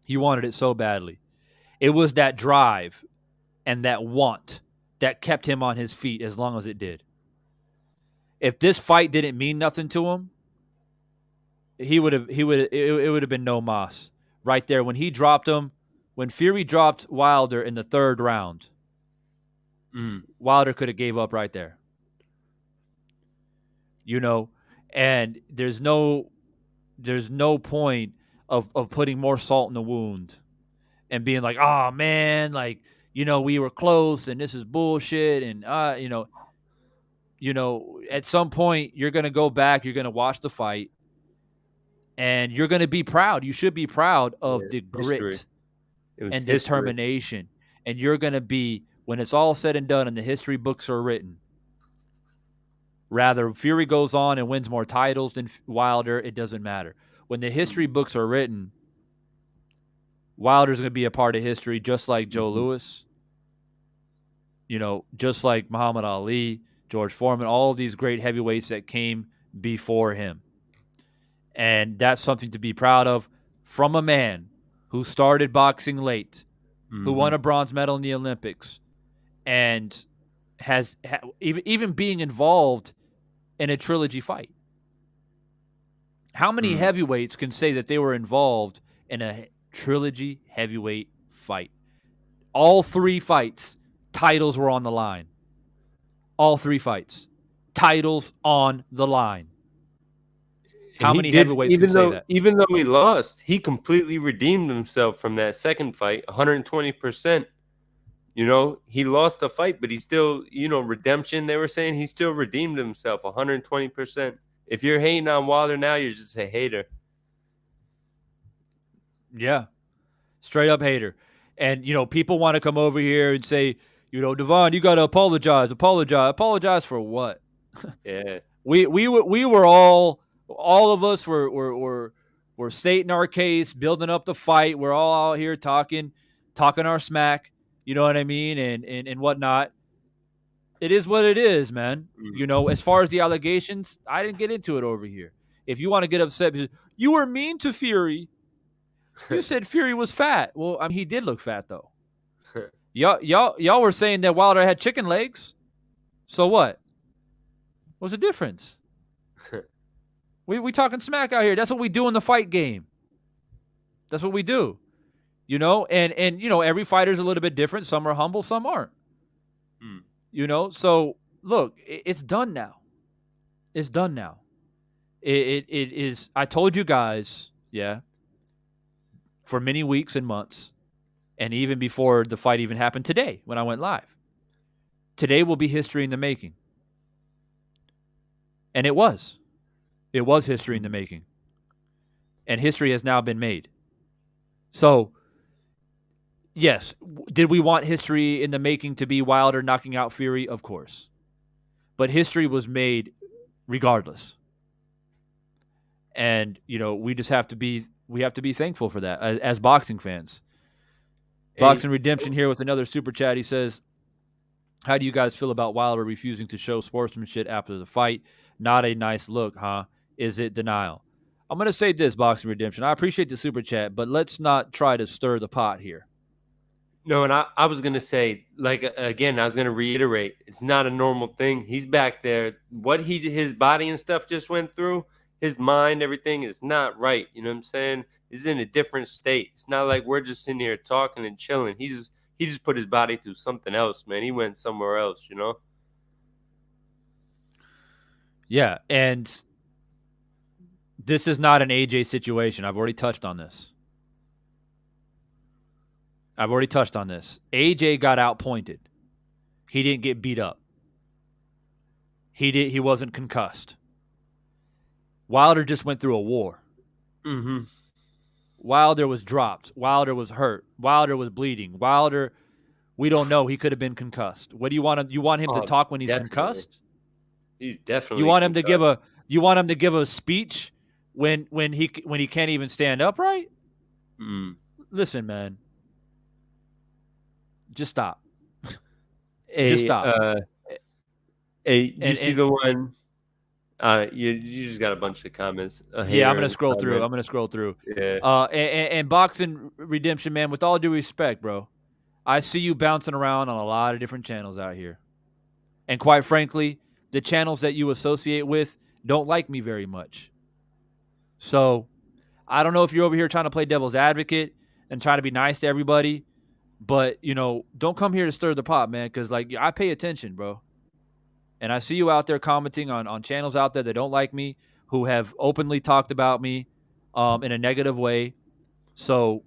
[SPEAKER 1] He wanted it so badly. It was that drive and that want that kept him on his feet as long as it did. If this fight didn't mean nothing to him, it would have been no mas. Right there, when he dropped him, when Fury dropped Wilder in the third round, Wilder could have gave up right there. You know, and there's no point of putting more salt in the wound and being like, oh man, like, you know, we were close and this is bullshit. And, you know, at some point you're going to go back, you're going to watch the fight, and you're going to be proud. You should be proud of the grit and determination. And you're going to be, when it's all said and done and the history books are written, rather Fury goes on and wins more titles than Wilder, it doesn't matter. When the history books are written, Wilder's going to be a part of history, just like Joe Louis, you know, just like Muhammad Ali, George Foreman, all of these great heavyweights that came before him. And that's something to be proud of from a man who started boxing late, who won a bronze medal in the Olympics, and has even being involved in a trilogy fight. How many heavyweights can say that they were involved in a trilogy heavyweight fight? All three fights, titles were on the line. All three fights, titles on the line. How many heavyweights can say that?
[SPEAKER 2] Even though he lost, he completely redeemed himself from that second fight, 120%. You know, he lost the fight, but he still, you know, redemption, they were saying, he still redeemed himself 120%. If you're hating on Wilder now, you're just a hater.
[SPEAKER 1] Yeah, straight up hater. And, you know, people want to come over here and say, you know, Devon, you got to apologize. Apologize for what?
[SPEAKER 2] Yeah.
[SPEAKER 1] We were all of us were stating our case, building up the fight. We're all out here talking our smack. You know what I mean? And whatnot. It is what it is, man. You know, as far as the allegations, I didn't get into it over here. If you want to get upset, you were mean to Fury. You said Fury was fat. Well, I mean, he did look fat though. Y'all were saying that Wilder had chicken legs. So what? What's the difference? We talking smack out here. That's what we do in the fight game. That's what we do. You know, and you know, every fighter's a little bit different. Some are humble, some aren't. You know, so look, it's done now. It's done now. It is. I told you guys, yeah, for many weeks and months, and even before the fight even happened today when I went live. Today will be history in the making. And it was. It was history in the making. And history has now been made. So, yes, did we want history in the making to be Wilder knocking out Fury? Of course. But history was made regardless. And, you know, we have to be thankful for that as boxing fans. Boxing Redemption here with another super chat. He says, how do you guys feel about Wilder refusing to show sportsmanship after the fight? Not a nice look, huh? Is it denial? I'm going to say this, Boxing Redemption. I appreciate the super chat, but let's not try to stir the pot here.
[SPEAKER 2] No, and I was going to say, like, again, I was going to reiterate, it's not a normal thing. He's back there. What his body and stuff just went through, his mind, everything is not right. You know what I'm saying? He's in a different state. It's not like we're just sitting here talking and chilling. He just put his body through something else, man. He went somewhere else, you know?
[SPEAKER 1] Yeah, and this is not an AJ situation. I've already touched on this. AJ got outpointed. He didn't get beat up. He wasn't concussed. Wilder just went through a war.
[SPEAKER 2] Mm-hmm.
[SPEAKER 1] Wilder was dropped. Wilder was hurt. Wilder was bleeding. Wilder, we don't know. He could have been concussed. What do you want him? You want him to talk when he's concussed?
[SPEAKER 2] He's definitely.
[SPEAKER 1] You want him to give a. You want him to give a speech when he can't even stand upright? Listen, man. Just stop. Just stop.
[SPEAKER 2] You see the one? You just got a bunch of comments.
[SPEAKER 1] Yeah, I'm gonna scroll through.
[SPEAKER 2] Yeah.
[SPEAKER 1] And Boxing Redemption, man. With all due respect, bro, I see you bouncing around on a lot of different channels out here, and quite frankly, the channels that you associate with don't like me very much. So, I don't know if you're over here trying to play devil's advocate and trying to be nice to everybody, but you know, don't come here to stir the pot, man. Because like I pay attention, bro. And I see you out there commenting on channels out there that don't like me, who have openly talked about me in a negative way. So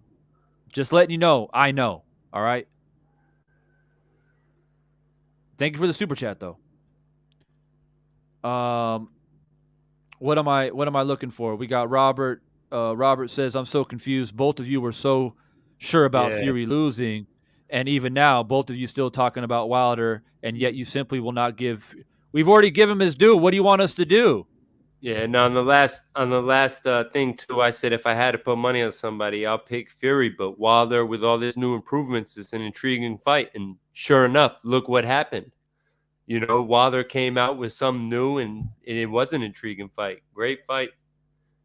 [SPEAKER 1] just letting you know, I know. All right. Thank you for the super chat, though. What am I looking for? We got Robert. Robert says, I'm so confused. Both of you were so sure about Fury losing. And even now, both of you still talking about Wilder, and yet you simply will not give. We've already given him his due. What do you want us to do?
[SPEAKER 2] Yeah, no, on the last thing too, I said if I had to put money on somebody, I'll pick Fury. But Wilder, with all these new improvements, it's an intriguing fight. And sure enough, look what happened. You know, Wilder came out with something new, and it was an intriguing fight. Great fight.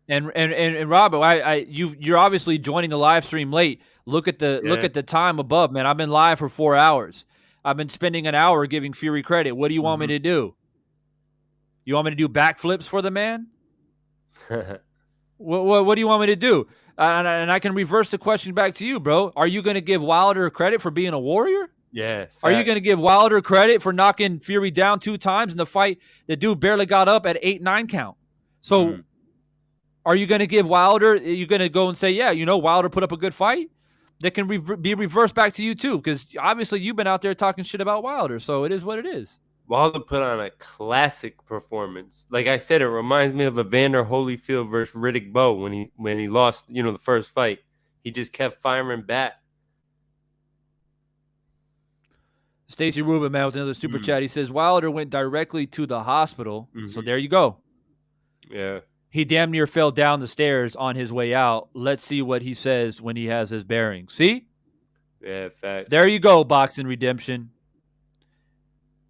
[SPEAKER 1] And Robert, you're obviously joining the live stream late. Look at the time above, man. I've been live for 4 hours. I've been spending an hour giving Fury credit. What do you want me to do? You want me to do backflips for the man? What do you want me to do? And I can reverse the question back to you, bro. Are you going to give Wilder credit for being a warrior?
[SPEAKER 2] Yeah. Facts.
[SPEAKER 1] Are you going to give Wilder credit for knocking Fury down 2 times in the fight? The dude barely got up at 8-9 count. So are you going to give Wilder, are you going to go and say, yeah, you know, Wilder put up a good fight? That can be reversed back to you too, because obviously you've been out there talking shit about Wilder, so it is what it is.
[SPEAKER 2] Wilder put on a classic performance. Like I said, it reminds me of Evander Holyfield versus Riddick Bowe when he lost, you know, the first fight. He just kept firing back.
[SPEAKER 1] Stacey Rubin, man, with another super chat. He says Wilder went directly to the hospital. So there you go.
[SPEAKER 2] Yeah.
[SPEAKER 1] He damn near fell down the stairs on his way out. Let's see what he says when he has his bearings. See?
[SPEAKER 2] Yeah, facts.
[SPEAKER 1] There you go, Boxing Redemption.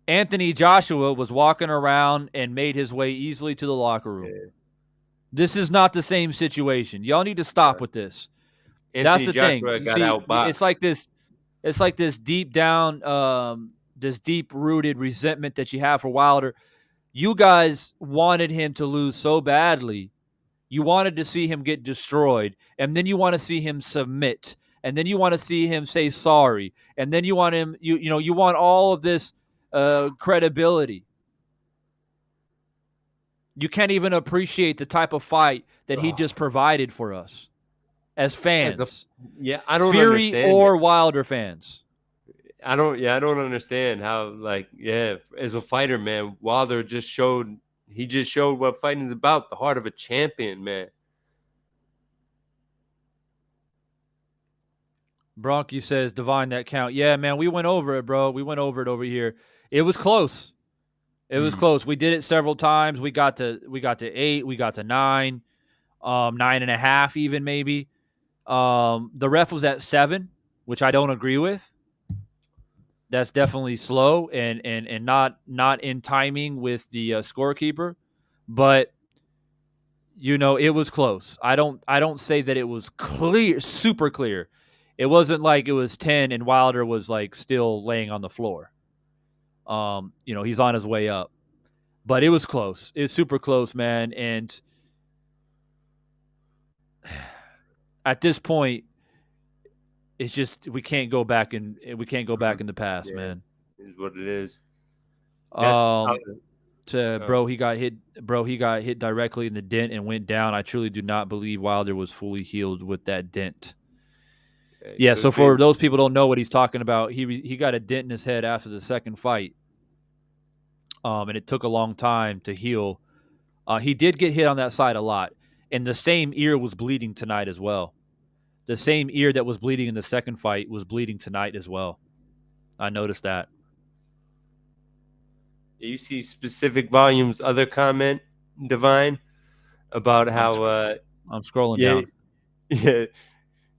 [SPEAKER 1] Anthony Joshua was walking around and made his way easily to the locker room.
[SPEAKER 2] Yeah.
[SPEAKER 1] This is not the same situation. Y'all need to stop with this. That's
[SPEAKER 2] Anthony
[SPEAKER 1] the thing.
[SPEAKER 2] Joshua
[SPEAKER 1] You
[SPEAKER 2] got
[SPEAKER 1] see,
[SPEAKER 2] outboxed.
[SPEAKER 1] it's like this deep down, this deep-rooted resentment that you have for Wilder. You guys wanted him to lose so badly. You wanted to see him get destroyed, and then you want to see him submit, and then you want to see him say sorry, and then you want him, you want all of this credibility. You can't even appreciate the type of fight that he just provided for us as fans.
[SPEAKER 2] I don't
[SPEAKER 1] Fury
[SPEAKER 2] understand
[SPEAKER 1] or
[SPEAKER 2] it.
[SPEAKER 1] Wilder fans.
[SPEAKER 2] I don't understand how, like, as a fighter, man, Wilder just showed what fighting is about, the heart of a champion, man.
[SPEAKER 1] Bronky says, divine that count. Yeah, man, we went over it, bro. We went over it over here. It was close. It was close. We did it several times. We got to 8. We got to 9, 9.5 even maybe. The ref was at 7, which I don't agree with. That's definitely slow and not in timing with the scorekeeper. But it was close. I don't say that it was clear, super clear. It wasn't like it was 10 and Wilder was like still laying on the floor. He's on his way up. But it was close. It's super close, man. And at this point, it's just we can't go back in the past, man.
[SPEAKER 2] Is what it is.
[SPEAKER 1] Bro, he got hit directly in the dent and went down. I truly do not believe Wilder was fully healed with that dent. Yeah, so for those people who don't know what he's talking about, he got a dent in his head after the second fight. And it took a long time to heal. He did get hit on that side a lot. And the same ear was bleeding tonight as well. The same ear that was bleeding in the second fight was bleeding tonight as well. I noticed that.
[SPEAKER 2] You see specific volumes, other comment, Divine, about how
[SPEAKER 1] I'm scrolling down.
[SPEAKER 2] Yeah.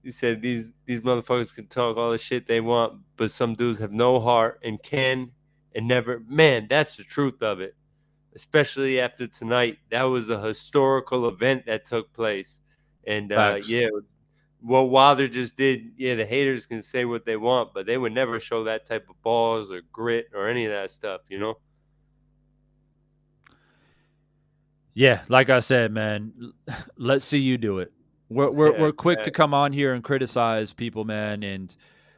[SPEAKER 2] He said these motherfuckers can talk all the shit they want, but some dudes have no heart and can and never. Man, that's the truth of it. Especially after tonight. That was a historical event that took place. And what Wilder just did, the haters can say what they want, but they would never show that type of balls or grit or any of that stuff,
[SPEAKER 1] Yeah, like I said, man, let's see you do it. We're quick to come on here and criticize people, man, and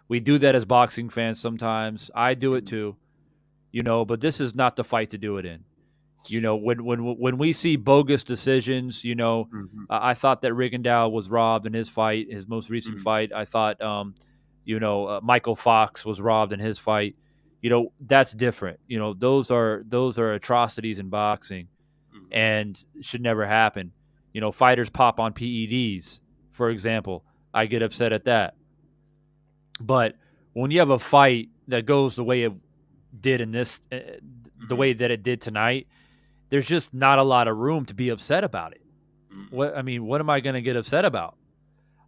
[SPEAKER 1] we do that as boxing fans sometimes. I do it too, but this is not the fight to do it in. When we see bogus decisions, I thought that Rigondeaux was robbed in his fight, his most recent fight. I thought, Michael Fox was robbed in his fight. That's different. Those are atrocities in boxing, and should never happen. Fighters pop on PEDs, for example. I get upset at that. But when you have a fight that goes the way it did in this, the way that it did tonight, there's just not a lot of room to be upset about it. What am I going to get upset about?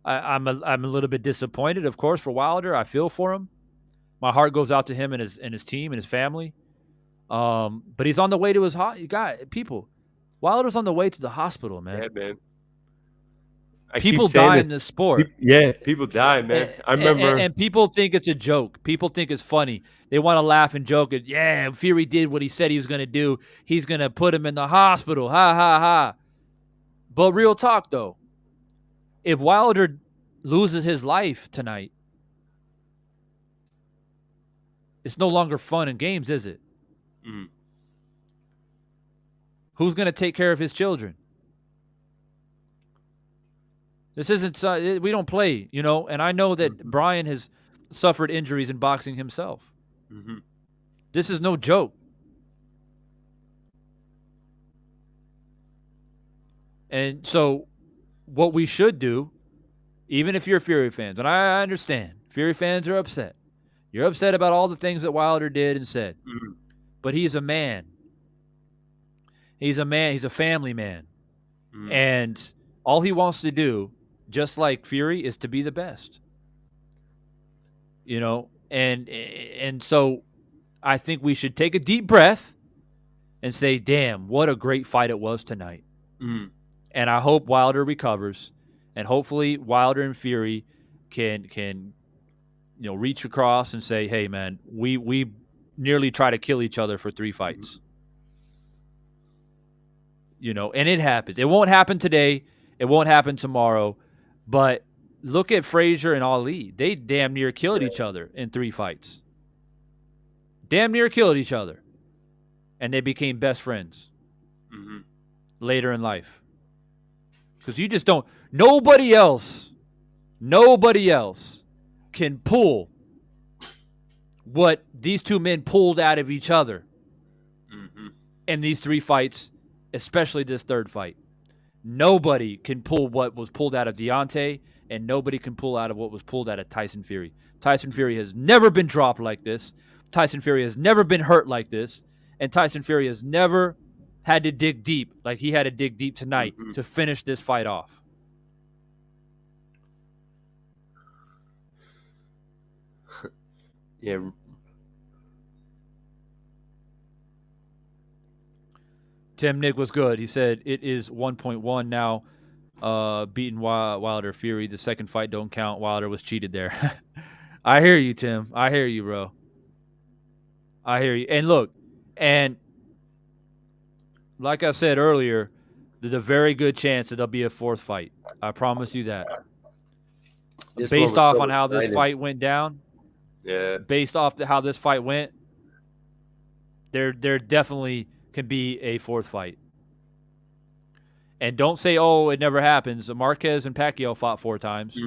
[SPEAKER 1] I'm a little bit disappointed, of course, for Wilder. I feel for him. My heart goes out to him and his team and his family. But he's on the way to his people. Wilder's on the way to the hospital, man.
[SPEAKER 2] Yeah, man.
[SPEAKER 1] People die in this sport.
[SPEAKER 2] People die, man. I remember.
[SPEAKER 1] And people think it's a joke. People think it's funny. They want to laugh and joke. And, Fury did what he said he was going to do. He's going to put him in the hospital. Ha, ha, ha. But real talk, though. If Wilder loses his life tonight, it's no longer fun and games, is it? Who's going to take care of his children? This isn't, we don't play, and I know that Brian has suffered injuries in boxing himself. This is no joke. And so what we should do, even if you're Fury fans, and I understand, Fury fans are upset. You're upset about all the things that Wilder did and said. But he's a man. He's a man. He's a family man. And all he wants to do, just like Fury, is to be the best. You know, and so I think we should take a deep breath and say, damn, what a great fight it was tonight.
[SPEAKER 2] Mm.
[SPEAKER 1] And I hope Wilder recovers, and hopefully Wilder and Fury can reach across and say, hey man, we nearly try to kill each other for 3 fights. And it happens. It won't happen today. It won't happen tomorrow. But look at Frazier and Ali. They damn near killed each other in 3 fights. Damn near killed each other. And they became best friends later in life. Because you just don't. Nobody else can pull what these 2 men pulled out of each other in these 3 fights, especially this 3rd fight. Nobody can pull what was pulled out of Deontay, and nobody can pull out of what was pulled out of Tyson Fury. Tyson Fury has never been dropped like this. Tyson Fury has never been hurt like this. And Tyson Fury has never had to dig deep like he had to dig deep tonight to finish this fight off.
[SPEAKER 2] Yeah.
[SPEAKER 1] Tim Nick was good. He said it is 1.1 now. Beating Wilder Fury. The 2nd fight don't count. Wilder was cheated there. I hear you, Tim. I hear you, bro. I hear you. And look, and like I said earlier, there's a very good chance that there'll be a 4th fight. I promise you that. Based off on how this fight went down.
[SPEAKER 2] Yeah.
[SPEAKER 1] Based off how this fight went, there definitely can be a 4th fight. And don't say, oh, it never happens. Marquez and Pacquiao fought 4 times.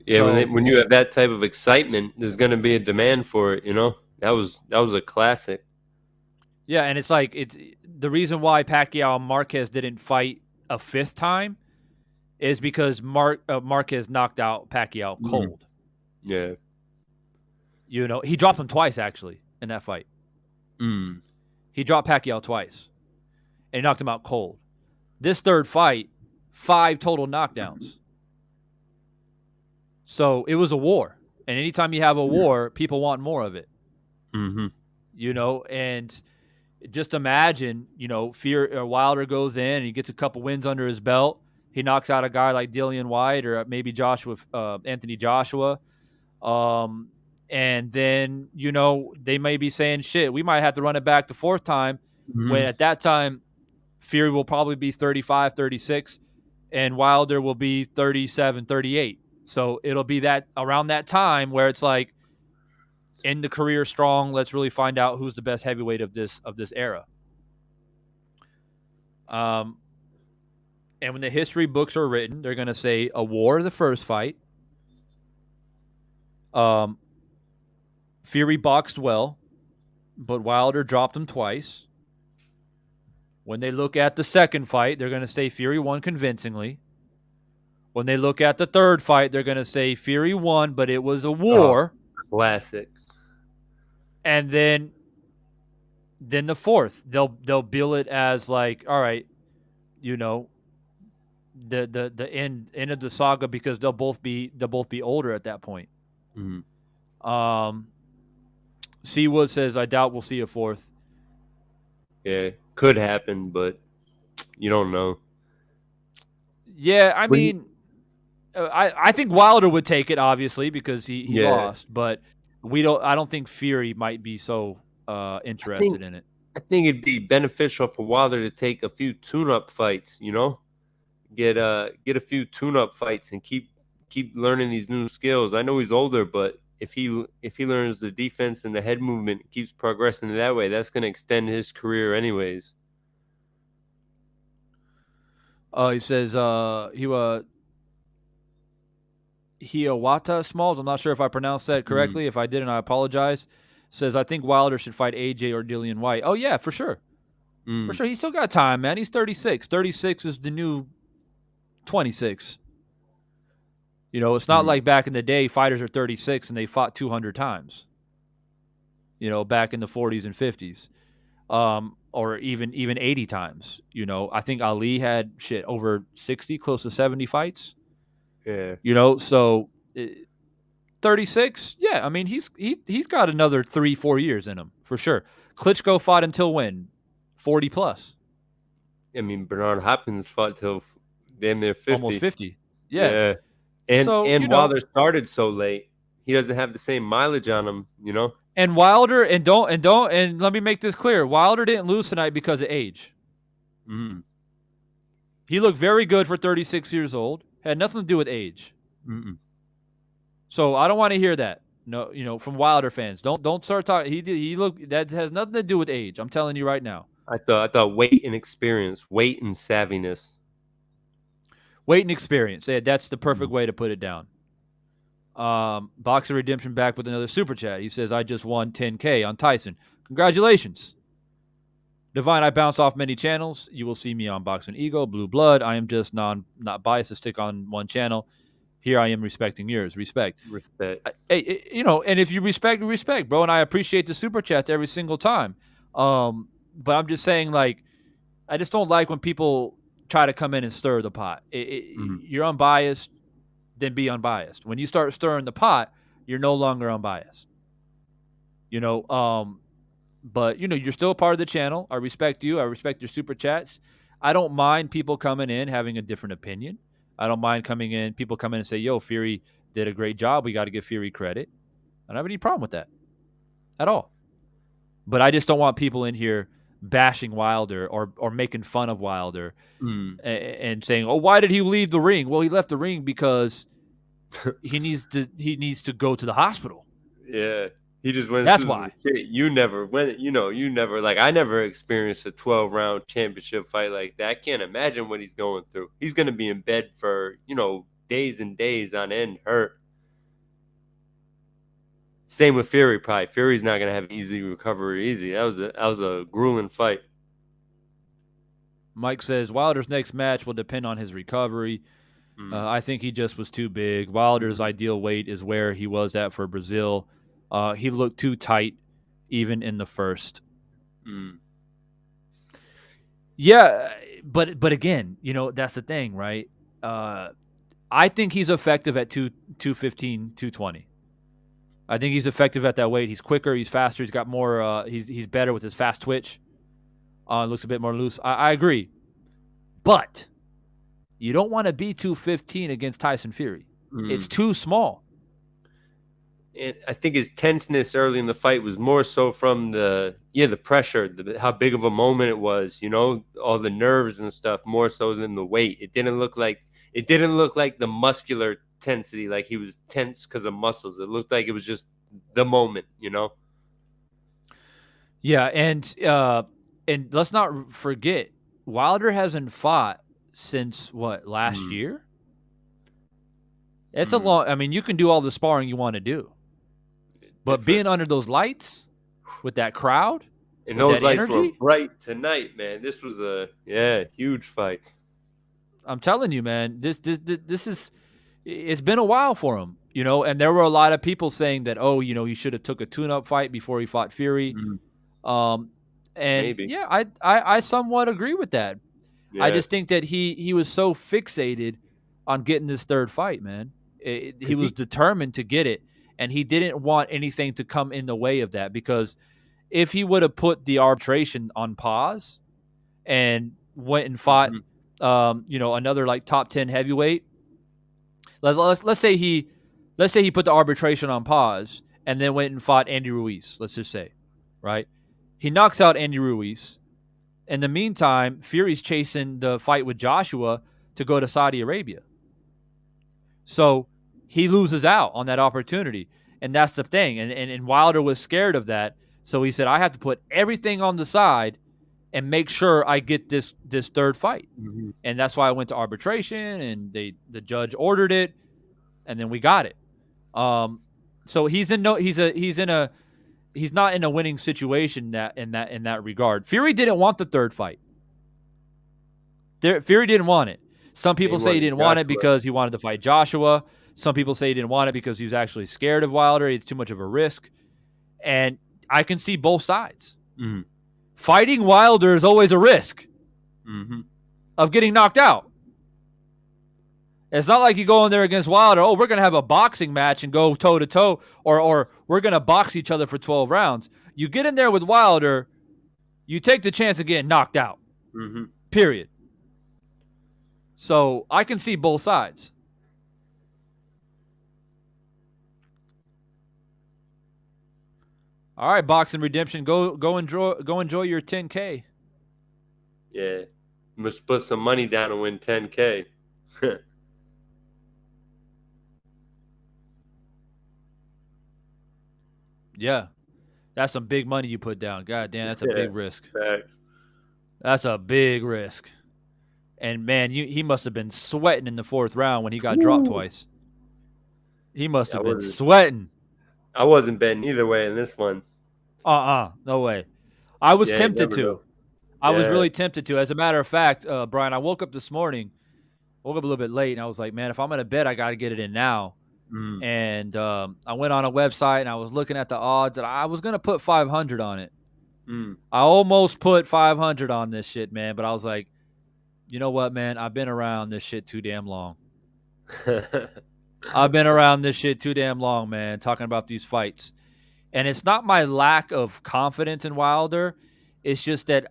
[SPEAKER 2] Yeah, so, when you have that type of excitement, there's going to be a demand for it, That was a classic.
[SPEAKER 1] Yeah, and it's like the reason why Pacquiao and Marquez didn't fight a 5th time is because Marquez knocked out Pacquiao cold.
[SPEAKER 2] Yeah.
[SPEAKER 1] He dropped him twice, actually, in that fight. He dropped Pacquiao twice, and he knocked him out cold. This 3rd fight, 5 total knockdowns. So it was a war. And anytime you have a war, people want more of it. And just imagine, Wilder goes in and he gets a couple wins under his belt. He knocks out a guy like Dillian Whyte or maybe Anthony Joshua. And then, they may be saying, shit, we might have to run it back the 4th time. When at that time, Fury will probably be 35, 36, and Wilder will be 37, 38. So it'll be that around that time where it's like, end the career strong. Let's really find out who's the best heavyweight of this era. And when the history books are written, they're going to say a war the 1st fight. Fury boxed well, but Wilder dropped him twice. When they look at the 2nd fight, they're going to say Fury won convincingly. When they look at the 3rd fight, they're going to say Fury won, but it was a war.
[SPEAKER 2] Classic.
[SPEAKER 1] And then the 4th, they'll bill it as like, all right, the end of the saga, because they'll both be older at that point. Seawood says, I doubt we'll see a 4th.
[SPEAKER 2] Yeah, could happen, but you don't know.
[SPEAKER 1] Yeah, I mean, I think Wilder would take it, obviously, because he lost, but I don't think Fury might be so interested in it.
[SPEAKER 2] I think it'd be beneficial for Wilder to take a few tune-up fights, get a few tune-up fights and keep learning these new skills. I know he's older, but if he learns the defense and the head movement, keeps progressing that way, that's going to extend his career anyways.
[SPEAKER 1] He says Hiawatha Smalls. I'm not sure if I pronounced that correctly. If I didn't, I apologize. Says, I think Wilder should fight AJ or Dillian Whyte. Oh, yeah, for sure. For sure. He's still got time, man. He's 36. 36 is the new 26. It's not like back in the day, fighters are 36 and they fought 200 times. Back in the 40s and 50s. Or even 80 times. I think Ali had over 60, close to 70 fights.
[SPEAKER 2] Yeah.
[SPEAKER 1] So 36. Yeah, I mean he's got another 3-4 years in him for sure. Klitschko fought until when? 40 plus.
[SPEAKER 2] I mean, Bernard Hopkins fought till damn near 50.
[SPEAKER 1] Almost 50. Yeah.
[SPEAKER 2] And
[SPEAKER 1] So,
[SPEAKER 2] Wilder started so late, he doesn't have the same mileage on him,
[SPEAKER 1] And Wilder and let me make this clear. Wilder didn't lose tonight because of age.
[SPEAKER 2] Mm.
[SPEAKER 1] He looked very good for 36 years old. Had nothing to do with age.
[SPEAKER 2] Mm-mm.
[SPEAKER 1] So I don't want to hear that. No, from Wilder fans. Don't start talking. He looked, that has nothing to do with age. I'm telling you right now.
[SPEAKER 2] I thought weight and experience, weight and savviness.
[SPEAKER 1] Weight and experience. Yeah, that's the perfect way to put it down. Boxer Redemption back with another super chat. He says, I just won $10K on Tyson. Congratulations. Divine, I bounce off many channels. You will see me on Boxing Ego, Blue Blood. I am just not biased to stick on one channel. Here I am respecting yours. Respect. Hey, and if you respect, bro. And I appreciate the super chats every single time. But I'm just saying, like, I just don't like when people try to come in and stir the pot. You're unbiased, then be unbiased. When you start stirring the pot, you're no longer unbiased. But you're still a part of the channel. I respect you. I respect your super chats. I don't mind people coming in having a different opinion. I don't mind people come in and say, yo, Fury did a great job. We got to give Fury credit. I don't have any problem with that at all. But I just don't want people in here bashing Wilder or making fun of Wilder and saying, oh, why did he leave the ring? Well, he left the ring because he needs to go to the hospital.
[SPEAKER 2] Yeah. He just went.
[SPEAKER 1] That's why.
[SPEAKER 2] You never went. You never, like, I never experienced a 12-round championship fight like that. I can't imagine what he's going through. He's going to be in bed for, days and days on end, hurt. Same with Fury, probably. Fury's not going to have easy recovery. That was a grueling fight.
[SPEAKER 1] Mike says Wilder's next match will depend on his recovery. I think he just was too big. Wilder's ideal weight is where he was at for Brazil. He looked too tight, even in the first. Yeah, but again, that's the thing, right? I think he's effective at 215, 220. I think he's effective at that weight. He's quicker, he's faster, he's got more. He's better with his fast twitch. Looks a bit more loose. I agree, but you don't want to be 215 against Tyson Fury. It's too small.
[SPEAKER 2] And I think his tenseness early in the fight was more so from the pressure, how big of a moment it was, all the nerves and stuff, more so than the weight. It didn't look like the muscular tensity, like he was tense because of muscles. It looked like it was just the moment,
[SPEAKER 1] Yeah, and let's not forget, Wilder hasn't fought since last year? It's a long. I mean, you can do all the sparring you want to do. But being under those lights with that crowd
[SPEAKER 2] and those lights were bright tonight, man. This was a huge fight.
[SPEAKER 1] I'm telling you, man. This is. It's been a while for him, And there were a lot of people saying that, he should have took a tune-up fight before he fought Fury. And
[SPEAKER 2] maybe.
[SPEAKER 1] Yeah, I somewhat agree with that. Yeah. I just think that he was so fixated on getting this third fight, man. He was determined to get it. And he didn't want anything to come in the way of that, because if he would have put the arbitration on pause and went and fought, another like top 10 heavyweight, let's say he put the arbitration on pause and then went and fought Andy Ruiz. Let's just say, right? He knocks out Andy Ruiz. In the meantime, Fury's chasing the fight with Joshua to go to Saudi Arabia. So he loses out on that opportunity. And that's the thing. And Wilder was scared of that. So he said, I have to put everything on the side and make sure I get this third fight. And that's why I went to arbitration, and the judge ordered it, and then we got it. So he's not in a winning situation in that regard. Fury didn't want the third fight. Fury didn't want it. Some people say he didn't want it because he wanted to fight Joshua. Some people say he didn't want it because he was actually scared of Wilder. It's too much of a risk. And I can see both sides. Fighting Wilder is always a risk of getting knocked out. It's not like you go in there against Wilder, oh, we're going to have a boxing match and go toe-to-toe, or we're going to box each other for 12 rounds. You get in there with Wilder, you take the chance of getting knocked out, period. So I can see both sides. All right, Boxing Redemption, go enjoy your 10K.
[SPEAKER 2] Yeah, you must put some money down and win 10K.
[SPEAKER 1] Yeah, that's some big money you put down. God damn, that's a big risk.
[SPEAKER 2] Facts.
[SPEAKER 1] That's a big risk. And man, he must have been sweating in the 4th round when he got dropped twice. He must have been sweating.
[SPEAKER 2] I wasn't betting either way in this one.
[SPEAKER 1] No way. I was tempted to. I was really tempted to. As a matter of fact, Brian, I woke up this morning, woke up a little bit late, and I was like, man, if I'm going to bet, I got to get it in now. And I went on a website, and I was looking at the odds, and I was going to put 500 on it. I almost put 500 on this shit, man, but I was like, you know what, man? I've been around this shit too damn long. I've been around this shit too damn long, man, talking about these fights. And it's not my lack of confidence in Wilder. It's just that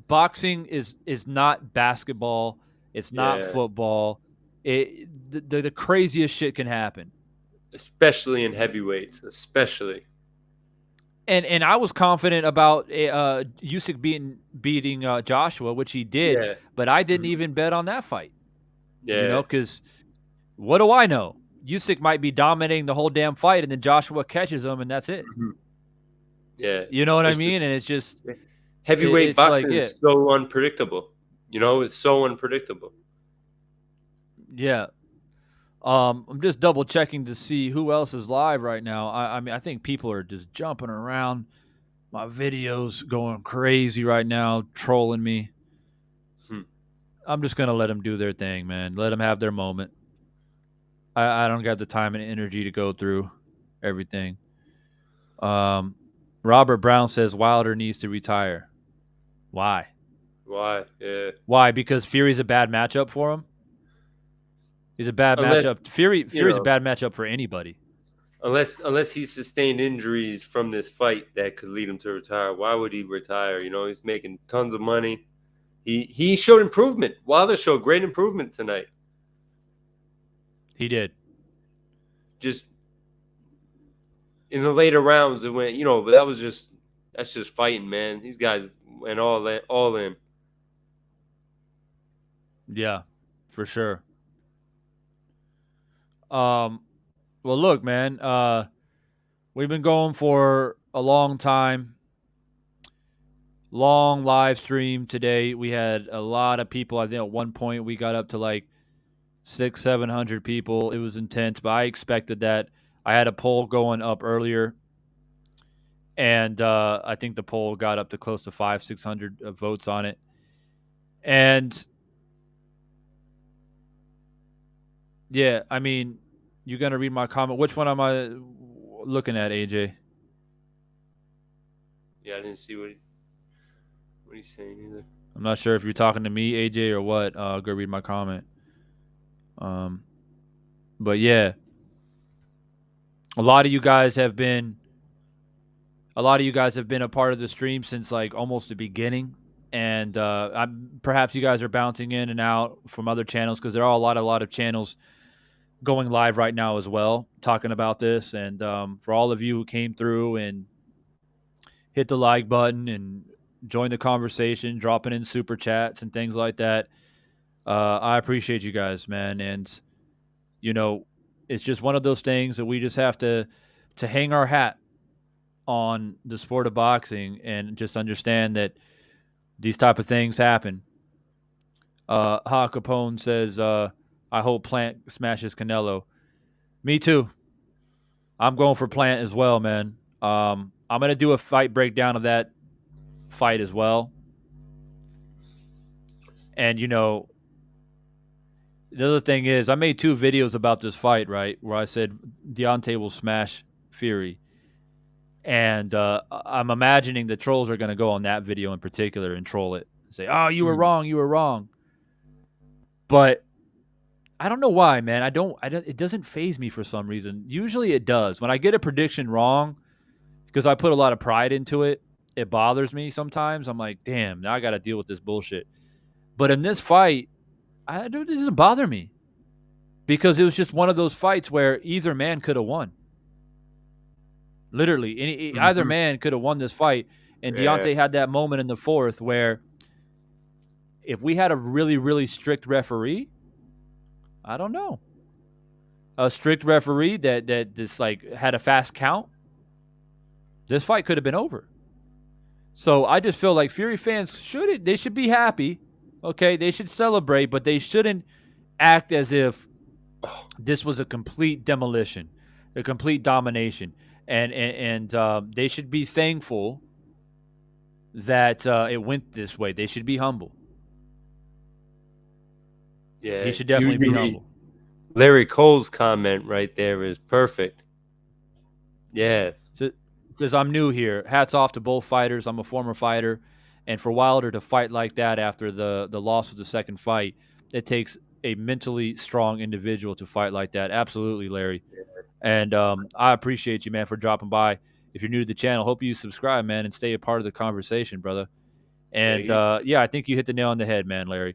[SPEAKER 1] boxing is not basketball. It's not football. The craziest shit can happen.
[SPEAKER 2] Especially in heavyweights, especially.
[SPEAKER 1] And I was confident about Usyk beating Joshua, which he did, but I didn't even bet on that fight.
[SPEAKER 2] Yeah.
[SPEAKER 1] You know, because what do I know? Usyk might be dominating the whole damn fight, and then Joshua catches him, and that's it.
[SPEAKER 2] Yeah.
[SPEAKER 1] You know what I mean? And it's just
[SPEAKER 2] heavyweight boxing is so unpredictable. You know, it's so unpredictable.
[SPEAKER 1] Yeah. I'm just double checking to see who else is live right now. I mean, I think people are just jumping around. My video's going crazy right now, trolling me. I'm just gonna let them do their thing, man. Let them have their moment. I don't got the time and energy to go through everything. Robert Brown says Wilder needs to retire. Why?
[SPEAKER 2] Why? Yeah.
[SPEAKER 1] Why? Because Fury's a bad matchup for him? He's a bad matchup. Fury's a bad matchup for anybody.
[SPEAKER 2] Unless he sustained injuries from this fight that could lead him to retire. Why would he retire? You know, he's making tons of money. He showed improvement. Wilder showed great improvement tonight.
[SPEAKER 1] He did.
[SPEAKER 2] Just in the later rounds, it went, you know, but that's just fighting, man. These guys went all in.
[SPEAKER 1] Yeah, for sure. Well, look, man, we've been going for a long time. Long live stream today. We had a lot of people. I think at one point we got up to like 600-700 people. It was intense, but I expected that. I had a poll going up earlier, and I think the poll got up to close to 500-600 votes on it. And yeah, I mean, you're going to read my comment. Which one am I looking at, AJ?
[SPEAKER 2] Yeah, I didn't see what he's saying either.
[SPEAKER 1] I'm not sure if you're talking to me, AJ, or what. Go read my comment. But yeah, a lot of you guys have been a part of the stream since like almost the beginning. And perhaps you guys are bouncing in and out from other channels because there are a lot of channels going live right now as well, talking about this. And for all of you who came through and hit the like button and joined the conversation, dropping in super chats and things like that, I appreciate you guys, man. And, you know, it's just one of those things that we just have to hang our hat on the sport of boxing and just understand that these type of things happen. Ha Capone says, I hope Plant smashes Canelo. Me too. I'm going for Plant as well, man. I'm going to do a fight breakdown of that fight as well. And, you know, the other thing is I made 2 videos about this fight, right, where I said Deontay will smash Fury. And I'm imagining the trolls are going to go on that video in particular and troll it and say, oh, you were wrong. But I don't know why, man. I don't. It doesn't faze me for some reason. Usually it does. When I get a prediction wrong, because I put a lot of pride into it, it bothers me sometimes. I'm like, damn, now I got to deal with this bullshit. But in this fight, it doesn't bother me because it was just one of those fights where either man could have won. Literally, either man could have won this fight. And Deontay had that moment in the fourth where if we had a really, really strict referee, I don't know, a strict referee that just like had a fast count, this fight could have been over. So I just feel like Fury fans should be happy. Okay, they should celebrate, but they shouldn't act as if this was a complete demolition, a complete domination, and they should be thankful that it went this way. They should be humble.
[SPEAKER 2] Yeah,
[SPEAKER 1] he should definitely be humble.
[SPEAKER 2] Larry Cole's comment right there is perfect. Yeah.
[SPEAKER 1] Says, I'm new here. Hats off to both fighters. I'm a former fighter. And for Wilder to fight like that after the loss of the second fight, it takes a mentally strong individual to fight like that. Absolutely, Larry. And I appreciate you, man, for dropping by. If you're new to the channel, hope you subscribe, man, and stay a part of the conversation, brother. And, I think you hit the nail on the head, man, Larry.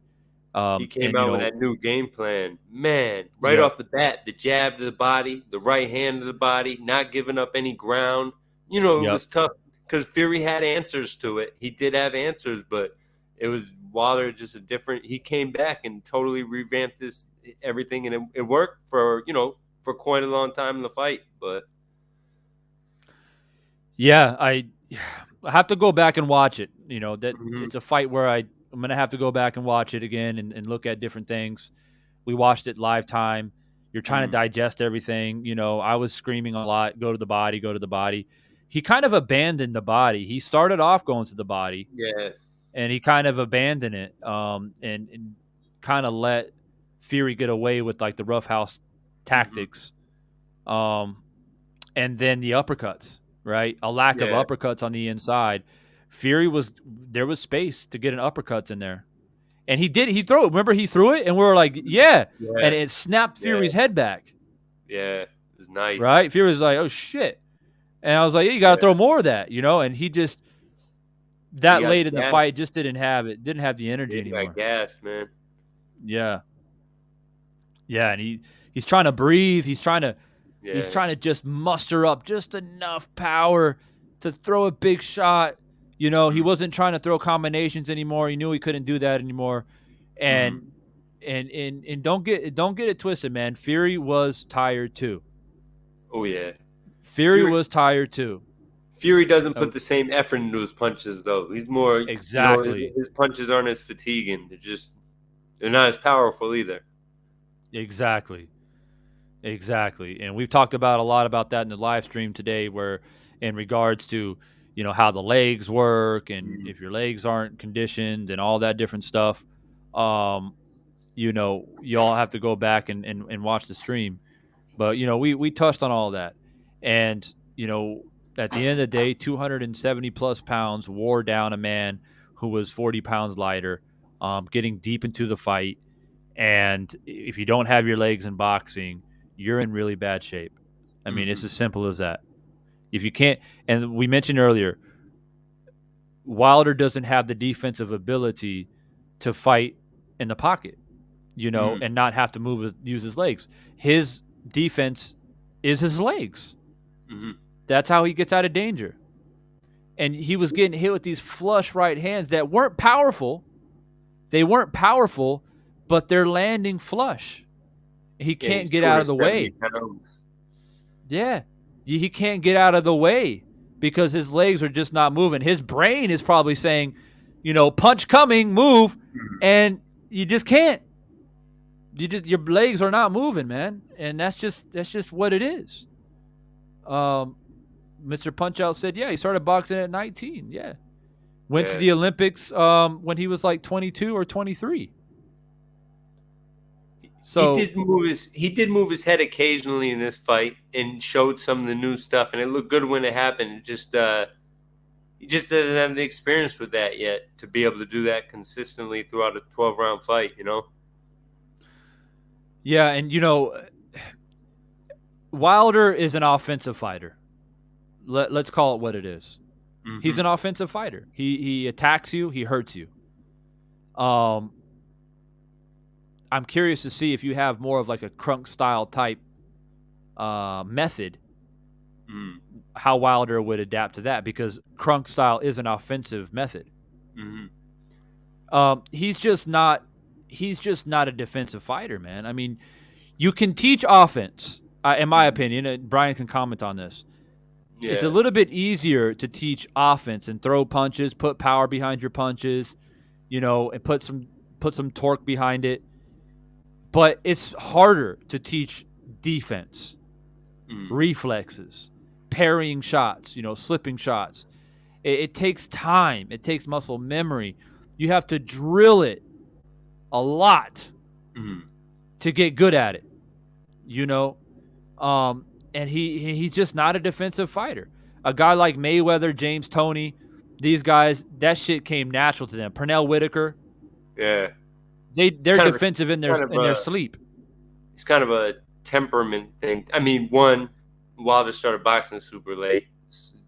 [SPEAKER 2] He came out with that new game plan. Man, off the bat, the jab to the body, the right hand to the body, not giving up any ground. It was tough because Fury had answers to it. He did have answers, but it was Wilder just a different. He came back and totally revamped everything, and it worked for quite a long time in the fight. But
[SPEAKER 1] yeah, I have to go back and watch it. It's a fight where I'm gonna have to go back and watch it again and look at different things. We watched it live time. You're trying to digest everything. I was screaming a lot. Go to the body. Go to the body. He kind of abandoned the body. He started off going to the body.
[SPEAKER 2] Yeah.
[SPEAKER 1] And he kind of abandoned it and kind of let Fury get away with like the roughhouse tactics. And then the uppercuts, right? A lack of uppercuts on the inside. There was space to get an uppercuts in there. And he threw it. Remember he threw it and we were like, yeah. And it snapped Fury's head back.
[SPEAKER 2] Yeah. It was nice.
[SPEAKER 1] Right? Fury was like, oh shit. And I was like, you got to throw more of that, and he just late in the fight just didn't have the energy anymore.
[SPEAKER 2] Got gassed, man.
[SPEAKER 1] Yeah. Yeah, and he's trying to breathe. He's trying to just muster up just enough power to throw a big shot. He wasn't trying to throw combinations anymore. He knew he couldn't do that anymore. And don't get it twisted, man. Fury was tired too.
[SPEAKER 2] Oh yeah.
[SPEAKER 1] Fury was tired too.
[SPEAKER 2] Fury doesn't put the same effort into his punches, though. He's more
[SPEAKER 1] exactly.
[SPEAKER 2] His punches aren't as fatiguing. They're not as powerful either.
[SPEAKER 1] Exactly. And we've talked about a lot about that in the live stream today, where in regards to how the legs work and if your legs aren't conditioned and all that different stuff, you all have to go back and watch the stream. But we touched on all of that, and at the end of the day, 270 plus pounds wore down a man who was 40 pounds lighter, getting deep into the fight. And if you don't have your legs in boxing, you're in really bad shape. I mean, it's as simple as that. If you can't, and we mentioned earlier, Wilder doesn't have the defensive ability to fight in the pocket, and not have to use his legs. His defense is his legs. That's how he gets out of danger. And he was getting hit with these flush right hands that weren't powerful. They weren't powerful, but they're landing flush. He can't get out of the way. Yeah. He can't get out of the way because his legs are just not moving. His brain is probably saying, punch coming, move, and you just can't. Your legs are not moving, man. And that's just what it is. Mr. Punch-Out said, yeah, he started boxing at 19. Yeah. Went to the Olympics when he was like 22 or 23. So
[SPEAKER 2] he did move his head occasionally in this fight and showed some of the new stuff, and it looked good when it happened. He just doesn't have the experience with that yet to be able to do that consistently throughout a 12-round fight,
[SPEAKER 1] Yeah, and Wilder is an offensive fighter. Let's call it what it is.
[SPEAKER 2] Mm-hmm.
[SPEAKER 1] He's an offensive fighter. He attacks you, he hurts you. I'm curious to see if you have more of like a Crunk style type method, how Wilder would adapt to that, because Crunk style is an offensive method. He's just not a defensive fighter, man. I mean, you can teach offense, in my opinion, and Brian can comment on this. Yeah. It's a little bit easier to teach offense and throw punches, put power behind your punches, and put some torque behind it. But it's harder to teach defense, reflexes, parrying shots, slipping shots. It takes time. It takes muscle memory. You have to drill it a lot to get good at it, and he's just not a defensive fighter. A guy like Mayweather, James Toney, these guys, that shit came natural to them. Pernell Whitaker,
[SPEAKER 2] yeah,
[SPEAKER 1] they're defensive in their sleep.
[SPEAKER 2] It's kind of a temperament thing. I mean, one, Wilder started boxing super late,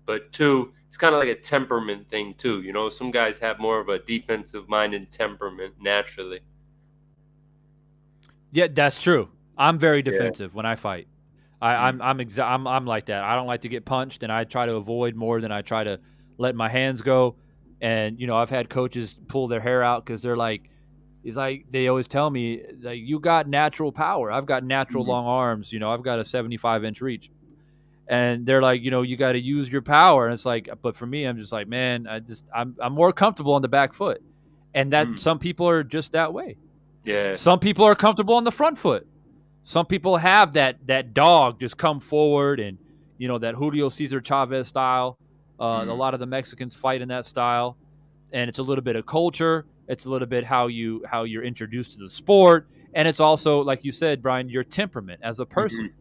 [SPEAKER 2] but two, it's kind of like a temperament thing too. Some guys have more of a defensive-minded temperament naturally.
[SPEAKER 1] Yeah, that's true. I'm very defensive when I fight. I'm like that. I don't like to get punched, and I try to avoid more than I try to let my hands go. And I've had coaches pull their hair out because they always tell me, like, you got natural power. I've got natural long arms. I've got a 75-inch reach, and they're like, you got to use your power. And it's like, but for me, I'm just like, man, I'm more comfortable on the back foot, and that some people are just that way.
[SPEAKER 2] Yeah.
[SPEAKER 1] Some people are comfortable on the front foot. Some people have that dog just come forward, and that Julio Cesar Chavez style. A lot of the Mexicans fight in that style, and it's a little bit of culture. It's a little bit how you're introduced to the sport, and it's also, like you said, Brian, your temperament as a person.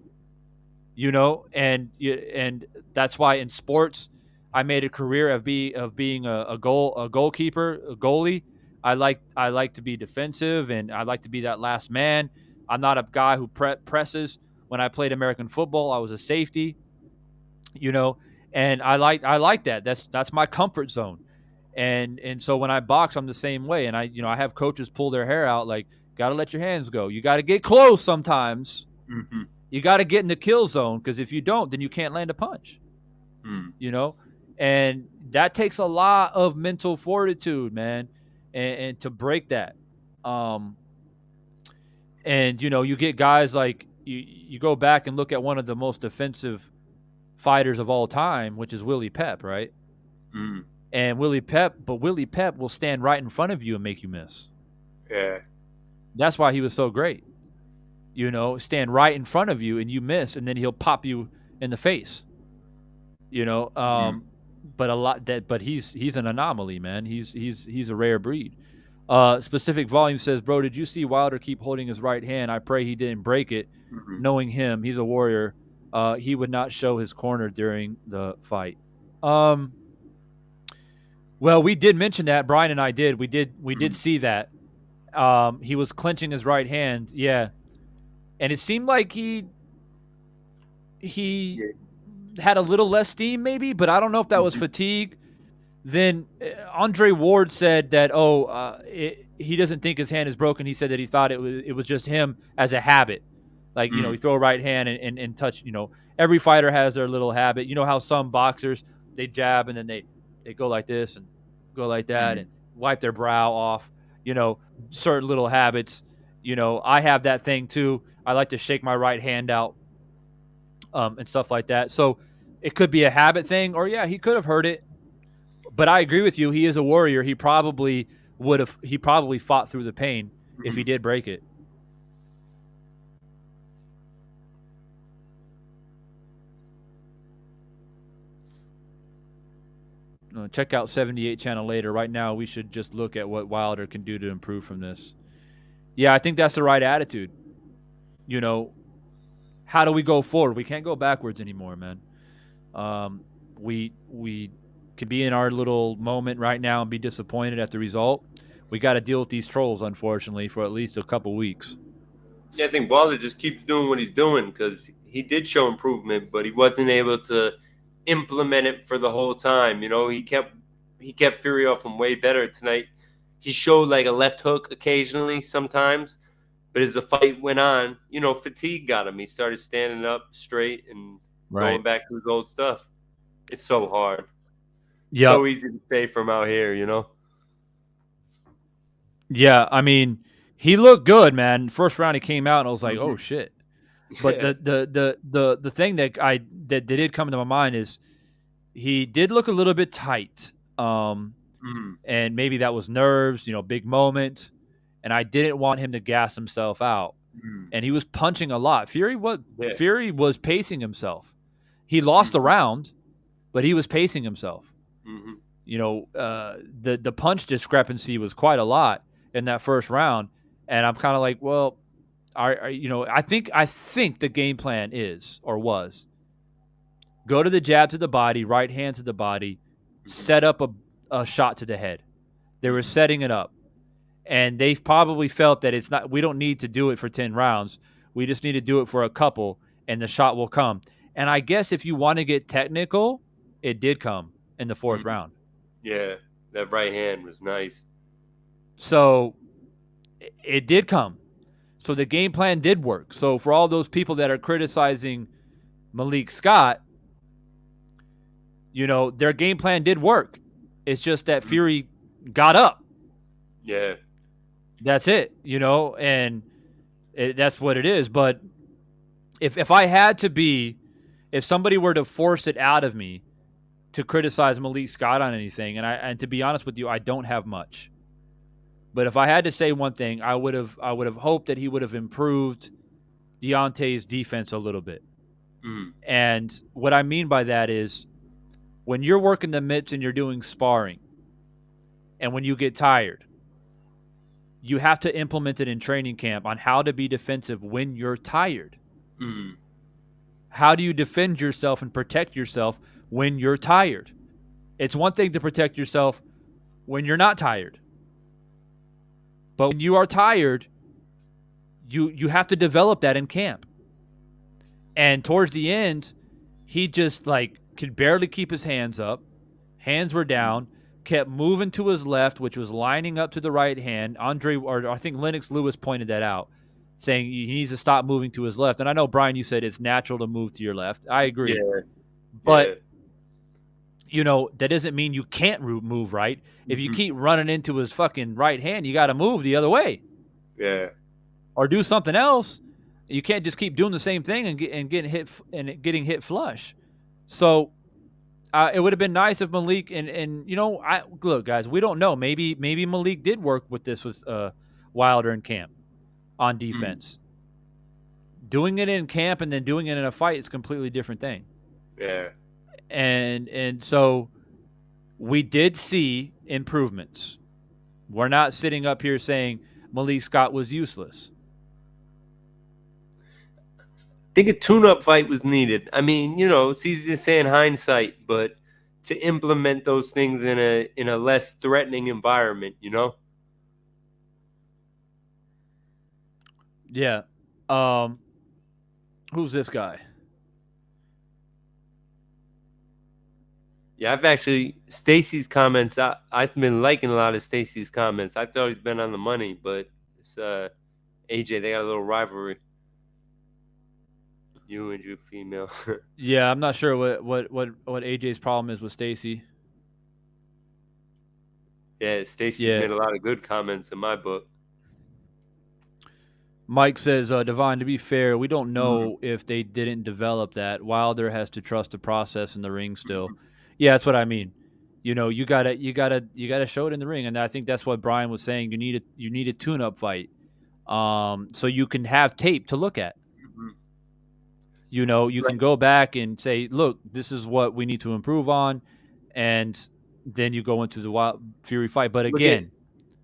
[SPEAKER 1] And that's why in sports, I made a career of being a goalkeeper, a goalie. I like to be defensive, and I like to be that last man. I'm not a guy who presses. When I played American football, I was a safety, and I like that. That's my comfort zone. And so when I box, I'm the same way. And I have coaches pull their hair out, like, got to let your hands go. You got to get close sometimes. You got to get in the kill zone, because if you don't, then you can't land a punch. And that takes a lot of mental fortitude, man, and to break that. And you get guys like you go back and look at one of the most defensive fighters of all time, which is Willie Pep, right? And Willie Pep will stand right in front of you and make you miss.
[SPEAKER 2] Yeah.
[SPEAKER 1] That's why he was so great. Stand right in front of you and you miss, and then he'll pop you in the face. But he's an anomaly, man. He's a rare breed. Specific Volume says, bro, did you see Wilder keep holding his right hand? I pray he didn't break it. Knowing him, he's a warrior. He would not show his corner during the fight. Well, we did mention that. Brian and I did. We did see that. He was clenching his right hand. Yeah. And it seemed like he had a little less steam maybe, but I don't know if that was fatigue. Then Andre Ward said that, he doesn't think his hand is broken. He said that he thought it was just him as a habit. Like, you throw a right hand and touch, every fighter has their little habit. You know how some boxers, they jab and then they go like this and go like that and wipe their brow off, certain little habits. I have that thing too. I like to shake my right hand out and stuff like that. So it could be a habit thing, or he could have hurt it. But I agree with you. He is a warrior. He probably fought through the pain if he did break it. Check out 78 channel later. Right now, we should just look at what Wilder can do to improve from this. Yeah, I think that's the right attitude. How do we go forward? We can't go backwards anymore, man. We could be in our little moment right now and be disappointed at the result. We got to deal with these trolls, unfortunately, for at least a couple weeks.
[SPEAKER 2] Yeah, I think Wilder just keeps doing what he's doing because he did show improvement, but he wasn't able to implement it for the whole time. You know, he kept Fury off him way better tonight. He showed like a left hook occasionally, sometimes, but as the fight went on, you know, fatigue got him. He started standing up straight and going back to his old stuff. It's so hard.
[SPEAKER 1] Yeah.
[SPEAKER 2] So easy to say from out here, you know.
[SPEAKER 1] Yeah, I mean, he looked good, man. First round he came out and I was like, oh shit. But the thing that did come to my mind is he did look a little bit tight. And maybe that was nerves, you know, big moment. And I didn't want him to gas himself out. And he was punching a lot. Fury was pacing himself. He lost the round, but he was pacing himself. You know, the punch discrepancy was quite a lot in that first round, and I'm kind of like, well, you know, I think the game plan was go to the jab to the body, right hand to the body, set up a shot to the head. They were setting it up, and they probably felt that we don't need to do it for 10 rounds. We just need to do it for a couple, and the shot will come. And I guess if you want to get technical, it did come in the fourth round.
[SPEAKER 2] Yeah, that right hand was nice.
[SPEAKER 1] So it did come. So the game plan did work. So for all those people that are criticizing Malik Scott, you know, their game plan did work. It's just that Fury got up.
[SPEAKER 2] Yeah.
[SPEAKER 1] That's it, you know, and that's what it is. But if I had to if somebody were to force it out of me to criticize Malik Scott on anything, and to be honest with you, I don't have much. But if I had to say one thing, I would have hoped that he would have improved Deontay's defense a little bit. And what I mean by that is when you're working the mitts and you're doing sparring, and when you get tired, you have to implement it in training camp on how to be defensive when you're tired. How do you defend yourself and protect yourself when you're tired? It's one thing to protect yourself when you're not tired. But when you are tired, you have to develop that in camp. And towards the end, he just could barely keep his hands up. Hands were down, kept moving to his left, which was lining up to the right hand. I think Lennox Lewis pointed that out, saying he needs to stop moving to his left. And I know, Brian, you said it's natural to move to your left. I agree.
[SPEAKER 2] Yeah.
[SPEAKER 1] But, you know, that doesn't mean you can't move right. If you keep running into his fucking right hand, you got to move the other way.
[SPEAKER 2] Yeah.
[SPEAKER 1] Or do something else. You can't just keep doing the same thing and getting hit flush. So it would have been nice if Malik and you know, look, guys, we don't know. Maybe Malik did work with this with Wilder in camp on defense. Doing it in camp and then doing it in a fight is a completely different thing.
[SPEAKER 2] Yeah.
[SPEAKER 1] And so we did see improvements. We're not sitting up here saying Malik Scott was useless.
[SPEAKER 2] I think a tune-up fight was needed. I mean, you know, it's easy to say in hindsight, but to implement those things in a less threatening environment, you know?
[SPEAKER 1] Yeah. Who's this guy?
[SPEAKER 2] Yeah, Stacy's comments, I've been liking a lot of Stacy's comments. I thought he's been on the money, but it's AJ, they got a little rivalry. You and your female.
[SPEAKER 1] Yeah, I'm not sure what AJ's problem is with Stacy.
[SPEAKER 2] Yeah, Stacy's made a lot of good comments in my book.
[SPEAKER 1] Mike says, Devon, to be fair, we don't know if they didn't develop that. Wilder has to trust the process in the ring still. Yeah, that's what I mean. You know, you gotta show it in the ring, and I think that's what Brian was saying. You need a tune-up fight, so you can have tape to look at. You know, you can go back and say, look, this is what we need to improve on, and then you go into the Fury fight. But again,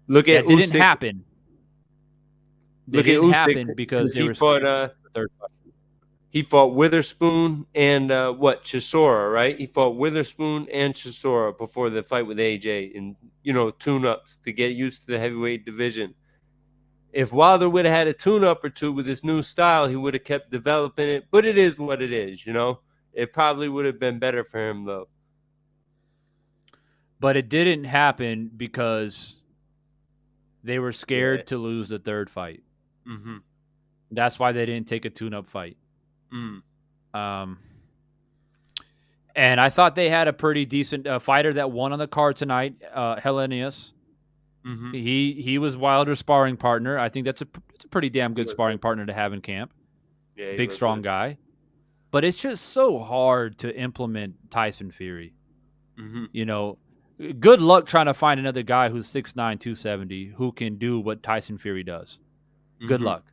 [SPEAKER 2] look at
[SPEAKER 1] that didn't happen. It didn't happen because they were
[SPEAKER 2] fought, third fight. He fought Witherspoon and Chisora, right? He fought Witherspoon and Chisora before the fight with AJ, and you know, tune-ups to get used to the heavyweight division. If Wilder would have had a tune-up or two with his new style, he would have kept developing it. But it is what it is, you know? It probably would have been better for him, though.
[SPEAKER 1] But it didn't happen because they were scared to lose the third fight.
[SPEAKER 2] Mm-hmm.
[SPEAKER 1] That's why they didn't take a tune-up fight. And I thought they had a pretty decent fighter that won on the card tonight, Hellenius.
[SPEAKER 2] Mm-hmm.
[SPEAKER 1] He was Wilder's sparring partner. I think it's a pretty damn good sparring partner to have in camp.
[SPEAKER 2] Yeah,
[SPEAKER 1] big, strong guy. But it's just so hard to implement Tyson Fury.
[SPEAKER 2] Mm-hmm.
[SPEAKER 1] You know, good luck trying to find another guy who's 6'9", 270 who can do what Tyson Fury does. Good luck.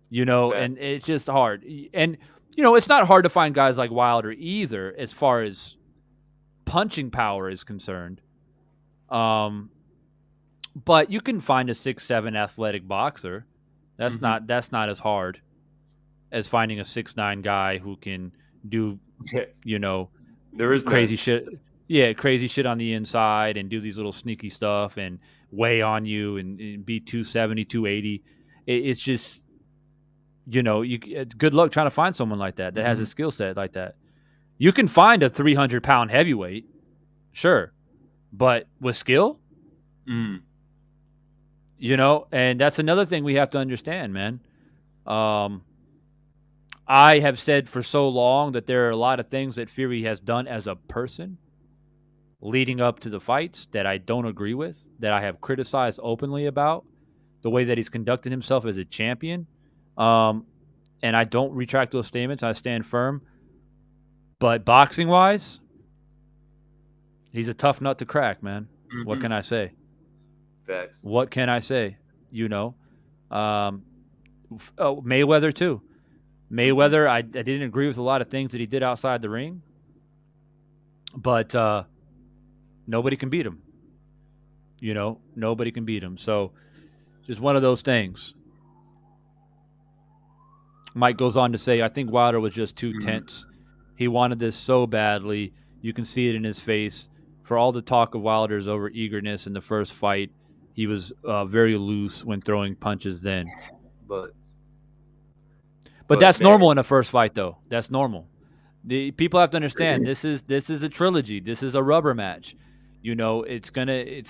[SPEAKER 1] You know, and it's just hard. And, you know, it's not hard to find guys like Wilder either as far as punching power is concerned. But you can find a 6'7" athletic boxer. That's not as hard as finding a 6'9" guy who can do, you know,
[SPEAKER 2] there is
[SPEAKER 1] crazy shit. Yeah, crazy shit on the inside and do these little sneaky stuff and weigh on you and be 270, 280. It's just, you know, good luck trying to find someone like that has a skill set like that. You can find a 300-pound heavyweight, sure, but with skill, you know, and that's another thing we have to understand, man. I have said for so long that there are a lot of things that Fury has done as a person leading up to the fights that I don't agree with, that I have criticized openly about, the way that he's conducted himself as a champion. And I don't retract those statements. I stand firm. But boxing-wise, he's a tough nut to crack, man. What can I say?
[SPEAKER 2] Facts.
[SPEAKER 1] What can I say? You know? Mayweather, too. Mayweather, I didn't agree with a lot of things that he did outside the ring. But nobody can beat him. You know? Nobody can beat him. So, just one of those things. Mike goes on to say, I think Wilder was just too tense. He wanted this so badly. You can see it in his face. For all the talk of Wilder's over eagerness in the first fight, he was very loose when throwing punches then.
[SPEAKER 2] But
[SPEAKER 1] that's normal in a first fight, though. That's normal. The people have to understand this is a trilogy. This is a rubber match. You know, the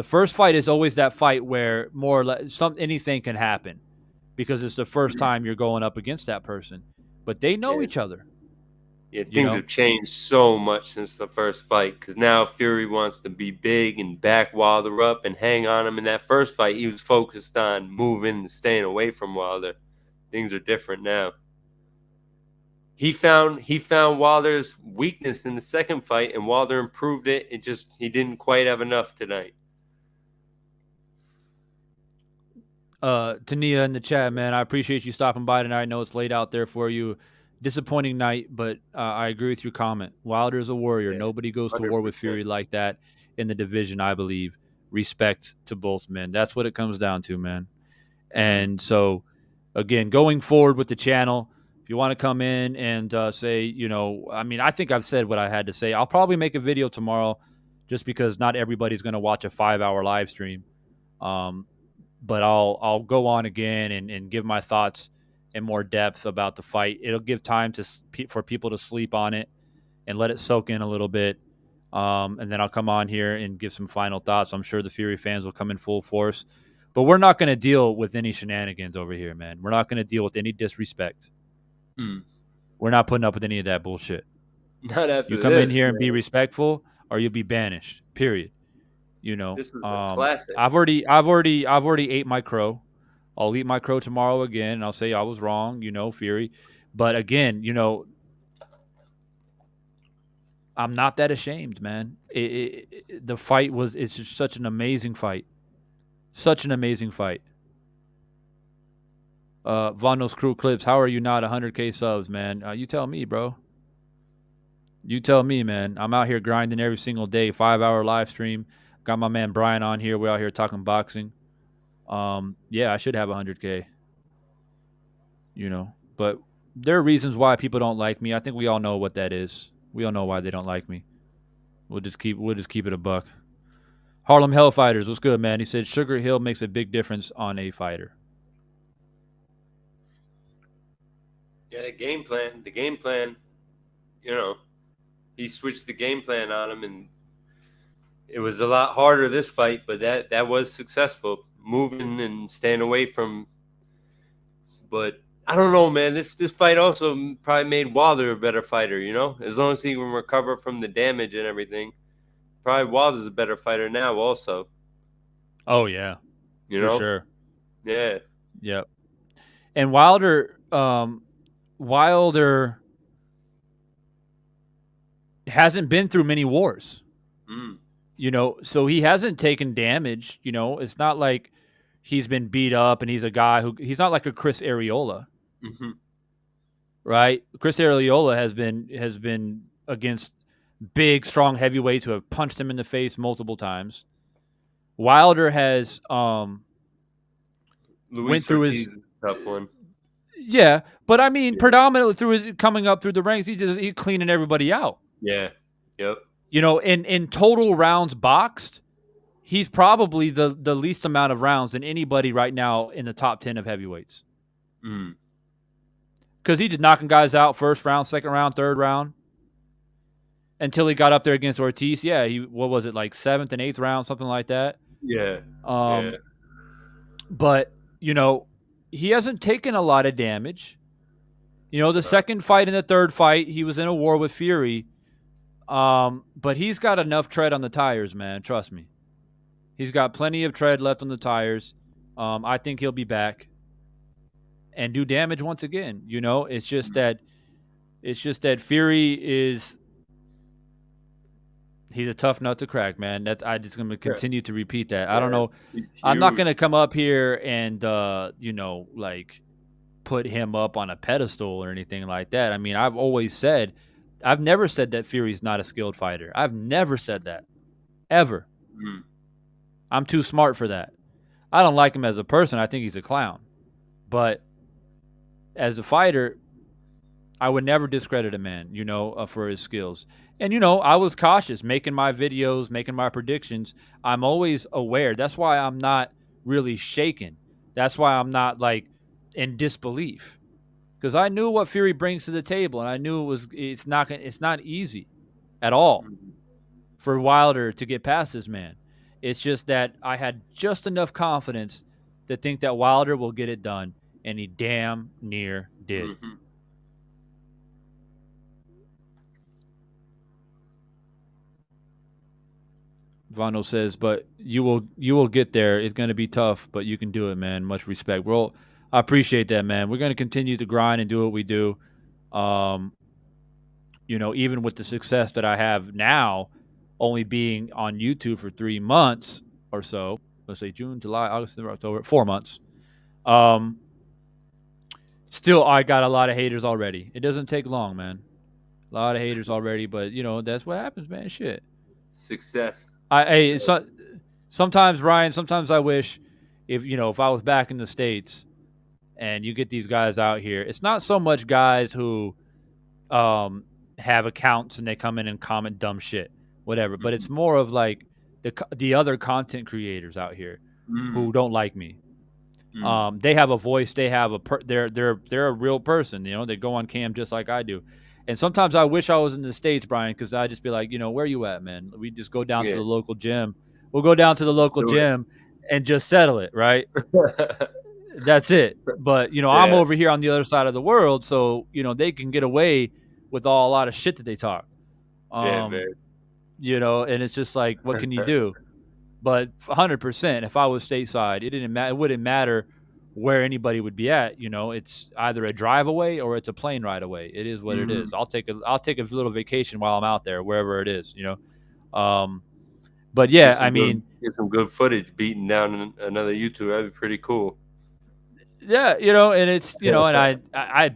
[SPEAKER 1] first fight is always that fight where more or less anything can happen because it's the first time you're going up against that person. But they know each other.
[SPEAKER 2] Yeah, things have changed so much since the first fight because now Fury wants to be big and back Wilder up and hang on him. In that first fight, he was focused on moving and staying away from Wilder. Things are different now. He found Wilder's weakness in the second fight, and Wilder improved it. He didn't quite have enough tonight.
[SPEAKER 1] Tania in the chat, man, I appreciate you stopping by tonight. I know it's late out there for you. Disappointing night, but I agree with your comment. Wilder's a warrior. Nobody goes to war with Fury like that in the division, I believe. Respect to both men. That's what it comes down to, man. And so, again, going forward with the channel, if you want to come in and say, you know, I mean, I think I've said what I had to say. I'll probably make a video tomorrow just because not everybody's going to watch a 5-hour live stream. But I'll go on again and give my thoughts in more depth about the fight. It'll give time for people to sleep on it and let it soak in a little bit. And then I'll come on here and give some final thoughts. I'm sure the Fury fans will come in full force. But we're not going to deal with any shenanigans over here, man. We're not going to deal with any disrespect. We're not putting up with any of that bullshit.
[SPEAKER 2] Not after
[SPEAKER 1] you come in here and be respectful, or you'll be banished. Period. You know,
[SPEAKER 2] this is a classic.
[SPEAKER 1] I've already ate my crow. I'll eat my crow tomorrow again, and I'll say I was wrong, you know, Fury. But again, you know, I'm not that ashamed, man. The fight it's just such an amazing fight. Such an amazing fight. Vondo's Crew Clips, how are you not 100K subs, man? You tell me, bro. You tell me, man. I'm out here grinding every single day, 5-hour live stream. Got my man Brian on here. We're out here talking boxing. Yeah, I should have 100K. You know, but there are reasons why people don't like me. I think we all know what that is. We all know why they don't like me. We'll just keep it a buck. Harlem Hellfighters, what's good, man? He said Sugar Hill makes a big difference on a fighter.
[SPEAKER 2] Yeah, the game plan, you know, he switched the game plan on him, and it was a lot harder this fight, but that was successful, moving and staying away from. But I don't know, man. This fight also probably made Wilder a better fighter, you know? As long as he can recover from the damage and everything. Probably Wilder's a better fighter now also.
[SPEAKER 1] Oh, yeah.
[SPEAKER 2] You
[SPEAKER 1] for
[SPEAKER 2] know?
[SPEAKER 1] sure.
[SPEAKER 2] Yeah.
[SPEAKER 1] Yep. And Wilder hasn't been through many wars. You know, so he hasn't taken damage. You know, it's not like he's been beat up and he's a guy he's not like a Chris Arreola.
[SPEAKER 2] Mm-hmm.
[SPEAKER 1] Right? Chris Arreola has been against big, strong heavyweights who have punched him in the face multiple times. Wilder has went through his
[SPEAKER 2] tough one.
[SPEAKER 1] Yeah, but I mean, predominantly through coming up through the ranks, he's cleaning everybody out.
[SPEAKER 2] Yeah. Yep.
[SPEAKER 1] You know, in total rounds boxed, he's probably the least amount of rounds than anybody right now in the top 10 of heavyweights. Because he just knocking guys out first round, second round, third round. Until he got up there against Ortiz. Yeah, what was it, like 7th and 8th round, something like that?
[SPEAKER 2] Yeah.
[SPEAKER 1] But, you know, he hasn't taken a lot of damage. You know, the second fight and the third fight, he was in a war with Fury. But he's got enough tread on the tires, man. Trust me. He's got plenty of tread left on the tires. I think he'll be back and do damage once again. You know, it's just that Fury he's a tough nut to crack, man. I just going to continue to repeat that. I don't know. I'm not going to come up here and you know, like put him up on a pedestal or anything like that. I mean, I've never said that Fury's not a skilled fighter. I've never said that. Ever. I'm too smart for that. I don't like him as a person. I think he's a clown. But as a fighter, I would never discredit a man, you know, for his skills. And, you know, I was cautious making my videos, making my predictions. I'm always aware. That's why I'm not really shaken. That's why I'm not, like, in disbelief. Because I knew what Fury brings to the table, and I knew it's not easy at all for Wilder to get past this man. It's just that I had just enough confidence to think that Wilder will get it done, and he damn near did. Vano says, but you will get there. It's going to be tough, but you can do it, man. Much respect. I appreciate that, man. We're going to continue to grind and do what we do. You know, even with the success that I have now, only being on YouTube for 3 months or so, let's say June, July, August, September, October, 4 months. Still, I got a lot of haters already. It doesn't take long, man. A lot of haters already, but, you know, that's what happens, man. Shit.
[SPEAKER 2] Success.
[SPEAKER 1] Sometimes, Ryan, sometimes I wish if I was back in the States and you get these guys out here, it's not so much guys who have accounts and they come in and comment dumb shit, whatever, but it's more of like the other content creators out here who don't like me. They have a voice. They have they're a real person. You know, they go on cam just like I do. And sometimes I wish I was in the States, Brian, because I'd just be like, you know, where you at, man? We just go down to the local gym. We'll go down to the local gym and just settle it, right? That's it. But, you know, I'm over here on the other side of the world, so, you know, they can get away with a lot of shit that they talk.
[SPEAKER 2] Man.
[SPEAKER 1] You know, and it's just like, what can you do? But 100%, if I was stateside, it wouldn't matter where anybody would be at. You know, it's either a drive away or it's a plane ride away. It is what it is. I'll take a little vacation while I'm out there, wherever it is, you know. But yeah, I mean,
[SPEAKER 2] get some good footage beating down another YouTuber. That'd be pretty cool.
[SPEAKER 1] Yeah, you know, and it's, you know, and I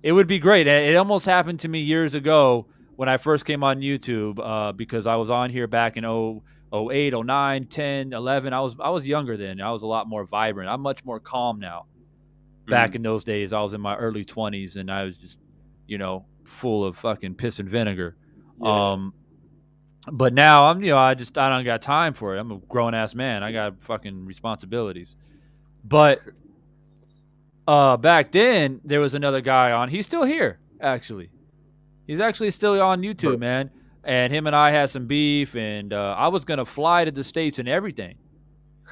[SPEAKER 1] it would be great. It almost happened to me years ago when I first came on YouTube, because I was on here back in 08, 09, 10, 11. I was younger then. I was a lot more vibrant. I'm much more calm now. Back in those days, I was in my early 20s and I was just, you know, full of fucking piss and vinegar. But now I don't got time for it. I'm a grown ass man. I got fucking responsibilities. But back then there was another guy on. He's still here, actually. He's actually still on YouTube, man. And him and I had some beef, and I was gonna fly to the States and everything.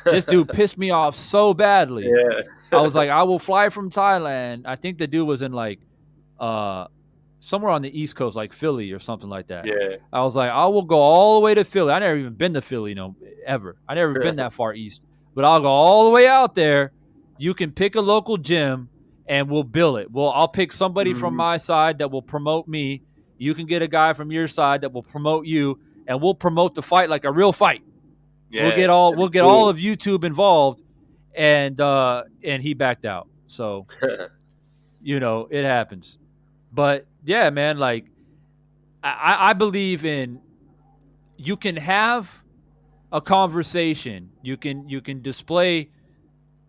[SPEAKER 1] This dude pissed me off so badly.
[SPEAKER 2] Yeah.
[SPEAKER 1] I was like, I will fly from Thailand. I think the dude was in like somewhere on the East Coast, like Philly or something like that.
[SPEAKER 2] Yeah.
[SPEAKER 1] I was like, I will go all the way to Philly. I never even been to Philly, ever. I never been that far east. But I'll go all the way out there. You can pick a local gym and we'll bill it. I'll pick somebody from my side that will promote me. You can get a guy from your side that will promote you, and we'll promote the fight like a real fight.
[SPEAKER 2] Yeah.
[SPEAKER 1] We'll get all of YouTube involved, and he backed out. So it happens. But yeah, man, like I believe in, you can have a conversation, you can display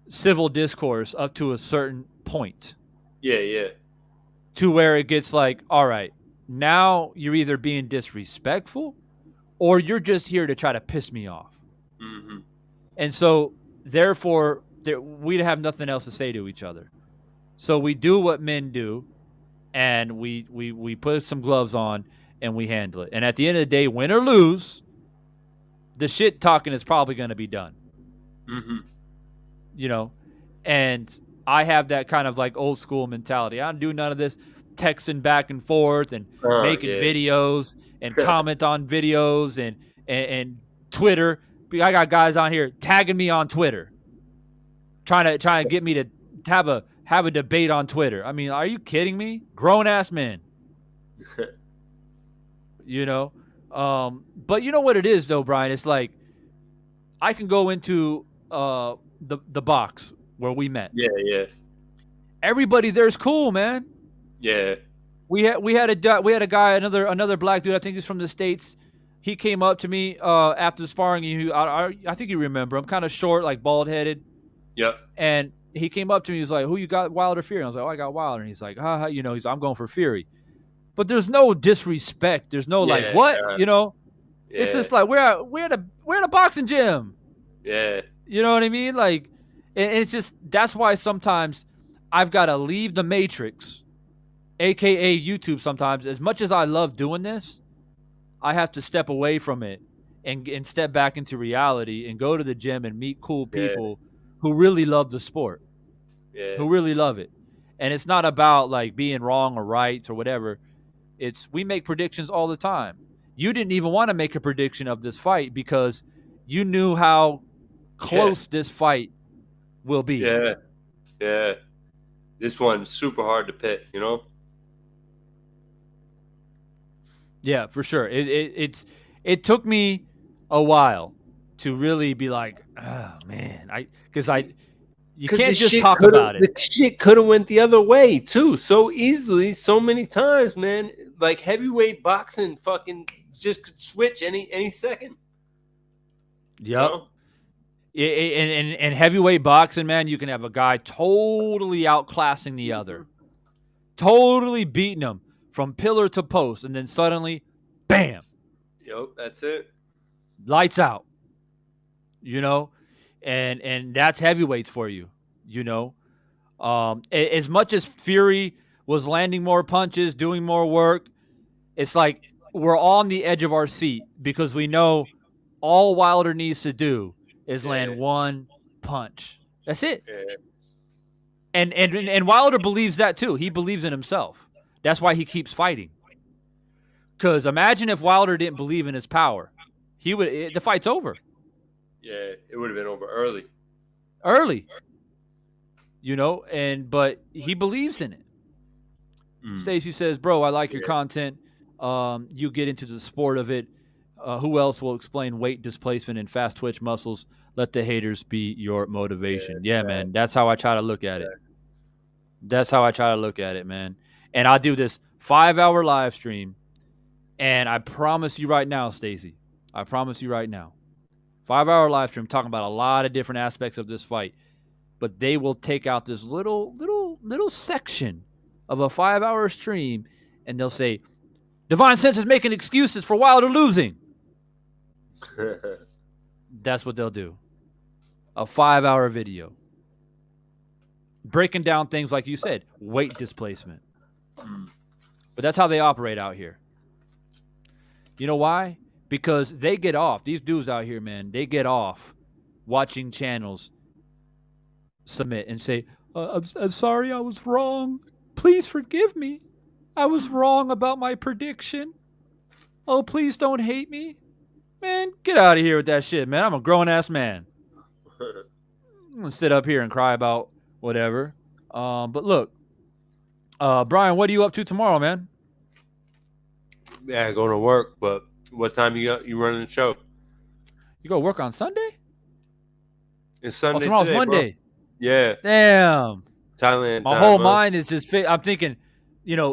[SPEAKER 1] civil discourse up to a certain point.
[SPEAKER 2] Yeah.
[SPEAKER 1] To where it gets like, all right, now you're either being disrespectful or you're just here to try to piss me off.
[SPEAKER 2] Mm-hmm.
[SPEAKER 1] And so therefore we'd have nothing else to say to each other. So we do what men do, and we put some gloves on and we handle it. And at the end of the day, win or lose, the shit talking is probably going to be done.
[SPEAKER 2] Mm-hmm.
[SPEAKER 1] And I have that kind of like old school mentality. I don't do none of this texting back and forth and making videos and comment on videos and Twitter. I got guys on here tagging me on Twitter, trying to get me to have a debate on Twitter. I mean, are you kidding me? Grown ass men. But you know what it is though, Brian? It's like I can go into the box where we met.
[SPEAKER 2] Yeah.
[SPEAKER 1] Everybody there's cool, man.
[SPEAKER 2] Yeah.
[SPEAKER 1] We had a guy, another black dude. I think he's from the States. He came up to me after sparring. I think you remember. I'm kind of short, like bald headed.
[SPEAKER 2] Yep.
[SPEAKER 1] And he came up to me. He was like, "Who you got, Wilder, Fury?" And I was like, "Oh, I got Wilder." And he's like, I'm going for Fury. But there's no disrespect. There's no like what, It's just like we're at a boxing gym.
[SPEAKER 2] Yeah.
[SPEAKER 1] You know what I mean? Like, and it's just, that's why sometimes I've got to leave the matrix, aka YouTube. Sometimes, as much as I love doing this, I have to step away from it and step back into reality and go to the gym and meet cool people who really love the sport, who really love it. And it's not about like being wrong or right or whatever. We make predictions all the time. You didn't even want to make a prediction of this fight because you knew how close this fight will be.
[SPEAKER 2] Yeah. This one's super hard to pick,
[SPEAKER 1] Yeah, for sure. It took me a while to really be like, oh man, you can't just talk about it.
[SPEAKER 2] The shit could have went the other way too, so easily, so many times, man. Like heavyweight boxing, fucking just could switch any second.
[SPEAKER 1] Yep. In heavyweight boxing, man, you can have a guy totally outclassing the other, totally beating him from pillar to post, and then suddenly, bam.
[SPEAKER 2] Yep, that's it.
[SPEAKER 1] Lights out. And that's heavyweights for you. As much as Fury was landing more punches, doing more work, it's like we're on the edge of our seat because we know all Wilder needs to do is land one punch. That's it. Yeah. And Wilder believes that too. He believes in himself. That's why he keeps fighting. Because imagine if Wilder didn't believe in his power, the fight's over.
[SPEAKER 2] Yeah, it would have been over early.
[SPEAKER 1] But he believes in it. Stacy says, "Bro, I like your content. You get into the sport of it. Who else will explain weight displacement and fast twitch muscles? Let the haters be your motivation." Yeah, man. That's how I try to look at it. That's how I try to look at it, man. And I do this 5-hour live stream, and I promise you right now, Stacy, 5-hour live stream talking about a lot of different aspects of this fight, but they will take out this little section of a 5-hour stream, and they'll say, Divine Sense is making excuses for Wilder losing. That's what they'll do. A 5-hour video. Breaking down things like you said, weight displacement. But that's how they operate out here. You know why? Because they get off. These dudes out here, man, they get off watching channels submit and say, I'm sorry, I was wrong. Please forgive me. I was wrong about my prediction. Oh, please don't hate me. Man, get out of here with that shit, man. I'm a grown-ass man. I'm going to sit up here and cry about whatever. But look, Brian, what are you up to tomorrow, man?
[SPEAKER 2] Yeah, going to work, but what time you running the show?
[SPEAKER 1] You go work on Sunday?
[SPEAKER 2] It's Sunday.
[SPEAKER 1] Tomorrow's
[SPEAKER 2] today,
[SPEAKER 1] Monday.
[SPEAKER 2] Bro. Yeah.
[SPEAKER 1] Damn.
[SPEAKER 2] Thailand.
[SPEAKER 1] My whole mind is just I'm thinking,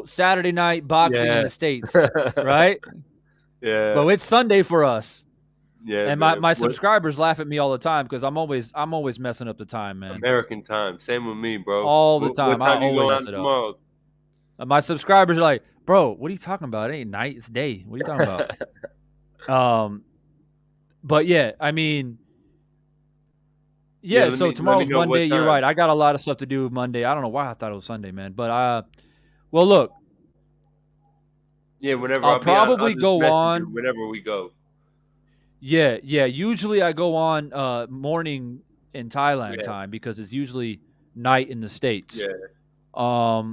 [SPEAKER 1] Saturday night boxing in the States, right?
[SPEAKER 2] Yeah.
[SPEAKER 1] But it's Sunday for us.
[SPEAKER 2] Yeah.
[SPEAKER 1] And my subscribers laugh at me all the time because I'm always messing up the time, man.
[SPEAKER 2] American time. Same with me, bro.
[SPEAKER 1] All the time.
[SPEAKER 2] What time
[SPEAKER 1] I
[SPEAKER 2] you
[SPEAKER 1] always
[SPEAKER 2] going
[SPEAKER 1] mess it
[SPEAKER 2] tomorrow?
[SPEAKER 1] up. My subscribers are like, bro, what are you talking about? It ain't night, it's day. What are you talking about? But yeah, I mean, so tomorrow's Monday. You're right. I got a lot of stuff to do Monday. I don't know why I thought it was Sunday, man. But well, look.
[SPEAKER 2] Yeah, whenever
[SPEAKER 1] I'll probably go on
[SPEAKER 2] whenever we go.
[SPEAKER 1] Yeah. Usually I go on morning in Thailand time because it's usually night in the States.
[SPEAKER 2] Yeah.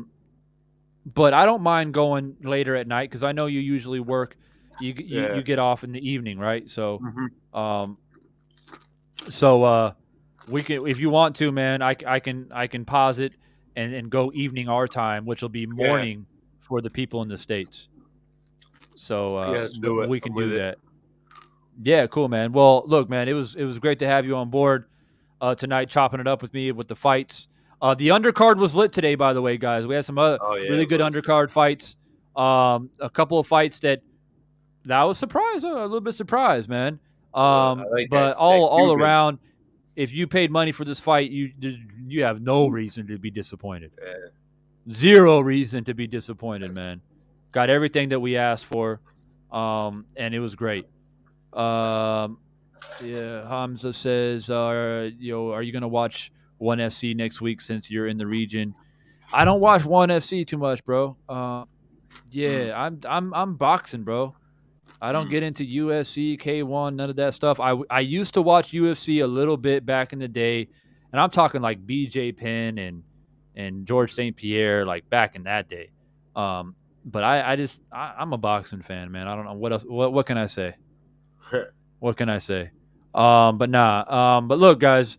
[SPEAKER 1] But I don't mind going later at night because I know you usually work. You get off in the evening, right? So, we can, if you want to, man. I can pause it and go evening our time, which will be morning for the people in the States. So we can do that. Yeah, cool, man. Well, look, man, it was great to have you on board tonight, chopping it up with me with the fights. The undercard was lit today, by the way, guys. We had some really good undercard fights. A couple of fights that I was surprised, a little bit surprised, man. But all around, if you paid money for this fight, you have no reason to be disappointed.
[SPEAKER 2] Yeah.
[SPEAKER 1] Zero reason to be disappointed, man. Got everything that we asked for, and it was great. Hamza says, are you gonna watch ONE FC next week since you're in the region? I don't watch ONE FC too much, bro. I'm boxing, bro. I don't get into UFC, K1, none of that stuff. I used to watch UFC a little bit back in the day, and I'm talking like BJ Penn and George St. Pierre, like back in that day. But I'm a boxing fan, man. I don't know what else. What can I say? What can I say? But look, guys,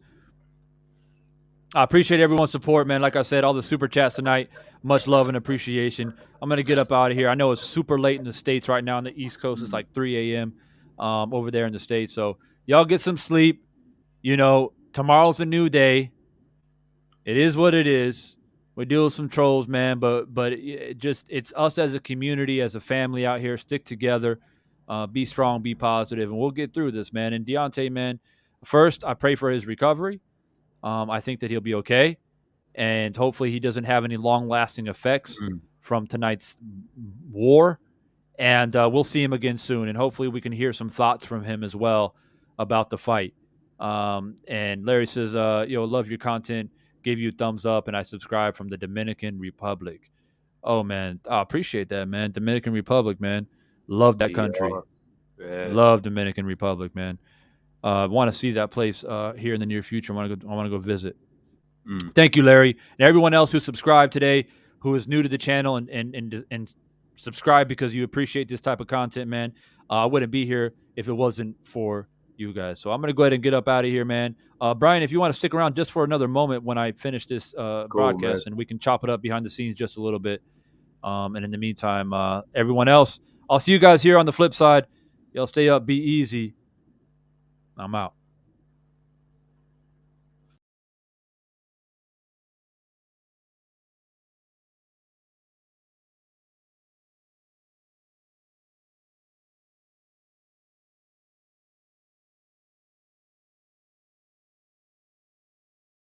[SPEAKER 1] I appreciate everyone's support, man. Like I said, all the super chats tonight, much love and appreciation. I'm going to get up out of here. I know it's super late in the States right now on the East Coast. It's like 3 a.m. Over there in the States. So y'all get some sleep. Tomorrow's a new day. It is what it is. We deal with some trolls, man, but it's us as a community, as a family out here. Stick together. Be strong, be positive, and we'll get through this, man. And Deontay, man, first, I pray for his recovery. I think that he'll be okay, and hopefully he doesn't have any long-lasting effects from tonight's war. And we'll see him again soon, and hopefully we can hear some thoughts from him as well about the fight. And Larry says, love your content, gave you a thumbs up, and I subscribe from the Dominican Republic. Oh, man, I appreciate that, man. Dominican Republic, man. Love that country.
[SPEAKER 2] Yeah.
[SPEAKER 1] Love Dominican Republic, man. Want to see that place here in the near future. I want to go visit. Thank you, Larry, and everyone else who subscribed today, who is new to the channel and subscribe because you appreciate this type of content, man. I wouldn't be here if it wasn't for you guys. So I'm going to go ahead and get up out of here, man. Brian, if you want to stick around just for another moment when I finish this broadcast, and we can chop it up behind the scenes just a little bit. And in the meantime, everyone else, I'll see you guys here on the flip side. Y'all stay up, be easy. I'm out.